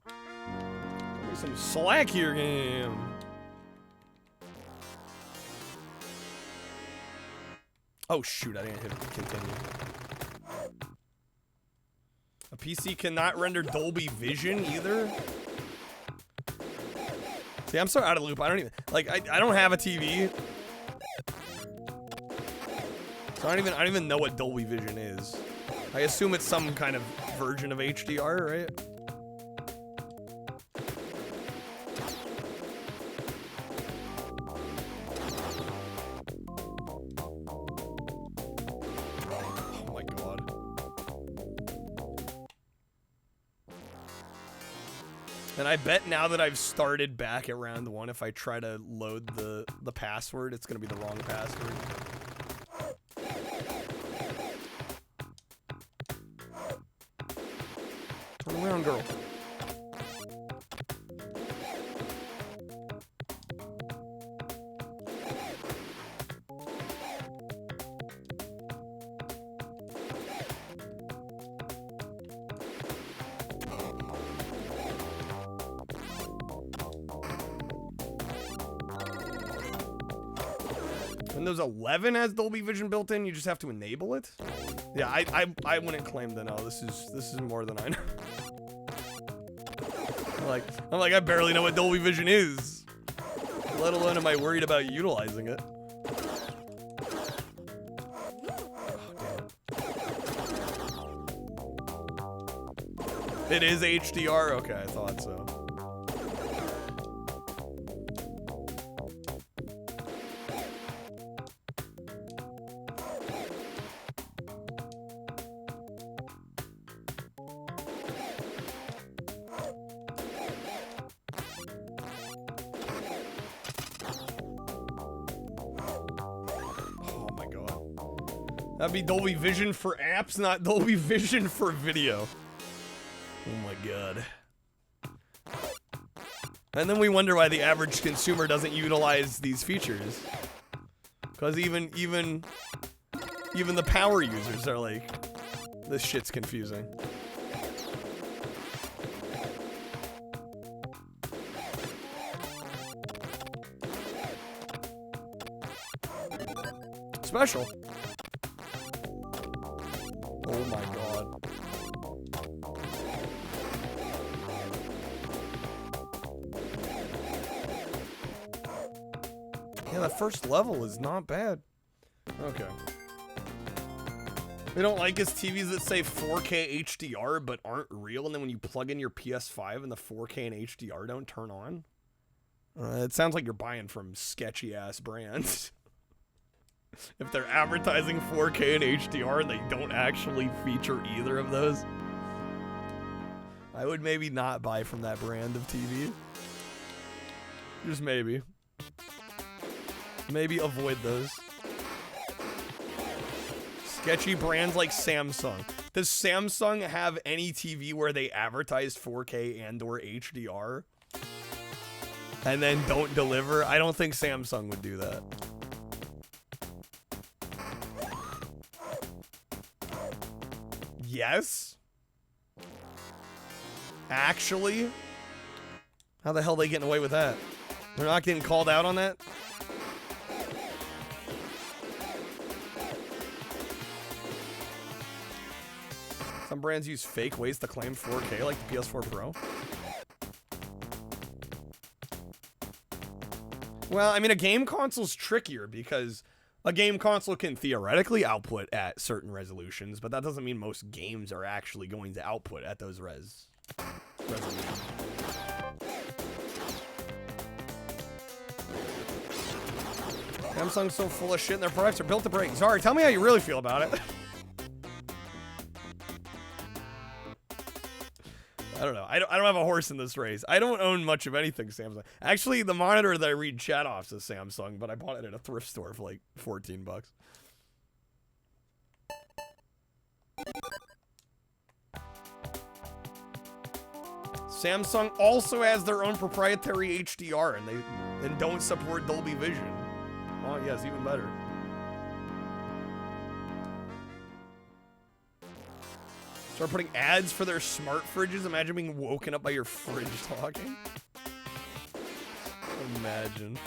Give me some slack here, game. Oh, shoot, I didn't hit continue. A PC cannot render Dolby Vision either? See, I'm so out of the loop. I don't even, like, I don't have a TV. So I don't even know what Dolby Vision is. I assume it's some kind of version of HDR, right? Oh my god. And I bet now that I've started back at round 1, if I try to load the password, it's gonna be the wrong password. Turn around, girl. Windows 11 has Dolby Vision built in. You just have to enable it. Yeah, I wouldn't claim to know. This is more than I know. I'm like I barely know what Dolby Vision is. Let alone am I worried about utilizing it. It is HDR? Okay, I thought so. That'd be Dolby Vision for apps, not Dolby Vision for video. Oh my god. And then we wonder why the average consumer doesn't utilize these features. Because even the power users are like, this shit's confusing. Special. Oh my god. Yeah, that first level is not bad. Okay. We don't like his TVs that say 4K HDR but aren't real, and then when you plug in your PS5 and the 4K and HDR don't turn on. It sounds like you're buying from sketchy-ass brands. If they're advertising 4K and HDR and they don't actually feature either of those, I would maybe not buy from that brand of TV. Just maybe. Maybe avoid those. Sketchy brands like Samsung. Does Samsung have any TV where they advertise 4K and or HDR and then don't deliver? I don't think Samsung would do that. Yes? Actually? How the hell are they getting away with that? They're not getting called out on that? Some brands use fake ways to claim 4K like the PS4 Pro. Well, I mean, a game console's trickier because a game console can theoretically output at certain resolutions, but that doesn't mean most games are actually going to output at those res. resolution. Samsung's so full of shit and their products are built to break. Sorry, tell me how you really feel about it. I don't know. I don't have a horse in this race. I don't own much of anything Samsung. Actually, the monitor that I read chat off is Samsung, but I bought it at a thrift store for like 14 bucks. Samsung also has their own proprietary HDR, and they don't support Dolby Vision. Oh yes, even better. Start putting ads for their smart fridges. Imagine being woken up by your fridge talking. Imagine.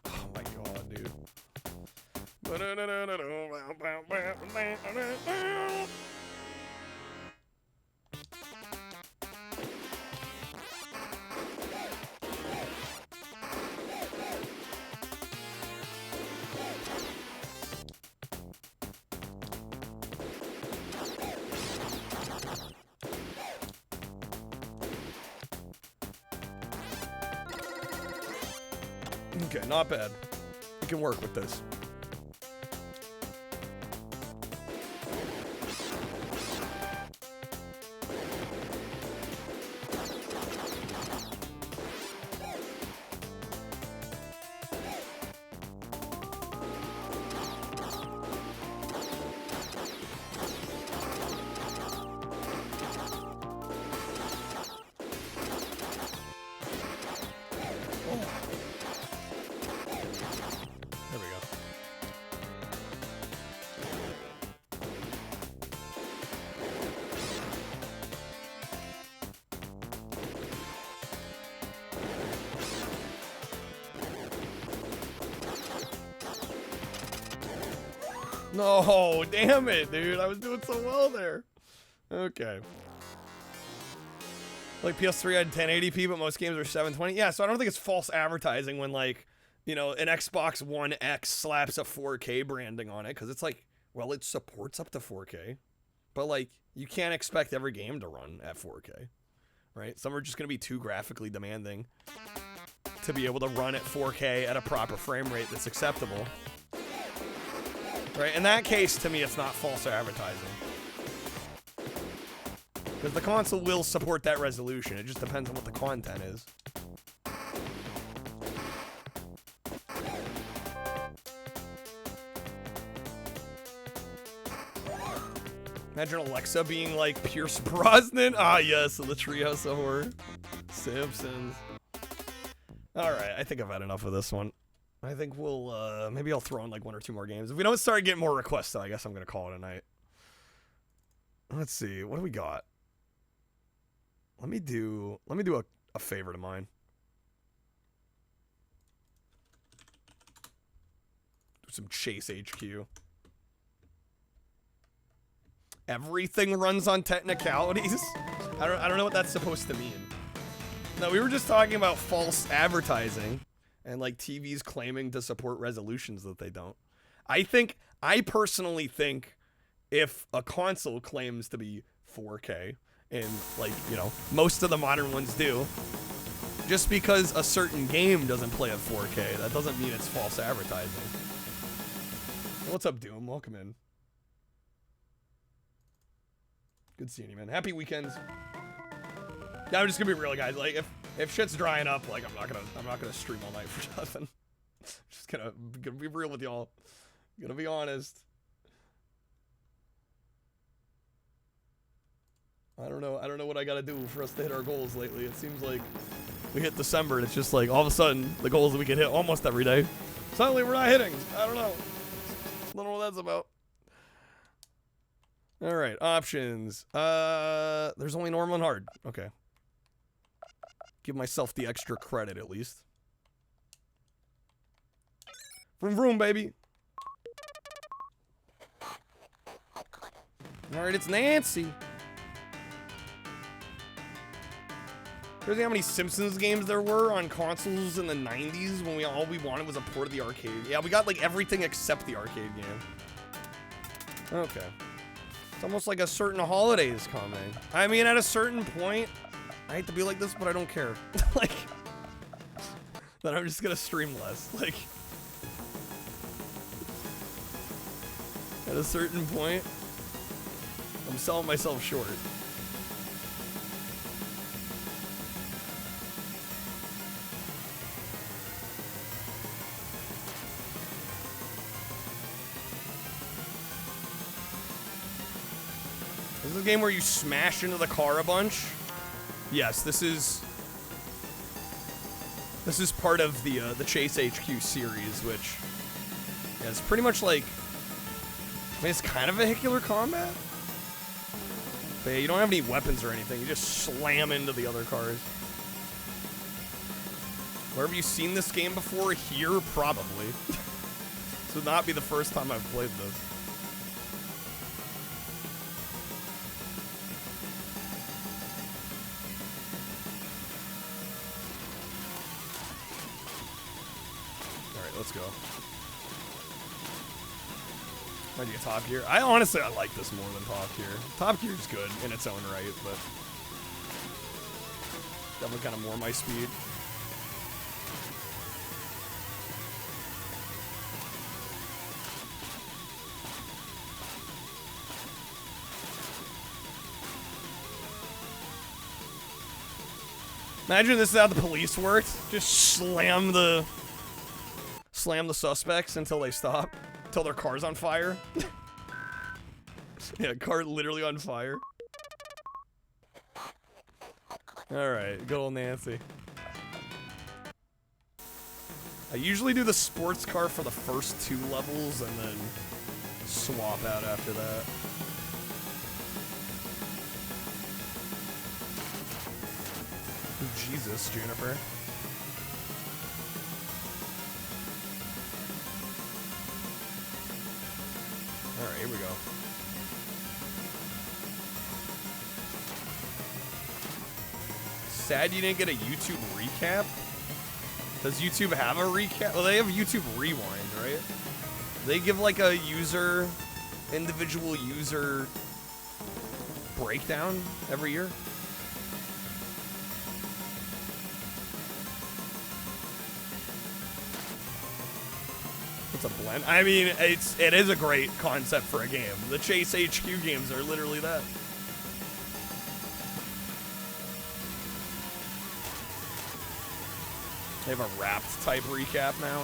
Oh my god, dude. Okay, not bad. We can work with this. There we go. No, damn it, dude. I was doing so well there. Okay. Like PS3 had 1080p, but most games are 720. Yeah, so I don't think it's false advertising when, like, you know, an Xbox One X slaps a 4K branding on it, because it's like, well, it supports up to 4K. But, like, you can't expect every game to run at 4K, right? Some are just going to be too graphically demanding to be able to run at 4K at a proper frame rate that's acceptable. Right? In that case, to me, it's not false advertising. Because the console will support that resolution. It just depends on what the content is. Imagine Alexa being like Pierce Brosnan. Ah, yes, in the Treehouse of Horror. Simpsons. Alright, I think I've had enough of this one. I think we'll, maybe I'll throw in like 1 or 2 more games. If we don't start getting more requests, though, I guess I'm going to call it a night. Let's see. What do we got? Let me do a favorite of mine. Do some Chase HQ. Everything runs on technicalities? I don't know what that's supposed to mean. No, we were just talking about false advertising and like TVs claiming to support resolutions that they don't. I personally think if a console claims to be 4K, and like, you know, most of the modern ones do, just because a certain game doesn't play at 4K, that doesn't mean it's false advertising. What's up, Doom? Welcome in. Good seeing you, man. Happy weekends. Yeah, I'm just gonna be real, guys. Like, if shit's drying up, like, I'm not gonna stream all night for nothing. Just gonna be real with y'all. Gonna be honest. I don't know what I gotta do for us to hit our goals lately. It seems like we hit December and it's just like all of a sudden the goals that we can hit almost every day, suddenly we're not hitting. I don't know. I don't know what that's about. All right, options. There's only normal and hard. Okay. Give myself the extra credit at least. Vroom vroom, baby. All right, it's Nancy. Crazy how many Simpsons games there were on consoles in the 90s when all we wanted was a port of the arcade. Yeah, we got like everything except the arcade game. Okay. It's almost like a certain holiday is coming. I mean, at a certain point, I hate to be like this, but I don't care. Like, then I'm just gonna stream less. Like, at a certain point, I'm selling myself short. This is a game where you smash into the car a bunch. Yes, this is part of the Chase HQ series, which is pretty much like, I mean, it's kind of vehicular combat. But yeah, you don't have any weapons or anything. You just slam into the other cars. Where have you seen this game before? Here, probably. This would not be the first time I've played this. Let's go. Might get Top Gear. I like this more than Top Gear. Top Gear is good in its own right, but definitely kind of more my speed. Imagine this is how the police worked. Just slam the suspects until they stop. Until their car's on fire. Yeah, car literally on fire. Alright, good old Nancy. I usually do the sports car for the first 2 levels and then swap out after that. Ooh, Jesus, Juniper. Alright, here we go. Sad you didn't get a YouTube recap? Does YouTube have a recap? Well, they have YouTube Rewind, right? They give like a individual user breakdown every year. It's a blend. I mean, it is a great concept for a game. The Chase HQ games are literally that. They have a wrapped type recap now.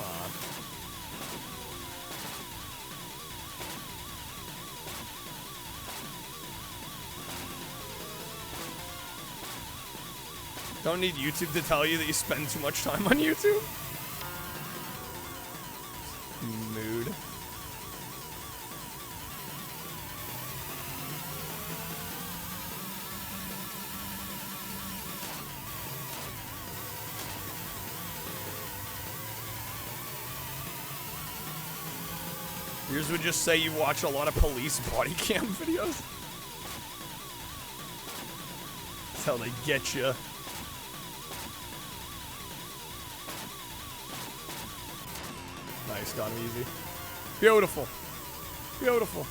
Don't need YouTube to tell you that you spend too much time on YouTube. Mood. Yours would just say you watch a lot of police body cam videos. That's how they get you. Nice, got him easy. Beautiful. Beautiful.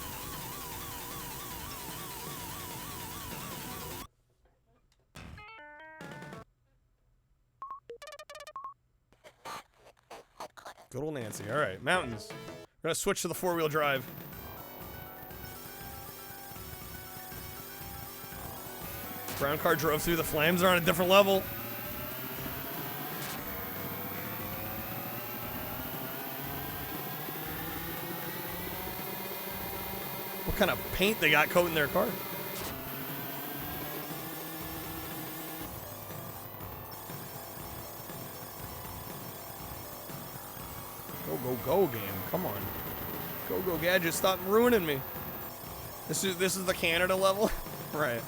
Good old Nancy. All right, mountains. We're gonna switch to the 4-wheel drive. Brown car drove through the flames. They're on a different level. What kind of paint they got coating their car? Go game, come on. Go Gadget, stop ruining me. This is the Canada level? Right.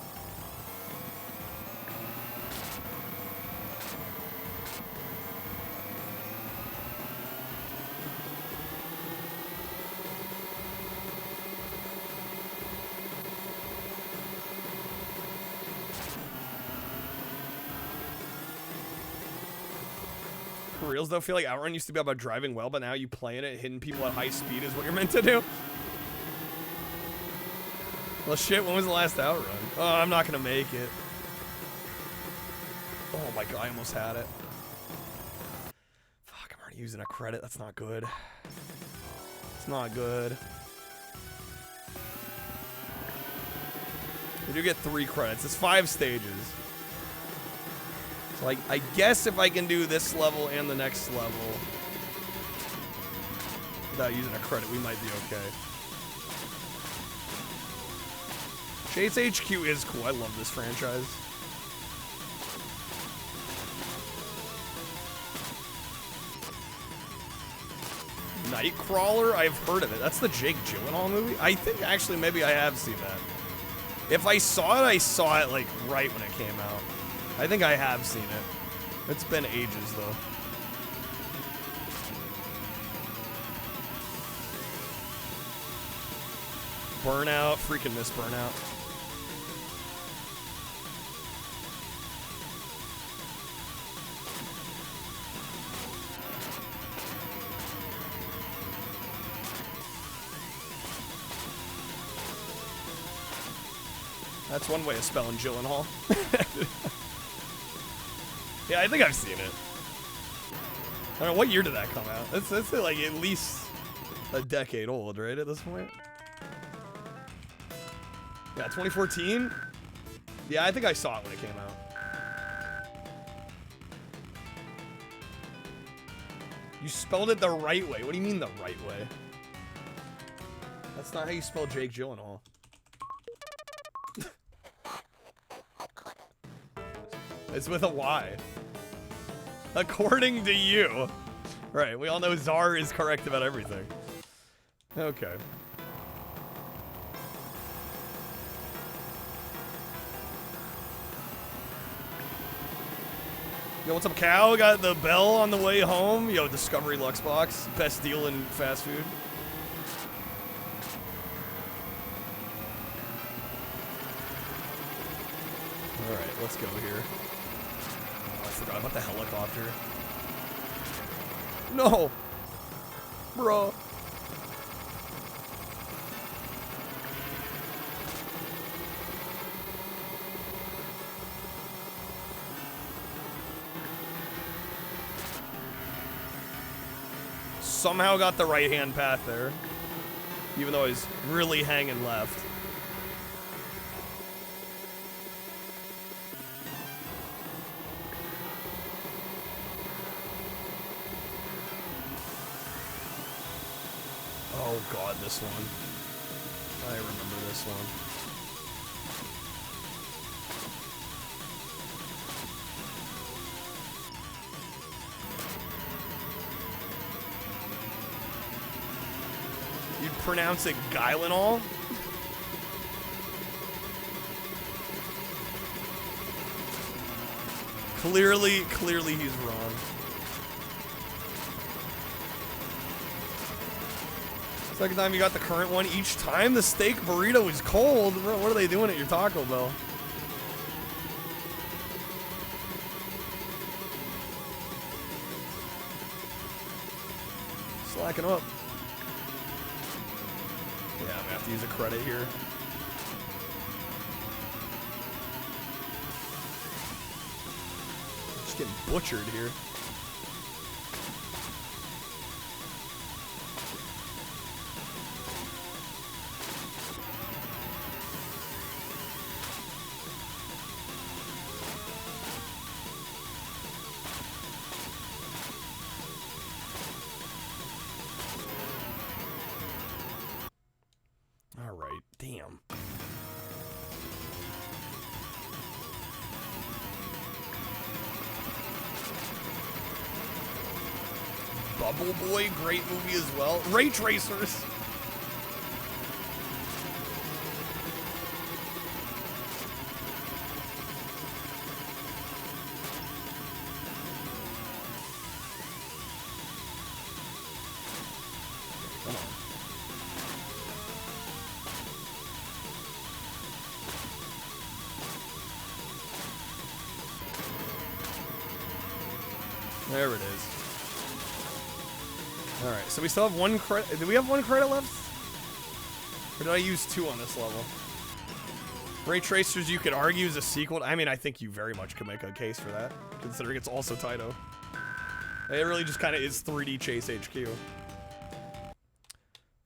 reals though, I feel like Outrun used to be about driving well, but now you playing it, hitting people at high speed is what you're meant to do. Well, shit, when was the last Outrun? Oh, I'm not gonna make it. Oh my god, I almost had it. Fuck, I'm already using a credit. That's not good. It's not good. You do get 3 credits. It's 5 stages. So I guess if I can do this level and the next level without using a credit, we might be okay. Chase HQ is cool. I love this franchise. Nightcrawler? I've heard of it. That's the Jake Gyllenhaal movie? I think actually maybe I have seen that. If I saw it like right when it came out. I think I have seen it. It's been ages though. Burnout. Freaking miss Burnout. That's one way of spelling Gyllenhaal. Yeah, I think I've seen it. I don't know, what year did that come out? That's like at least a decade old, right, at this point? Yeah, 2014? Yeah, I think I saw it when it came out. You spelled it the right way. What do you mean the right way? That's not how you spell Jake Gyllenhaal. It's with a Y. According to you. Right, we all know Czar is correct about everything. Okay. Yo, what's up, Cal? Got the bell on the way home. Yo, Discovery Lux Box. Best deal in fast food. Alright, let's go here. Oh, I forgot about the helicopter. No! Bro. Somehow got the right-hand path there. Even though I was really hanging left. Oh god, this one. I remember this one. You'd pronounce it Gylenol? Clearly he's wrong. Second time you got the current one. Each time the steak burrito is cold. Bro, what are they doing at your Taco Bell? Slacking up. Yeah, I'm gonna have to use a credit here. Just getting butchered here. Damn. Bubble Boy, great movie as well. Ray Tracers. Come on. There it is. Alright, so we still have 1 credit. Do we have 1 credit left? Or did I use 2 on this level? Ray Tracers, you could argue, is a sequel. I mean, I think you very much could make a case for that, considering it's also Taito. It really just kind of is 3D Chase HQ.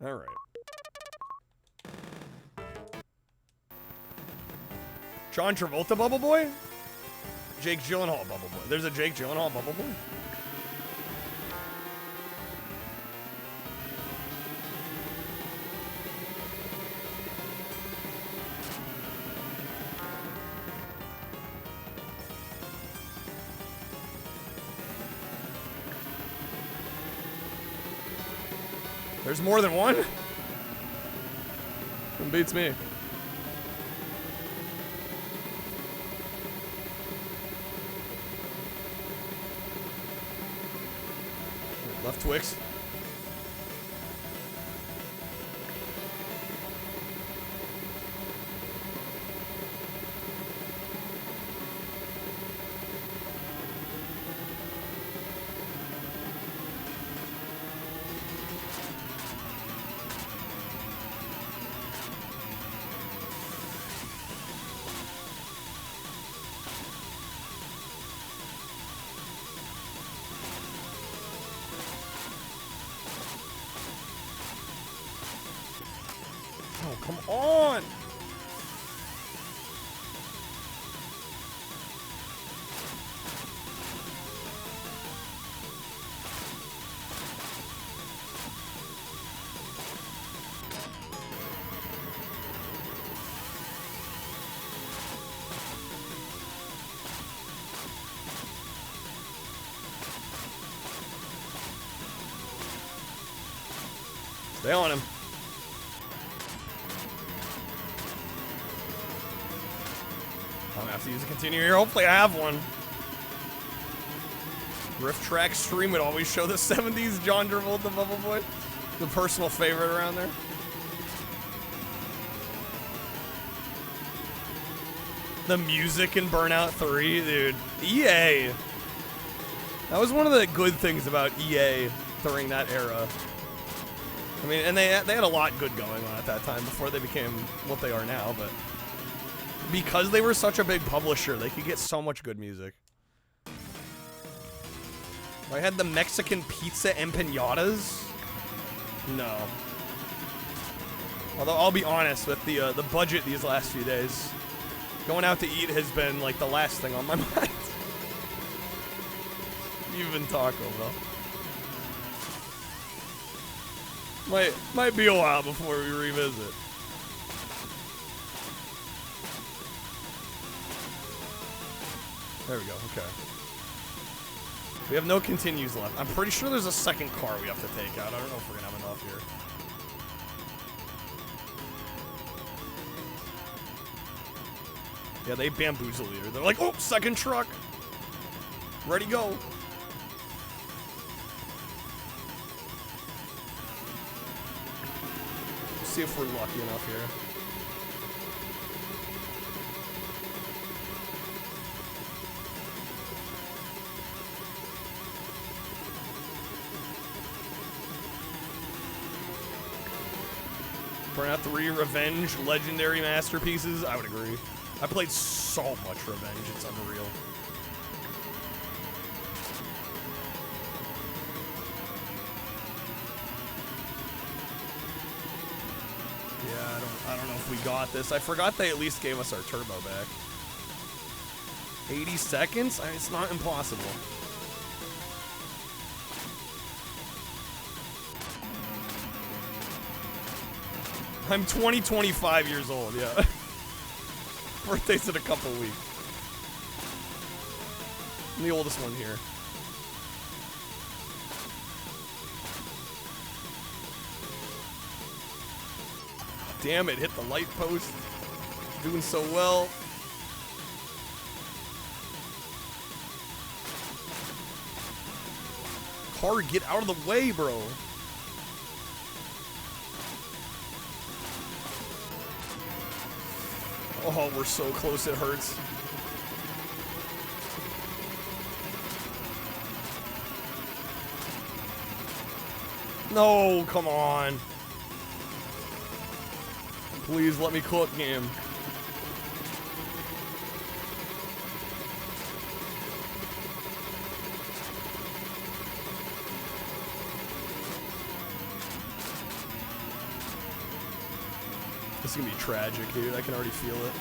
Alright. John Travolta Bubble Boy? Jake Gyllenhaal Bubble Boy. There's a Jake Gyllenhaal Bubble Boy? There's more than one? It beats me. Left Twix. Oh, come on! Stay on him. I'm gonna have to use a continue here. Hopefully I have one. Riff Track stream would always show the 70s John Travolta Bubble Boy. The personal favorite around there. The music in Burnout 3, dude. EA. That was one of the good things about EA during that era. I mean, and they had a lot good going on at that time before they became what they are now, but because they were such a big publisher, they could get so much good music. I had the Mexican pizza empanadas. No. Although I'll be honest, with the budget these last few days, going out to eat has been like the last thing on my mind. Even Taco Bell. Might be a while before we revisit. There we go, okay. We have no continues left. I'm pretty sure there's a second car we have to take out. I don't know if we're gonna have enough here. Yeah, they bamboozle you. They're like, oh, second truck. Ready, go. Let's see if we're lucky enough here. Burnout 3, Revenge, legendary masterpieces. I would agree. I played so much Revenge, it's unreal. Yeah, I don't know if we got this. I forgot they at least gave us our turbo back. 80 seconds? I mean, it's not impossible. I'm 25 years old, yeah. Birthday's in a couple weeks. I'm the oldest one here. Damn it, hit the light post. Doing so well. Car, get out of the way, bro. Oh, we're so close, it hurts. No, come on. Please let me cook, game. This is gonna be tragic, dude. I can already feel it.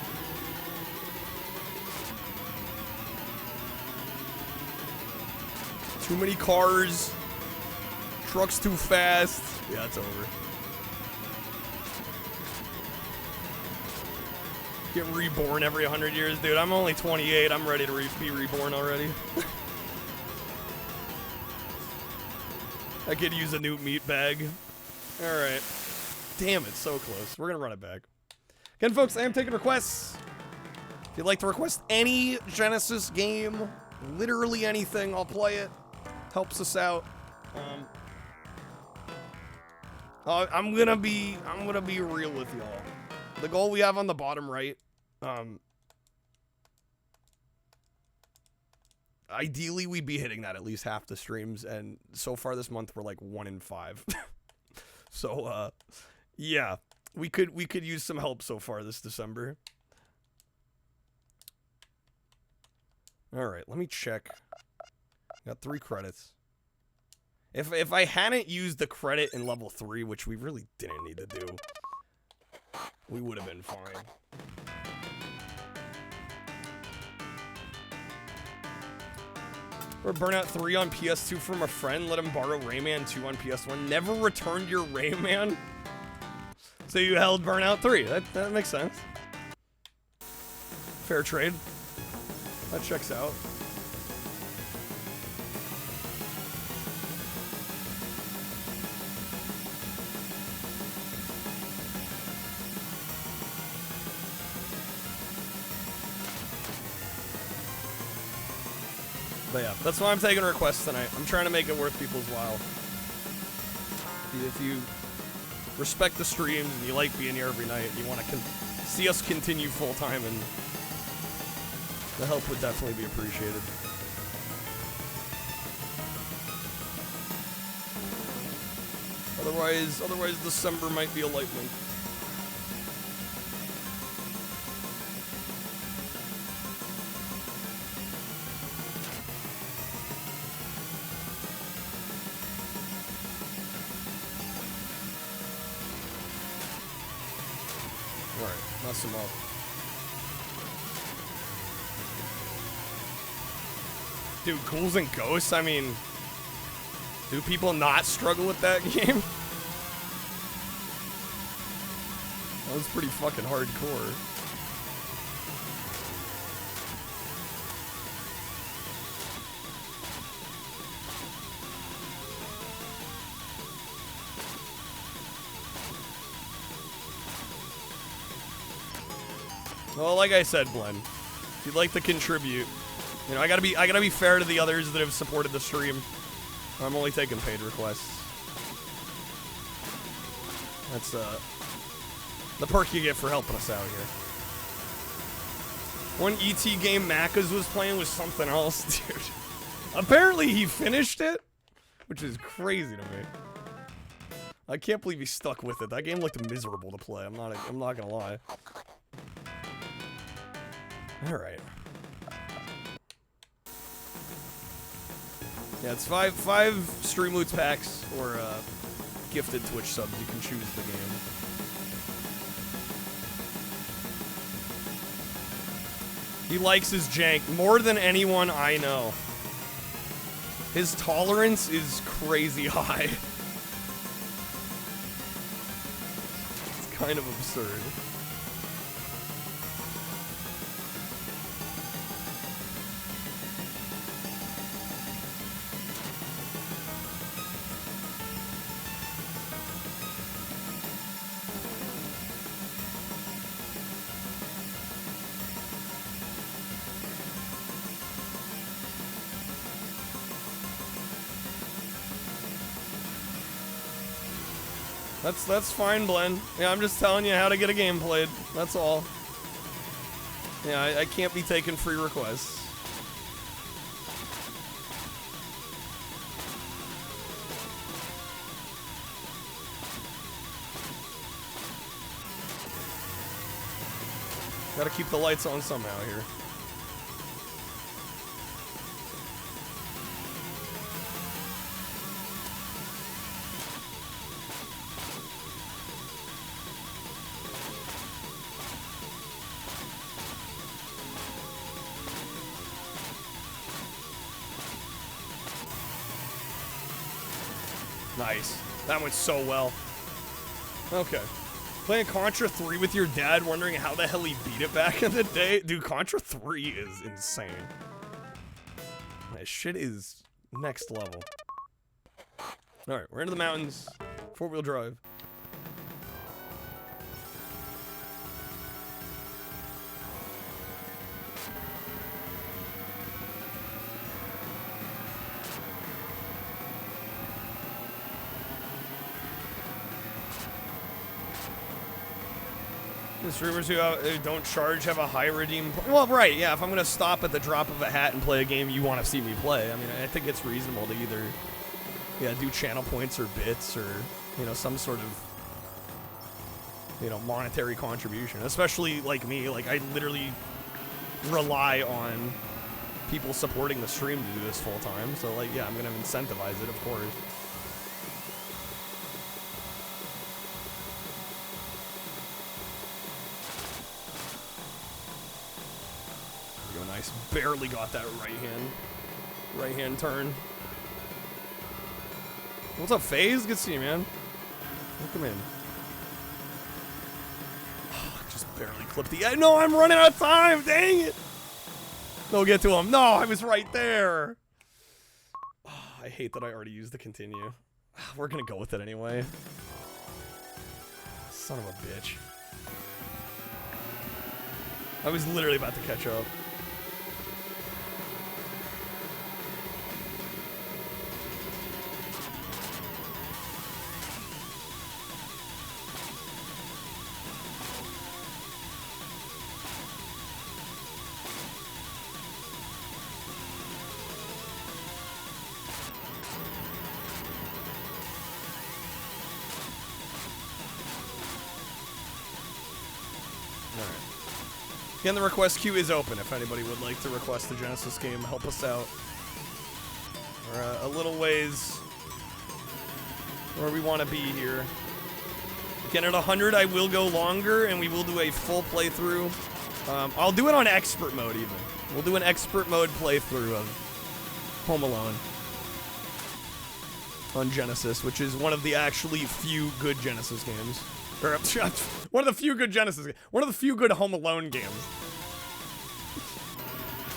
Too many cars. Trucks too fast. Yeah, it's over. Get reborn every 100 years, dude. I'm only 28. I'm ready to be reborn already. I could use a new meat bag. Alright. Damn it, so close. We're gonna run it back. Again, folks, I am taking requests. If you'd like to request any Genesis game, literally anything, I'll play it. Helps us out. I'm gonna be real with y'all. The goal we have on the bottom right, ideally we'd be hitting that at least half the streams, and so far this month we're like 1 in 5. So yeah, we could use some help so far this December. All right, let me check. Got 3 credits. If I hadn't used the credit in level 3, which we really didn't need to do, we would have been fine. Or Burnout 3 on PS2 from a friend. Let him borrow Rayman 2 on PS1. Never returned your Rayman? So you held Burnout 3. That makes sense. Fair trade. That checks out. But yeah, that's why I'm taking requests tonight. I'm trying to make it worth people's while. If you respect the streams and you like being here every night and you want to see us continue full time, and the help would definitely be appreciated. Otherwise December might be a light month. Mess them up. Dude, Ghouls and Ghosts, I mean, do people not struggle with that game? That was pretty fucking hardcore. Well, like I said, Glenn, if you'd like to contribute, you know, I gotta be fair to the others that have supported the stream. I'm only taking paid requests. That's the perk you get for helping us out here. One ET game Macca's was playing was something else, dude. Apparently he finished it, which is crazy to me. I can't believe he stuck with it. That game looked miserable to play. I'm not gonna lie. All right. Yeah, it's five stream loot packs or gifted Twitch subs. You can choose the game. He likes his jank more than anyone I know. His tolerance is crazy high. It's kind of absurd. That's fine, Blend. Yeah, I'm just telling you how to get a game played. That's all. Yeah, I can't be taking free requests. Gotta keep the lights on somehow here. Nice. That went so well. Okay. Playing Contra 3 with your dad, wondering how the hell he beat it back in the day. Dude, Contra 3 is insane. That shit is next level. Alright, we're into the mountains. 4-wheel drive. The streamers who don't charge have a high redeem. Well, right, yeah. If I'm gonna stop at the drop of a hat and play a game you want to see me play, I mean, I think it's reasonable to either, yeah, do channel points or bits or, you know, some sort of, you know, monetary contribution. Especially like me, like I literally rely on people supporting the stream to do this full time. So like, yeah, I'm gonna incentivize it, of course. Nice. Barely got that right hand turn. What's up, FaZe? Good to see you, man. Welcome in. Oh, just barely clipped the. No, I'm running out of time. Dang it. No, get to him. No, I was right there. Oh, I hate that I already used the continue. We're gonna go with it anyway. Son of a bitch. I was literally about to catch up. Again, the request queue is open if anybody would like to request a Genesis game. Help us out. We're a little ways where we want to be here. Again, at 100, I will go longer, and we will do a full playthrough. I'll do it on expert mode, even. We'll do an expert mode playthrough of Home Alone on Genesis, which is one of the actually few good Genesis games. Or, one of the few good Genesis games. One of the few good Home Alone games.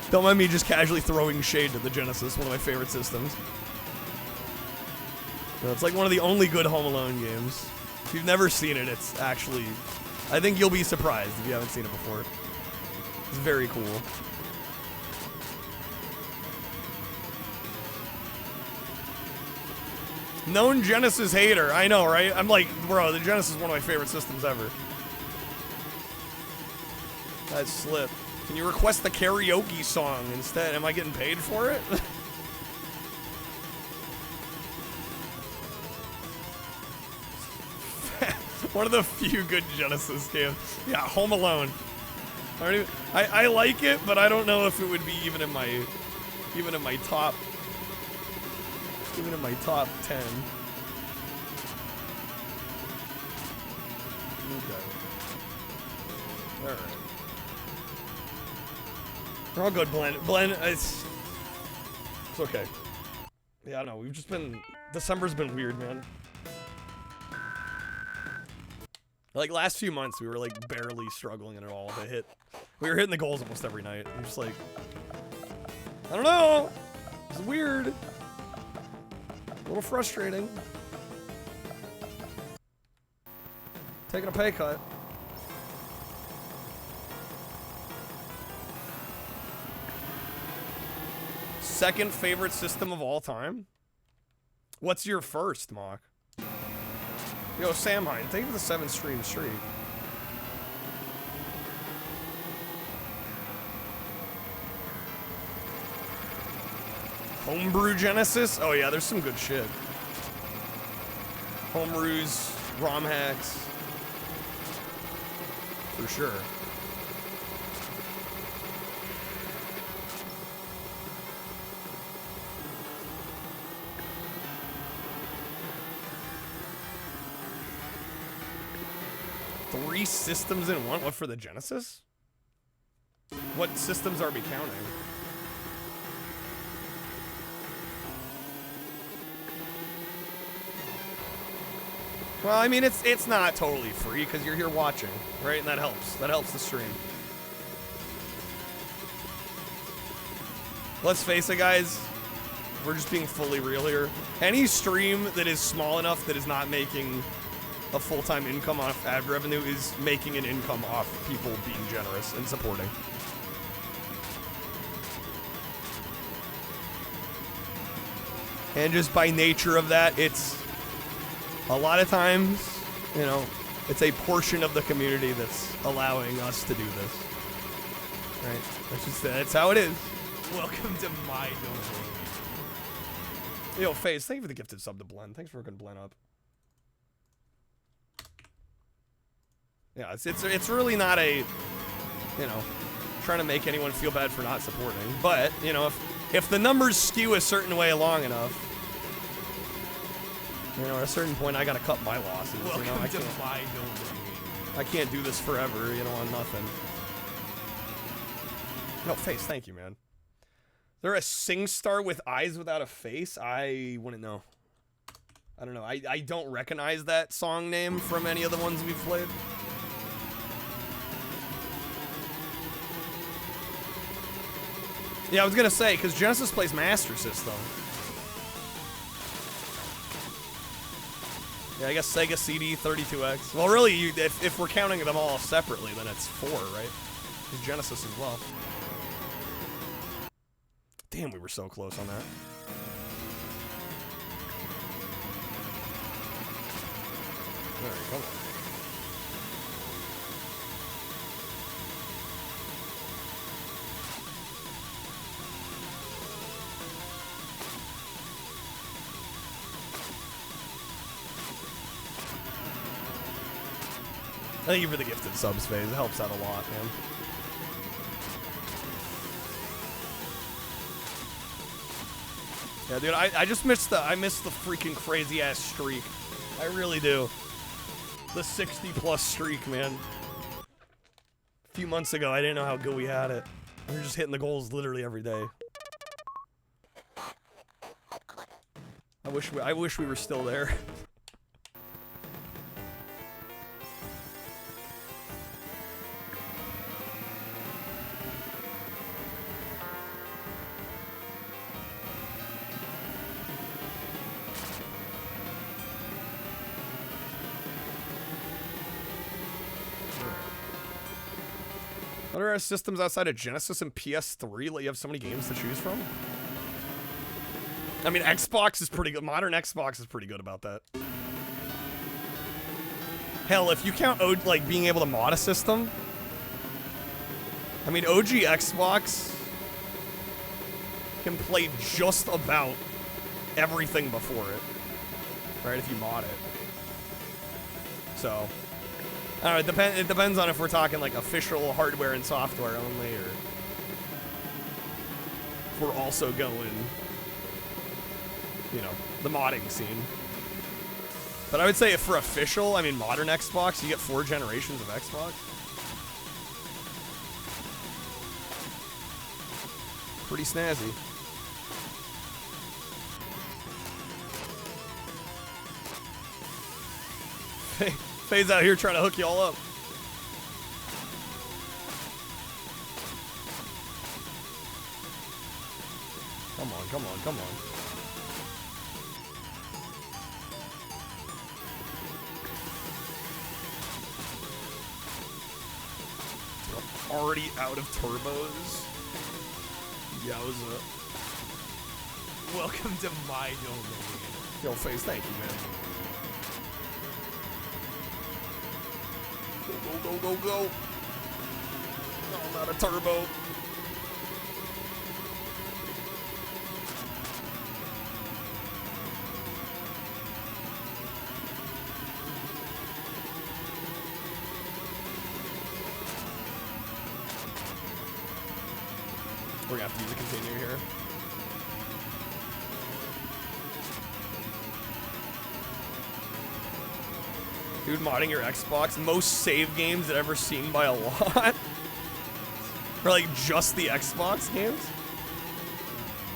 Don't mind me just casually throwing shade to the Genesis, one of my favorite systems. No, it's like one of the only good Home Alone games. If you've never seen it, it's actually... I think you'll be surprised if you haven't seen it before. It's very cool. Known Genesis hater. I know, right? I'm like, bro, the Genesis is one of my favorite systems ever. That slipped. Can you request the karaoke song instead? Am I getting paid for it? One of the few good Genesis games. Yeah, Home Alone. I like it, but I don't know if it would be even in my top 10. Okay. All right. We're all good, Blend. It's okay. Yeah, I don't know. We've just been... December's been weird, man. Like, last few months, we were, like, barely struggling at all to hit... We were hitting the goals almost every night. I'm just like... I don't know! It's weird. A little frustrating. Taking a pay cut. Second favorite system of all time? What's your first, Mock? Yo, Samhain, thank you for the 7 stream streak. Homebrew Genesis? Oh yeah, there's some good shit. Homebrews, ROM hacks. For sure. 3 systems in one? What, for the Genesis? What systems are we counting? Well, I mean, it's not totally free because you're here watching, right? And that helps. That helps the stream. Let's face it, guys. We're just being fully real here. Any stream that is small enough that is not making a full-time income off ad revenue is making an income off people being generous and supporting. And just by nature of that, it's a lot of times, you know, it's a portion of the community that's allowing us to do this. Right? That's how it is. Welcome to my domain. Yo, FaZe, thank you for the gifted sub to Blend. Thanks for hooking Blend up. Yeah, it's really not a, you know, trying to make anyone feel bad for not supporting. But, you know, if the numbers skew a certain way long enough, you know, at a certain point, I gotta cut my losses. Welcome you know, to my domain. I can't do this forever, you know, on nothing. No, FaZe, thank you, man. There a SingStar with eyes without a face? I wouldn't know. I don't know. I don't recognize that song name from any of the ones we've played. Yeah, I was gonna say, because Genesis plays Master System. Yeah, I guess Sega CD 32X. Well, really, if we're counting them all separately, then it's 4, right? There's Genesis as well. Damn, we were so close on that. All right, come on. Thank you for the gifted subs, FaZe. It helps out a lot, man. Yeah, dude, I just missed I missed the freaking crazy ass streak. I really do. The 60+ streak, man. A few months ago, I didn't know how good we had it. We were just hitting the goals literally every day. I wish we were still there. What are our systems outside of Genesis and PS3 let you have so many games to choose from? I mean, Xbox is pretty good. Modern Xbox is pretty good about that. Hell, if you count like being able to mod a system, I mean, OG Xbox can play just about everything before it, right? If you mod it. So, I don't know, it depends on if we're talking like official hardware and software only, or if we're also going, you know, the modding scene. But I would say if for official, I mean, modern Xbox, you get 4 generations of Xbox. Pretty snazzy. FaZe out here trying to hook you all up. Come on, come on, come on. Already out of turbos. Yowza. Welcome to my domain. Yo, FaZe, thank you, man. Go, go, go, go. No, I'm out of turbo. We're gonna have to use a continue here. Dude, modding your Xbox. Most save games ever seen by a lot. Or like just the Xbox games.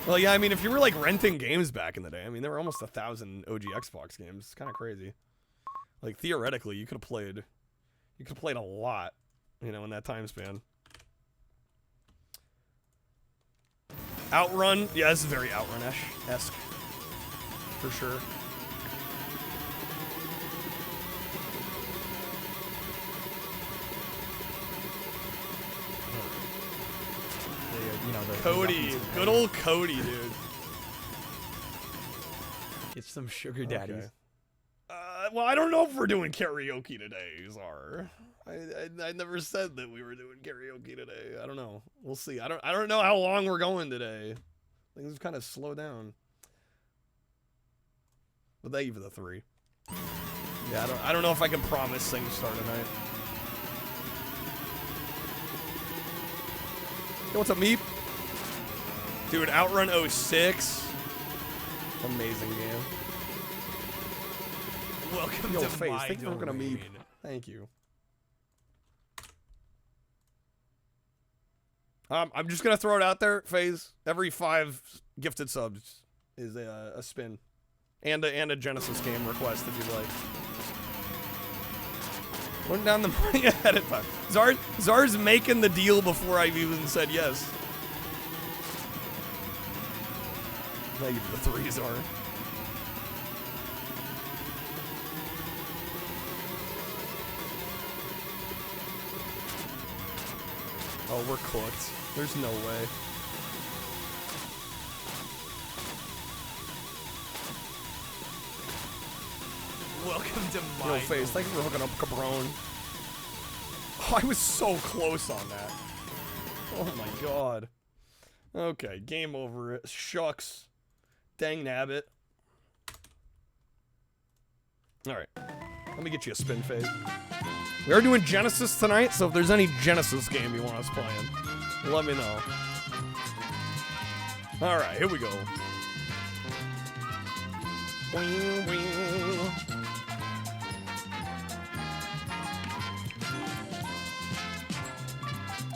Well, yeah, I mean, if you were like renting games back in the day, I mean, there were almost 1,000 OG Xbox games. It's kind of crazy. Like theoretically, you could have played a lot, you know, in that time span. Outrun, yeah, this is very Outrun-esque, for sure. You know, the Cody, good old Cody, dude. Get some sugar daddies. Okay. Well, I don't know if we're doing karaoke today, Czar. I never said that we were doing karaoke today. I don't know. We'll see. I don't know how long we're going today. Things have kind of slowed down. But thank you for the 3. Yeah, I don't know if I can promise things start tonight. Hey, what's up, Meep? Dude, Outrun 06. Amazing game. Welcome Yo, to Face, my thank you for looking at Meep. domain. Thank you. I'm just gonna throw it out there, FaZe. Every 5 gifted subs is a spin, and a Genesis game request if you'd like. Putting down the money ahead of time. Czar's making the deal before I've even said yes. Thank you for the 3, Czar. Oh, we're cooked. There's no way. Welcome to my Yo, FaZe, thank you for hooking up Cabron. Oh, I was so close on that. Oh my god. Okay, game over. Shucks. Dang nabbit. Alright. Let me get you a spin, FaZe. We are doing Genesis tonight, so if there's any Genesis game you want us playing, let me know. Alright, here we go.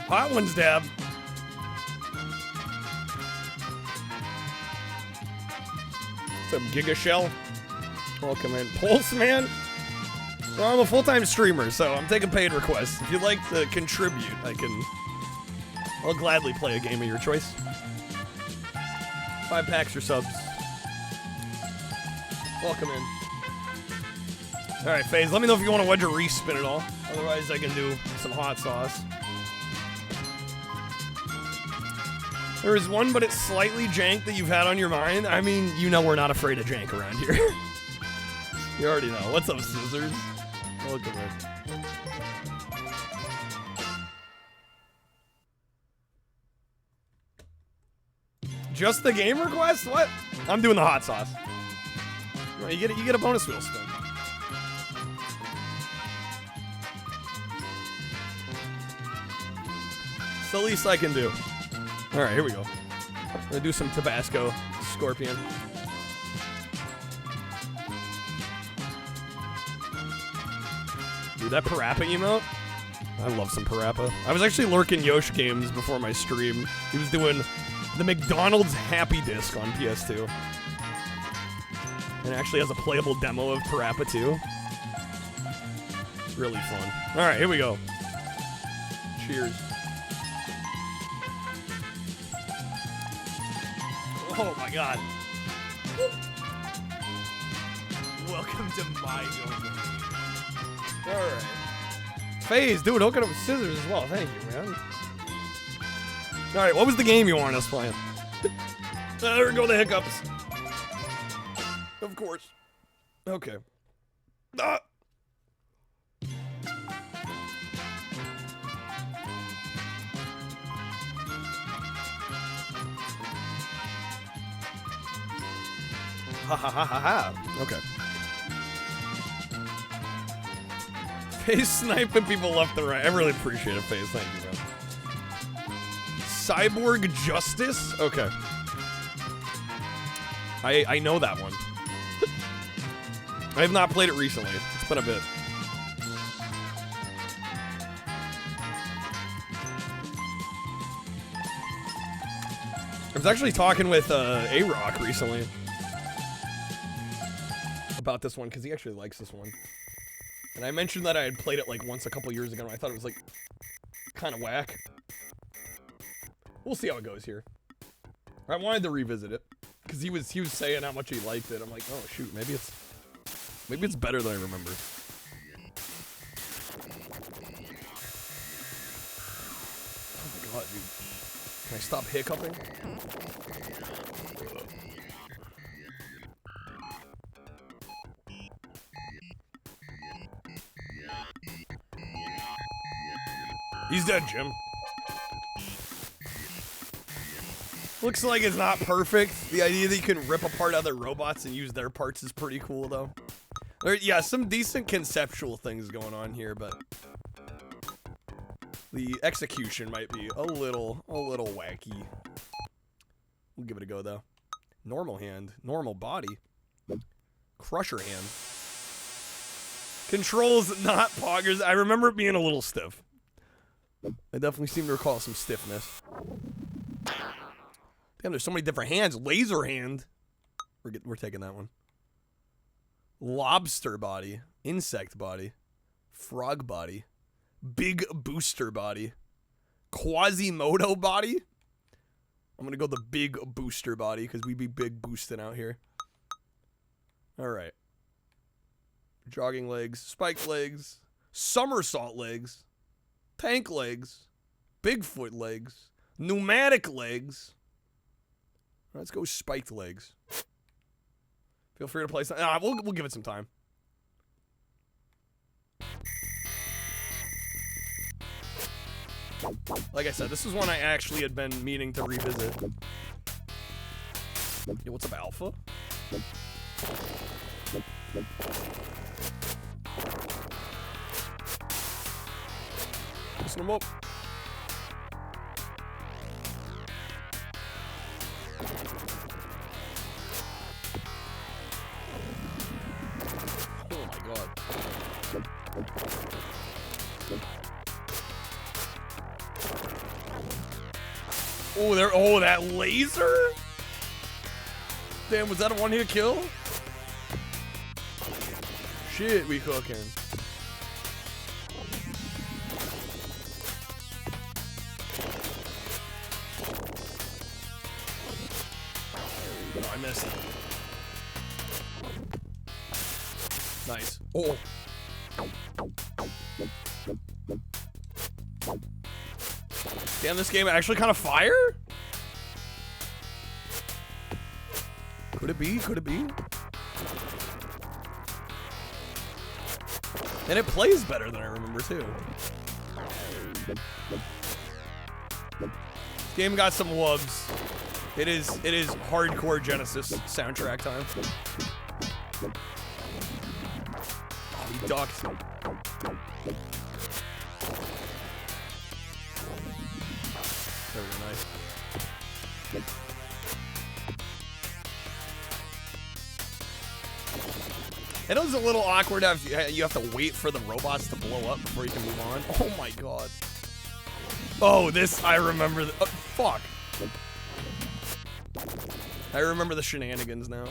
Hot ones, Dab. What's up, Giga Shell? Welcome in. Pulse, man? Well, I'm a full-time streamer, so I'm taking paid requests. If you'd like to contribute, I'll gladly play a game of your choice. 5 packs or subs. Welcome in. Alright, FaZe, let me know if you want to wedge or respin it all. Otherwise, I can do some hot sauce. There is one, but it's slightly jank that you've had on your mind. I mean, you know we're not afraid of jank around here. You already know. What's up, Scissors? Welcome in. Just the game request? What? I'm doing the hot sauce. No, you get a bonus wheel spin. It's the least I can do. Alright, here we go. I'm gonna do some Tabasco Scorpion. Dude, that Parappa emote? I love some Parappa. I was actually lurking Yosh games before my stream. He was doing the McDonald's Happy Disc on PS2. And it actually has a playable demo of Parappa 2. Really fun. Alright, here we go. Cheers. Oh my god. Welcome to my domain. Alright. FaZe, dude, hook it up with Scissors as well. Thank you, man. Alright, what was the game you wanted us playing? There go the hiccups. Of course. Okay. Ah! Ha ha ha ha ha. Okay. FaZe sniping people left and right. I really appreciate it, FaZe. Thank you, man. Cyborg Justice? Okay. I know that one. I have not played it recently. It's been a bit. I was actually talking with A-Rock recently about this one because he actually likes this one. And I mentioned that I had played it like once a couple years ago and I thought it was like kind of whack. We'll see how it goes here. I wanted to revisit it because he was saying how much he liked it. I'm like, oh shoot, maybe it's better than I remember. Oh my god, dude. Can I stop hiccuping? He's dead, Jim. Looks like it's not perfect. The idea that you can rip apart other robots and use their parts is pretty cool, though. Yeah, some decent conceptual things going on here, but the execution might be a little wacky. We'll give it a go, though. Normal hand, normal body, crusher hand. Controls not poggers. I remember it being a little stiff. I definitely seem to recall some stiffness. Damn, there's so many different hands. Laser hand. We're taking that one. Lobster body. Insect body. Frog body. Big booster body. Quasimodo body. I'm going to go the big booster body because we be big boosting out here. All right. Jogging legs. Spiked legs. Somersault legs. Tank legs. Bigfoot legs. Pneumatic legs. Let's go spiked legs. Feel free to play some. We'll give it some time. Like I said, this is one I actually had been meaning to revisit. Yo, what's up, Alpha? Listen him up. Oh my god. Oh, that laser? Damn, was that a one-hit kill? Shit, we cooking. No, I missed it. Nice. Oh. Damn, this game actually kind of fire? Could it be? Could it be? And it plays better than I remember, too. This game got some wubs. It is hardcore Genesis soundtrack time. Oh, he ducked. There we go, nice. It was a little awkward if you have to wait for the robots to blow up before you can move on. Oh my god. Oh, this, I remember. Fuck. I remember the shenanigans now.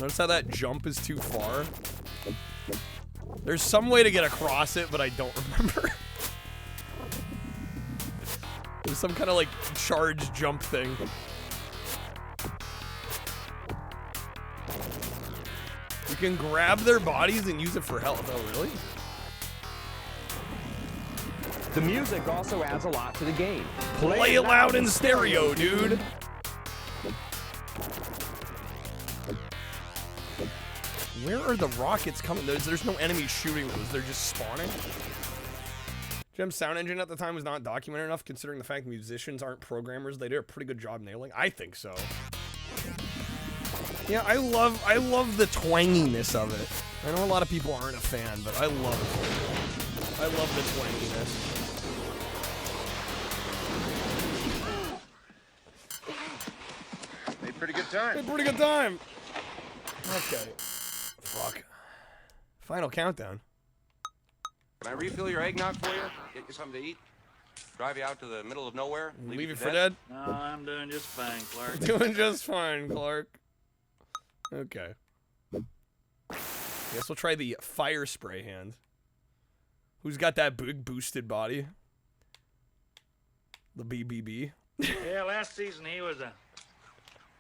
Notice how that jump is too far? There's some way to get across it, but I don't remember. There's some kind of like charge jump thing. You can grab their bodies and use it for health. Oh, really? The music also adds a lot to the game. Play it loud in stereo, dude. Where are the rockets coming? There's no enemies shooting those. They're just spawning. Jim's sound engine at the time was not documented enough, considering the fact musicians aren't programmers. They did a pretty good job nailing. I think so. Yeah, I love the twanginess of it. I know a lot of people aren't a fan, but I love it. I love the twanginess. Made pretty good time. Made pretty good time. Okay. Fuck. Final countdown. Can I refill your eggnog for you? Get you something to eat? Drive you out to the middle of nowhere? Leave you for dead? No, I'm doing just fine, Clark. Doing just fine, Clark. Okay. Guess we'll try the fire spray hand. Who's got that big boosted body? The BBB. Yeah, last season he was a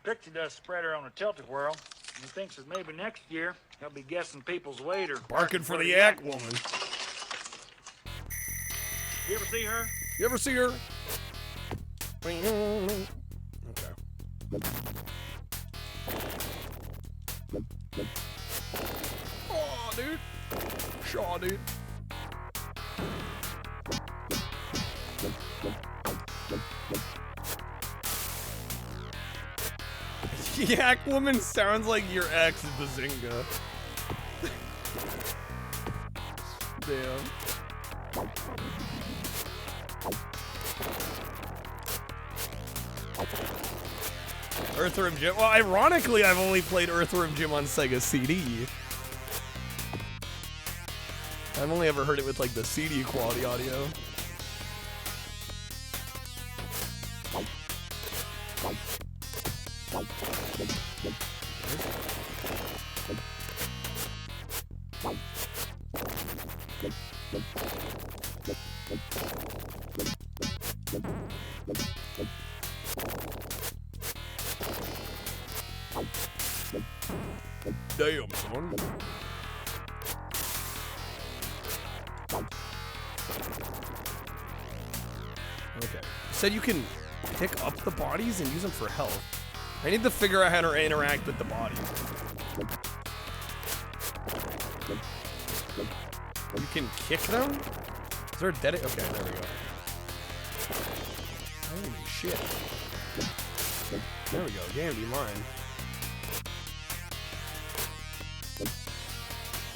pixie dust spreader on a tilt-a-whirl. And he thinks that maybe next year he'll be guessing people's weight or barking for the yak woman. You ever see her? You ever see her? Okay. Oh, dude. Shaw, dude. Yak woman sounds like your ex, Bazinga. Damn. Earthworm Jim. Well, ironically, I've only played Earthworm Jim on Sega CD. I've only ever heard it with like the CD quality audio. Damn, son. Okay. Said you can pick up the bodies and use them for health. I need to figure out how to interact with the body. You can kick them? Is there a dead? Okay, there we go. Holy shit. There we go. Damn, do you mind?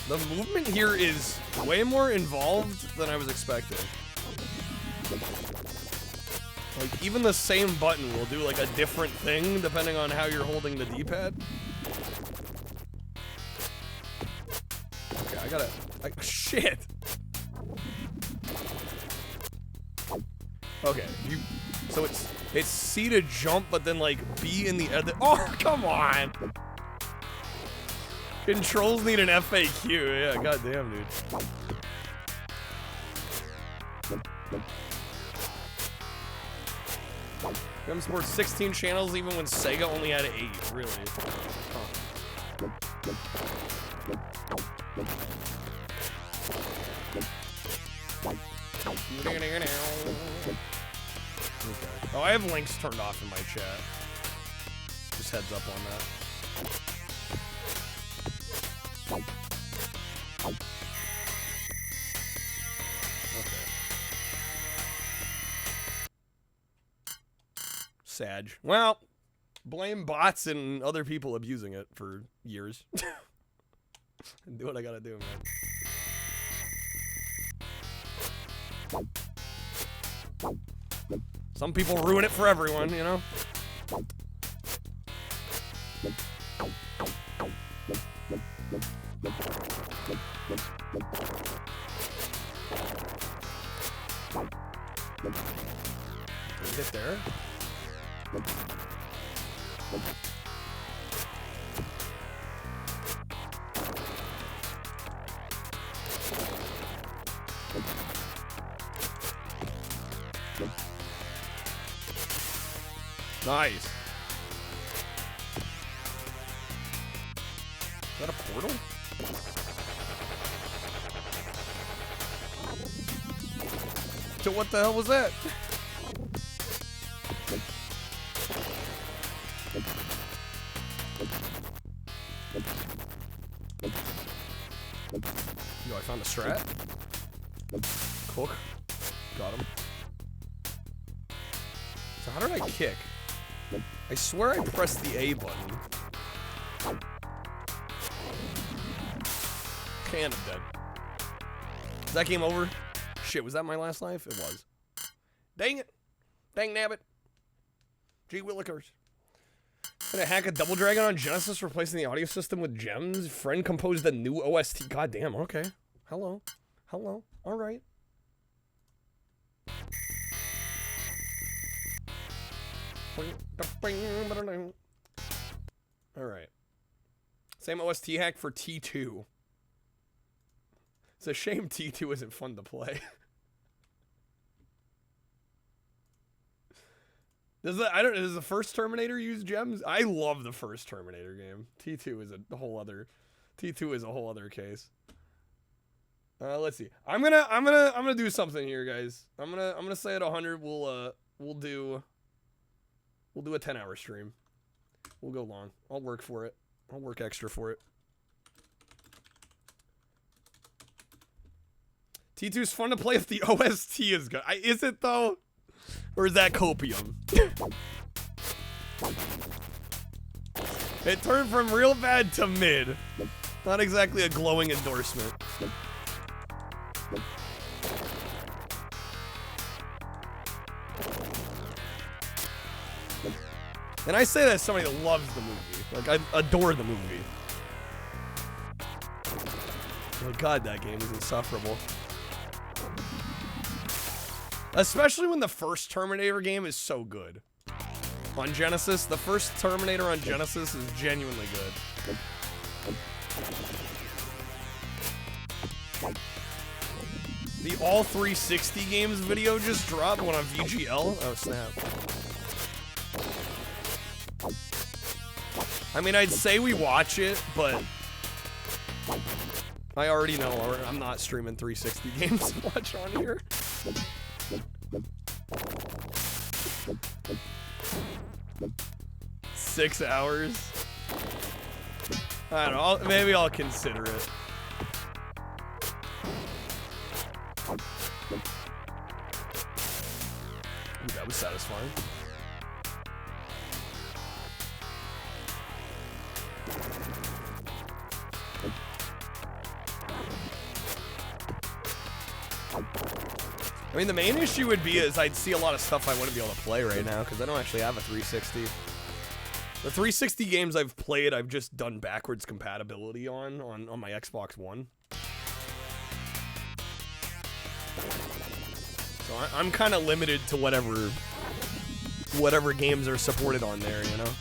The movement here is way more involved than I was expecting. Like, even the same button will do, like, a different thing depending on how you're holding the D-pad. Okay, I gotta... Like, shit! Okay, you... So it's C to jump, but then, like, B in the... Oh, come on! Controls need an FAQ. Yeah, goddamn, dude. Gem supports 16 channels even when Sega only had 8. Really? Huh. Okay. Oh, I have links turned off in my chat. Just heads up on that. Sag. Well, blame bots and other people abusing it for years. Do what I gotta do, man. Some people ruin it for everyone, you know? Can we get there? Nice. Is that a portal? So what the hell was that? Yo, I found a strat. Cook. Got him. So how did I kick? I swear I pressed the A button. And I'm dead. Is that game over? Shit, was that my last life? It was. Dang it. Dang nabbit. Gee willikers. Gonna hack a Double Dragon on Genesis, replacing the audio system with gems. Friend composed a new OST. God damn, okay. Hello. Hello. Alright. Alright. Same OST hack for T2. It's a shame T2 isn't fun to play. Does the first Terminator use gems? I love the first Terminator game. T2 is a whole other case. Let's see. I'm gonna do something here, guys. I'm gonna say at 100 we'll do a 10-hour stream. We'll go long. I'll work for it. I'll work extra for it. T2's fun to play if the OST is good. Is it though? Or is that copium? It turned from real bad to mid. Not exactly a glowing endorsement. And I say that as somebody that loves the movie. Like, I adore the movie. Oh god, that game is insufferable. Especially when the first Terminator game is so good. On Genesis, the first Terminator on Genesis is genuinely good. The All 360 games video just dropped one on VGL. Oh, snap. I mean, I'd say we watch it, but I already know I'm not streaming 360 games to watch on here. 6 hours? I don't know. Maybe I'll consider it. Ooh, that was satisfying. I mean, the main issue would be is I'd see a lot of stuff I wouldn't be able to play right now because I don't actually have a 360. The 360 games I've played, I've just done backwards compatibility on my Xbox One. So I'm kind of limited to whatever games are supported on there, you know?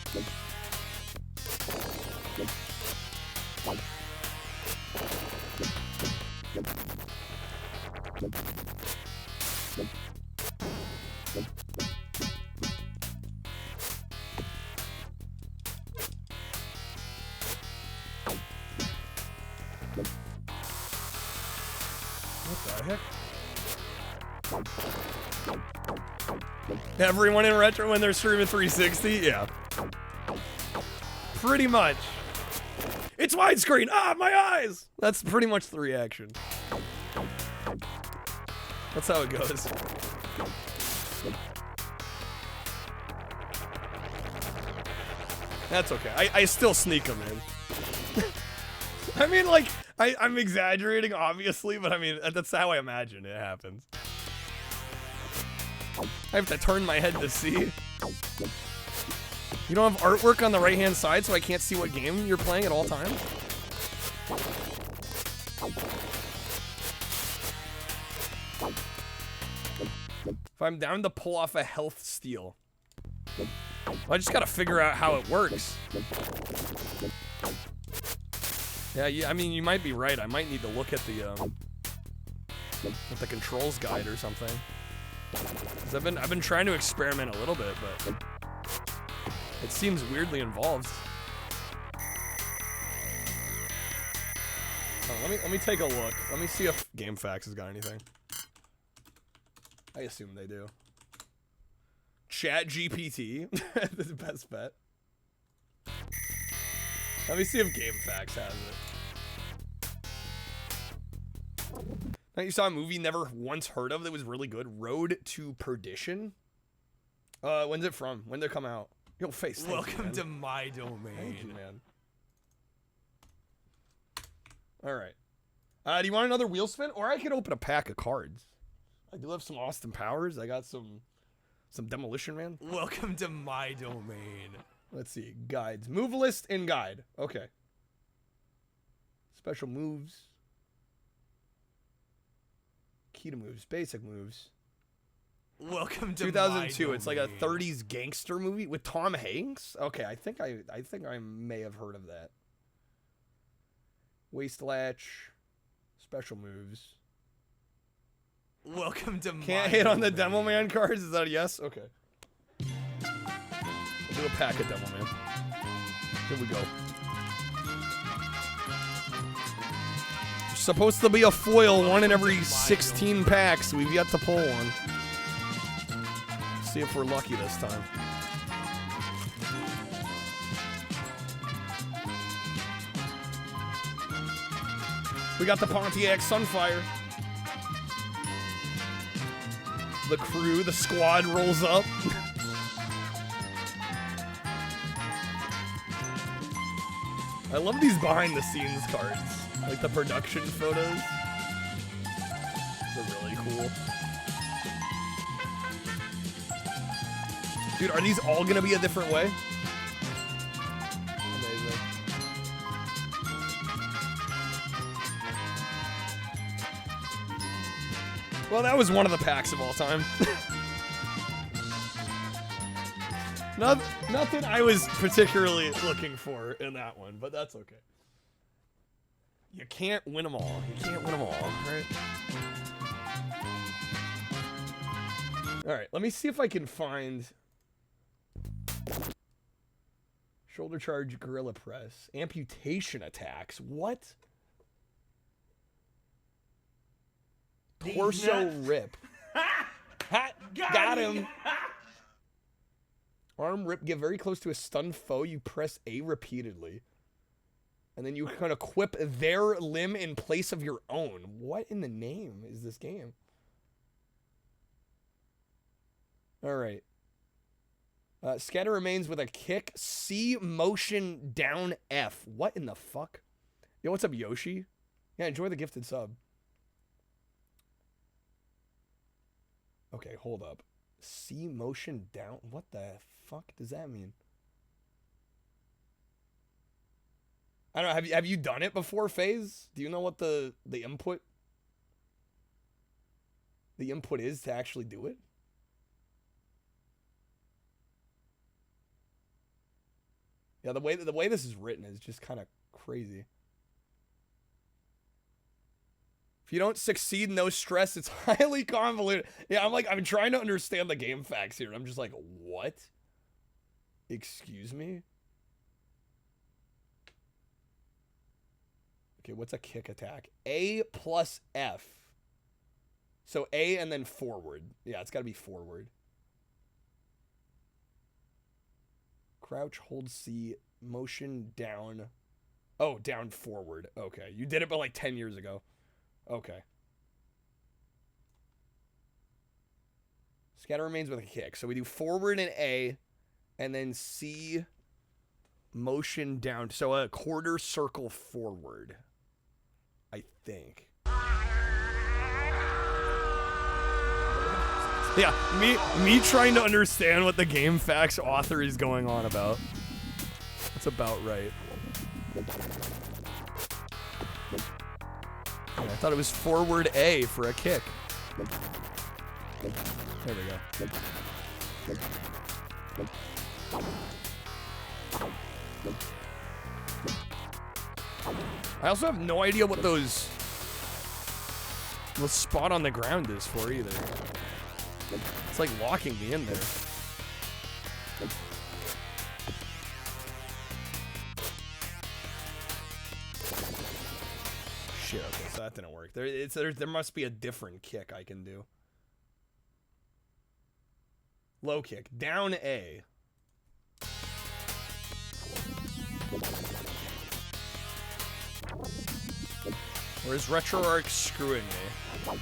Everyone in retro when they're streaming 360? Yeah. Pretty much. It's widescreen! Ah, my eyes! That's pretty much the reaction. That's how it goes. That's okay. I still sneak them in. I mean, like, I'm exaggerating, obviously, but I mean, that's how I imagine it happens. I have to turn my head to see. You don't have artwork on the right-hand side, so I can't see what game you're playing at all times? If I'm down to pull off a health steal, I just gotta figure out how it works. Yeah, I mean, you might be right. I might need to look at the controls guide or something. 'Cause I've been trying to experiment a little bit, but it seems weirdly involved. Oh, let me take a look. Let me see if GameFAQs has got anything. I assume they do. ChatGPT, the best bet. Let me see if GameFAQs has it. Now, you saw a movie never once heard of that was really good, Road to Perdition. When's it from? When did it come out? Yo, face. Welcome to my domain. Thank you, man. All right. Do you want another wheel spin, or I could open a pack of cards? I do have some Austin Powers. I got some Demolition Man. Welcome to my domain. Let's see. Guides. Move list and guide. Okay. Special moves. Key to moves. Basic moves. Welcome to 2002. my It's like a domain. 30s gangster movie with Tom Hanks. Okay, I think I may have heard of that. Waist latch, special moves. Welcome to my Can't hit on the domain. Demo Man cards. Is that a yes? Okay. We'll do a pack of Demo Man. Here we go. There's supposed to be a foil, one in every 16 packs. We've yet to pull one. See if we're lucky this time. We got the Pontiac Sunfire. The crew, the squad rolls up. I love these behind the scenes cards. Like the production photos. They're really cool. Dude, are these all gonna be a different way? Amazing. Well, that was one of the packs of all time. Nothing I was particularly looking for in that one, but that's okay. You can't win them all. You can't win them all, right? All right, let me see if I can find shoulder charge, gorilla press, amputation attacks. What? Torso rip. Got him. Arm rip. Get very close to a stunned foe. You press A repeatedly. And then you can equip their limb in place of your own. What in the name is this game? All right. Scatter remains with a kick. C motion down F. What in the fuck? Yo, what's up, Yoshi? Yeah, enjoy the gifted sub. Okay, hold up. C motion down. What the fuck does that mean? I don't know. Have you done it before, FaZe? Do you know what the input is to actually do it? Yeah, the way this is written is just kind of crazy. If you don't succeed, no stress. It's highly convoluted. Yeah, I'm trying to understand the game facts here. I'm just like, what? Excuse me? Okay, what's a kick attack? A plus F. So A and then forward. Yeah, it's got to be forward. Crouch, hold C, motion down. Oh, down forward. Okay, you did it but like 10 years ago. Okay. Scatter remains with a kick. So we do forward and A, and then C, motion down. So a quarter circle forward, I think. Yeah, me trying to understand what the game facts author is going on about. That's about right. I thought it was forward A for a kick. There we go. I also have no idea what the spot on the ground is for either. It's like locking me in there. Shit, okay, so that didn't work. There must be a different kick I can do. Low kick. Down A. Or is RetroArch screwing me?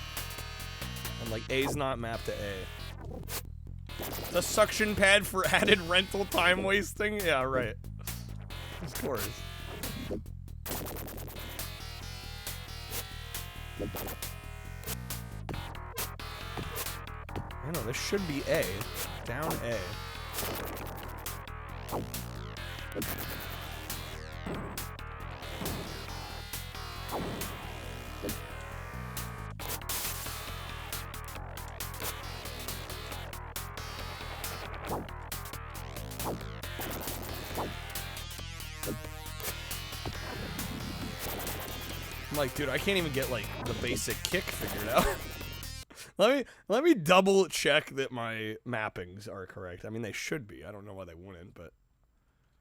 And like A's not mapped to A. The suction pad for added rental time wasting? Yeah, right. Of course. I know, this should be A. Down A. I'm like, dude, I can't even get like the basic kick figured out. let me double check that my mappings are correct. I mean, they should be. I don't know why they wouldn't, but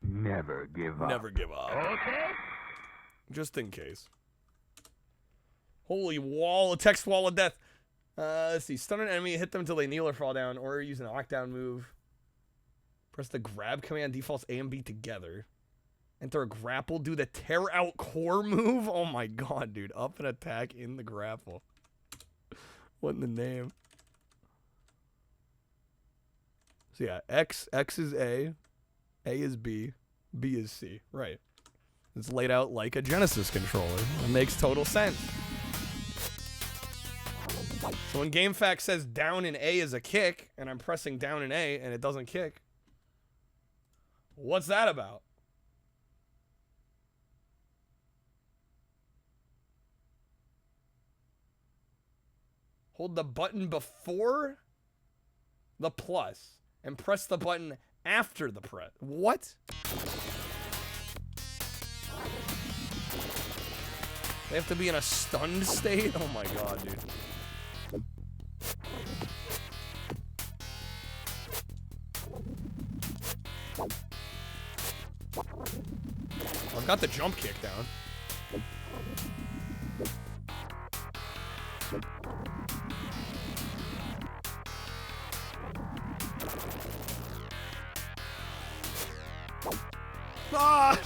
Never give up. never give up. Okay. Just in case. Holy wall, a text wall of death. Let's see. Stun an enemy, hit them until they kneel or fall down, or use an knockdown move. Press the grab command, defaults A and B together. Enter a grapple, do the tear out core move. Oh my god, dude. Up and attack in the grapple. What in the name? So yeah, X is A is B is C. Right. It's laid out like a Genesis controller. It makes total sense. So when GameFAQs says down in A is a kick, and I'm pressing down in A and it doesn't kick, what's that about? Hold the button before the plus and press the button after the press. What? They have to be in a stunned state? Oh my god, dude. I've got the jump kick down. Ah!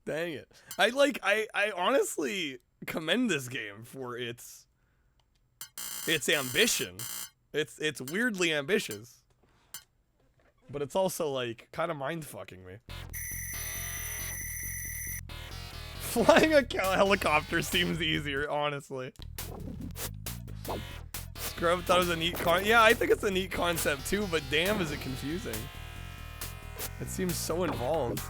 Dang it. I honestly commend this game for its ambition. It's weirdly ambitious. But it's also like kind of mind-fucking me. Flying a helicopter seems easier, honestly. Scrub thought it was a neat yeah, I think it's a neat concept too, but damn is it confusing. It seems so involved.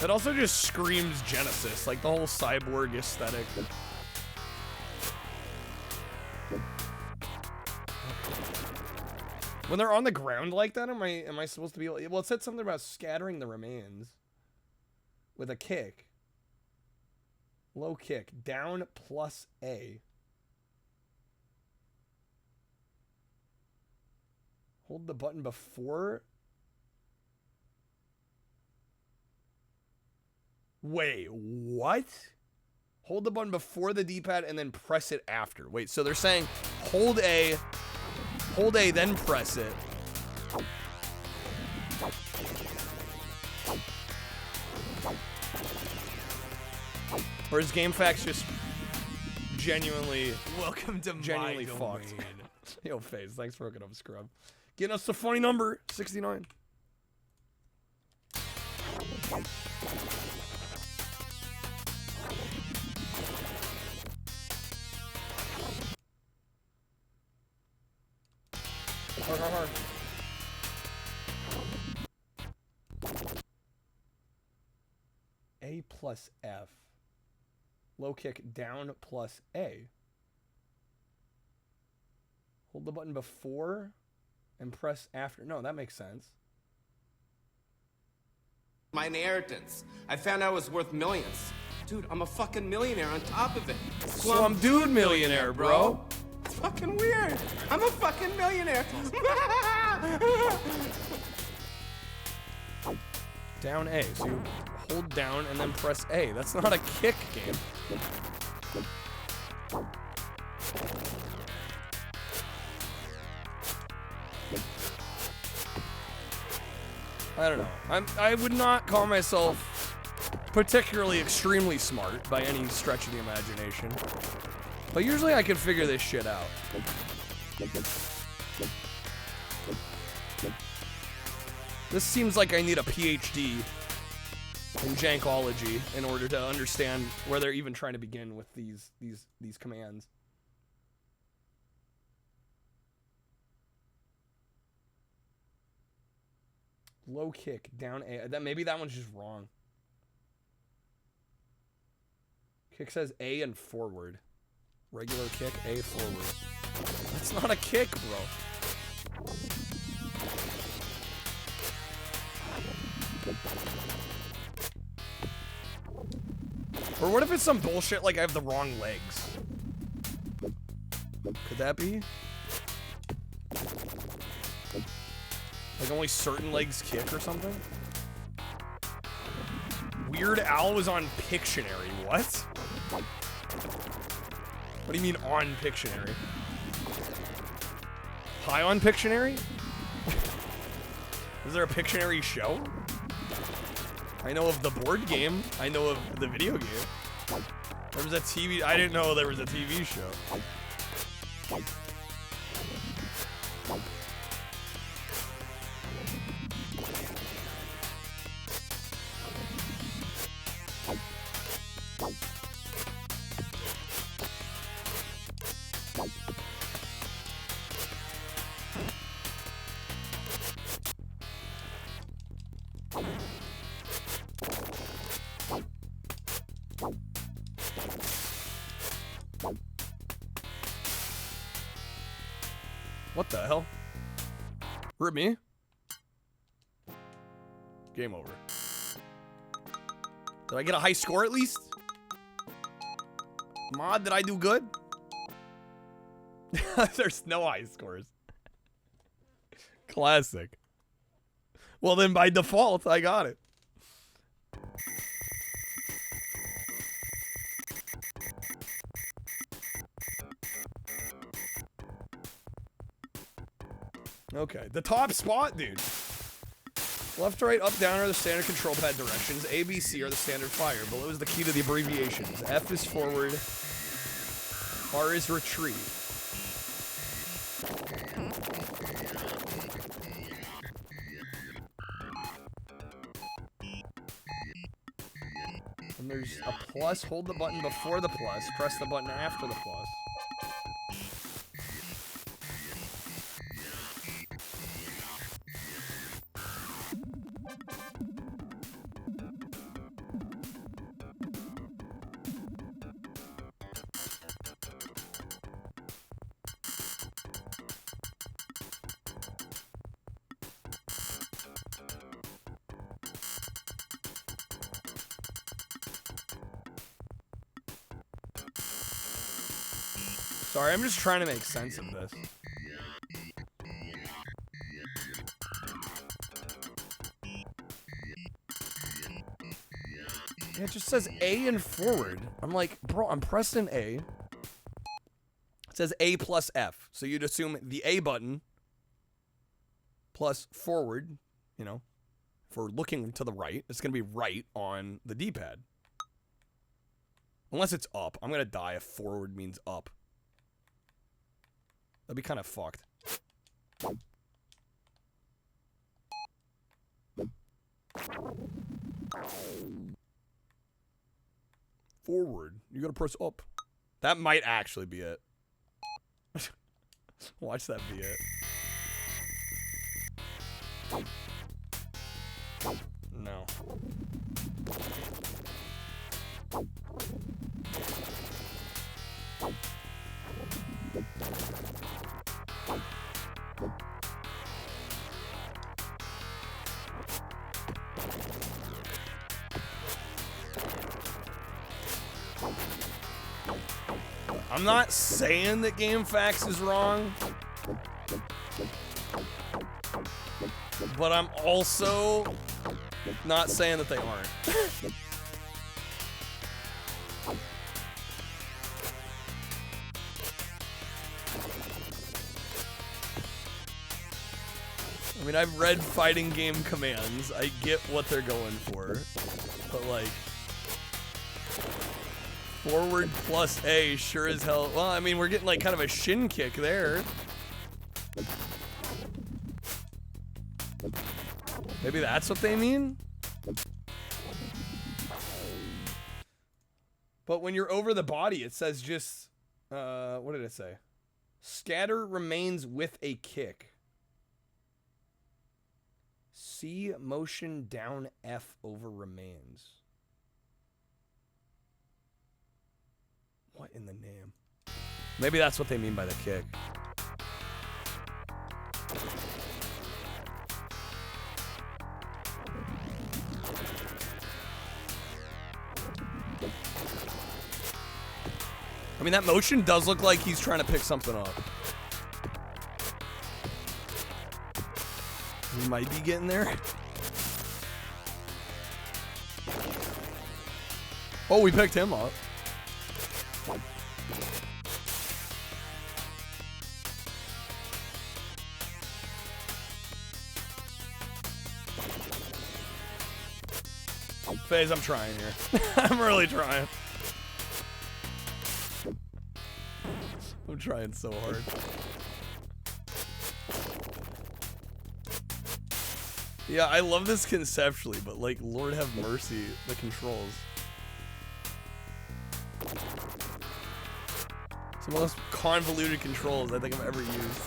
It also just screams Genesis, like the whole cyborg aesthetic. When they're on the ground like that, am I supposed to be like, well, it said something about scattering the remains with a kick. Low kick, down plus A. Hold the button before. Wait, what? Hold the button before the D-pad and then press it after. Wait, so they're saying hold A, then press it. Or is GameFAQs just genuinely genuinely fucked? Yo, FaZe, thanks for hooking up, Scrub. Getting us a funny number, 69. Hard. A plus F. Low kick down plus A. Hold the button before and press after. No, that makes sense. My inheritance. I found out I was worth millions. Dude, I'm a fucking millionaire on top of it. Slum dude millionaire, bro. It's fucking weird. I'm a fucking millionaire. Down A. So you hold down and then press A. That's not a kick game. I don't know. I would not call myself particularly extremely smart by any stretch of the imagination. But usually I can figure this shit out. This seems like I need a PhD in jankology in order to understand where they're even trying to begin with these commands. Low kick, down A. Maybe that one's just wrong. Kick says A and forward. Regular kick, A forward. That's not a kick, bro. Or what if it's some bullshit like I have the wrong legs? Could that be? Like only certain legs kick or something? Weird Al was on Pictionary. What? What do you mean on Pictionary? High on Pictionary? Is there a Pictionary show? I know of the board game. I know of the video game. There was a TV. I didn't know there was a TV show. What the hell? Rip me? Game over. Did I get a high score at least? Mod, did I do good? There's no high scores. Classic. Well, then by default, I got it. Okay, the top spot, dude. Left, right, up, down are the standard control pad directions. A, B, C are the standard fire. Below is the key to the abbreviations. F is forward. R is retreat. And there's a plus. Hold the button before the plus. Press the button after the plus. Sorry, I'm just trying to make sense of this. Yeah, it just says A and forward. I'm like, bro, I'm pressing A. It says A plus F. So you'd assume the A button plus forward, you know, for looking to the right, it's going to be right on the D-pad. Unless it's up. I'm going to die if forward means up. That'd be kind of fucked. Forward. You gotta press up. That might actually be it. Watch that be it. No. I'm not saying that GameFAQs is wrong, but I'm also not saying that they aren't. I mean, I've read fighting game commands. I get what they're going for, but like, forward plus A sure as hell. Well, I mean, we're getting like kind of a shin kick there. Maybe that's what they mean? But when you're over the body, it says just, what did it say? Scatter remains with a kick. C motion down F over remains. What in the name? Maybe that's what they mean by the kick. I mean, that motion does look like he's trying to pick something up. He might be getting there. Oh, we picked him up. FaZe, I'm trying here. I'm really trying. I'm trying so hard. Yeah, I love this conceptually, but like, Lord have mercy, the controls. Some of the most convoluted controls I think I've ever used.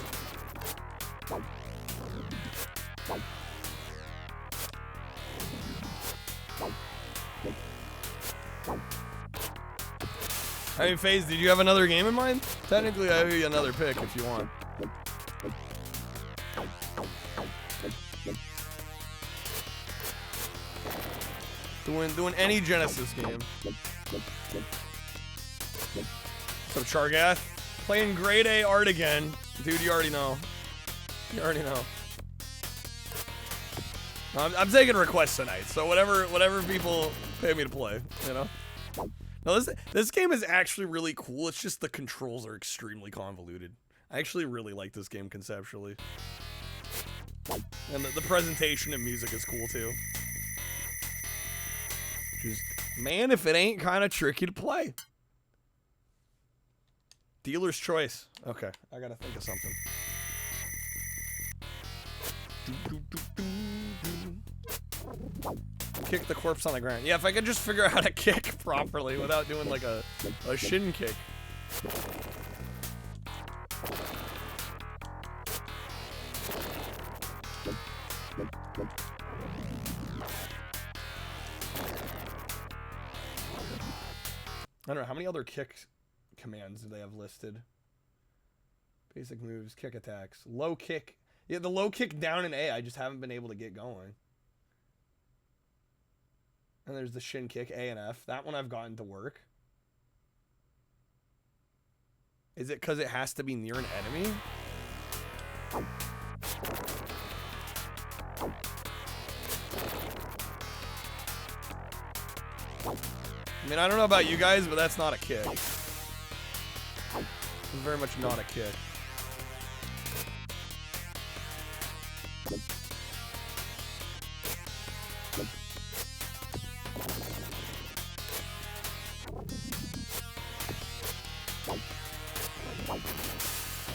I mean, FaZe, did you have another game in mind? Technically, I owe you another pick if you want. Doing any Genesis game. What's up, Chargath? Playing grade A art again. Dude, you already know. You already know. I'm taking requests tonight, so whatever people pay me to play, you know? No, this game is actually really cool. It's just the controls are extremely convoluted. I actually really like this game conceptually. And the presentation and music is cool too. Just, man, if it ain't kind of tricky to play. Dealer's choice. Okay, I gotta think of something. Kick the corpse on the ground. Yeah, if I could just figure out how to kick properly without doing like a shin kick. I don't know, how many other kick commands do they have listed? Basic moves, kick attacks, low kick. Yeah, the low kick down in A, I just haven't been able to get going. And there's the shin kick, A and F. That one I've gotten to work. Is it because it has to be near an enemy? I mean, I don't know about you guys, but that's not a kick. It's very much not a kick.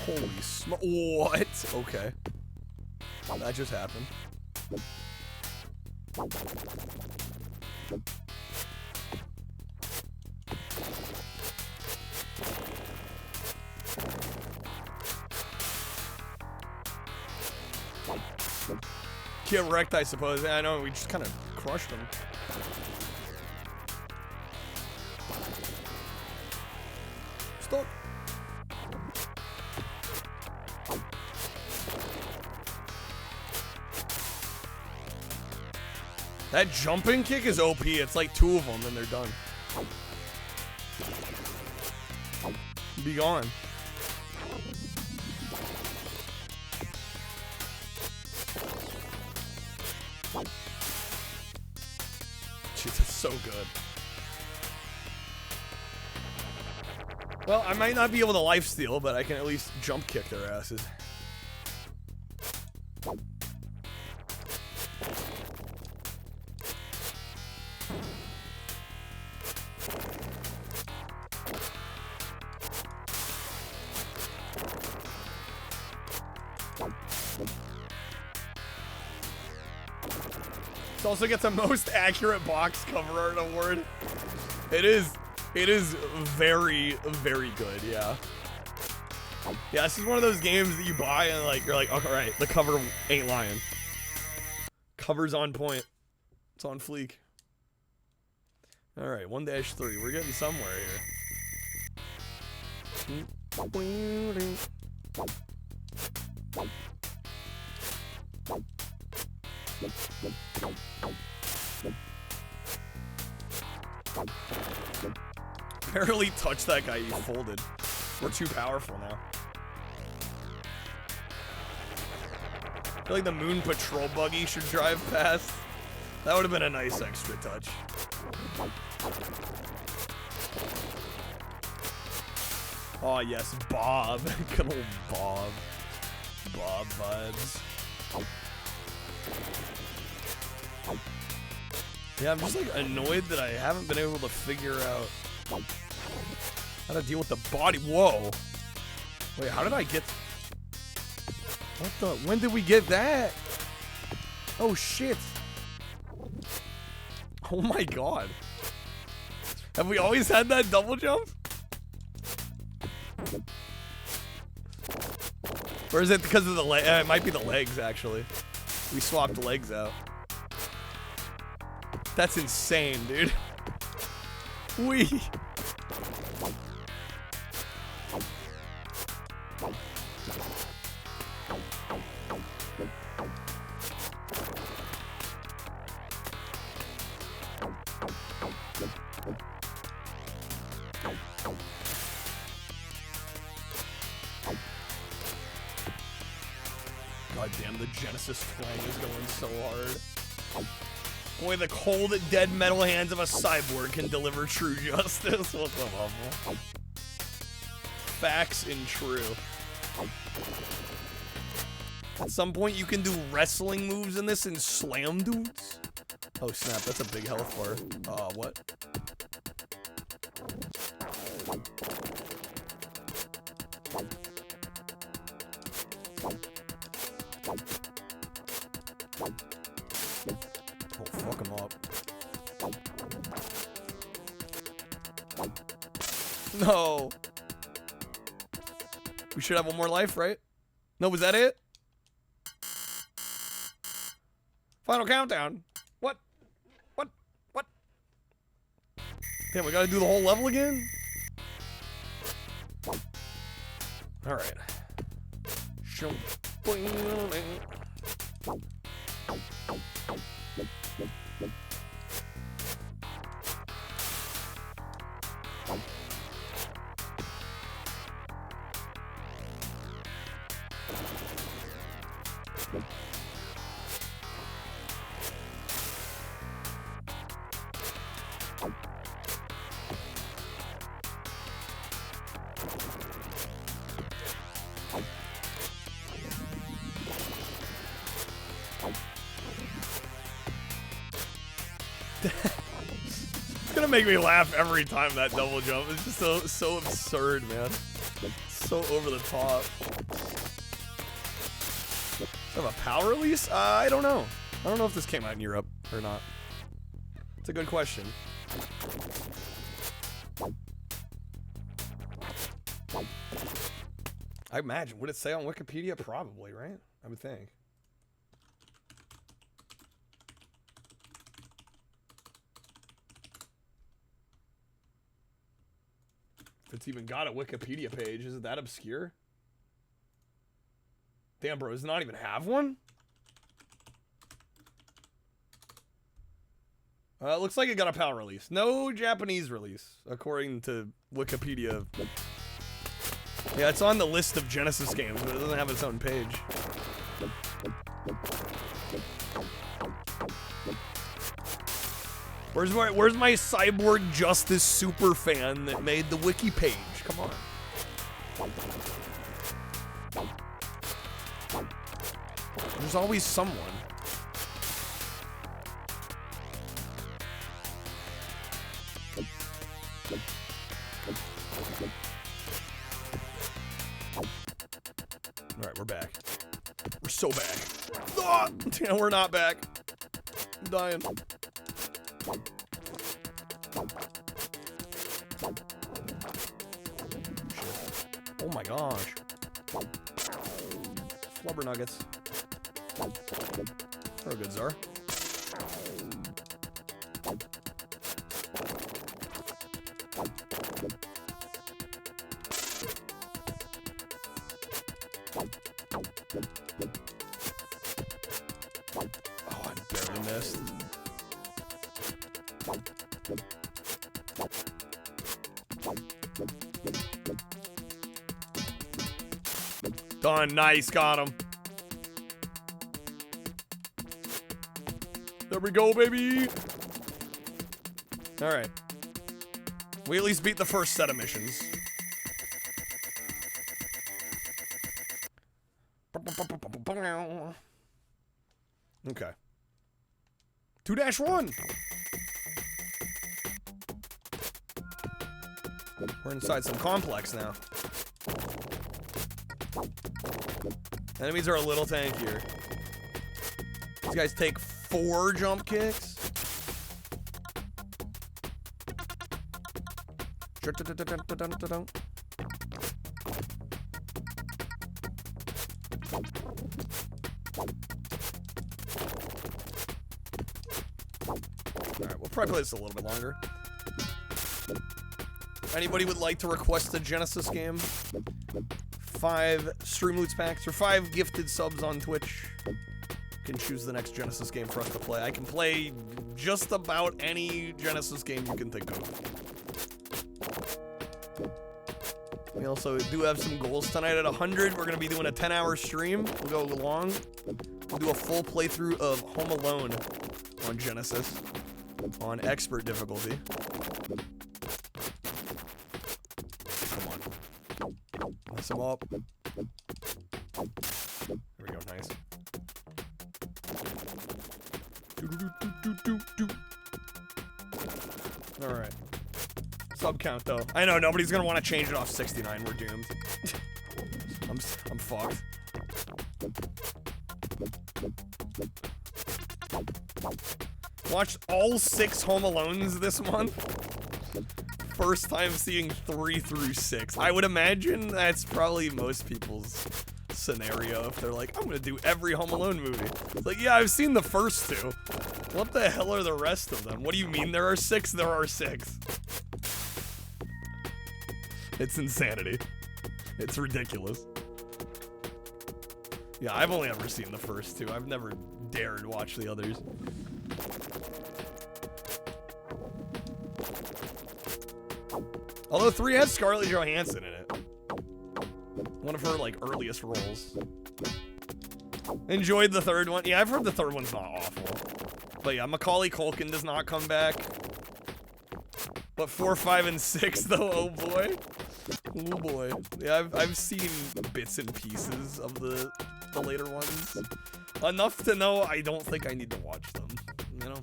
Holy smoke. What? Okay. That just happened. Get wrecked, I suppose. I know, we just kind of crushed him. Stop. That jumping kick is OP. It's like 2 of them and they're done. Be gone. Jeez, that's so good. Well, I might not be able to lifesteal, but I can at least jump kick their asses. It also gets a most accurate box cover art award. It is very, very good, yeah. Yeah, this is one of those games that you buy and like you're like, all right, the cover ain't lying. Cover's on point. It's on fleek. All right, 1-3. We're getting somewhere here. Barely touch that guy, you folded. We're too powerful now. I feel like the Moon Patrol buggy should drive past. That would have been a nice extra touch. Oh yes, Bob. Good old Bob. Bob vibes. Yeah, I'm just like annoyed that I haven't been able to figure out how to deal with the body. Whoa. Wait, how did I get... What the... When did we get that? Oh, shit. Oh my god. Have we always had that double jump? Or is it because of the leg? It might be the legs, actually. We swapped legs out. That's insane, dude. Wee. God damn, the Genesis twang is going so hard. Boy, the cold, dead metal hands of a cyborg can deliver true justice. What's up, Huffle? Facts and true. At some point, you can do wrestling moves in this and slam dudes. Oh, snap. That's a big health bar. What? Oh, fuck him up. No. We should have one more life, right? No, was that it? Final countdown. What? What? What? Damn, we gotta do the whole level again? Alright. It's gonna make me laugh every time that double jump. It's just so absurd, man. So over the top. Have a power release? I don't know. I don't know if this came out in Europe or not. It's a good question. I imagine. Would it say on Wikipedia? Probably, right? I would think. If it's even got a Wikipedia page, is it that obscure? Damn, bro, does it not even have one? It looks like it got a PAL release. No Japanese release, according to Wikipedia. Yeah, it's on the list of Genesis games, but it doesn't have its own page. Where's my Cyborg Justice super fan that made the wiki page? Come on. There's always someone. Alright, we're back. We're so back. Oh, damn, we're not back. I'm dying. Oh my gosh. Flubber nuggets. They're good, Czar. Done. Nice. Got him. There we go, baby. All right. We at least beat the first set of missions. Okay. 2-1. We're inside some complex now. Enemies are a little tankier. These guys take 4 jump kicks. Alright, we'll probably play this a little bit longer. Anybody would like to request a Genesis game? 5 stream loots packs or 5 gifted subs on Twitch. Can choose the next Genesis game for us to play. I can play just about any Genesis game you can think of. We also do have some goals tonight at 100. We're going to be doing a 10-hour stream. We'll go long. We'll do a full playthrough of Home Alone on Genesis on expert difficulty. Come on. Mess them up. There we go. Nice. All right. Sub count though. I know nobody's gonna want to change it off 69. We're doomed. I'm fucked. Watched all 6 Home Alones this month. First time seeing 3 through 6. I would imagine that's probably most people's scenario if they're like, I'm gonna do every Home Alone movie. It's like, yeah, I've seen the first 2. What the hell are the rest of them? What do you mean there are 6? There are 6. It's insanity. It's ridiculous. Yeah, I've only ever seen the first 2. I've never dared watch the others. Although 3 has Scarlett Johansson in it. One of her, like, earliest roles. Enjoyed the 3rd one. Yeah, I've heard the 3rd one's not awful. But yeah, Macaulay Culkin does not come back. But 4, 5, and 6, though, oh boy. Oh boy. Yeah, I've seen bits and pieces of the later ones. Enough to know I don't think I need to watch them, you know?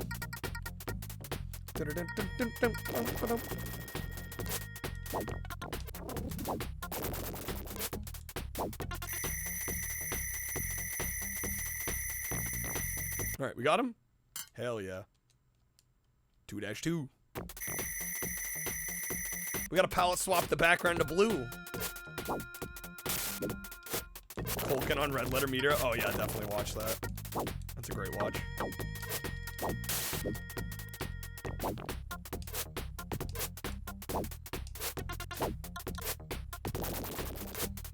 Alright, we got him? Hell yeah. 2-2. We gotta palette swap the background to blue. Culkin on Red Letter Meter. Oh yeah, definitely watch that. That's a great watch.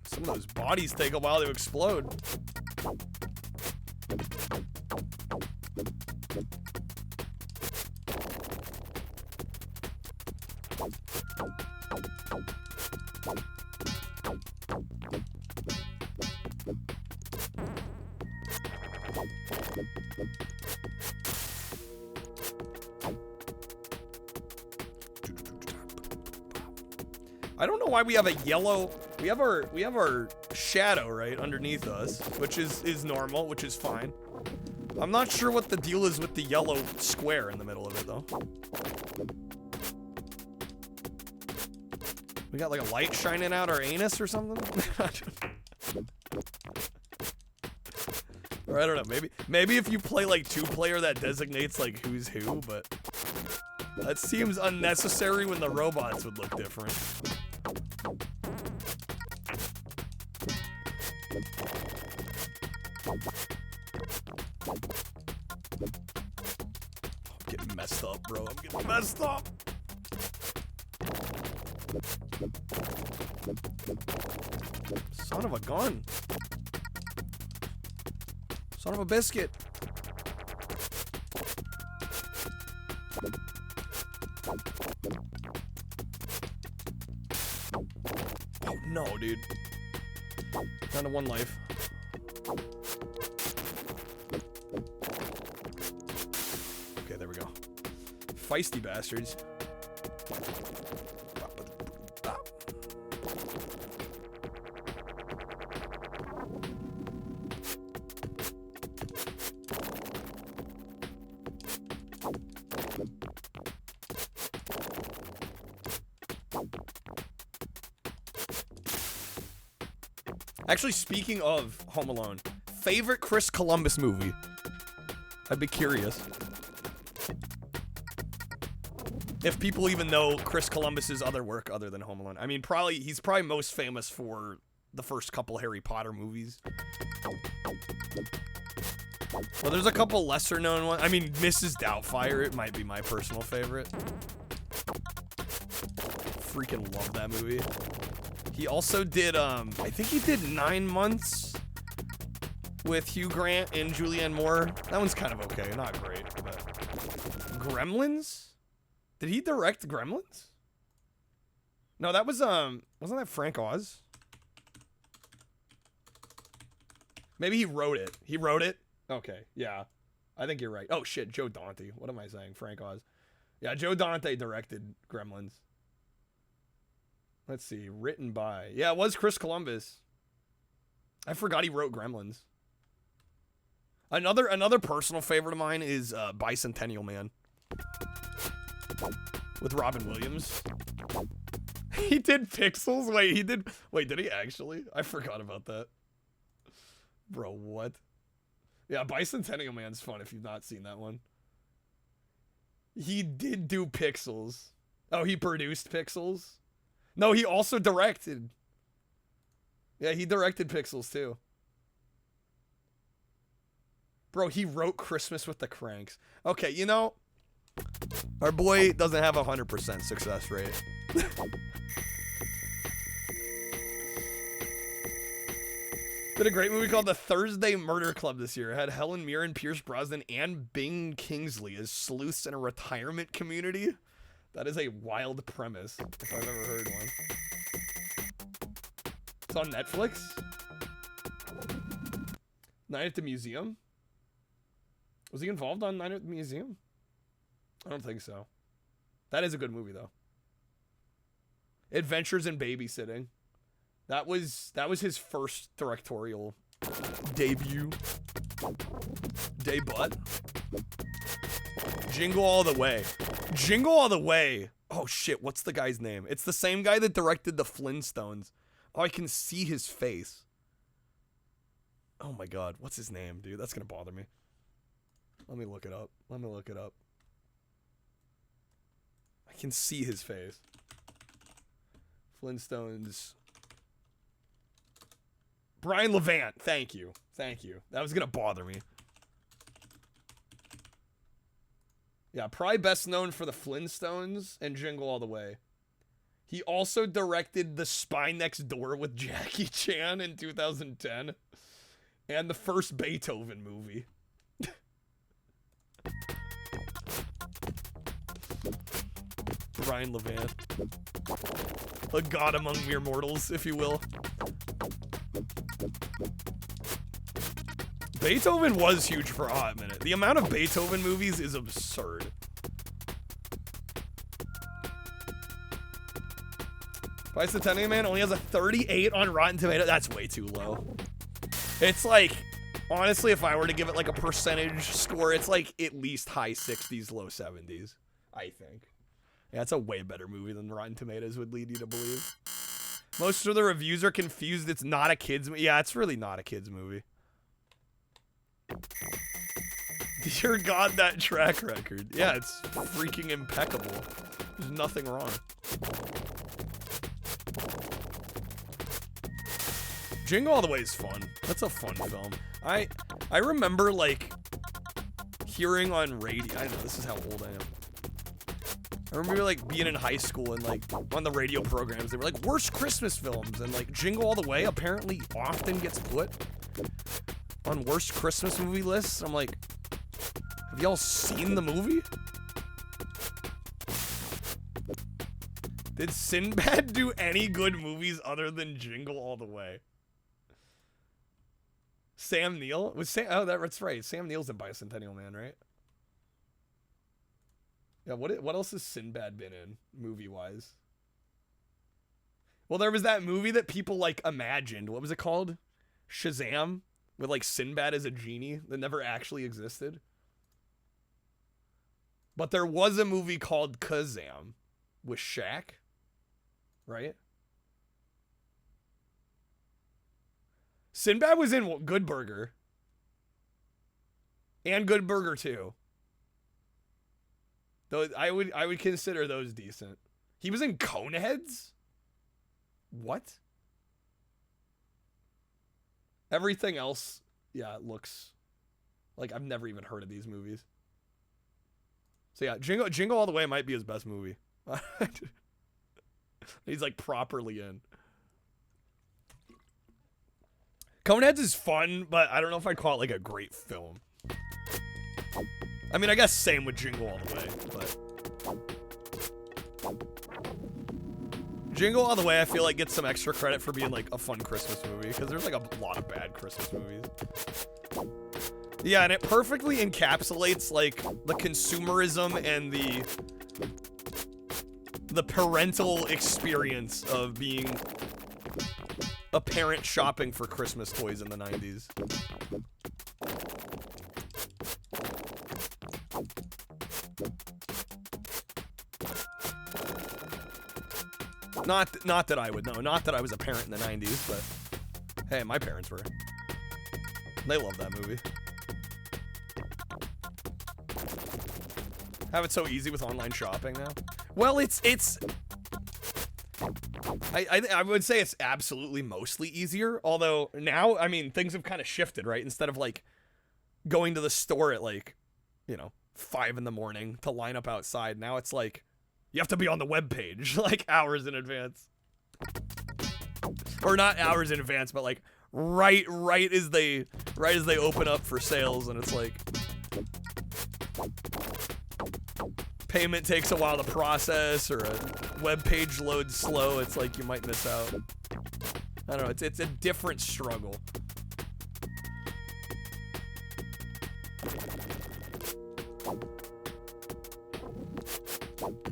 Some of those bodies take a while to explode. I don't know why we have a yellow. We have our shadow right underneath us, which is normal, which is fine. I'm not sure what the deal is with the yellow square in the middle of it though. We got like a light shining out our anus or something. Or I don't know. Maybe if you play like 2-player, that designates like who's who, but that seems unnecessary when the robots would look different. I'm getting messed up, bro. I'm getting messed up. Son of a gun. Son of a biscuit. go, dude. Down to 1 life. Okay, there we go. Feisty bastards. Actually, speaking of Home Alone, favorite Chris Columbus movie? I'd be curious. If people even know Chris Columbus's other work other than Home Alone. I mean, he's probably most famous for the first couple Harry Potter movies. Well, there's a couple lesser known ones. I mean, Mrs. Doubtfire, it might be my personal favorite. Freaking love that movie. He also did, I think he did 9 Months with Hugh Grant and Julianne Moore. That one's kind of okay, not great, but... Gremlins? Did he direct Gremlins? No, that was, wasn't that Frank Oz? Maybe he wrote it. He wrote it? Okay, yeah. I think you're right. Oh, shit, Joe Dante. What am I saying? Frank Oz. Yeah, Joe Dante directed Gremlins. Let's see. Written by... Yeah, it was Chris Columbus. I forgot he wrote Gremlins. Another personal favorite of mine is Bicentennial Man. With Robin Williams. He did Pixels? Wait, did he actually? I forgot about that. Bro, what? Yeah, Bicentennial Man's fun if you've not seen that one. He did do Pixels. Oh, he produced Pixels? No, he also directed. Yeah, he directed Pixels too. Bro, he wrote Christmas with the Cranks. Okay, you know, our boy doesn't have 100% success rate. Did a great movie called The Thursday Murder Club this year. It had Helen Mirren, Pierce Brosnan, and Bing Kingsley as sleuths in a retirement community. That is a wild premise, if I've ever heard one. It's on Netflix. Night at the Museum. Was he involved on Night at the Museum? I don't think so. That is a good movie, though. Adventures in Babysitting. That was his first directorial debut. Debut. Jingle All the Way. Jingle All the Way. Oh shit, what's the guy's name? It's the same guy that directed the Flintstones. Oh, I can see his face. Oh my god, what's his name, dude? That's gonna bother me. Let me look it up. I can see his face. Flintstones. Brian Levant. Thank you. That was gonna bother me. Yeah, probably best known for the Flintstones and Jingle All the Way. He also directed The Spy Next Door with Jackie Chan in 2010. And the first Beethoven movie. Brian Levant. A god among mere mortals, if you will. Beethoven was huge for a hot minute. The amount of Beethoven movies is absurd. Bicentennial Man only has a 38 on Rotten Tomatoes. That's way too low. It's like, honestly, if I were to give it like a percentage score, it's like at least high 60s, low 70s, I think. Yeah, it's a way better movie than Rotten Tomatoes would lead you to believe. Most of the reviews are confused. It's not a kid's movie. Yeah, it's really not a kid's movie. Dear God, that track record. Yeah, it's freaking impeccable. There's nothing wrong. Jingle All the Way is fun. That's a fun film. I remember, like, hearing on radio. I don't know, this is how old I am. I remember, like, being in high school and, like, on the radio programs, they were like, worst Christmas films. And, like, Jingle All the Way apparently often gets put on worst Christmas movie lists. I'm like, have y'all seen the movie? Did Sinbad do any good movies other than Jingle All the Way? Sam Neill? Was Sam? Oh, that's right. Sam Neill's in Bicentennial Man, right? Yeah. What else has Sinbad been in movie-wise? Well, there was that movie that people like imagined. What was it called? Shazam, with like Sinbad as a genie that never actually existed. But there was a movie called Kazam with Shaq, right? Sinbad was in Good Burger. And Good Burger 2. Those I would consider those decent. He was in Coneheads? What? Everything else, yeah, it looks like I've never even heard of these movies. So yeah, Jingle All the Way might be his best movie. He's like properly in. Coneheads is fun, but I don't know if I'd call it like a great film. I mean, I guess same with Jingle All the Way, but Jingle All the Way I feel like gets some extra credit for being like a fun Christmas movie because there's like a lot of bad Christmas movies. Yeah, and it perfectly encapsulates like the consumerism and the parental experience of being a parent shopping for Christmas toys in the 90s. Not that I would know. Not that I was a parent in the 90s, but hey, my parents were. They love that movie. Have it so easy with online shopping now. Well, I would say it's absolutely mostly easier. Although now, I mean, things have kind of shifted, right? Instead of like going to the store at like, 5 in the morning to line up outside. Now it's like you have to be on the web page like hours in advance, or not hours in advance, but like right as they open up for sales, and it's like payment takes a while to process, or a web page loads slow. It's like you might miss out. I don't know. It's a different struggle.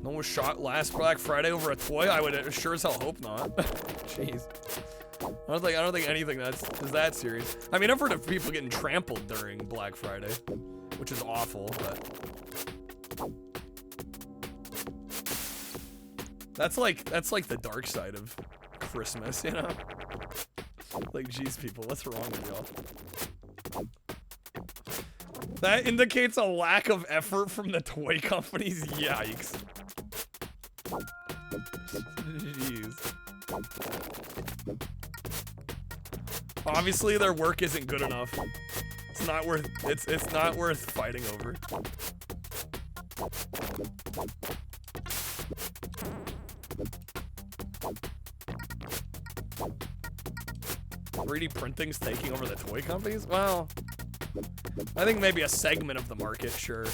No one was shot last Black Friday over a toy. I would sure as hell hope not. Jeez. I don't think anything is that serious. I mean, I've heard of people getting trampled during Black Friday, which is awful, but that's like the dark side of Christmas, you know? Like, geez, people, what's wrong with y'all? That indicates a lack of effort from the toy companies. Yikes. Jeez. Obviously, their work isn't good enough. It's not worth fighting over. 3D printing's taking over the toy companies? Well, I think maybe a segment of the market, sure.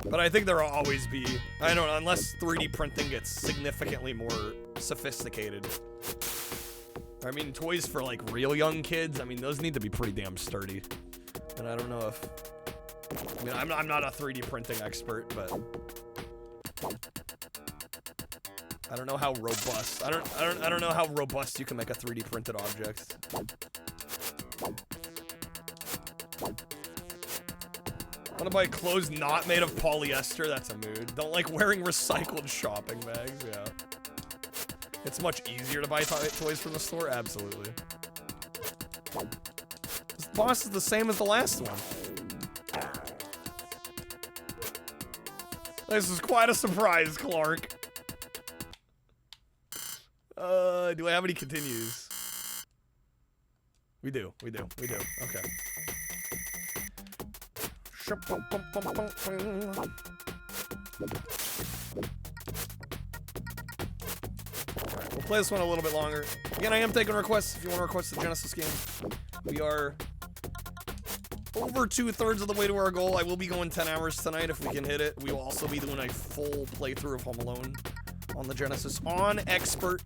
But I think there'll always be, I don't know, unless 3D printing gets significantly more sophisticated. I mean, toys for like real young kids, I mean, those need to be pretty damn sturdy. And I don't know if, I mean, I'm not a 3D printing expert, but I don't know how robust. I don't know how robust you can make a 3D printed object. Want to buy clothes not made of polyester? That's a mood. Don't like wearing recycled shopping bags? Yeah. It's much easier to buy toys from the store? Absolutely. This boss is the same as the last one. This is quite a surprise, Clark. Do I have any continues? We do. Okay. Alright, we'll play this one a little bit longer. Again, I am taking requests if you want to request the Genesis game. We are over 2/3 of the way to our goal. I will be going 10 hours tonight if we can hit it. We will also be doing a full playthrough of Home Alone on the Genesis on Expert.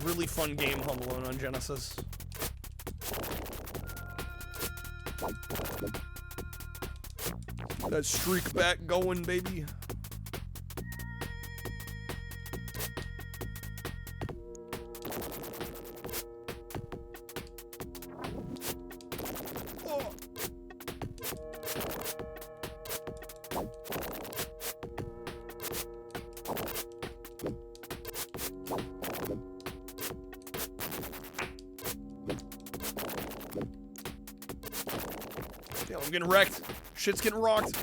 Really fun game, Home Alone on Genesis. That streak back going, baby. Yeah, I'm getting wrecked. Shit's getting rocked.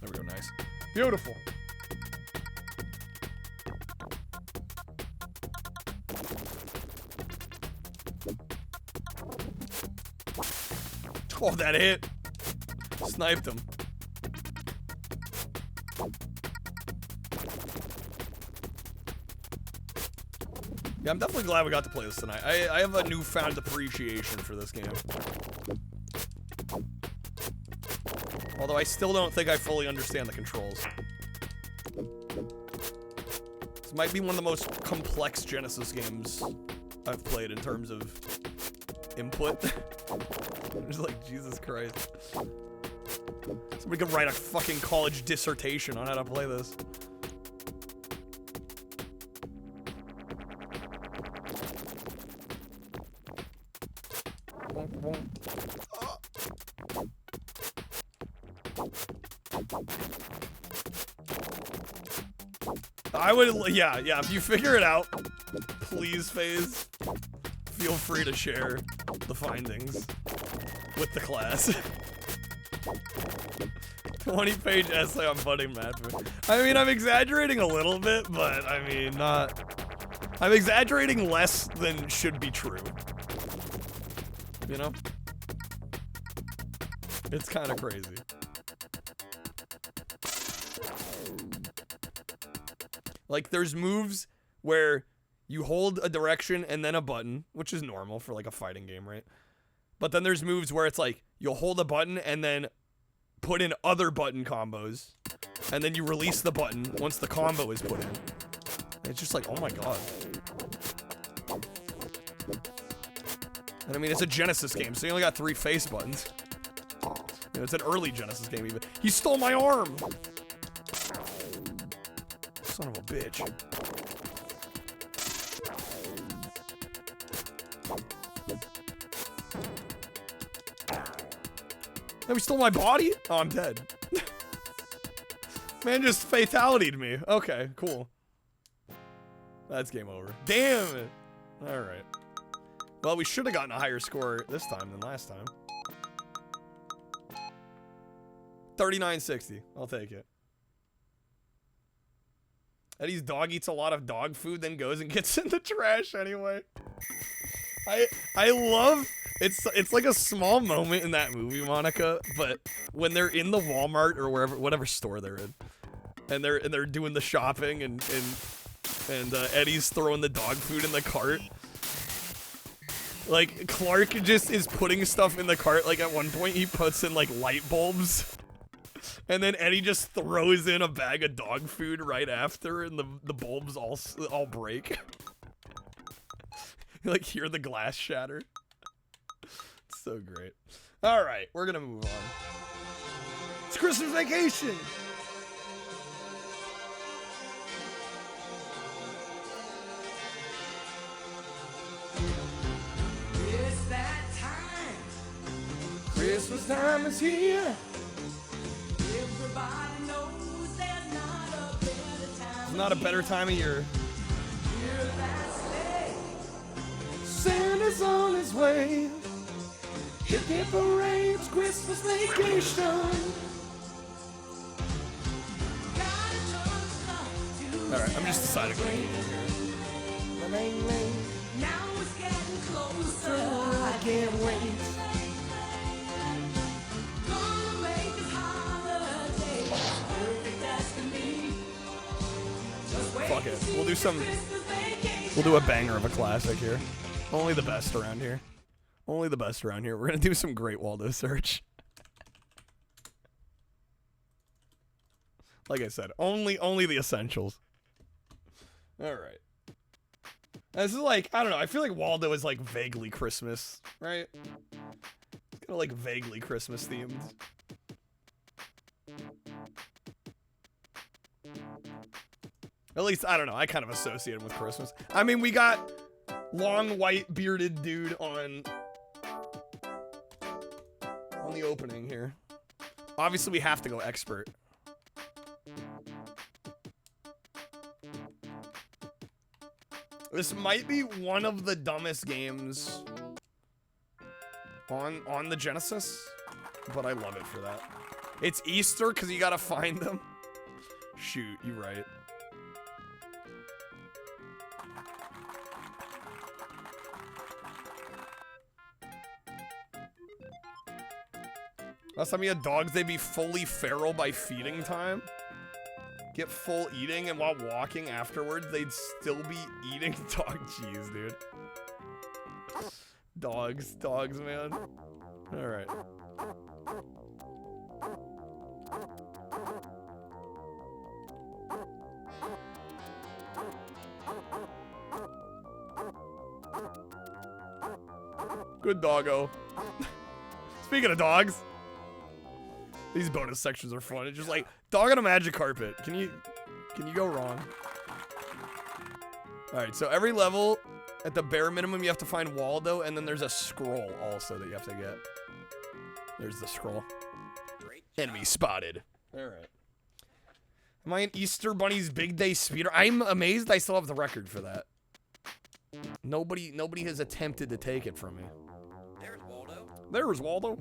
There we go, nice. Beautiful. Oh, that hit. Sniped him. Yeah, I'm definitely glad we got to play this tonight. I have a newfound appreciation for this game. Although I still don't think I fully understand the controls. This might be one of the most complex Genesis games I've played in terms of input. I'm just like, Jesus Christ. Somebody could write a fucking college dissertation on how to play this. I would, yeah, if you figure it out, please, FaZe, feel free to share the findings with the class. 20-page essay on budding mad food. I mean, I'm exaggerating a little bit, but I mean, I'm exaggerating less than should be true. You know? It's kind of crazy. Like, there's moves where you hold a direction and then a button, which is normal for like a fighting game, right? But then there's moves where it's like, you'll hold a button and then put in other button combos, and then you release the button once the combo is put in. And it's just like, oh my god. And I mean, it's a Genesis game, so you only got 3 face buttons. You know, it's an early Genesis game even. He stole my arm! Son of a bitch. No, he stole my body? Oh, I'm dead. Man just fatality'd me. Okay, cool. That's game over. Damn it. Alright. Well, we should have gotten a higher score this time than last time. 3960. I'll take it. Eddie's dog eats a lot of dog food, then goes and gets in the trash anyway. I love... It's like a small moment in that movie, Monica, but when they're in the Walmart or whatever store they're in, and they're doing the shopping and Eddie's throwing the dog food in the cart. Like, Clark just is putting stuff in the cart. Like, at one point he puts in like light bulbs, and then Eddie just throws in a bag of dog food right after, and the bulbs all break. You like hear the glass shatter. So great. All right, we're gonna move on. It's Christmas vacation. It's that time. Christmas time is here. Everybody knows there's not a better time. It's not a better time of year. Hear that sleigh. Santa's on his way. Hip hip hooray, it's Christmas vacation. Alright, I'm just deciding what I need here. Now it's getting closer. I can't wait. Fuck it. We'll do some. We'll do a banger of a classic here. Only the best around here. Only the best around here. We're gonna do some Great Waldo Search. Like I said, only the essentials. All right. This is like, I don't know. I feel like Waldo is like vaguely Christmas, right? It's kind of like vaguely Christmas themed. At least, I don't know. I kind of associate him with Christmas. I mean, we got long white bearded dude on the opening here. Obviously, we have to go expert. This might be one of the dumbest games on the Genesis, but I love it for that. It's Easter because you gotta find them. Shoot, you're right. Last time you had dogs, they'd be fully feral by feeding time. Get full eating, and while walking afterwards, they'd still be eating dog cheese, dude. Dogs, man. All right. Good doggo. Speaking of dogs, these bonus sections are fun. It's just like dog on a magic carpet. Can you go wrong? All right, so every level, at the bare minimum, you have to find Waldo, and then there's a scroll also that you have to get. There's the scroll. Enemy spotted. All right. Am I an Easter Bunny's Big Day speeder? I'm amazed I still have the record for that. Nobody has attempted to take it from me. There's Waldo. There's Waldo.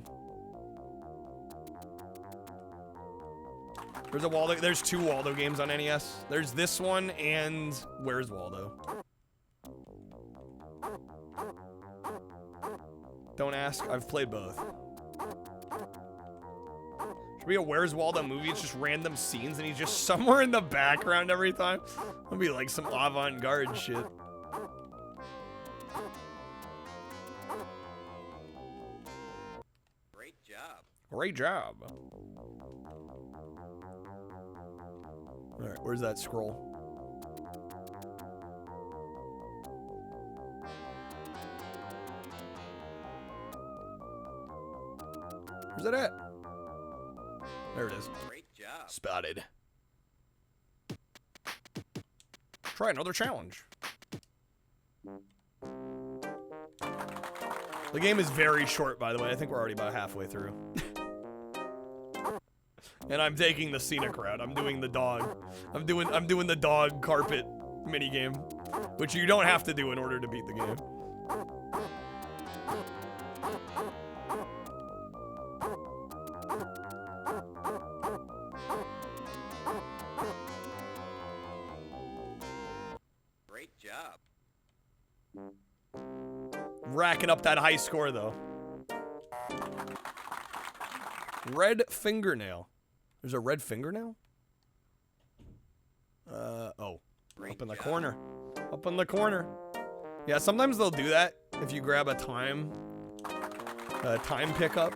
There's a Waldo. There's 2 Waldo games on NES. There's this one and Where's Waldo? Don't ask. I've played both. Should be a Where's Waldo movie. It's just random scenes and he's just somewhere in the background every time. It'll be like some avant-garde shit. Great job. Great job. All right, where's that scroll? Where's that at? There it is. Great job. Spotted. Try another challenge. The game is very short, by the way. I think we're already about halfway through. And I'm taking the scenic route. I'm doing the dog. I'm doing the dog carpet minigame, which you don't have to do in order to beat the game. Great job. Racking up that high score though. Red fingernail. There's a red fingernail? Oh. Up in the corner. Up in the corner. Yeah, sometimes they'll do that if you grab a time pickup.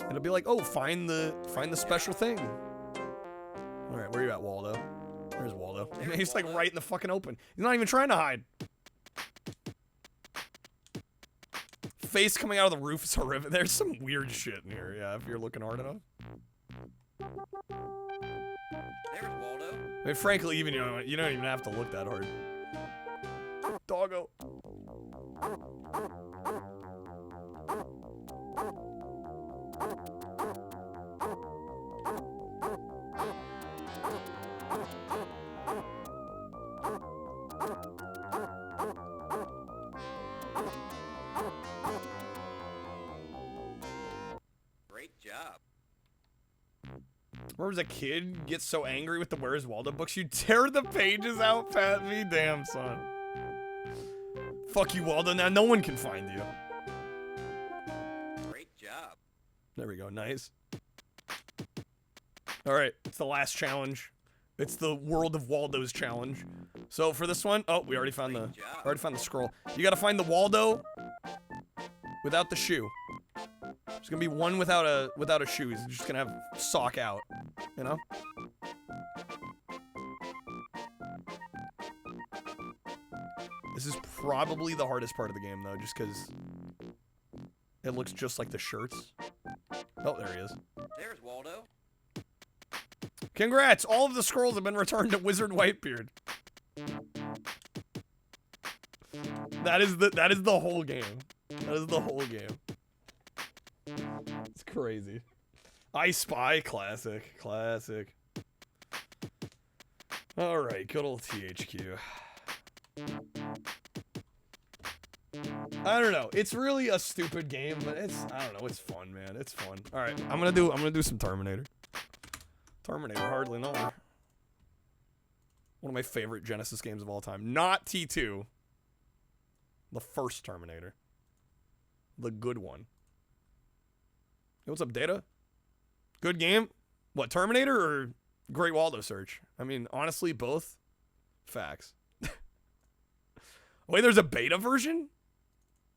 It'll be like, oh, find the special thing. Alright, where you at, Waldo? There's Waldo. He's like right in the fucking open. He's not even trying to hide. Face coming out of the roof is horrific. There's some weird shit in here, yeah, if you're looking hard enough. There's Waldo. I mean, frankly, even you don't even have to look that hard. Doggo. Great job. Remember as a kid, gets so angry with the Where's Waldo books, you tear the pages out, Pat V. Damn, son. Fuck you, Waldo. Now no one can find you. Great job. There we go. Nice. All right, it's the last challenge. It's the World of Waldo's challenge. So for this one, oh, we already found the scroll. You gotta find the Waldo without the shoe. There's gonna be one without a shoe. He's just gonna have sock out, you know? This is probably the hardest part of the game, though, just because it looks just like the shirts. Oh, there he is. There's Waldo. Congrats! All of the scrolls have been returned to Wizard Whitebeard. That is the whole game. That is the whole game. It's crazy. I Spy, classic. Classic. Alright, good old THQ. I don't know. It's really a stupid game, but I don't know, it's fun, man. It's fun. Alright, I'm gonna do some Terminator. Terminator, hardly know her. One of my favorite Genesis games of all time. Not T2. The first Terminator. The good one. Hey, what's up, Data? Good game? What, Terminator or Great Waldo Search? I mean, honestly, both. Facts. Wait, there's a beta version?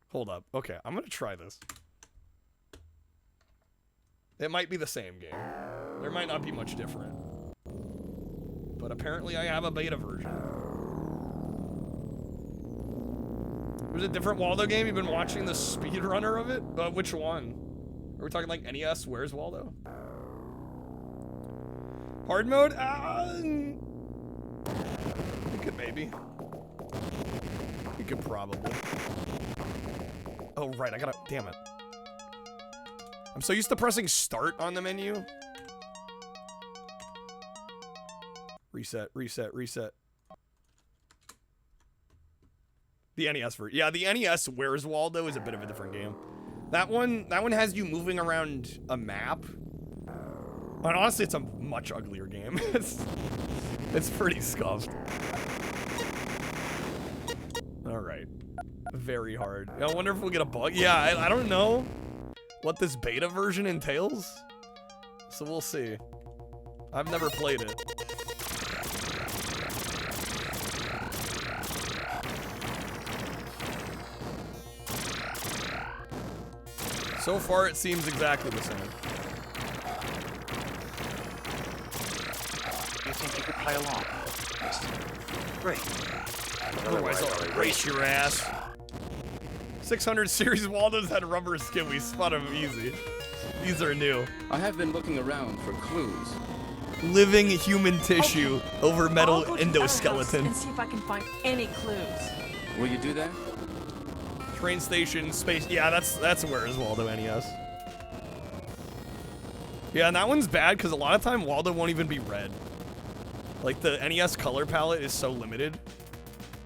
Hold up. Okay, I'm gonna try this. It might be the same game. There might not be much different. But apparently I have a beta version. There's a different Waldo game? You've been watching the speedrunner of it? Which one? Are we talking like NES? Where's Waldo? Hard mode? You could maybe. You could probably. Oh, right. I gotta... Damn it. I'm so used to pressing start on the menu. Reset, reset, reset. The NES version. Yeah, the NES Where's Waldo is a bit of a different game. That one has you moving around a map. And honestly, it's a much uglier game. It's pretty scuffed. Alright. Very hard. I wonder if we'll get a bug. Yeah, I don't know what this beta version entails. So we'll see. I've never played it. So far, it seems exactly the same. You think you could play along? Great. Otherwise, I'll erase your ass. 600 series Waldo's had rubber skin. We spot them easy. These are new. I have been looking around for clues. Living human tissue over metal endoskeleton. And see if I can find any clues. Will you do that? Train station, space. Yeah, that's Where's Waldo NES. Yeah, and that one's bad because a lot of time Waldo won't even be red. Like the NES color palette is so limited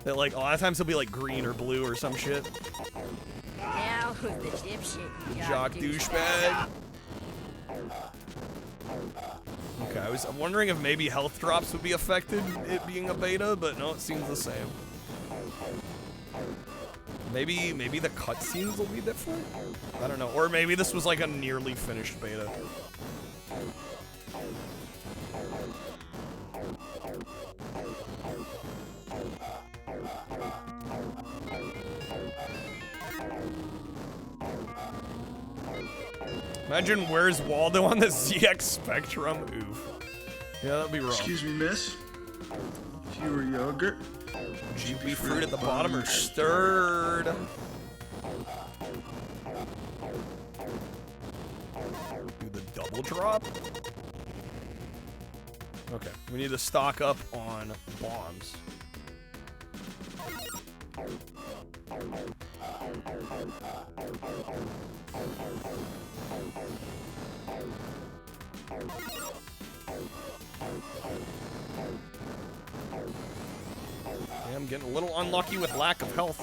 that like a lot of times he'll be like green or blue or some shit. Now who's the dipshit? Jock douchebag. Okay, I was wondering if maybe health drops would be affected, it being a beta, but no, it seems the same. Maybe the cutscenes will be different? I don't know. Or maybe this was like a nearly finished beta. Imagine Where's Waldo on the ZX Spectrum. Oof. Yeah, that'd be wrong. Excuse me, miss. If you were yogurt. GP fruit at the bottom are stirred. Do the double drop? Okay, we need to stock up on bombs. Yeah, I'm getting a little unlucky with lack of health.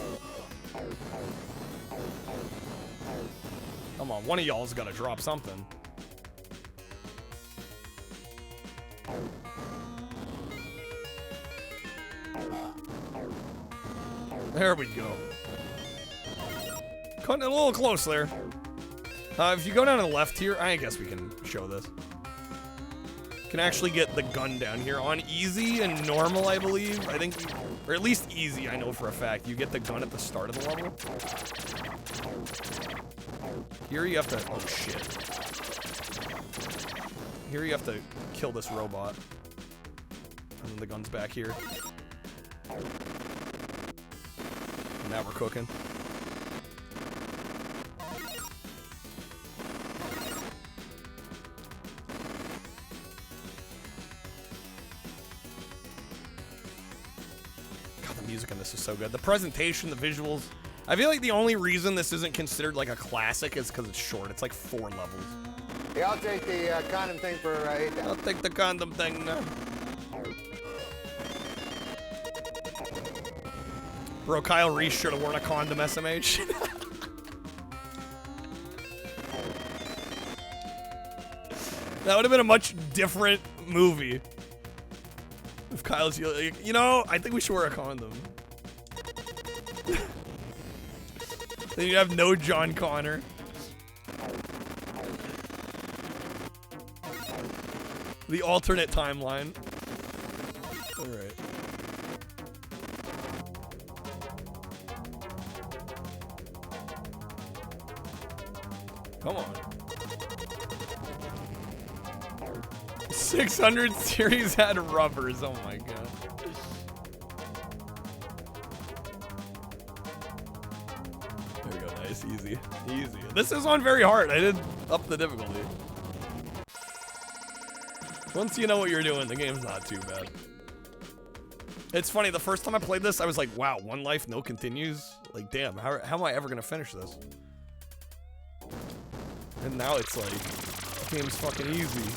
Come on, one of y'all's gotta drop something. There we go. Cutting it a little close there. If you go down to the left here, I guess we can show this. Can actually get the gun down here on easy and normal, I believe. I think, or at least easy, I know for a fact. You get the gun at the start of the level. Here you have to, oh shit. Here you have to kill this robot. And then the gun's back here. And now we're cooking. Music in this is so good. The presentation, the visuals. I feel like the only reason this isn't considered like a classic is because it's short. It's like 4 levels. Yeah, I'll take the condom thing for $8. I'll take the condom thing now. Bro, Kyle Reese should have worn a condom, SMH. That would have been a much different movie. If Kyle's, you know, I think we should wear a condom. Then you have no John Connor. The alternate timeline. All right. Come on. 600 series had rubbers. Oh my god. There we go. Nice. Easy. Easy. This is on very hard. I did up the difficulty. Once you know what you're doing, the game's not too bad. It's funny. The first time I played this, I was like, wow, 1 life, no continues. Like, damn, how am I ever going to finish this? And now it's like, game's fucking easy.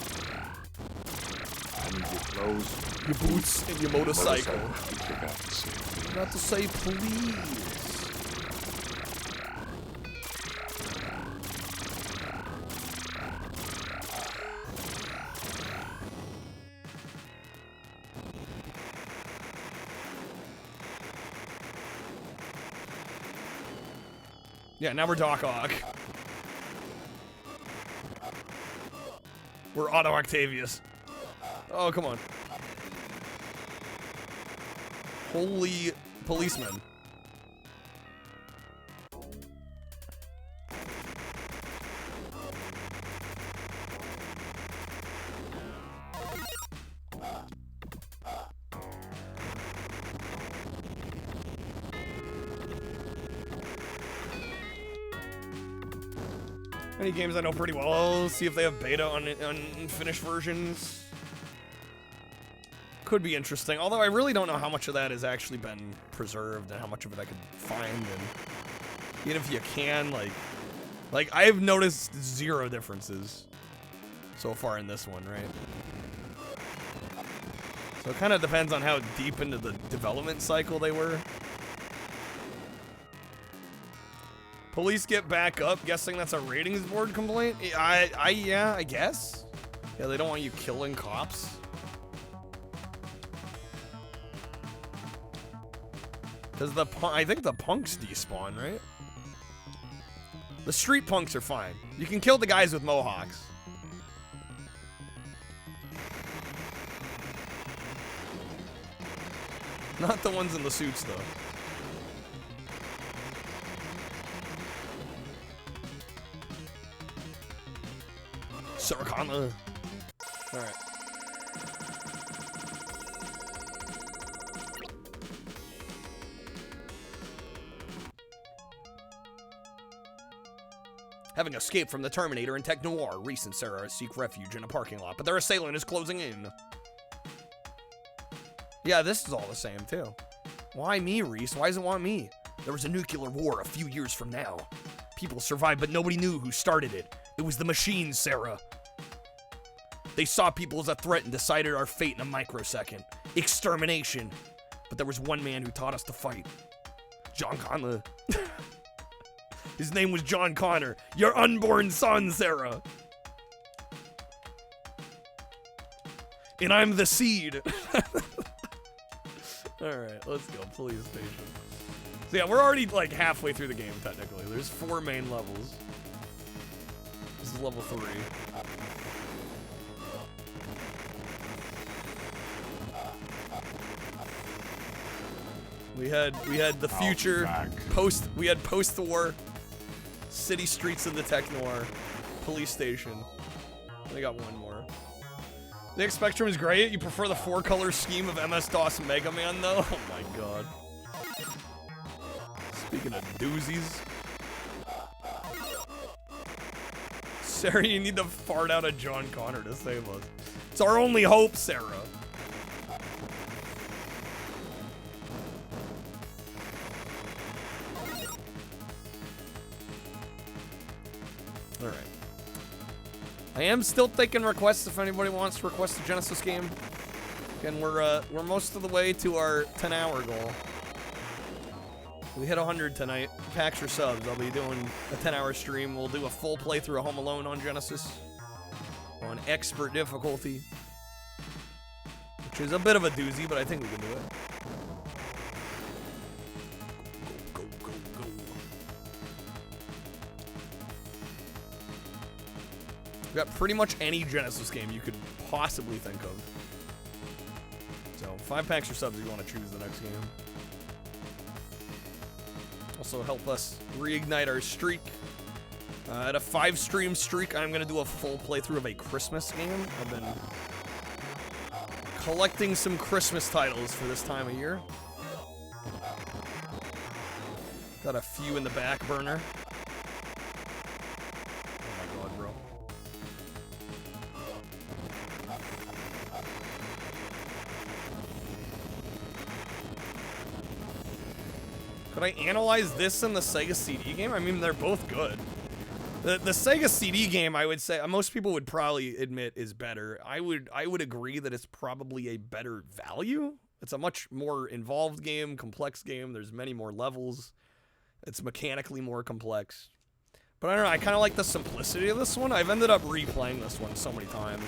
I need your clothes, your boots, and your motorcycle. Not to say please. Yeah, now we're Doc Ock. We're Otto Octavius. Oh, come on. Holy policeman. Any games I know pretty well. I'll see if they have beta on finished versions. Could be interesting, although I really don't know how much of that has actually been preserved and how much of it I could find, and even if you can, like I've noticed 0 differences so far in this one, right? So it kind of depends on how deep into the development cycle they were. Police get back up, guessing that's a ratings board complaint? Yeah, I guess. Yeah, they don't want you killing cops. Because I think the punks despawn, right? The street punks are fine. You can kill the guys with mohawks. Not the ones in the suits, though. Sarkana. Alright. Having escaped from the Terminator in Tech Noir, Reese and Sarah seek refuge in a parking lot, but their assailant is closing in. Yeah, this is all the same, too. Why me, Reese? Why does it want me? There was a nuclear war a few years from now. People survived, but nobody knew who started it. It was the machines, Sarah. They saw people as a threat and decided our fate in a microsecond. Extermination. But there was one man who taught us to fight. John Connor. His name was John Connor. Your unborn son, Sarah. And I'm the seed. Alright, let's go. Police station. So yeah, we're already like halfway through the game, technically. There's 4 main levels. This is level 3. We had the future post-war city streets of the Tech Noir police station. They got one more. The X Spectrum is great. You prefer the 4-color scheme of MS-DOS Mega Man, though? Oh my god. Speaking of doozies. Sarah, you need to fart out a John Connor to save us. It's our only hope, Sarah. Alright. I am still taking requests if anybody wants to request a Genesis game. Again, we're most of the way to our 10-hour goal. We hit 100 tonight. Packs or subs. I'll be doing a 10-hour stream. We'll do a full playthrough of Home Alone on Genesis. On expert difficulty. Which is a bit of a doozy, but I think we can do it. Go, go, go, go. We got pretty much any Genesis game you could possibly think of. So, 5 packs or subs if you want to choose the next game. Also help us reignite our streak. At a 5-stream streak, I'm going to do a full playthrough of a Christmas game. I've been collecting some Christmas titles for this time of year. Got a few in the back burner. Oh my god, bro. Could I analyze this and the Sega CD game? I mean, they're both good. The Sega CD game, I would say, most people would probably admit is better. I would agree that it's probably a better value. It's a much more involved game, complex game. There's many more levels. It's mechanically more complex. But I don't know, I kind of like the simplicity of this one. I've ended up replaying this one so many times.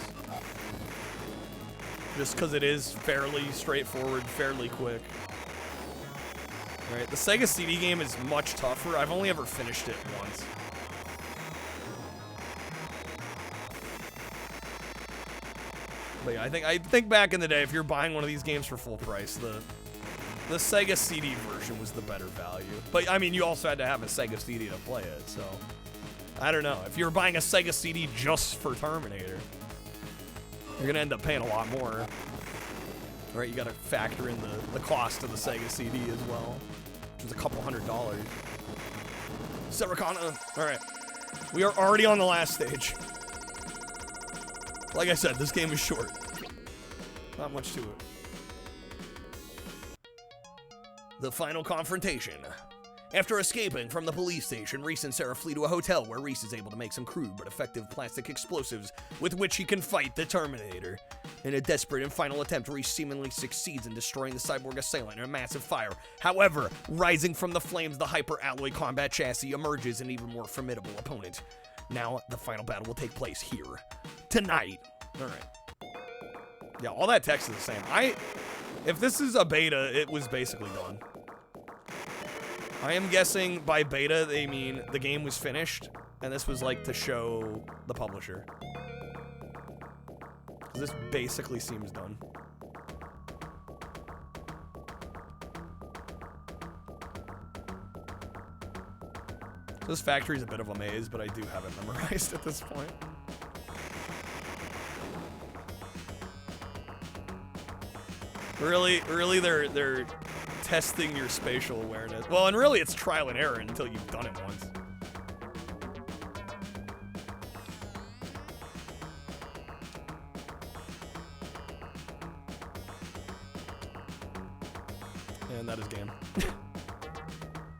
Just because it is fairly straightforward, fairly quick. Right, the Sega CD game is much tougher. I've only ever finished it once. But yeah, I think back in the day, if you're buying one of these games for full price, the Sega CD version was the better value. But I mean, you also had to have a Sega CD to play it, so I don't know. If you're buying a Sega CD just for Terminator, you're gonna end up paying a lot more. Right, you gotta factor in the cost of the Sega CD as well, which is a couple $100. Saracana. All right, we are already on the last stage. Like I said, this game is short. Not much to it. The final confrontation. After escaping from the police station, Reese and Sarah flee to a hotel where Reese is able to make some crude but effective plastic explosives with which he can fight the Terminator. In a desperate and final attempt, Reese seemingly succeeds in destroying the cyborg assailant in a massive fire. However, rising from the flames, the hyper-alloy combat chassis emerges an even more formidable opponent. Now, the final battle will take place here. Tonight. Alright. Yeah, all that text is the same. If this is a beta, it was basically done. I am guessing by beta, they mean the game was finished, and this was like to show the publisher. This basically seems done. This factory's a bit of a maze, but I do have it memorized at this point. Really, they're testing your spatial awareness. Well, and really, it's trial and error until you've done it once. And that is game.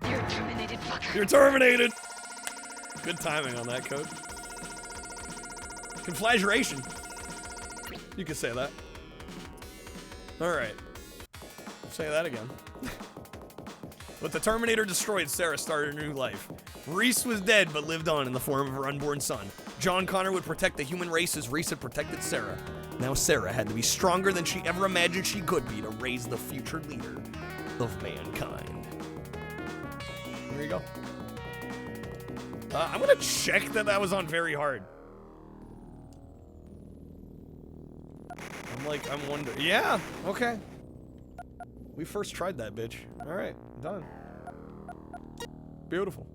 You're terminated, fucker. You're terminated! Good timing on that, Coach. Conflagration. You could say that. Alright. Say that again. With the Terminator destroyed, Sarah started a new life. Reese was dead, but lived on in the form of her unborn son. John Connor would protect the human race as Reese had protected Sarah. Now Sarah had to be stronger than she ever imagined she could be to raise the future leader of mankind. There you go. I'm gonna check that was on very hard. I'm wondering. Yeah, okay. We first tried that bitch. Alright, done. Beautiful.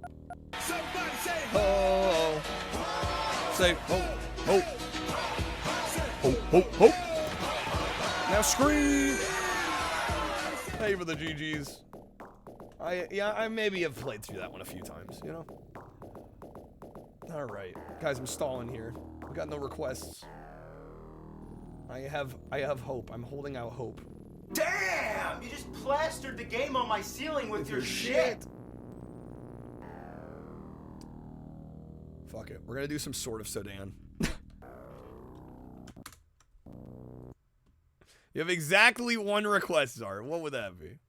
Oh. Say, oh, oh. Oh, oh, oh. Now scream. Hey for the GGs. I maybe have played through that one a few times, you know? Alright. Guys, I'm stalling here. We got no requests. I have hope. I'm holding out hope. Damn! You just plastered the game on my ceiling with your shit! Fuck it. We're gonna do some Sword of Sodan. You have exactly one request, Zar. What would that be?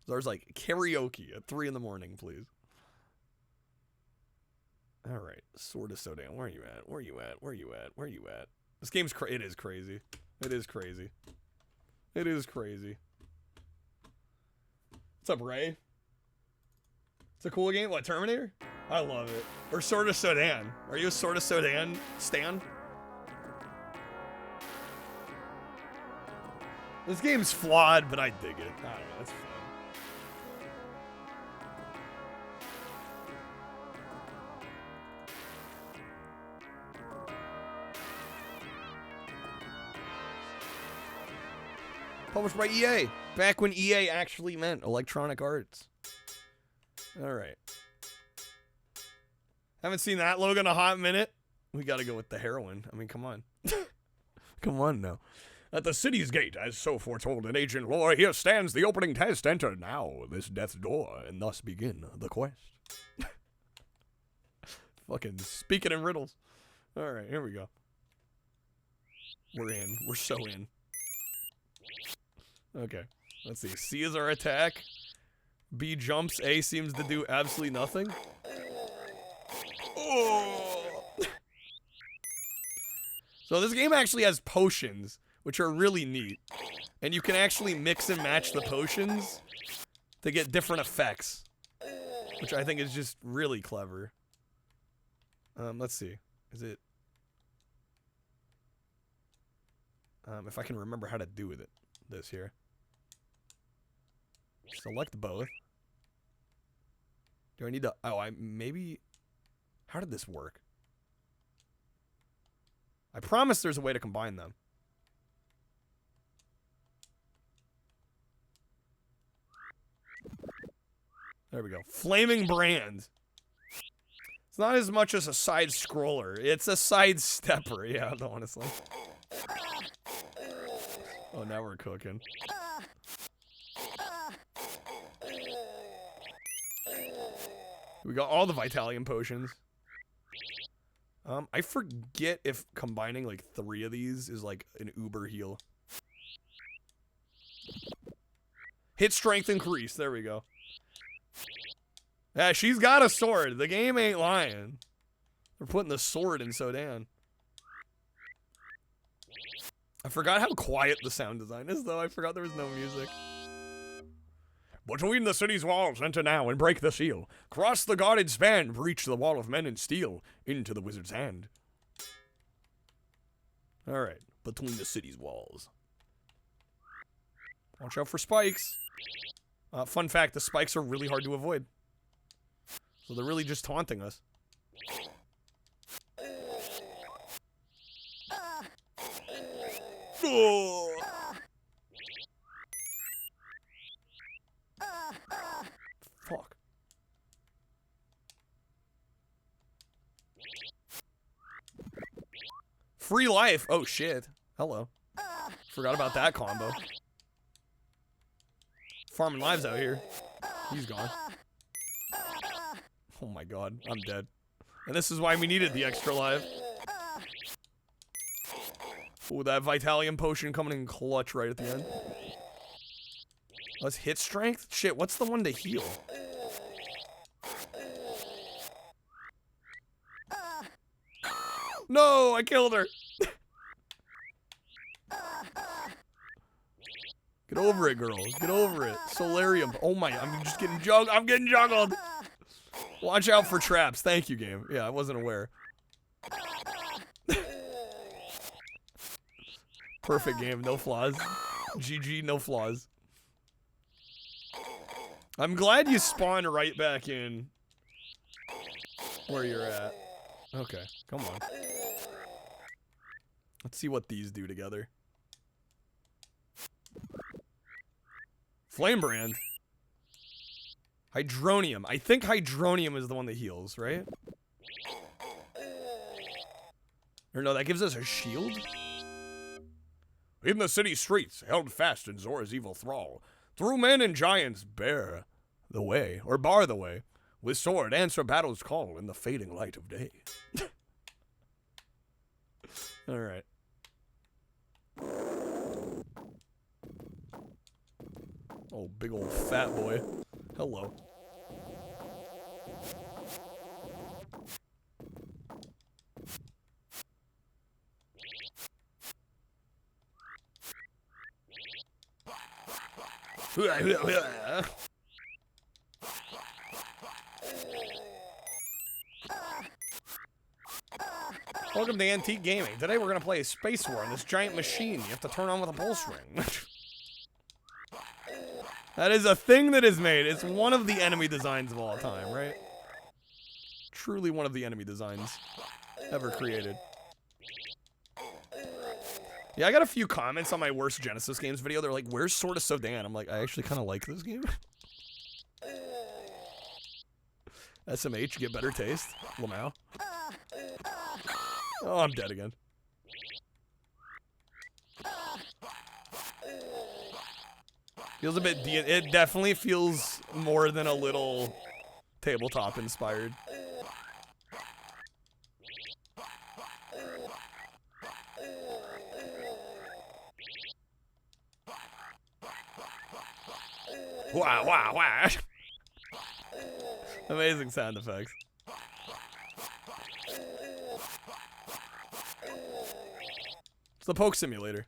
Zar's like, karaoke at 3 in the morning, please. Alright. Sword of Sodan. Where are you at? Where are you at? Where are you at? Where are you at? This game's it is crazy. It is crazy. It is crazy. What's up, Ray? It's a cool game. What, Terminator? I love it. Or Sword of Sodan. Are you a Sword of Sodan stan? This game's flawed, but I dig it. I don't know. It's fun. Published by EA. Back when EA actually meant Electronic Arts. Alright. Haven't seen that logo in a hot minute. We gotta go with the heroine. I mean, come on. Come on now. At the city's gate, as so foretold in ancient lore, here stands the opening test. Enter now this death's door, and thus begin the quest. Fucking speaking in riddles. Alright, here we go. We're in. We're so in. Okay, let's see. C is our attack. B jumps. A seems to do absolutely nothing. Oh. So this game actually has potions, which are really neat. And you can actually mix and match the potions to get different effects, which I think is just really clever. Let's see. Is it... if I can remember how to do with it. This here. Select both. Do I need to... Oh, maybe... How did this work? I promise there's a way to combine them. There we go. Flaming Brand. It's not as much as a side scroller. It's a side stepper. Yeah, honestly. Oh, now we're cooking. We got all the Vitalium potions. I forget if combining like 3 of these is like an uber heal. Hit strength increase. There we go. Yeah, she's got a sword. The game ain't lying. They're putting the sword in Sodan. I forgot how quiet the sound design is, though. I forgot there was no music. Between the city's walls, enter now and break the seal. Cross the guarded span, breach the wall of men and steel, into the wizard's hand. Alright, between the city's walls. Watch out for spikes. Fun fact, the spikes are really hard to avoid. So they're really just taunting us. Oh. Fuck. Free life. Oh shit. Hello. Forgot about that combo. Farming lives out here. He's gone. Oh my god. I'm dead. And this is why we needed the extra life. Ooh, that Vitalium potion coming in clutch right at the end. Let's hit strength? Shit, what's the one to heal? No, I killed her. Get over it, girl. Get over it. Solarium. Oh my, I'm just getting juggled. I'm getting juggled. Watch out for traps. Thank you, game. Yeah, I wasn't aware. Perfect game, no flaws. GG, no flaws. I'm glad you spawn right back in where you're at. Okay, come on. Let's see what these do together. Flame Brand. Hydronium. I think Hydronium is the one that heals, right? Or no, that gives us a shield? In the city streets, held fast in Zora's evil thrall, through men and giants bear the way, or bar the way, with sword answer battle's call in the fading light of day. Alright. Oh, big old fat boy. Hello. Welcome to Antique Gaming. Today we're going to play a Space War on this giant machine you have to turn on with a pull string. That is a thing that is made. It's one of the enemy designs of all time, right? Truly one of the enemy designs ever created. Yeah, I got a few comments on my worst Genesis games video. They're like, where's Sword of Sodan? I'm like, I actually kind of like this game. SMH, get better taste. Lamau. Oh, I'm dead again. Feels a bit it definitely feels more than a little tabletop inspired. Wow, wow, wow. Amazing sound effects. It's the poke simulator.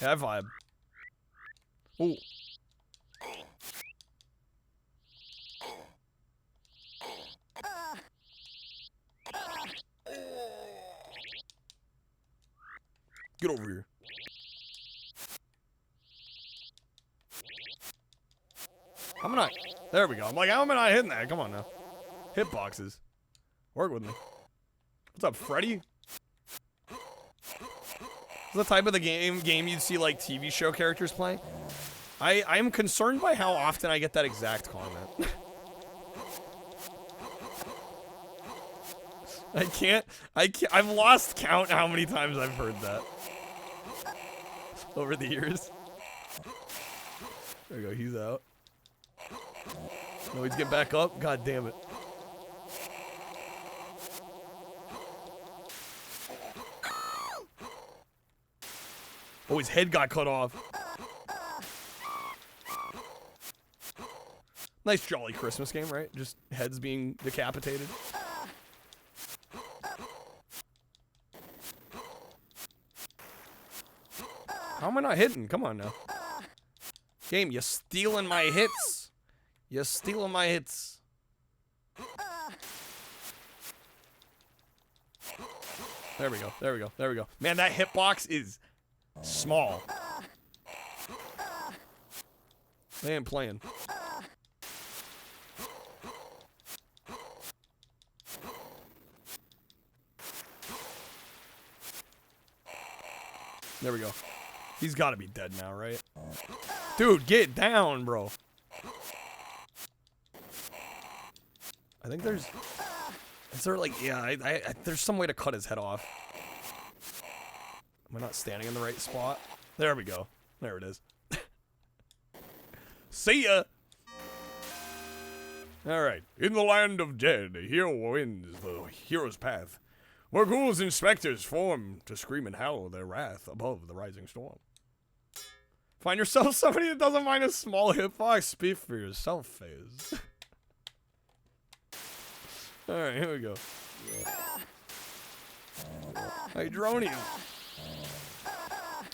Yeah, I vibe. Ooh. Get over here. How am I not? There we go. I'm like, how am I not hitting that? Come on now. Hitboxes. Work with me. What's up, Freddy? Is the type of the game you'd see like TV show characters playing? I'm concerned by how often I get that exact comment. I've lost count how many times I've heard that over the years. There we go, he's out. No, he's getting back up. God damn it. Oh, his head got cut off. Nice jolly Christmas game, right? Just heads being decapitated. How am I not hitting? Come on now. Game, you're stealing my hits. You're stealing my hits. There we go. There we go. There we go. Man, that hitbox is small. They ain't playing. There we go. He's got to be dead now, right? Dude, get down, bro. I think there's... Is there like... Yeah, there's some way to cut his head off. Am I not standing in the right spot? There we go. There it is. See ya! Alright. In the land of dead, here wins the hero's path, where ghouls and specters form to scream and howl their wrath above the rising storm. Find yourself somebody that doesn't mind a small hitbox. Speak for yourself, phase. Alright, here we go. Hydronium.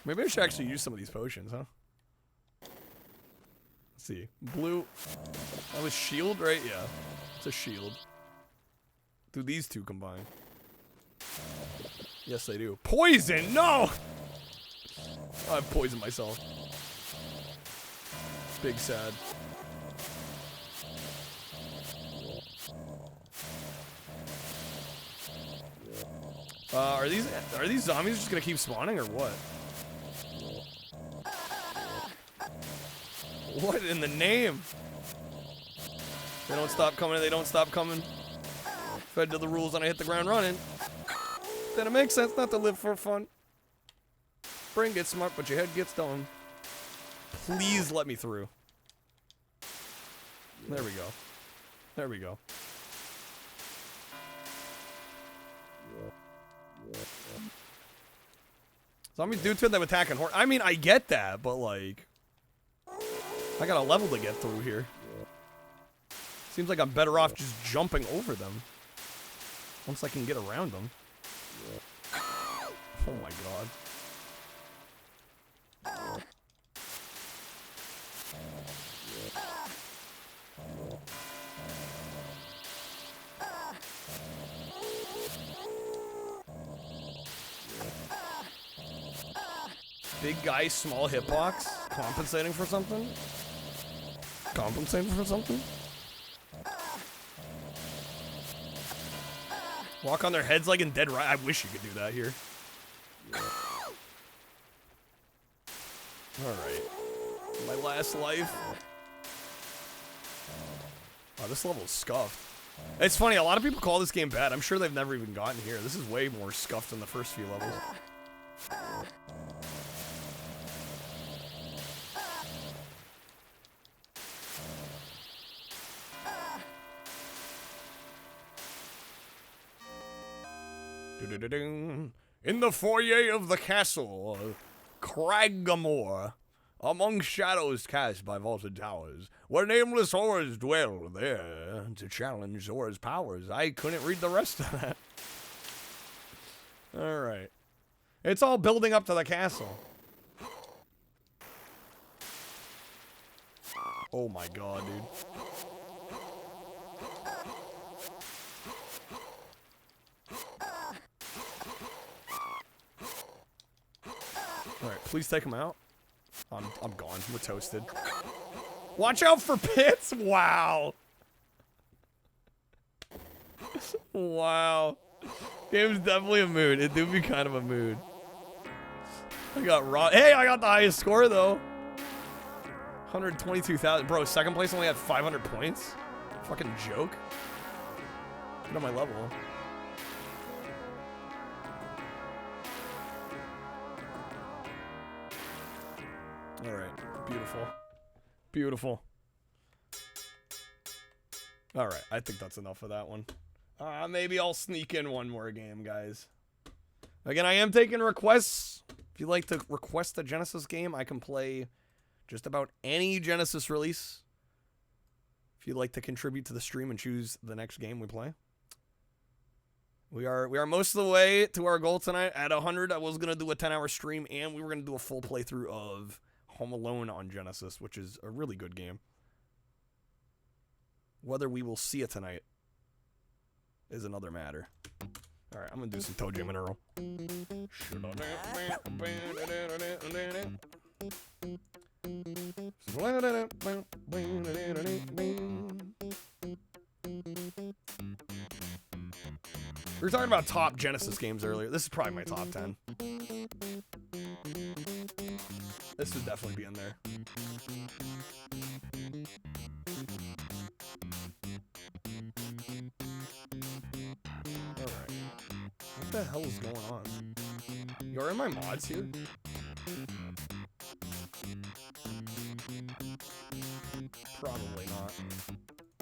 Maybe I should actually use some of these potions, huh? Let's see. Blue. That was shield, right? Yeah. It's a shield. Do these two combine? Yes, they do. Poison! No! I poisoned myself. Big sad. Are these zombies just gonna keep spawning or what? What in the name? They don't stop coming, they don't stop coming. Fed to the rules and I hit the ground running. Then it makes sense not to live for fun. Brain gets smart, but your head gets dumb. Please let me through. There we go. There we go. Zombies do turn them attacking horse. I mean, I get that, but like, I got a level to get through here. Seems like I'm better off just jumping over them once I can get around them. Oh my god. Big guy, small hitbox, compensating for something? Compensating for something? Walk on their heads like in Dead Rising. I wish you could do that here. Alright. My last life. Oh, this level is scuffed. It's funny, a lot of people call this game bad. I'm sure they've never even gotten here. This is way more scuffed than the first few levels. In the foyer of the castle, Craggamore, among shadows cast by vaulted towers, where nameless horrors dwell there to challenge Zora's powers. I couldn't read the rest of that. Alright. It's all building up to the castle. Oh my god, dude. Alright, please take him out. I'm gone. We're toasted. Watch out for pits! Wow. Wow. Game's definitely a mood. It do be kind of a mood. I got raw. Hey, I got the highest score though. 122,000. Bro, second place only had 500 points? Fucking joke. Get on my level. Alright, beautiful. Beautiful. Alright, I think that's enough of that one. Maybe I'll sneak in one more game, guys. Again, I am taking requests. If you'd like to request a Genesis game, I can play just about any Genesis release. If you'd like to contribute to the stream and choose the next game we play. We are most of the way to our goal tonight. At 100, I was going to do a 10-hour stream, and we were going to do a full playthrough of Home Alone on Genesis, which is a really good game. Whether we will see it tonight is another matter. Alright, I'm gonna do some Toe Jam and Earl. We were talking about top Genesis games earlier. This is probably my top 10. This would definitely be in there. Alright. What the hell is going on? You're in my mods here? Probably not.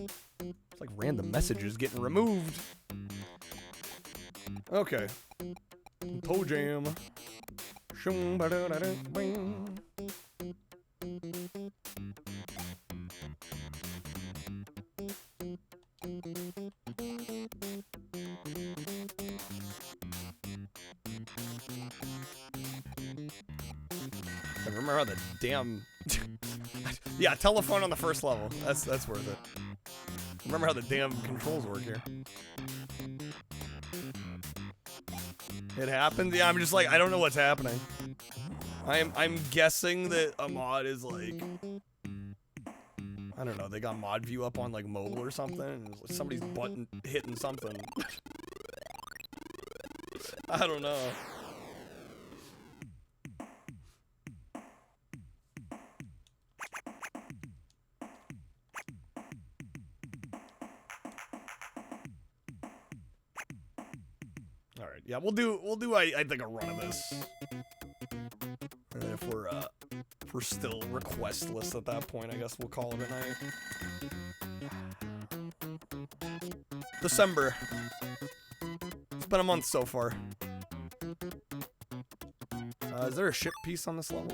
It's like random messages getting removed. Okay. Toe Jam. I remember how the damn yeah, telephone on the first level. That's worth it. Remember how the damn controls work here. It happened? Yeah, I'm just like, I don't know what's happening. I'm guessing that a mod is like, I don't know, they got mod view up on like mobile or something, and it's like somebody's button hitting something. I don't know. All right, yeah, we'll do I think a run of this. And then if we're still requestless at that point, I guess we'll call it a night. December. It's been a month so far. Is there a ship piece on this level?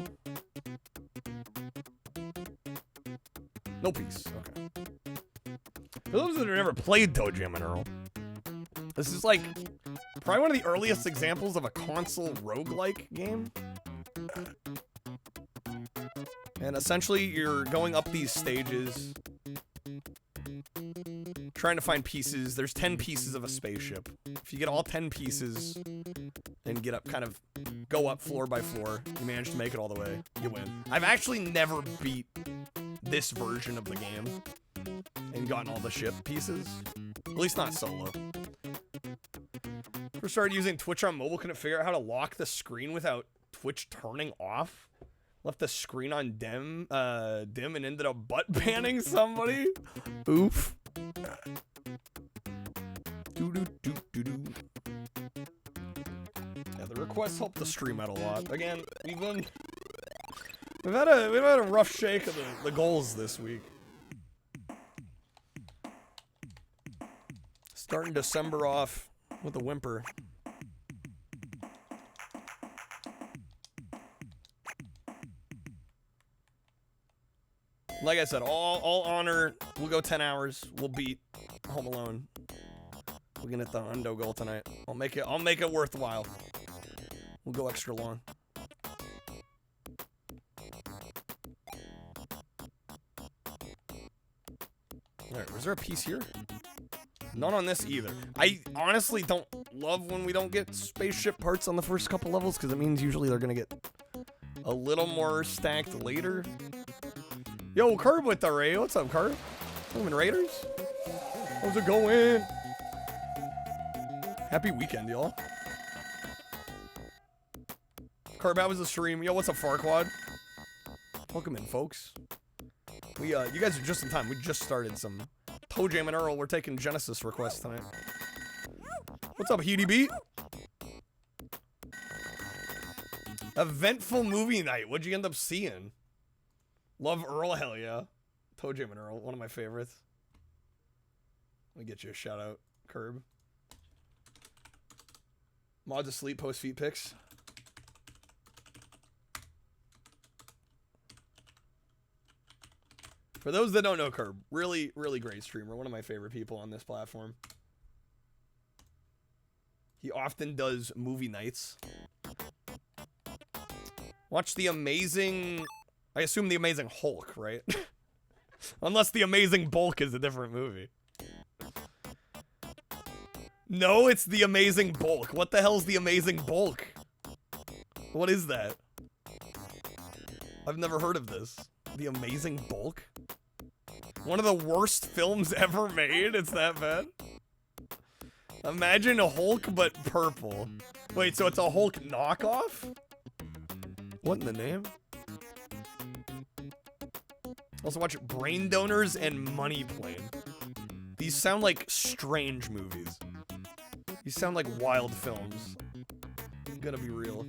No piece. Okay. For those that have never played Toe Jam and Earl, this is like probably one of the earliest examples of a console roguelike game. And essentially, you're going up these stages, trying to find pieces. There's 10 pieces of a spaceship. If you get all 10 pieces and get up, kind of go up floor by floor, you manage to make it all the way, you win. I've actually never beat this version of the game and gotten all the ship pieces. At least not solo. First started using Twitch on mobile, couldn't figure out how to lock the screen without Twitch turning off. Left the screen on dim and ended up butt banning somebody. Oof. Yeah, the requests help the stream out a lot. Again, we've had a rough shake of the goals this week. Starting December off with a whimper. Like I said, all honor. We'll go 10 hours. We'll beat Home Alone. We're gonna hit the hundo goal tonight. I'll make it worthwhile. We'll go extra long. Alright, was there a piece here? None on this either. I honestly don't love when we don't get spaceship parts on the first couple levels, because it means usually they're gonna get a little more stacked later. Yo, Curb with the raid. What's up, Curb? Women Raiders? How's it going? Happy weekend, y'all. Curb, how was the stream? Yo, what's up, Farquad? Welcome in, folks. You guys are just in time. We just started some Toe Jam and Earl. We're taking Genesis requests tonight. What's up, Heedy Beat? Eventful movie night. What'd you end up seeing? Love Earl, hell yeah. Toe Jam and Earl, one of my favorites. Let me get you a shout out, Curb. Mods asleep, post feet pics. For those that don't know Curb, really, really great streamer. One of my favorite people on this platform. He often does movie nights. Watch The Amazing... I assume The Amazing Hulk, right? Unless The Amazing Bulk is a different movie. No, it's The Amazing Bulk. What the hell's The Amazing Bulk? What is that? I've never heard of this. The Amazing Bulk? One of the worst films ever made? It's that bad? Imagine a Hulk, but purple. Wait, so it's a Hulk knockoff? What in the name? Also watch Brain Donors and Money Plane. These sound like strange movies. These sound like wild films. I'm gonna be real.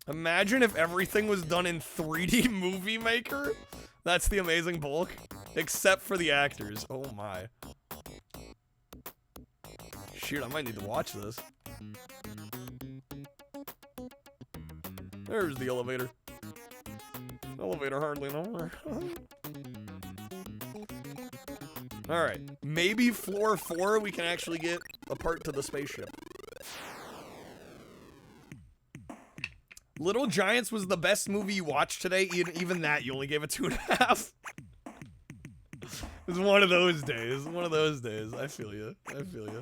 Imagine if everything was done in 3D Movie Maker. That's The Amazing Bulk. Except for the actors. Oh my. Shoot, I might need to watch this. There's the elevator. Elevator hardly no more. Alright. Maybe floor 4 we can actually get a part to the spaceship. Little Giants was the best movie you watched today. Even that, you only gave it 2.5. It's one of those days. One of those days. I feel you. I feel you.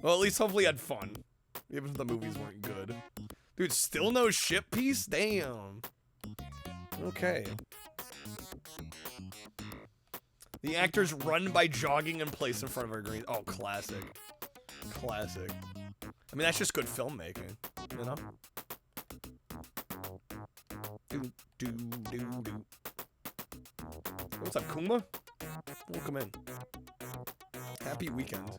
Well, at least hopefully I had fun. Even if the movies weren't good. Dude, still no ship piece? Damn. Okay. The actors run by jogging in place in front of our green. Oh, classic. Classic. I mean, that's just good filmmaking, you know? What's up, Kuma? Welcome in. Happy weekend.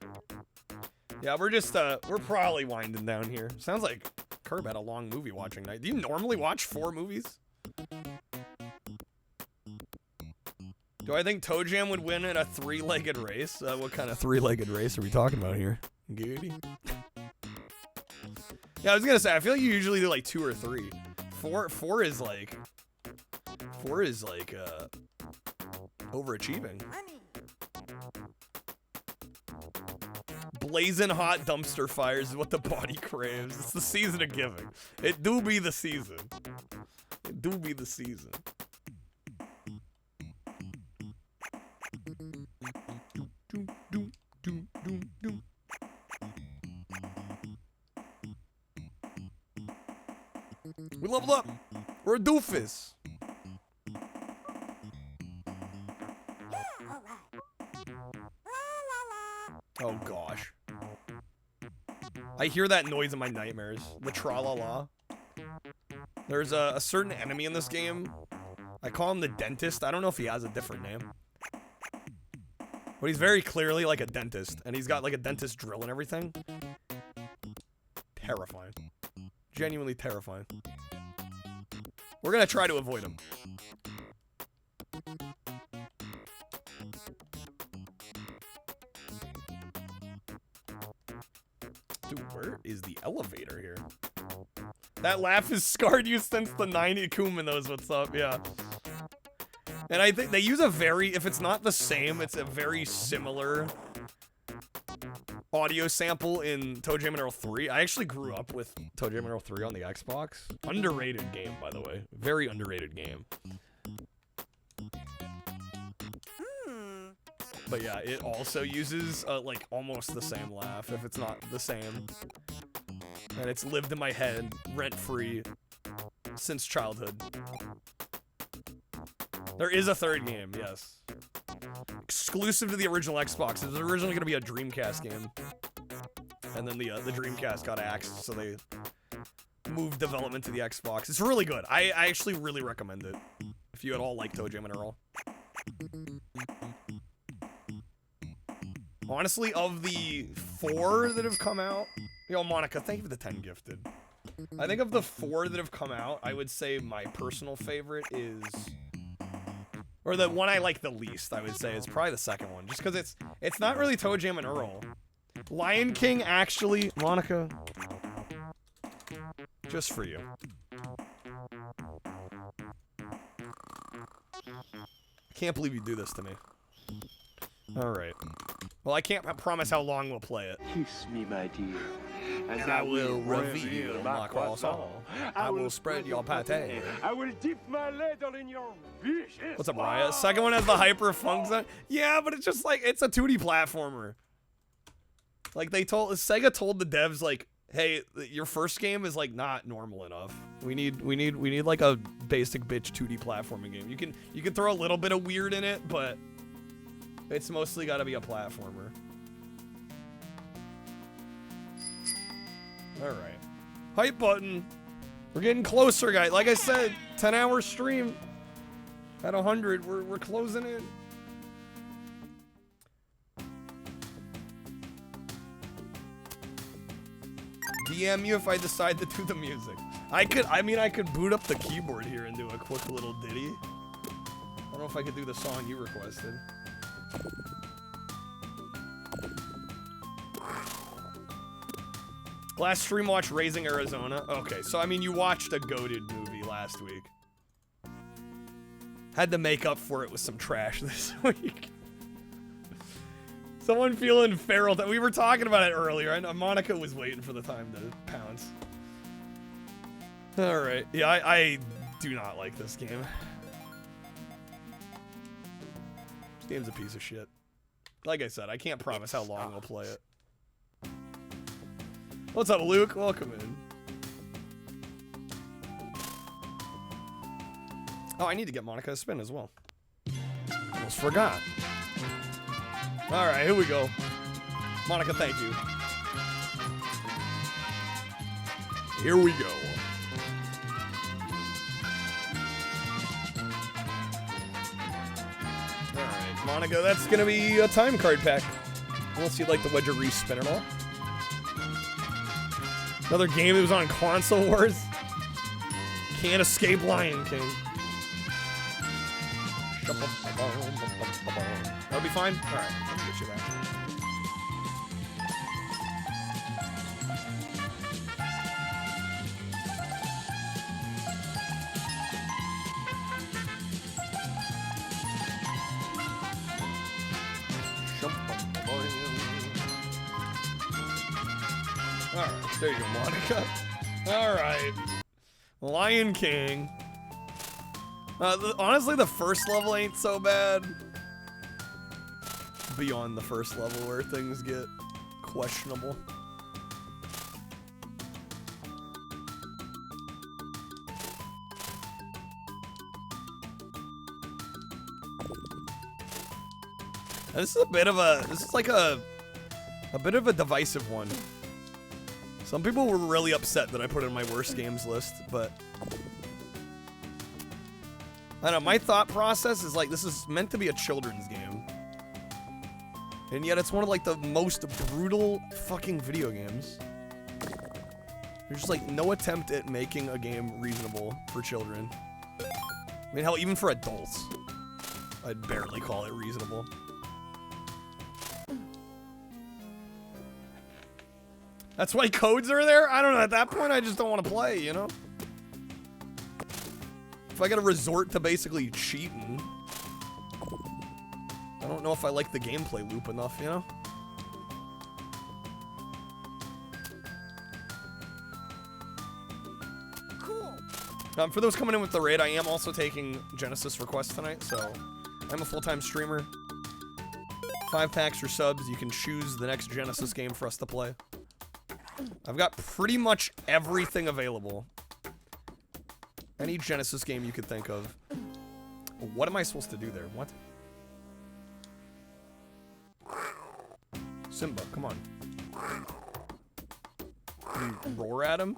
Yeah, we're just, we're probably winding down here. Sounds like Curb had a long movie watching night. Do you normally watch 4 movies? Do I think Toe Jam would win in a 3-legged race? What kind of 3-legged race are we talking about here? Goody. Yeah, I was gonna say, I feel like you usually do like 2 or 3. 4 is like overachieving. Blazing hot dumpster fires is what the body craves. It's the season of giving. It do be the season. It do be the season. We leveled up. We're a doofus. Oh gosh. I hear that noise in my nightmares. The tra-la-la. There's a certain enemy in this game. I call him the dentist. I don't know if he has a different name. But he's very clearly like a dentist. And he's got like a dentist drill and everything. Terrifying. Genuinely terrifying. We're gonna try to avoid him. Dude, where is the elevator here? That laugh has scarred you since the 90s. Kuma knows what's up, yeah. And I think they use a very, if it's not the same, it's a very similar audio sample in Toe Jam and Earl 3. I actually grew up with Toe Jam and Earl 3 on the Xbox. Underrated game, by the way. Very underrated game. But yeah, it also uses like almost the same laugh, if it's not the same. And it's lived in my head rent-free since childhood. There is a third game, yes. Exclusive to the original Xbox. It was originally going to be a Dreamcast game. And then the Dreamcast got axed, so they moved development to the Xbox. It's really good. I actually really recommend it. If you at all like Toe Jam and Earl. Honestly, of the 4 that have come out... Yo, Monica, thank you for the 10 gifted. I think of the 4 that have come out, I would say my personal favorite is... Or the one I like the least, I would say, is probably the second one. Just because it's not really Toe Jam and Earl. Lion King, actually... Monica. Just for you. I can't believe you do this to me. Alright. Well, I can't promise how long we'll play it. Kiss me, my dear. And I will reveal my croissant. I will spread your pate. I will dip my ladle in your vicious. What's up, Mariah? Second one has the hyper funk zone. Yeah, but it's just like, it's a 2D platformer. Like Sega told the devs like, hey, your first game is like not normal enough. We need like a basic bitch 2D platforming game. You can throw a little bit of weird in it, but it's mostly got to be a platformer. All right. Hype button. We're getting closer, guys. Like I said, 10-hour stream. At 100, we're closing in. DM you if I decide to do the music. I could boot up the keyboard here and do a quick little ditty. I don't know if I could do the song you requested. Last stream watch Raising Arizona. Okay, so I mean you watched a goated movie last week. Had to make up for it with some trash this week. Someone feeling feral. We were talking about it earlier, and Monica was waiting for the time to pounce. Alright. Yeah, I do not like this game. This game's a piece of shit. Like I said, I can't promise how long we'll play it. What's up, Luke? Welcome in. Oh, I need to get Monica a spin as well. Almost forgot. All right, here we go. Monica, thank you. Here we go. All right, Monica, that's gonna be a time card pack. Unless you'd like the Wedge of respin at all. Another game that was on Console Wars. Can't escape Lion King. That'll be fine? Alright, I'll get you that. Alright, there you go, Monica. Alright. Lion King. Honestly, the first level ain't so bad. Beyond the first level where things get questionable. And this is a bit of a, this is like a bit of a divisive one. Some people were really upset that I put it in my worst games list, but I don't know, my thought process is like, this is meant to be a children's game. And yet it's one of like the most brutal fucking video games. There's just like no attempt at making a game reasonable for children. I mean, hell, even for adults, I'd barely call it reasonable. That's why codes are there? I don't know, at that point I just don't want to play, you know? If I gotta resort to basically cheating, I don't know if I like the gameplay loop enough, you know? Cool. For those coming in with the raid, I am also taking Genesis requests tonight, so I'm a full-time streamer. 5 packs or subs, you can choose the next Genesis game for us to play. I've got pretty much everything available. Any Genesis game you could think of. What am I supposed to do there? What? Simba, come on. Can you roar at him?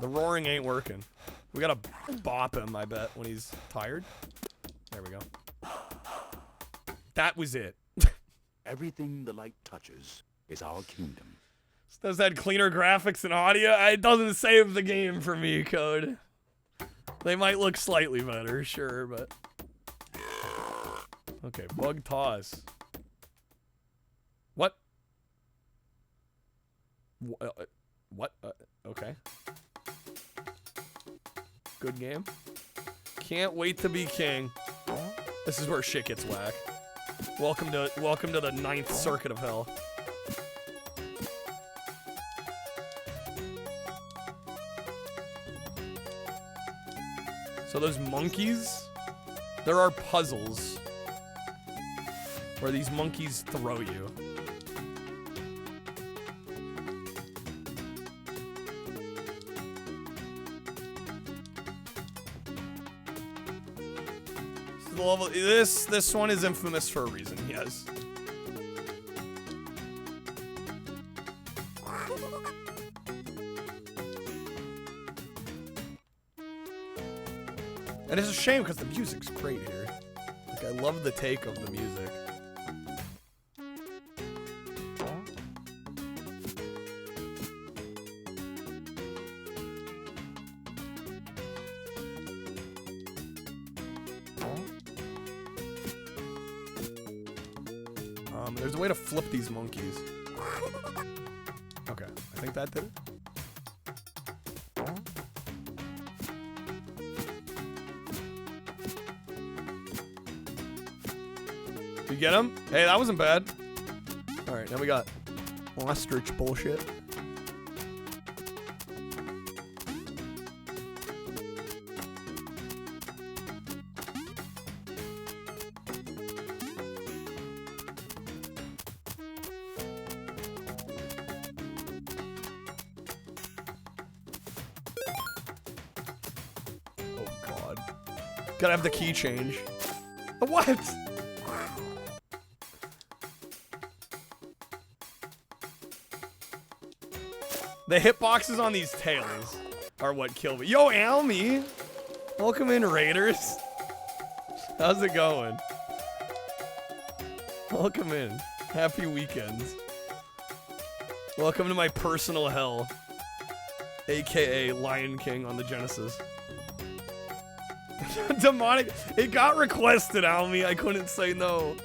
The roaring ain't working. We gotta bop him, I bet, when he's tired. There we go. That was it. Everything the light touches is our kingdom. Does that cleaner graphics and audio? It doesn't save the game for me, Code. They might look slightly better, sure, but... Okay, bug toss. What? What? Okay. Good game. Can't wait to be king. This is where shit gets whack. Welcome to the 9th circuit of hell. So those monkeys, there are puzzles where these monkeys throw you. So the level, this one is infamous for a reason, yes. And it's a shame because the music's great here. Like, I love the take of the music. There's a way to flip these monkeys. Okay, I think that did it. You get him? Hey, that wasn't bad. Alright, now we got ostrich bullshit. Gotta have the key change. What? The hitboxes on these tails are what kill me. Yo, Almy! Welcome in, Raiders. How's it going? Welcome in. Happy weekends. Welcome to my personal hell. AKA Lion King on the Genesis. Demonic. It got requested, Almy. I couldn't say no.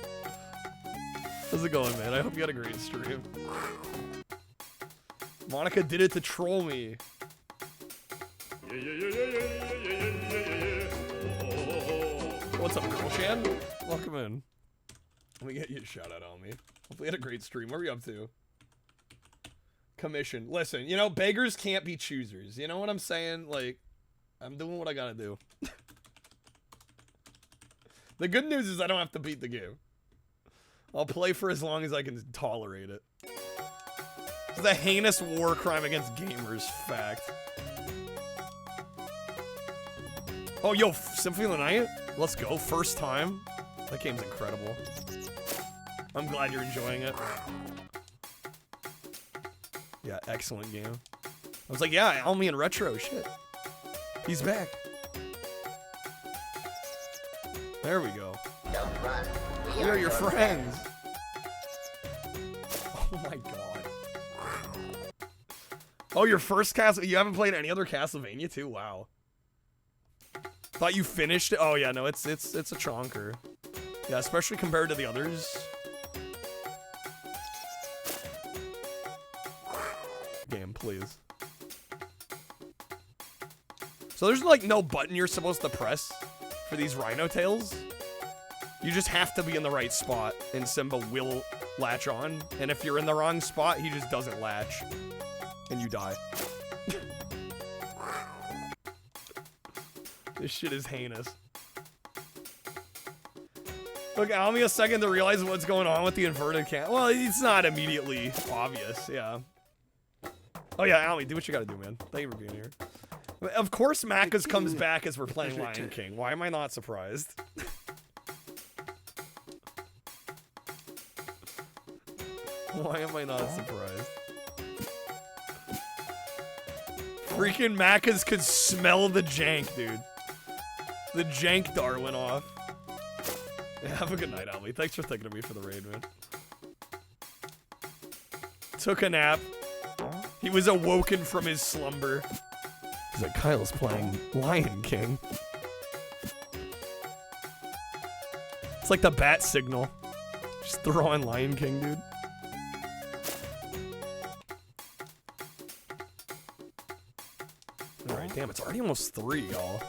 How's it going, man? I hope you had a great stream. Monica did it to troll me. What's up, Girl Shan? Welcome in. Let me get you a shout out, Almy. Hopefully you had a great stream. What are you up to? Commission. Listen, you know, beggars can't be choosers. You know what I'm saying? Like, I'm doing what I gotta do. The good news is I don't have to beat the game. I'll play for as long as I can tolerate it. It's a heinous war crime against gamers, fact. Oh, yo, Symphony of the Night? Let's go, first time. That game's incredible. I'm glad you're enjoying it. Yeah, excellent game. I was like, yeah, Almy in retro, shit. He's back. There we go. We are your friends. Oh my god. Oh, your first Castle. You haven't played any other Castlevania too? Wow. Thought you finished it. Oh yeah, no, it's a chonker. Yeah, especially compared to the others. Game, please. So there's like no button you're supposed to press for these rhino tails. You just have to be in the right spot and Simba will latch on. And if you're in the wrong spot, he just doesn't latch. And you die. This shit is heinous. Look, Almy a second to realize what's going on with the inverted cam. Well, it's not immediately obvious, yeah. Oh yeah, Almy, do what you gotta do, man. Thank you for being here. Of course Macca's comes back as we're playing Lion King. Why am I not surprised? Why am I not surprised? Freaking Macca's could smell the jank, dude. The jank dar went off. Yeah, have a good night, Almy. Thanks for thinking of me for the raid, man. Took a nap. He was awoken from his slumber. He's like, Kyle's playing Lion King. It's like the bat signal. Just throw on Lion King, dude. Alright, damn, it's already almost 3, y'all.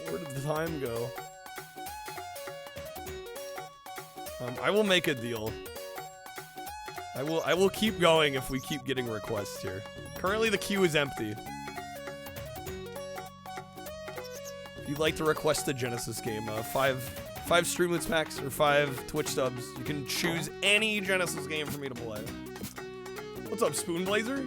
Where did the time go? I will make a deal. I will keep going if we keep getting requests here. Currently the queue is empty. If you'd like to request a Genesis game, 5 Streamlets packs or 5 Twitch subs, you can choose any Genesis game for me to play. What's up, Spoon Blazer?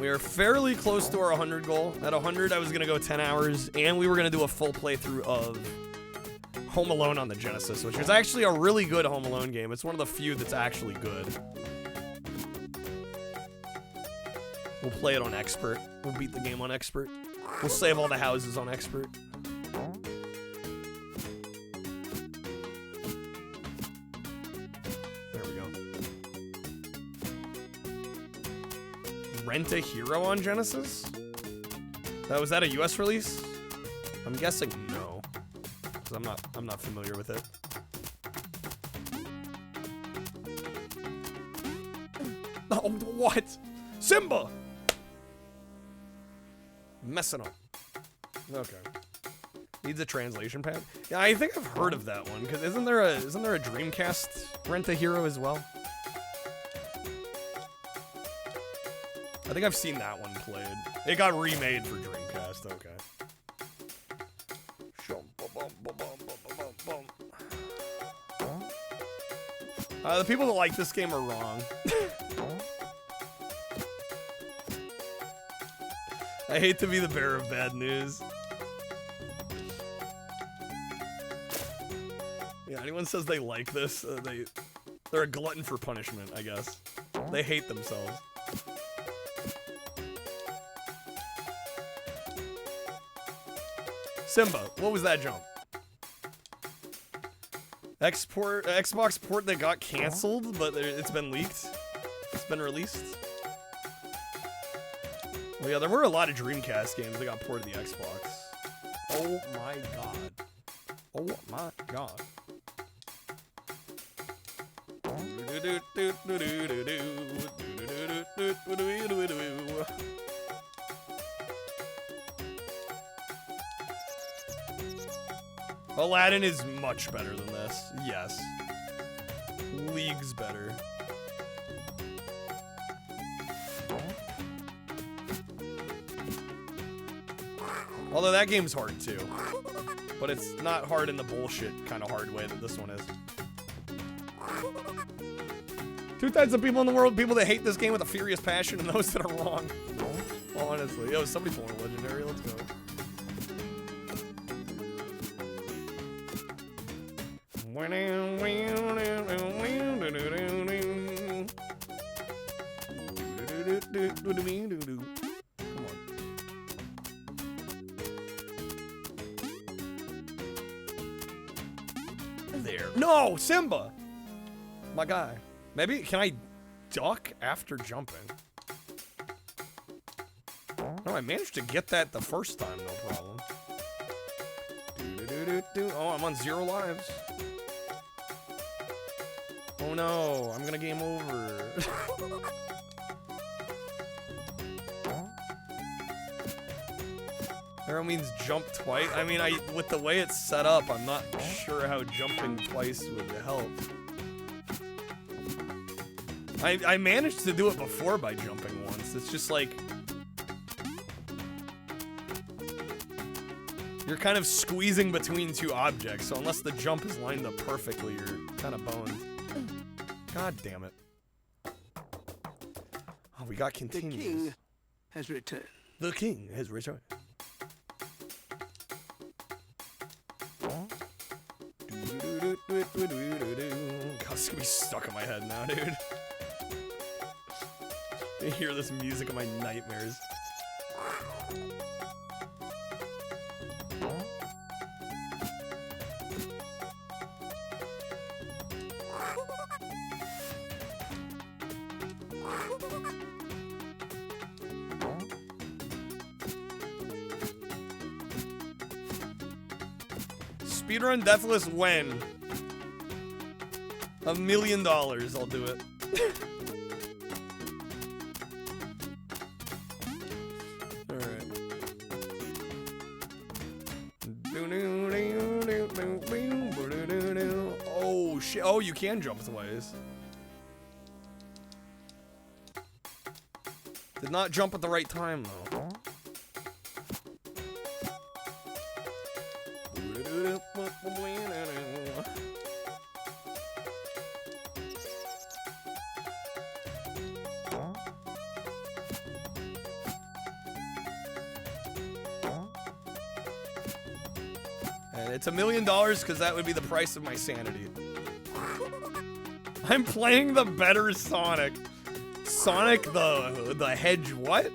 We are fairly close to our 100 goal. At 100, I was going to go 10 hours, and we were going to do a full playthrough of Home Alone on the Genesis, which is actually a really good Home Alone game. It's one of the few that's actually good. We'll play it on Expert. We'll beat the game on Expert. We'll save all the houses on Expert. There we go. Rent a Hero on Genesis? Was that a US release? I'm guessing no. Because I'm not familiar with it. Oh, what? Simba! Messing up. Okay. Needs a translation pad. Yeah, I think I've heard of that one. Cause isn't there a Dreamcast Rent a Hero as well? I think I've seen that one played. It got remade for Dreamcast. Okay. The people that like this game are wrong. I hate to be the bearer of bad news. Yeah, anyone says they like this, they're a glutton for punishment, I guess. They hate themselves. Simba, what was that jump? Xbox port that got canceled, but it's been leaked. It's been released. Well, yeah, there were a lot of Dreamcast games that got ported to the Xbox. Oh my god. Oh my god. Aladdin is much better than this. Yes. Leagues better. Although that game's hard too. But it's not hard in the bullshit kind of hard way that this one is. Two types of people in the world, people that hate this game with a furious passion and those that are wrong. Honestly. Yo, somebody pulling a legendary, let's go. Come on. There. No, Simba! My guy. Maybe, can I duck after jumping? No, I managed to get that the first time, no problem. Oh, I'm on 0 lives. Oh no, I'm gonna game over. Arrow means jump twice. I mean, with the way it's set up, I'm not sure how jumping twice would help. I managed to do it before by jumping once. It's just like you're kind of squeezing between two objects, so unless the jump is lined up perfectly, you're kind of boned. God damn it. Oh, we got continues. The king has returned. The king has returned. God, it's gonna be stuck in my head now, dude. I hear this music in my nightmares. Speedrun Deathless when? $1 million, I'll do it. Alright. Oh shit, oh you can jump twice. Did not jump at the right time though. And it's $1 million because that would be the price of my sanity. I'm playing the better Sonic. Sonic the Hedge what?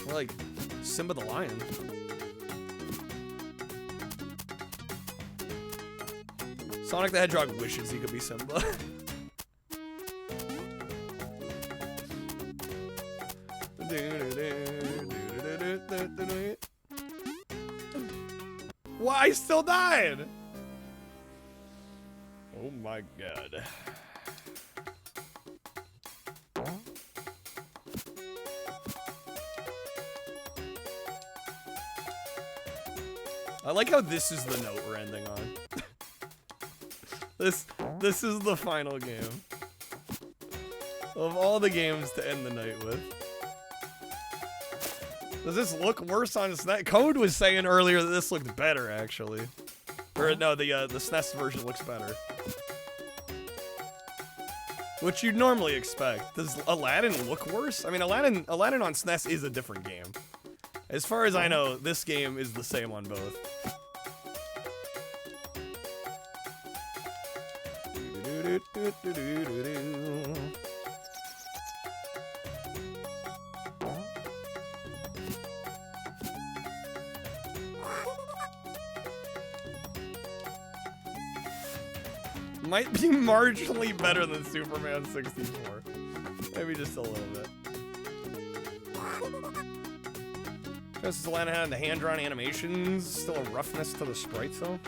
Like Simba the Lion. Sonic the Hedgehog wishes he could be Simba. Why I still died? Oh my god. I like how this is the note we're ending on. This is the final game. Of all the games to end the night with. Does this look worse on SNES? Code was saying earlier that this looked better, actually. Or no, the SNES version looks better. Which you'd normally expect. Does Aladdin look worse? I mean, Aladdin on SNES is a different game. As far as I know, this game is the same on both. Might be marginally better than Superman 64. Maybe just a little bit. Justice Aladdin had the hand-drawn animations, still a roughness to the sprites though.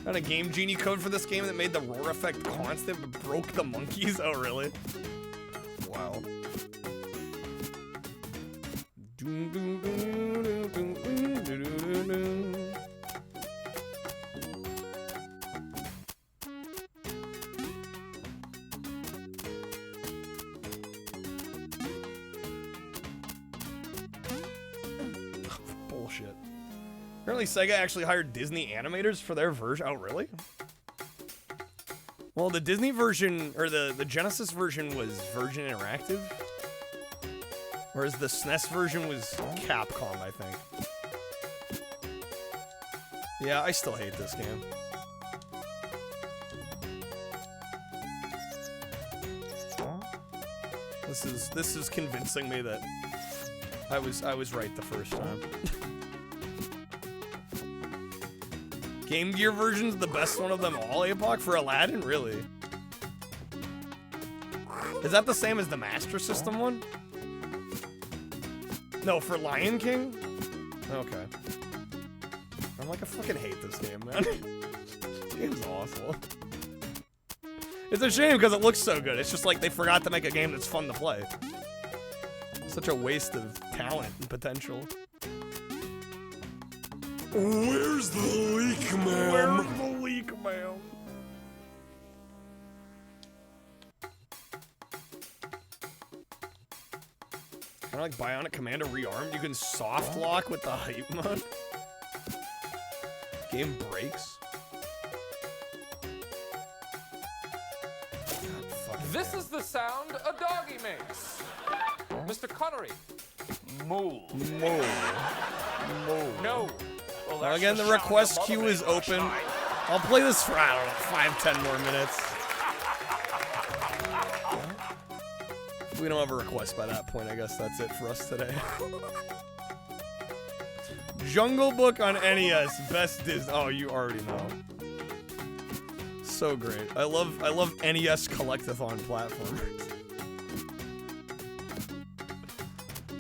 Got a Game Genie code for this game that made the roar effect constant but broke the monkeys. Oh really? Wow. Bullshit. Apparently Sega actually hired Disney animators for their version. Oh, really? Well, the Disney version, or the Genesis version was Virgin Interactive. Whereas the SNES version was Capcom, I think. Yeah, I still hate this game. This is convincing me that I was right the first time. Game Gear version's the best one of them all, Apoc, for Aladdin? Really? Is that the same as the Master System one? No, for Lion King? Okay. I'm like, I fucking hate this game, man. This game's awful. It's a shame because it looks so good. It's just like they forgot to make a game that's fun to play. Such a waste of talent and potential. Where's the leak, ma'am? Where's the leak, ma'am? Kind of like Bionic Commando Rearmed. You can soft lock with the hype mode. Game breaks. This is the sound a doggy makes. Mr. Connery. Moo. Moo. Moo. No. Well, again, the request queue is open. I'll play this for, I don't know, 5-10 more minutes. If we don't have a request by that point, I guess that's it for us today. Jungle Book on NES, best Disney. Oh, you already know. So great. I love NES collectathon platformers.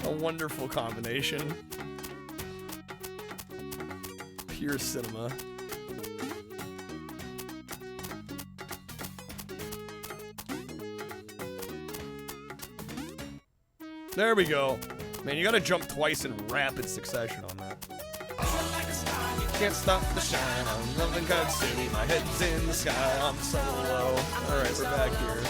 A wonderful combination. Pure cinema. There we go. Man, you gotta jump twice in rapid succession on that. Can't stop the shine, I'm loving God City, my head's in the sky, I'm so low. Alright, we're back here.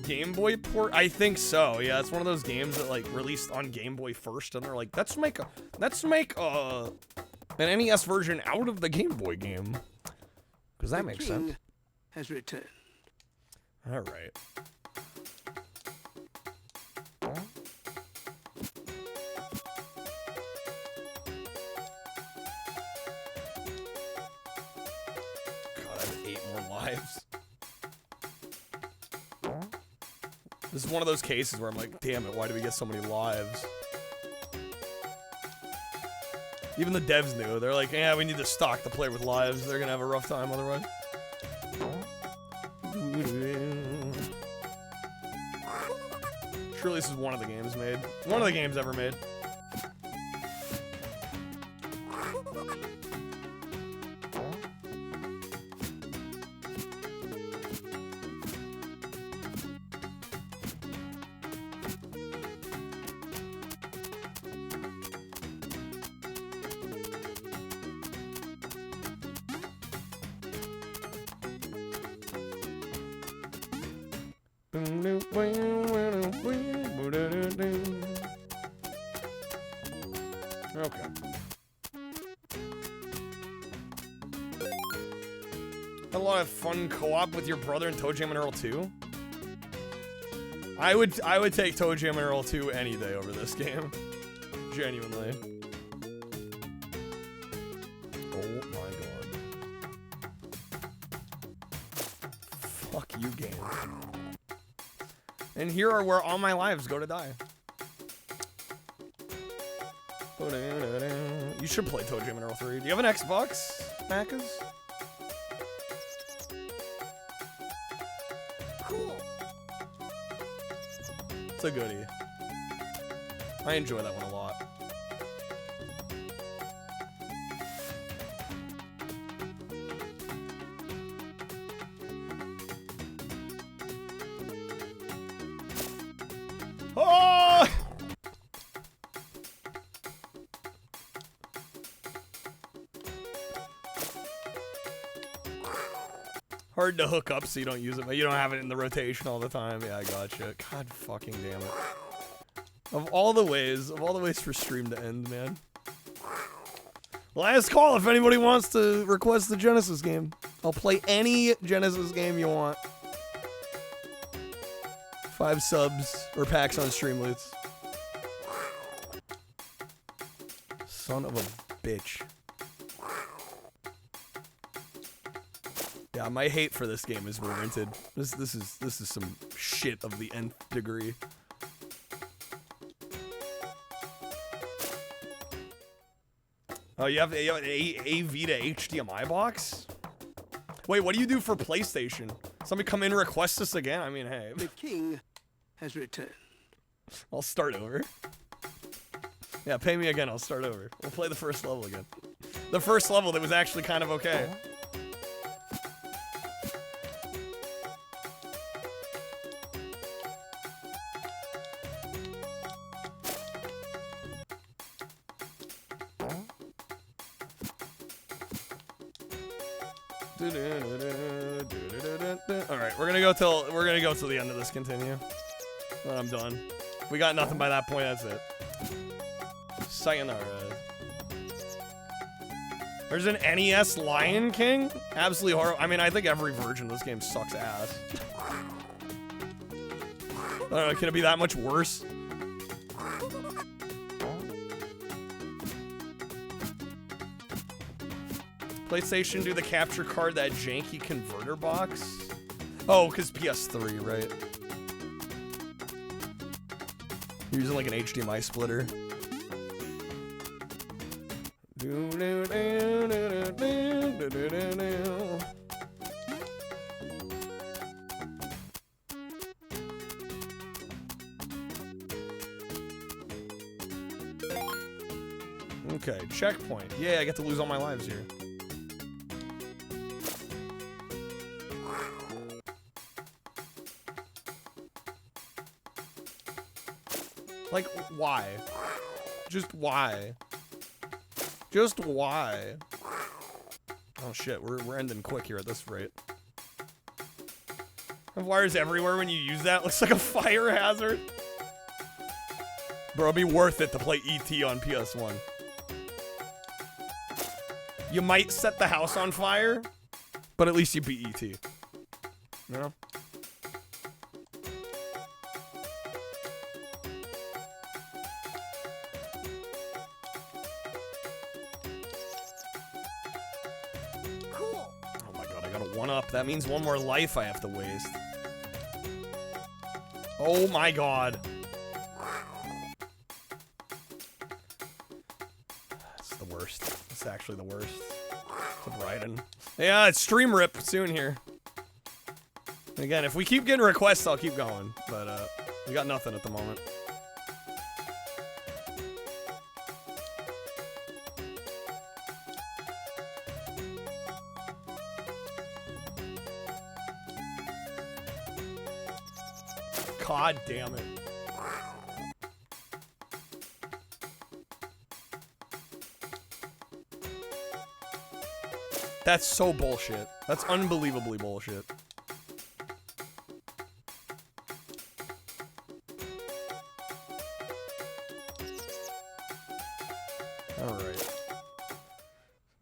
Game Boy port? I think so. Yeah, it's one of those games that like released on Game Boy first, and they're like, let's make an NES version out of the Game Boy game, because that makes sense. Has returned. All right. God, I have 8 more lives. This is one of those cases where I'm like, damn it, why do we get so many lives? Even the devs knew. They're like, yeah, we need to stock the player with lives. They're gonna have a rough time otherwise. Surely this is one of the games made. One of the games ever made. Okay. A lot of fun co-op with your brother in Toe Jam and Earl 2. I would take Toe Jam and Earl 2 any day over this game. Genuinely. Oh my god. Fuck you, game. And here are where all my lives go to die. You should play Toe Jam and Earl 3. Do you have an Xbox, Macas? Cool. It's a goodie. I enjoy that one a lot. Oh! Hard to hook up so you don't use it, but you don't have it in the rotation all the time. Yeah, I gotcha. God fucking damn it. Of all the ways for stream to end, man. Last call if anybody wants to request the Genesis game. I'll play any Genesis game you want. 5 subs or packs on Streamloots. Son of a bitch. Yeah, my hate for this game is warranted. This is some shit of the nth degree. Oh, you have an AV to HDMI box? Wait, what do you do for PlayStation? Somebody come in and request this again? I mean, hey. The king has returned. I'll start over. Yeah, pay me again. I'll start over. We'll play the first level again. The first level that was actually kind of okay. All right, we're gonna go till the end of this continue. Then I'm done. We got nothing by that point. That's it. Sayonara. There's an NES Lion King. Absolutely horrible. I mean, I think every version of this game sucks ass. I don't know. Can it be that much worse? PlayStation do the capture card, that janky converter box? Oh, because PS3, right? You're using like an HDMI splitter. Okay, checkpoint. Yeah, I get to lose all my lives here. Like, why? Just why? Just why? Oh shit, we're ending quick here at this rate. I have wires everywhere when you use that. Looks like a fire hazard. Bro, it'd be worth it to play E.T. on PS1. You might set the house on fire, but at least you beat E.T. You know? Up. That means one more life I have to waste. Oh my god. It's the worst. It's actually the worst. It's Bryden. Yeah, it's stream rip soon here. And again, if we keep getting requests, I'll keep going. But we got nothing at the moment. God damn it. That's so bullshit. That's unbelievably bullshit. Alright.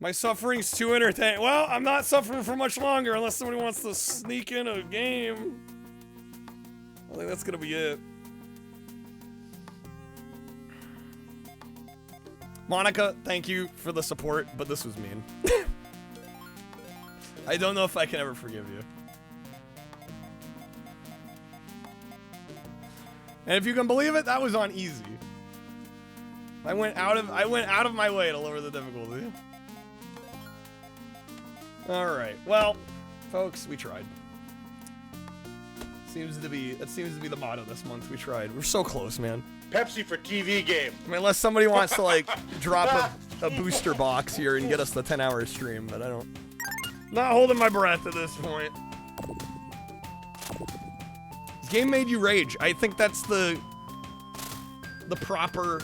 My suffering's too entertaining. Well, I'm not suffering for much longer unless somebody wants to sneak in a game. I think that's gonna be it. Monica, thank you for the support, but this was mean. I don't know if I can ever forgive you. And if you can believe it, that was on easy. I went out of my way to lower the difficulty. All right. Well, folks, we tried. It seems to be the motto this month. We tried. We're so close, man. Pepsi for TV game. I mean, unless somebody wants to like drop a booster box here and get us the 10-hour stream, but I don't. Not holding my breath at this point. This game made you rage. I think that's the proper,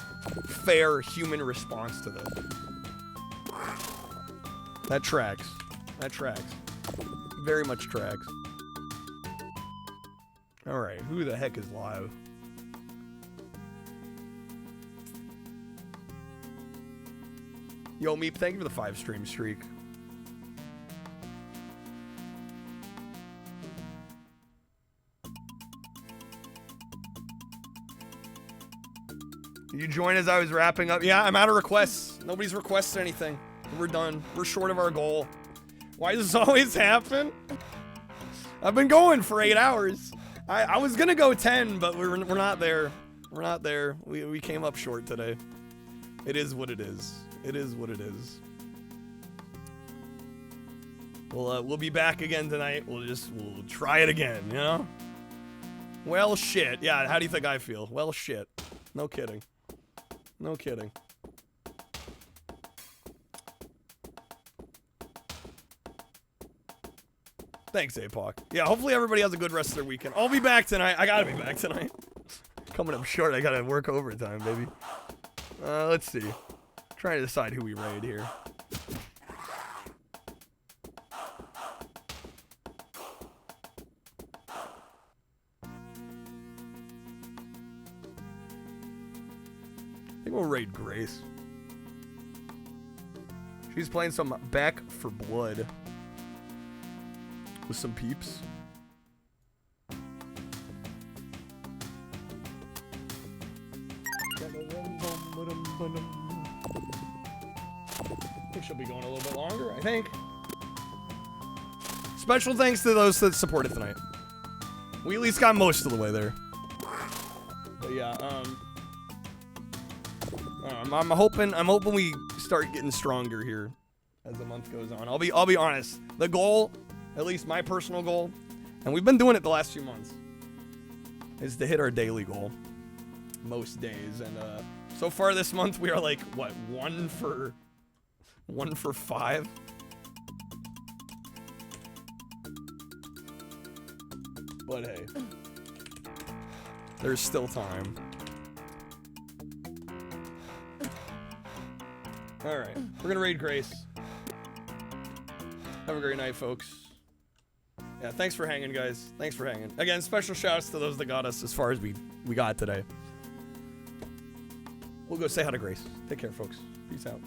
fair human response to this. That tracks. That tracks. Very much tracks. Alright, who the heck is live? Yo, Meep, thank you for the 5-stream streak. You joined as I was wrapping up. Yeah, I'm out of requests. Nobody's requested anything. We're done. We're short of our goal. Why does this always happen? I've been going for 8 hours. I was gonna go 10, but we're not there. We're not there. We came up short today. It is what it is. It is what it is. We'll be back again tonight. We'll try it again, you know? Well, shit. Yeah, how do you think I feel? Well, shit. No kidding. No kidding. Thanks, APOC. Yeah, hopefully everybody has a good rest of their weekend. I'll be back tonight. I gotta be back tonight. Coming up short. I gotta work overtime, baby. Let's see. Trying to decide who we raid here. I think we'll raid Grace. She's playing some Back for Blood with some peeps. I think she'll be going a little bit longer, I think. Special thanks to those that supported tonight. We at least got most of the way there. But yeah, I'm hoping we start getting stronger here as the month goes on. I'll be honest. The goal, at least my personal goal, and we've been doing it the last few months, is to hit our daily goal most days. And so far this month we are like what, 1 for 5. But hey, there's still time. Alright, we're gonna raid Grace. Have a great night, folks. Yeah, thanks for hanging, guys. Thanks for hanging. Again, special shouts to those that got us as far as we got today. We'll go say hi to Grace. Take care, folks. Peace out.